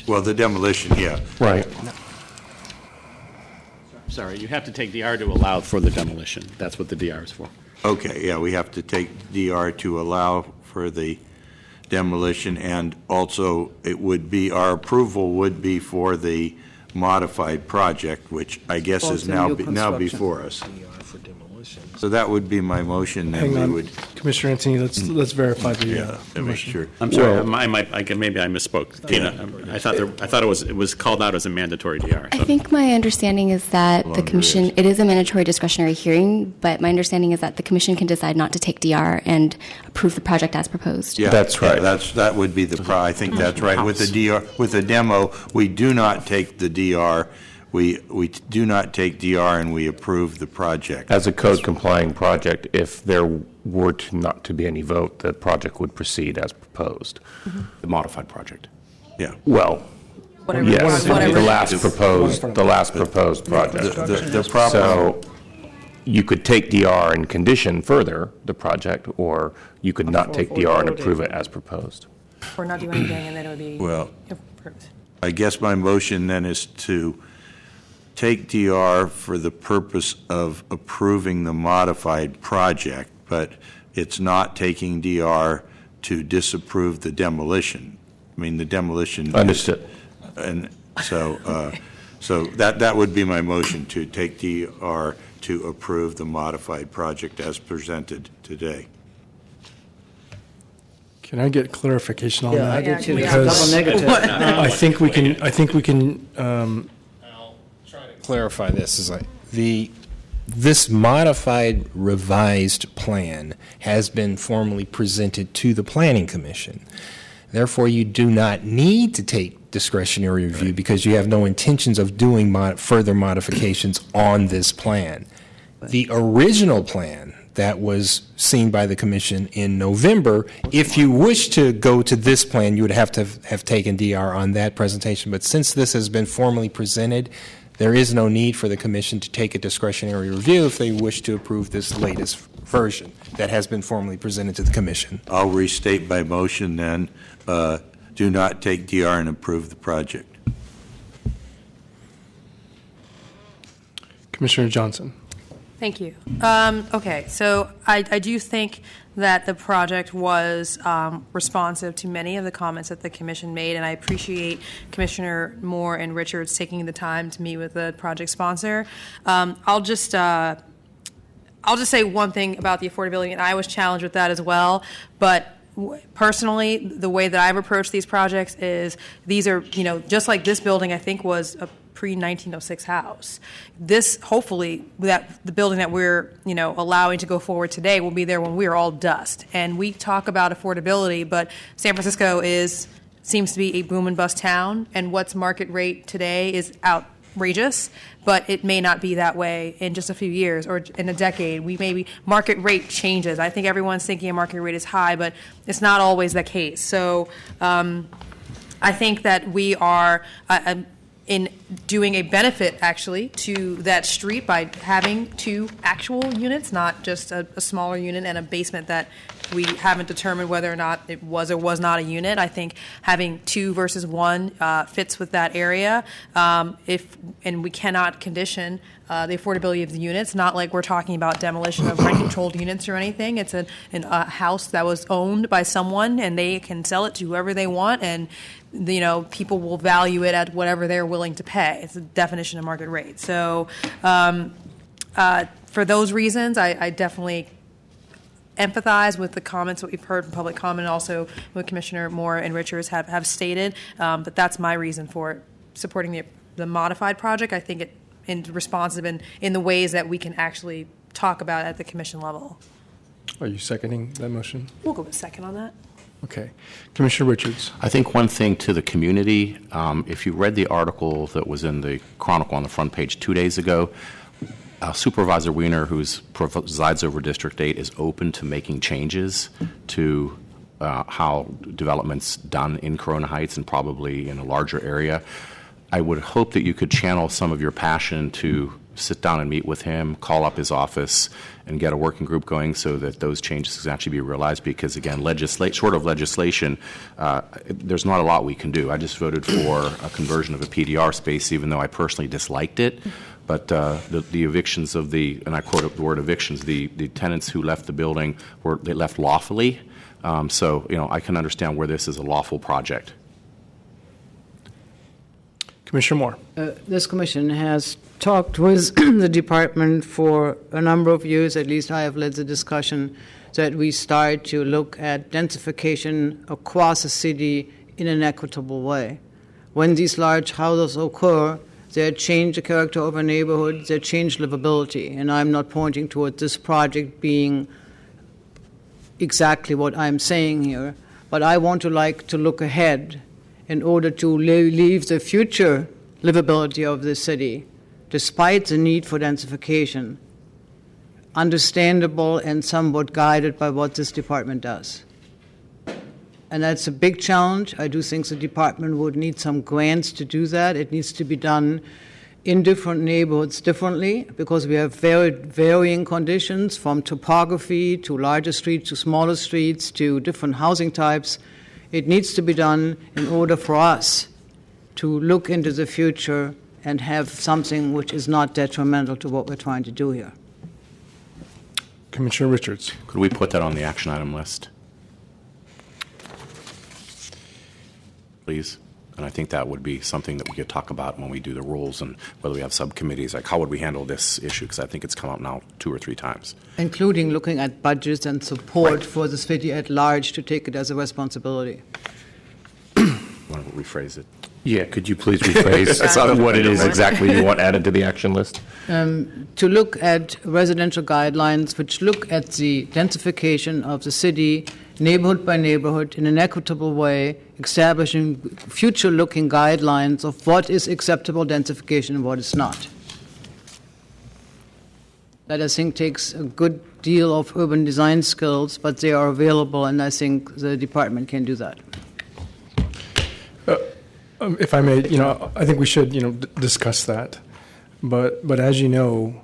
Well, the demolition, yeah. Right. Sorry, you have to take DR to allow for the demolition. That's what the DR is for. Okay, yeah, we have to take DR to allow for the demolition, and also it would be, our approval would be for the modified project, which I guess is now before us. So that would be my motion, then Hang on, we would. Commissioner Antonini, let's verify the motion. Sure. I'm sorry, maybe I misspoke. Tina, I thought it was called out as a mandatory DR. I think my understanding is that the commission, it is a mandatory discretionary hearing, but my understanding is that the commission can decide not to take DR and approve the project as proposed. Yeah, that's right. Yeah, that would be the I think that's right. With the DR, with the demo, we do not take the DR. We do not take DR, and we approve the project. As a code-complying project, if there were not to be any vote, the project would proceed as proposed. The modified project. Yeah. Well, Whatever. yes, Whatever. the last proposed project. The problem. So you could take DR and condition further the project, or you could not take DR and approve it as proposed. Or not do anything, and then it would be Well, approved. I guess my motion then is to take DR for the purpose of approving the modified project, but it's not taking DR to disapprove the demolition. I mean, the demolition. Understood. And so, so that would be my motion, to take DR to approve the modified project as presented today. Can I get clarification on Yeah, that? I did too. Because Double negative. I think we can. Clarify this is like this modified revised plan has been formally presented to the Planning Commission. Therefore, you do not need to take discretionary review because you have no intentions of doing further modifications on this plan. The original plan that was seen by the Commission in November, if you wish to go to this plan, you would have to have taken DR on that presentation. But since this has been formally presented, there is no need for the Commission to take a discretionary review if they wish to approve this latest version that has been formally presented to the Commission. I'll restate my motion then. Do not take DR and approve the project. Commissioner Johnson. Thank you. Okay, so I do think that the project was responsive to many of the comments that the commission made, and I appreciate Commissioner Moore and Richards taking the time to meet with the project sponsor. I'll just say one thing about the affordability, and I was challenged with that as well, but personally, the way that I've approached these projects is these are, just like this building, I think, was a pre-1906 house. This, hopefully, that the building that we're, allowing to go forward today will be there when we are all dust. And we talk about affordability, but San Francisco seems to be a boom and bust town, and what's market rate today is outrageous, but it may not be that way in just a few years or in a decade. Market rate changes. I think everyone's thinking a market rate is high, but it's not always the case. So I think that we are in doing a benefit, actually, to that street by having two actual units, not just a smaller unit and a basement that we haven't determined whether or not it was or was not a unit. I think having 2 versus 1 fits with that area. And we cannot condition the affordability of the units. Not like we're talking about demolition of rent-controlled units or anything. It's a house that was owned by someone, and they can sell it to whoever they want, and people will value it at whatever they're willing to pay. It's a definition of market rate. So for those reasons, I definitely empathize with the comments that we've heard from public comment, and also what Commissioner Moore and Richards have stated. But that's my reason for supporting the modified project. I think it is responsive in the ways that we can actually talk about at the commission level. Are you seconding that motion? We'll go with second on that. Okay. Commissioner Richards. I think one thing to the community, if you read the article that was in the Chronicle on the front page 2 days ago, Supervisor Wiener, who presides over District 8, is open to making changes to how development's done in Corona Heights and probably in a larger area. I would hope that you could channel some of your passion to sit down and meet with him, call up his office, and get a working group going so that those changes can actually be realized. Because, again, short of legislation, there's not a lot we can do. I just voted for a conversion of a PDR space, even though I personally disliked it. But the evictions of and I quote the word evictions, the tenants who left the building, they left lawfully. So, I can understand where this is a lawful project. Commissioner Moore. This commission has talked with the department for a number of years. At least I have led the discussion that we start to look at densification across the city in an equitable way. When these large houses occur, they change the character of a neighborhood, they change livability. And I'm not pointing toward this project being exactly what I'm saying here, but I want to look ahead in order to leave the future livability of the city, despite the need for densification, understandable and somewhat guided by what this department does. And that's a big challenge. I do think the department would need some grants to do that. It needs to be done in different neighborhoods differently, because we have very varying conditions, from topography to larger streets to smaller streets to different housing types. It needs to be done in order for us to look into the future and have something which is not detrimental to what we're trying to do here. Commissioner Richards. Could we put that on the action item list, please? And I think that would be something that we could talk about when we do the rules, and whether we have subcommittees, like how would we handle this issue, because I think it's come up now 2 or 3 times. Including looking at budgets and support for the city at large to take it as a responsibility. Want to rephrase it? Yeah, could you please rephrase what it is exactly you want added to the action list? To look at residential guidelines which look at the densification of the city neighborhood by neighborhood in an equitable way, establishing future-looking guidelines of what is acceptable densification and what is not. That, I think, takes a good deal of urban design skills, but they are available, and I think the department can do that. If I may, I think we should, discuss that. But as you know,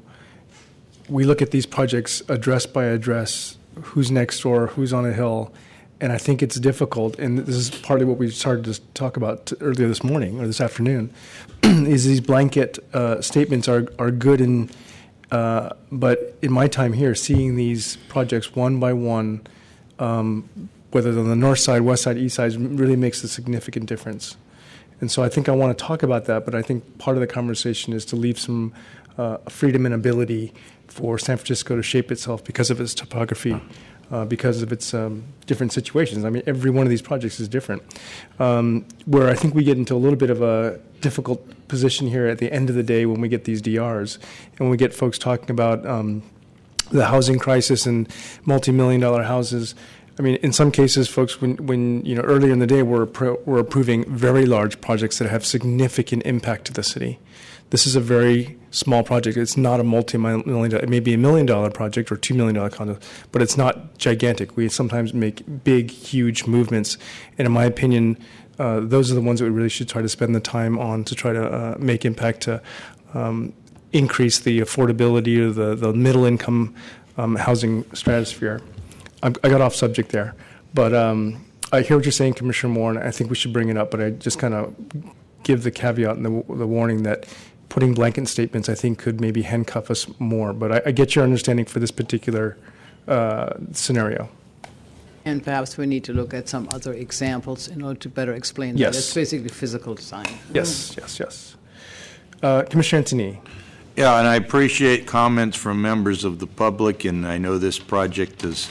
we look at these projects address by address, who's next door, who's on a hill, and I think it's difficult, and this is partly what we started to talk about earlier this morning or this afternoon, is these blanket statements are good, but in my time here, seeing these projects one by one, whether they're on the north side, west side, east side, really makes a significant difference. And so I think I want to talk about that, but I think part of the conversation is to leave some freedom and ability for San Francisco to shape itself because of its topography, because of its different situations. I mean, every one of these projects is different. Where I think we get into a little bit of a difficult position here at the end of the day when we get these DRs, and when we get folks talking about the housing crisis and multi-million-dollar houses. I mean, in some cases, folks, when earlier in the day we're approving very large projects that have significant impact to the city. This is a very small project. It's not a multi-million-dollar. It may be $1 million project or $2 million condo, but it's not gigantic. We sometimes make big, huge movements, and in my opinion, those are the ones that we really should try to spend the time on to try to make impact to increase the affordability of the middle-income housing stratosphere. I got off subject there, but I hear what you're saying, Commissioner Moore, and I think we should bring it up, but I just kind of give the caveat and the warning that putting blanket statements, I think, could maybe handcuff us more. But I get your understanding for this particular scenario. And perhaps we need to look at some other examples in order to better explain Yes. that. It's basically physical design. Yes. Commissioner Antony. Yeah, and I appreciate comments from members of the public, and I know this project has,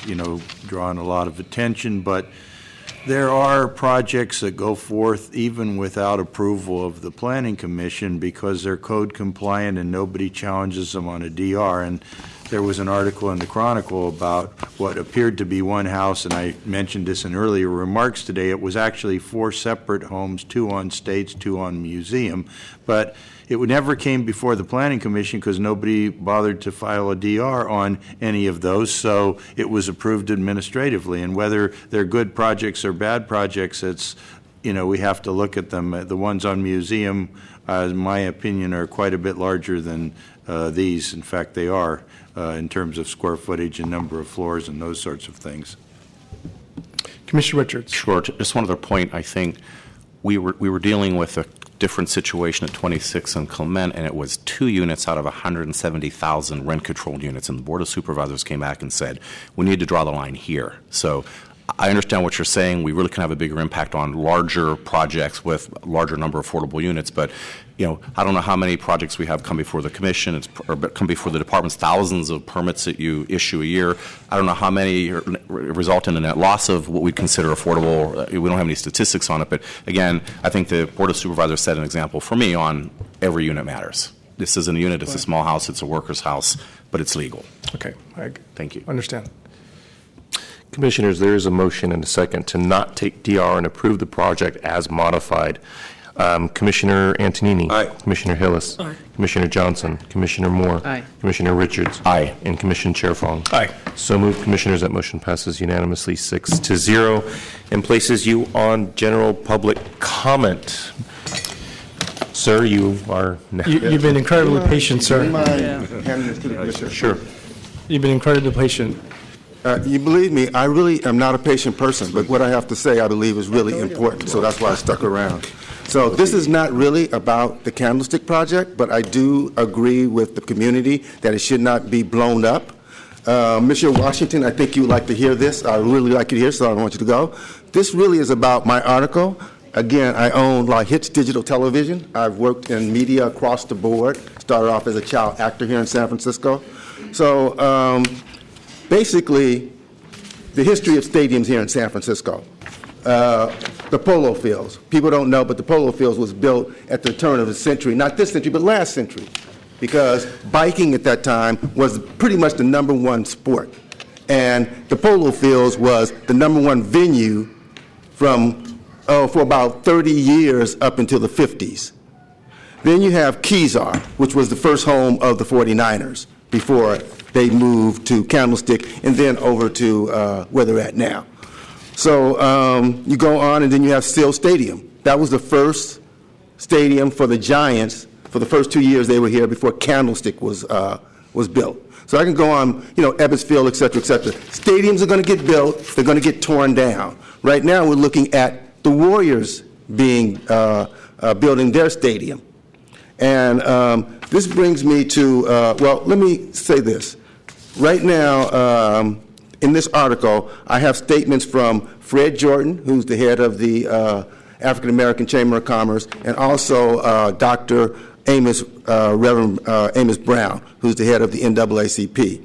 drawn a lot of attention, but there are projects that go forth even without approval of the Planning Commission because they're code compliant and nobody challenges them on a DR. And there was an article in the Chronicle about what appeared to be one house, and I mentioned this in earlier remarks today. It was actually 4 separate homes, 2 on States, 2 on Museum. But it never came before the Planning Commission because nobody bothered to file a DR on any of those, so it was approved administratively. And whether they're good projects or bad projects, it's, we have to look at them. The ones on Museum, in my opinion, are quite a bit larger than these. In fact, they are in terms of square footage and number of floors and those sorts of things. Commissioner Richards. Sure. Just one other point. I think we were dealing with a different situation at 26 and Clement, and it was 2 units out of 170,000 rent-controlled units, and the Board of Supervisors came back and said, we need to draw the line here. So I understand what you're saying. We really can have a bigger impact on larger projects with a larger number of affordable units, but I don't know how many projects we have come before the commission or come before the departments, thousands of permits that you issue a year. I don't know how many result in a net loss of what we consider affordable. We don't have any statistics on it, but again, I think the Board of Supervisors set an example for me on every unit matters. This isn't a unit, it's a small house, it's a worker's house, but it's legal. Okay. Thank you. Understand. Commissioners, there is a motion and a second to not take DR and approve the project as modified. Commissioner Antonini. Aye. Commissioner Hillis. Aye. Commissioner Johnson. Commissioner Moore. Aye. Commissioner Richards. Aye. And Commissioner Chair Fong. Aye. So moved, Commissioners. That motion passes unanimously 6-0 and places you on general public comment. Sir, you are now. You've been incredibly patient, sir. Sure. You've been incredibly patient. You believe me, I really am not a patient person, but what I have to say I believe is really important, so that's why I stuck around. So this is not really about the Candlestick project, but I do agree with the community that it should not be blown up. Mr. Washington, I think you would like to hear this. I really like it here, so I don't want you to go. This really is about my article. Again, I own La Hits Digital Television. I've worked in media across the board, started off as a child actor here in San Francisco. So basically, the history of stadiums here in San Francisco. The Polo Fields. People don't know, but the Polo Fields was built at the turn of the century, not this century, but last century, because biking at that time was pretty much the #1 sport. And the Polo Fields was the #1 venue for about 30 years up until the 50s. Then you have Kezar, which was the first home of the 49ers before they moved to Candlestick and then over to where they're at now. So you go on, and then you have Seal Stadium. That was the first stadium for the Giants for the first 2 years they were here before Candlestick was built. So I can go on, Ebbets Field, et cetera, et cetera. Stadiums are going to get built. They're going to get torn down. Right now we're looking at the Warriors building their stadium. And this brings me to, let me say this. Right now, in this article, I have statements from Fred Jordan, who's the head of the African American Chamber of Commerce, and also Dr. Reverend Amos Brown, who's the head of the NAACP.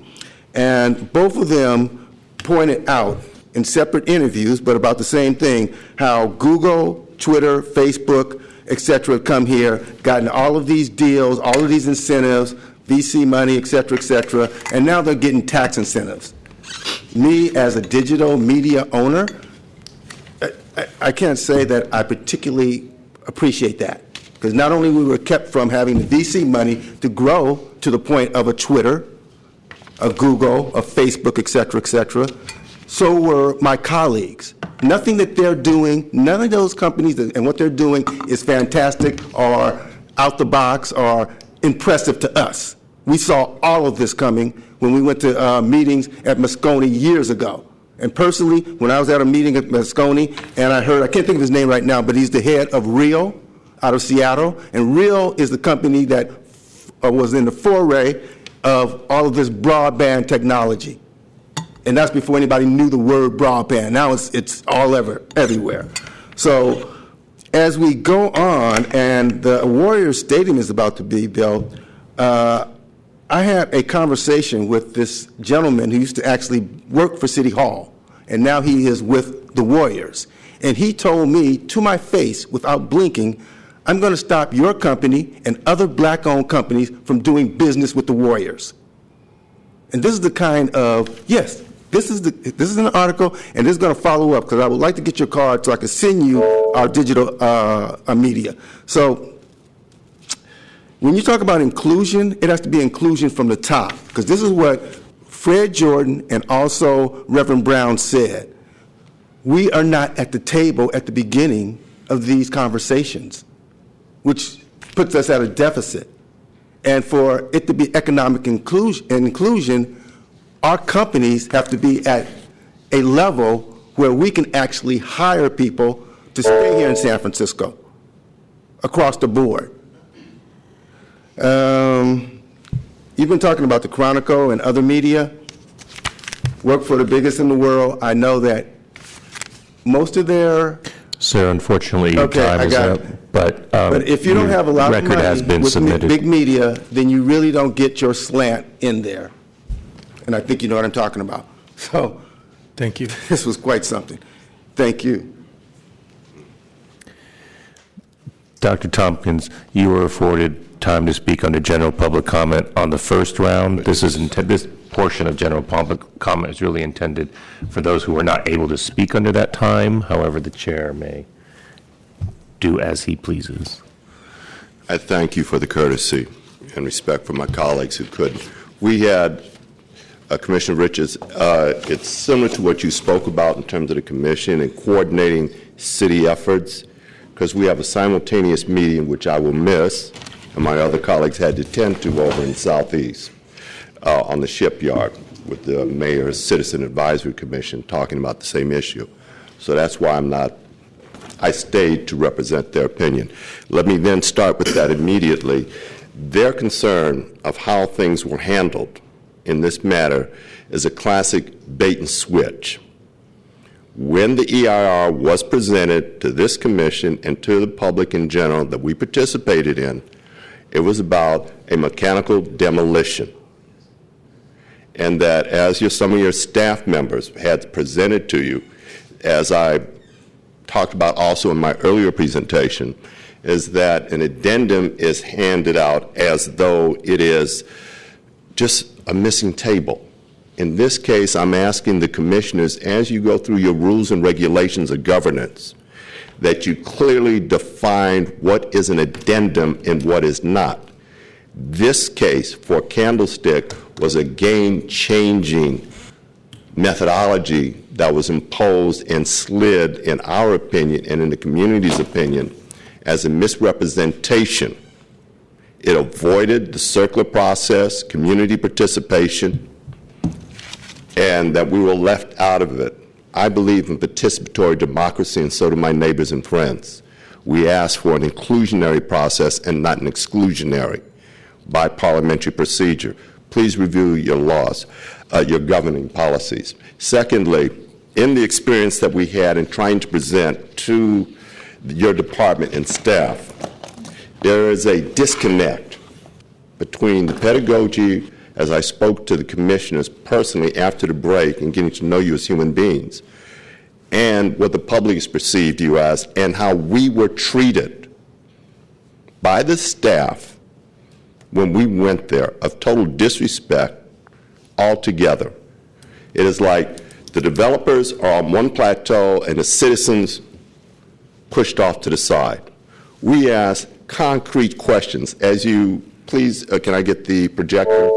And both of them pointed out in separate interviews, but about the same thing, how Google, Twitter, Facebook, et cetera, come here, gotten all of these deals, all of these incentives, VC money, et cetera, and now they're getting tax incentives. Me, as a digital media owner, I can't say that I particularly appreciate that, because not only we were kept from having the VC money to grow to the point of a Twitter, a Google, a Facebook, et cetera, so were my colleagues. Nothing that they're doing, none of those companies and what they're doing is fantastic or out the box or impressive to us. We saw all of this coming when we went to meetings at Moscone years ago. And personally, when I was at a meeting at Moscone, and I can't think of his name right now, but he's the head of Rio out of Seattle. And Rio is the company that was in the foray of all of this broadband technology. And that's before anybody knew the word broadband. Now it's all everywhere. So as we go on, and the Warriors Stadium is about to be built, I had a conversation with this gentleman who used to actually work for City Hall, and now he is with the Warriors. And he told me to my face, without blinking, I'm going to stop your company and other black-owned companies from doing business with the Warriors. And this is the kind of, yes, this is an article, and this is going to follow up, because I would like to get your card so I can send you our digital media. So when you talk about inclusion, it has to be inclusion from the top, because this is what Fred Jordan and also Reverend Brown said. We are not at the table at the beginning of these conversations, which puts us at a deficit. And for it to be economic inclusion, our companies have to be at a level where we can actually hire people to stay here in San Francisco across the board. You've been talking about the Chronicle and other media. Work for the biggest in the world. I know that most of their... Sir, unfortunately, your time is up. But if you don't have a lot of money has been with submitted. big media, then you really don't get your slant in there. And I think you know what I'm talking about. So, thank you. This was quite something. Thank you. Dr. Tompkins, you were afforded time to speak under general public comment on the first round. This portion of general public comment is really intended for those who are not able to speak under that time. However, the chair may do as he pleases. I thank you for the courtesy and respect for my colleagues who couldn't. We had Commissioner Richards, it's similar to what you spoke about in terms of the commission and coordinating city efforts, because we have a simultaneous meeting, which I will miss, and my other colleagues had to attend to over in Southeast on the shipyard with the Mayor's Citizen Advisory Commission talking about the same issue. So that's why I stayed to represent their opinion. Let me then start with that immediately. Their concern of how things were handled in this matter is a classic bait and switch. When the EIR was presented to this commission and to the public in general that we participated in, it was about a mechanical demolition. And that as some of your staff members had presented to you, as I talked about also in my earlier presentation, is that an addendum is handed out as though it is just a missing table. In this case, I'm asking the commissioners, as you go through your rules and regulations of governance, that you clearly define what is an addendum and what is not. This case for Candlestick was a game-changing methodology that was imposed and slid, in our opinion and in the community's opinion, as a misrepresentation. It avoided the circular process, community participation, and that we were left out of it. I believe in participatory democracy, and so do my neighbors and friends. We ask for an inclusionary process and not an exclusionary by parliamentary procedure. Please review your laws, your governing policies. Secondly, in the experience that we had in trying to present to your department and staff, there is a disconnect between the pedagogy, as I spoke to the commissioners personally after the break and getting to know you as human beings, and what the public has perceived you as, and how we were treated by the staff when we went there, of total disrespect altogether. It is like the developers are on one plateau and the citizens pushed off to the side. We ask concrete questions. As you, please, can I get the projector?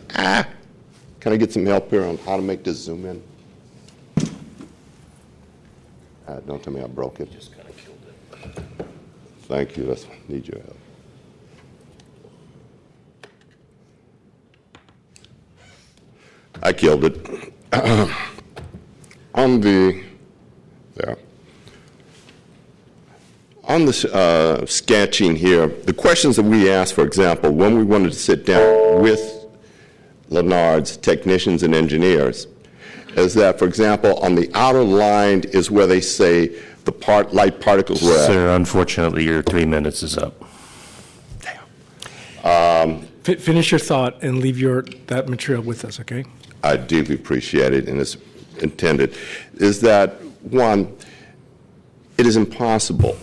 Can I get some help here on how to make this zoom in? Don't tell me I broke it. Just kind of killed it. Thank you. I need your help. I killed it. On the sketching here, the questions that we asked, for example, when we wanted to sit down with Lennard's technicians and engineers, is that, for example, on the outer line is where they say the light particles were at. Sir, unfortunately, your 3 minutes is up. Finish your thought and leave that material with us, okay? I deeply appreciate it, and it's intended, is that, one, it is impossible,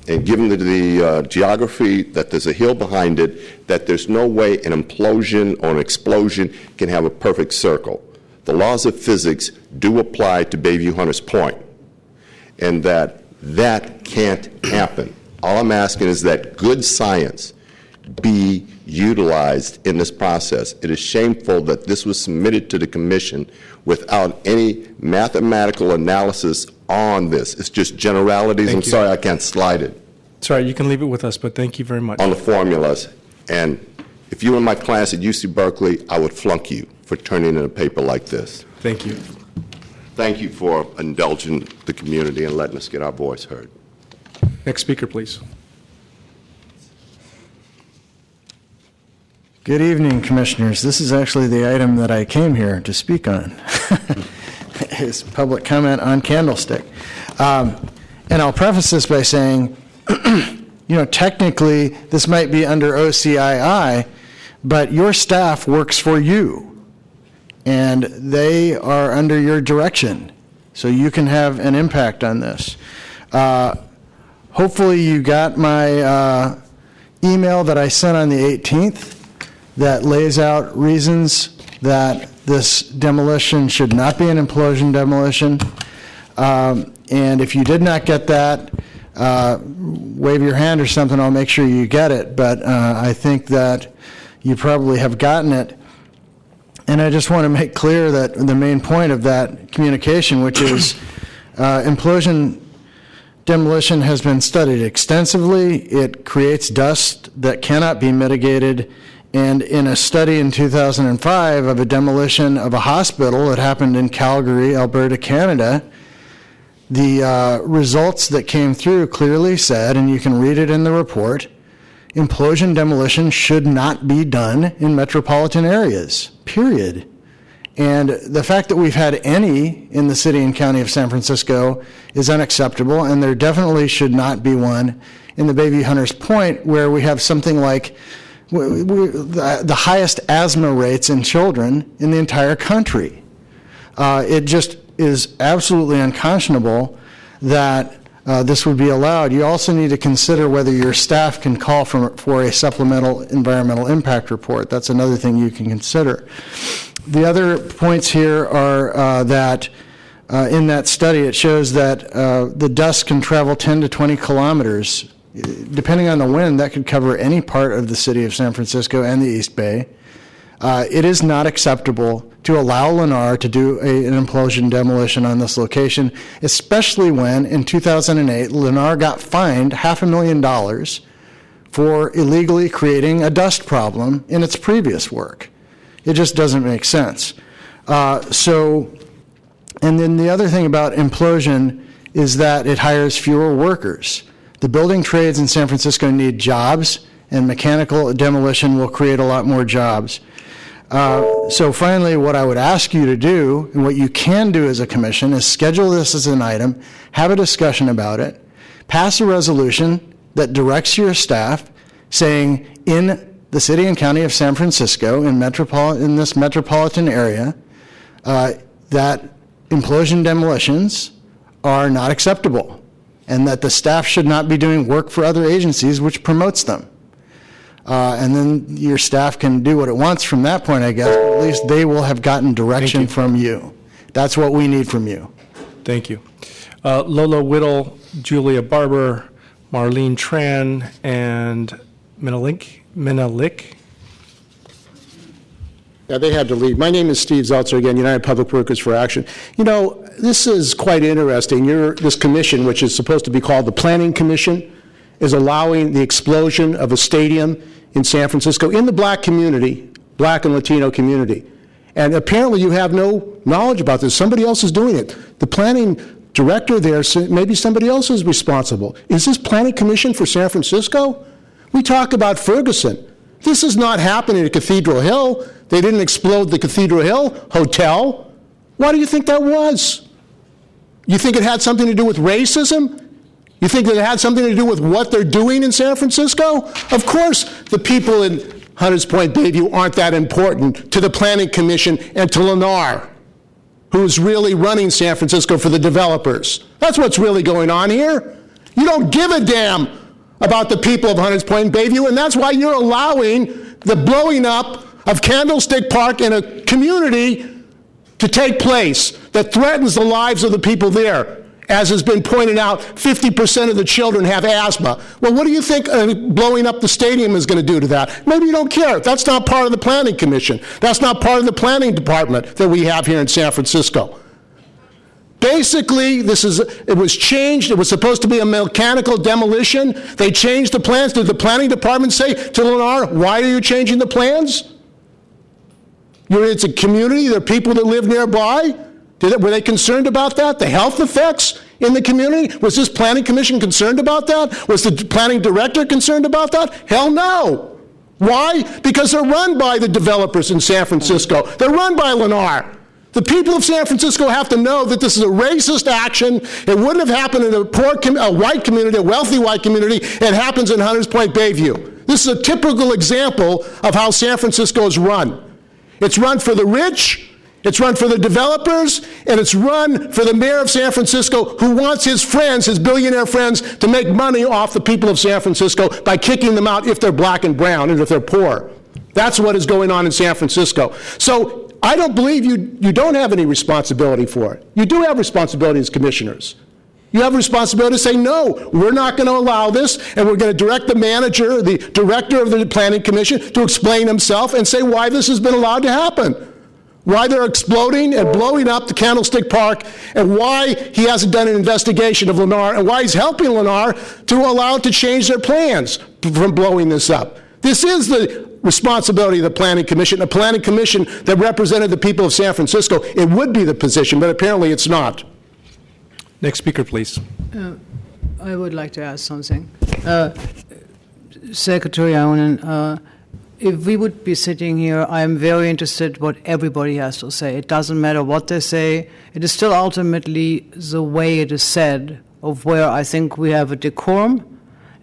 and given the geography, that there's a hill behind it, that there's no way an implosion or an explosion can have a perfect circle. The laws of physics do apply to Bayview Hunters Point, and that can't happen. All I'm asking is that good science be utilized in this process. It is shameful that this was submitted to the commission without any mathematical analysis on this. It's just generalities. Thank I'm you. sorry I can't slide it. Sorry, you can leave it with us, but thank you very much. On the formulas. And if you were in my class at UC Berkeley, I would flunk you for turning in a paper like this. Thank you. Thank you for indulging the community and letting us get our voice heard. Next speaker, please. Good evening, Commissioners. This is actually the item that I came here to speak on. It's public comment on Candlestick. And I'll preface this by saying, technically this might be under OCII, but your staff works for you, and they are under your direction, so you can have an impact on this. Hopefully you got my email that I sent on the 18th that lays out reasons that this demolition should not be an implosion demolition. And if you did not get that, wave your hand or something, I'll make sure you get it. But I think that you probably have gotten it. And I just want to make clear that the main point of that communication, which is implosion demolition has been studied extensively. It creates dust that cannot be mitigated. And in a study in 2005 of a demolition of a hospital that happened in Calgary, Alberta, Canada, the results that came through clearly said, and you can read it in the report, implosion demolition should not be done in metropolitan areas, period. And the fact that we've had any in the city and county of San Francisco is unacceptable, and there definitely should not be one in the Bayview Hunters Point, where we have something like the highest asthma rates in children in the entire country. It just is absolutely unconscionable that this would be allowed. You also need to consider whether your staff can call for a supplemental environmental impact report. That's another thing you can consider. The other points here are that in that study it shows that the dust can travel 10 to 20 kilometers. Depending on the wind, that could cover any part of the city of San Francisco and the East Bay. It is not acceptable to allow Lennar to do an implosion demolition on this location, especially when, in 2008, Lennar got fined $500,000 for illegally creating a dust problem in its previous work. It just doesn't make sense. And then the other thing about implosion is that it hires fewer workers. The building trades in San Francisco need jobs, and mechanical demolition will create a lot more jobs. So finally, what I would ask you to do, and what you can do as a commission, is schedule this as an item, have a discussion about it, pass a resolution that directs your staff saying in the city and county of San Francisco, in this metropolitan area, that implosion demolitions are not acceptable, and that the staff should not be doing work for other agencies which promotes them. And then your staff can do what it wants from that point, I guess, but at least they will have gotten direction from you. That's what we need from you. Thank you. Lola Whittle, Julia Barber, Marlene Tran, and Menelik. Yeah, they had to leave. My name is Steve Zeltzer, again, United Public Workers for Action. You know, this is quite interesting. This commission, which is supposed to be called the Planning Commission, is allowing the explosion of a stadium in San Francisco in the black community, black and Latino community. And apparently you have no knowledge about this. Somebody else is doing it. The planning director there, maybe somebody else is responsible. Is this planning commission for San Francisco? We talk about Ferguson. This is not happening at Cathedral Hill. They didn't explode the Cathedral Hill Hotel. Why do you think that was? You think it had something to do with racism? You think that it had something to do with what they're doing in San Francisco? Of course, the people in Hunters Point, Bayview aren't that important to the Planning Commission and to Lennar, who's really running San Francisco for the developers. That's what's really going on here. You don't give a damn about the people of Hunters Point and Bayview, and that's why you're allowing the blowing up of Candlestick Park in a community to take place that threatens the lives of the people there. As has been pointed out, 50% of the children have asthma. Well, what do you think blowing up the stadium is going to do to that? Maybe you don't care. That's not part of the Planning Commission. That's not part of the planning department that we have here in San Francisco. Basically, it was changed. It was supposed to be a mechanical demolition. They changed the plans. Did the planning department say to Lennar, why are you changing the plans? It's a community. There are people that live nearby. Were they concerned about that? The health effects in the community? Was this planning commission concerned about that? Was the planning director concerned about that? Hell no. Why? Because they're run by the developers in San Francisco. They're run by Lennar. The people of San Francisco have to know that this is a racist action. It wouldn't have happened in a white community, a wealthy white community. It happens in Hunters Point, Bayview. This is a typical example of how San Francisco is run. It's run for the rich, it's run for the developers, and it's run for the mayor of San Francisco who wants his friends, his billionaire friends, to make money off the people of San Francisco by kicking them out if they're black and brown and if they're poor. That's what is going on in San Francisco. So I don't believe you don't have any responsibility for it. You do have responsibility as commissioners. You have a responsibility to say, no, we're not going to allow this, and we're going to direct the manager, the director of the Planning Commission, to explain himself and say why this has been allowed to happen, why they're exploding and blowing up the Candlestick Park, and why he hasn't done an investigation of Lennar, and why he's helping Lennar to allow it to change their plans from blowing this up. This is the responsibility of the Planning Commission, a Planning Commission that represented the people of San Francisco. It would be the position, but apparently it's not. Next speaker, please. I would like to ask something. Secretary Onen, if we would be sitting here, I am very interested what everybody has to say. It doesn't matter what they say. It is still ultimately the way it is said of where I think we have a decorum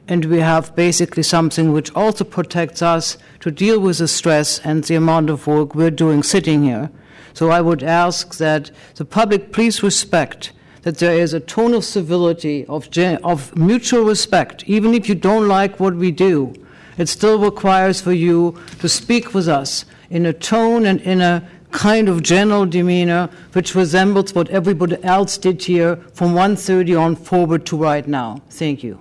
and we have basically something which also protects us to deal with the stress and the amount of work we're doing sitting here. So I would ask that the public please respect that there is a tone of civility, of mutual respect. Even if you don't like what we do, it still requires for you to speak with us in a tone and in a kind of general demeanor which resembles what everybody else did here from 1:30 on forward to right now. Thank you.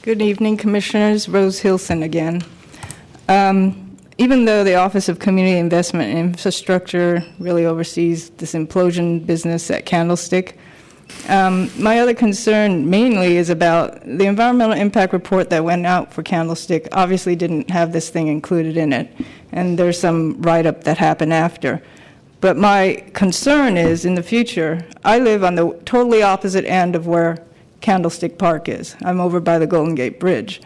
Good evening, Commissioners. Rose Hilson again. Even though the Office of Community Investment and Infrastructure really oversees this implosion business at Candlestick, my other concern mainly is about the environmental impact report that went out for Candlestick obviously didn't have this thing included in it, and there's some write-up that happened after. But my concern is, in the future, I live on the totally opposite end of where Candlestick Park is. I'm over by the Golden Gate Bridge.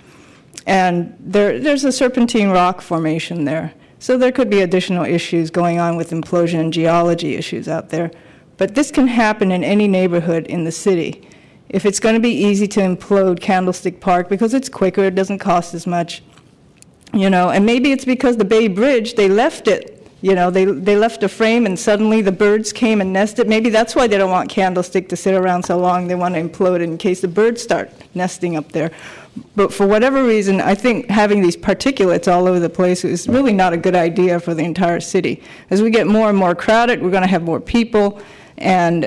And there's a serpentine rock formation there. So there could be additional issues going on with implosion and geology issues out there. But this can happen in any neighborhood in the city. If it's going to be easy to implode Candlestick Park because it's quicker, it doesn't cost as much, and maybe it's because the Bay Bridge, they left it. They left a frame and suddenly the birds came and nested. Maybe that's why they don't want Candlestick to sit around so long. They want to implode it in case the birds start nesting up there. But for whatever reason, I think having these particulates all over the place is really not a good idea for the entire city. As we get more and more crowded, we're going to have more people and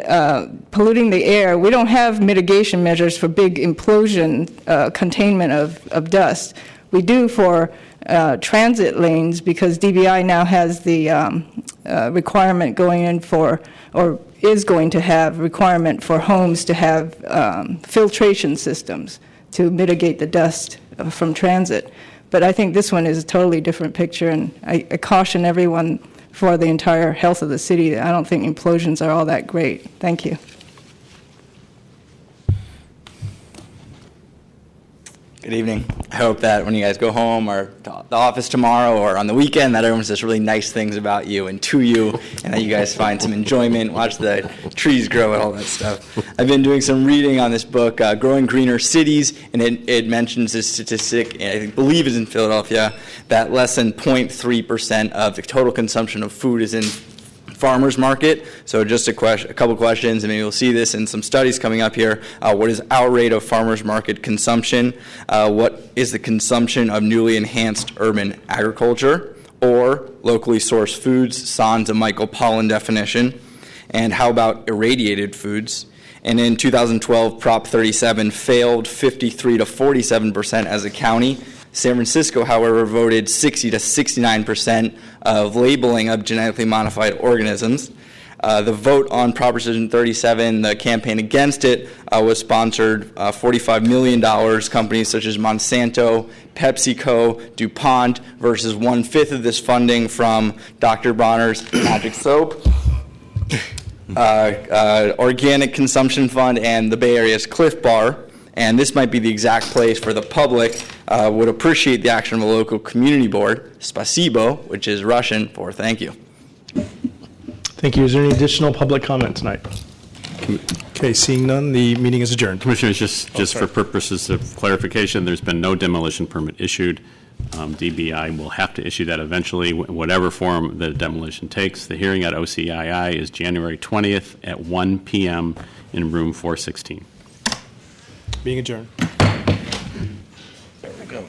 polluting the air. We don't have mitigation measures for big implosion containment of dust. We do for transit lanes because DBI now has the requirement going in for, or is going to have requirement for homes to have filtration systems to mitigate the dust from transit. But I think this one is a totally different picture, and I caution everyone for the entire health of the city that I don't think implosions are all that great. Thank you. Good evening. I hope that when you guys go home or to the office tomorrow or on the weekend, that everyone says really nice things about you and to you, and that you guys find some enjoyment, watch the trees grow and all that stuff. I've been doing some reading on this book, Growing Greener Cities, and it mentions this statistic, I believe is in Philadelphia, that less than 0.3% of the total consumption of food is in farmers market. So just a couple questions, and maybe we'll see this in some studies coming up here. What is our rate of farmers market consumption? What is the consumption of newly enhanced urban agriculture or locally sourced foods, sans a Michael Pollan definition? And how about irradiated foods? And in 2012, Prop 37 failed 53 to 47% as a county. San Francisco, however, voted 60 to 69% of labeling of genetically modified organisms. The vote on Proposition 37, the campaign against it, was sponsored $45 million, companies such as Monsanto, PepsiCo, DuPont, versus 1/5 of this funding from Dr. Bronner's Magic Soap, Organic Consumption Fund, and the Bay Area's Cliff Bar. And this might be the exact place where the public would appreciate the action of a local community board, spasibo, which is Russian for thank you. Thank you. Is there any additional public comment tonight? Okay, seeing none, the meeting is adjourned. Commissioners, just for purposes of clarification, there's been no demolition permit issued. DBI will have to issue that eventually, whatever form the demolition takes. The hearing at OCII is January 20th at 1 p.m. in room 416. Being adjourned. There we go.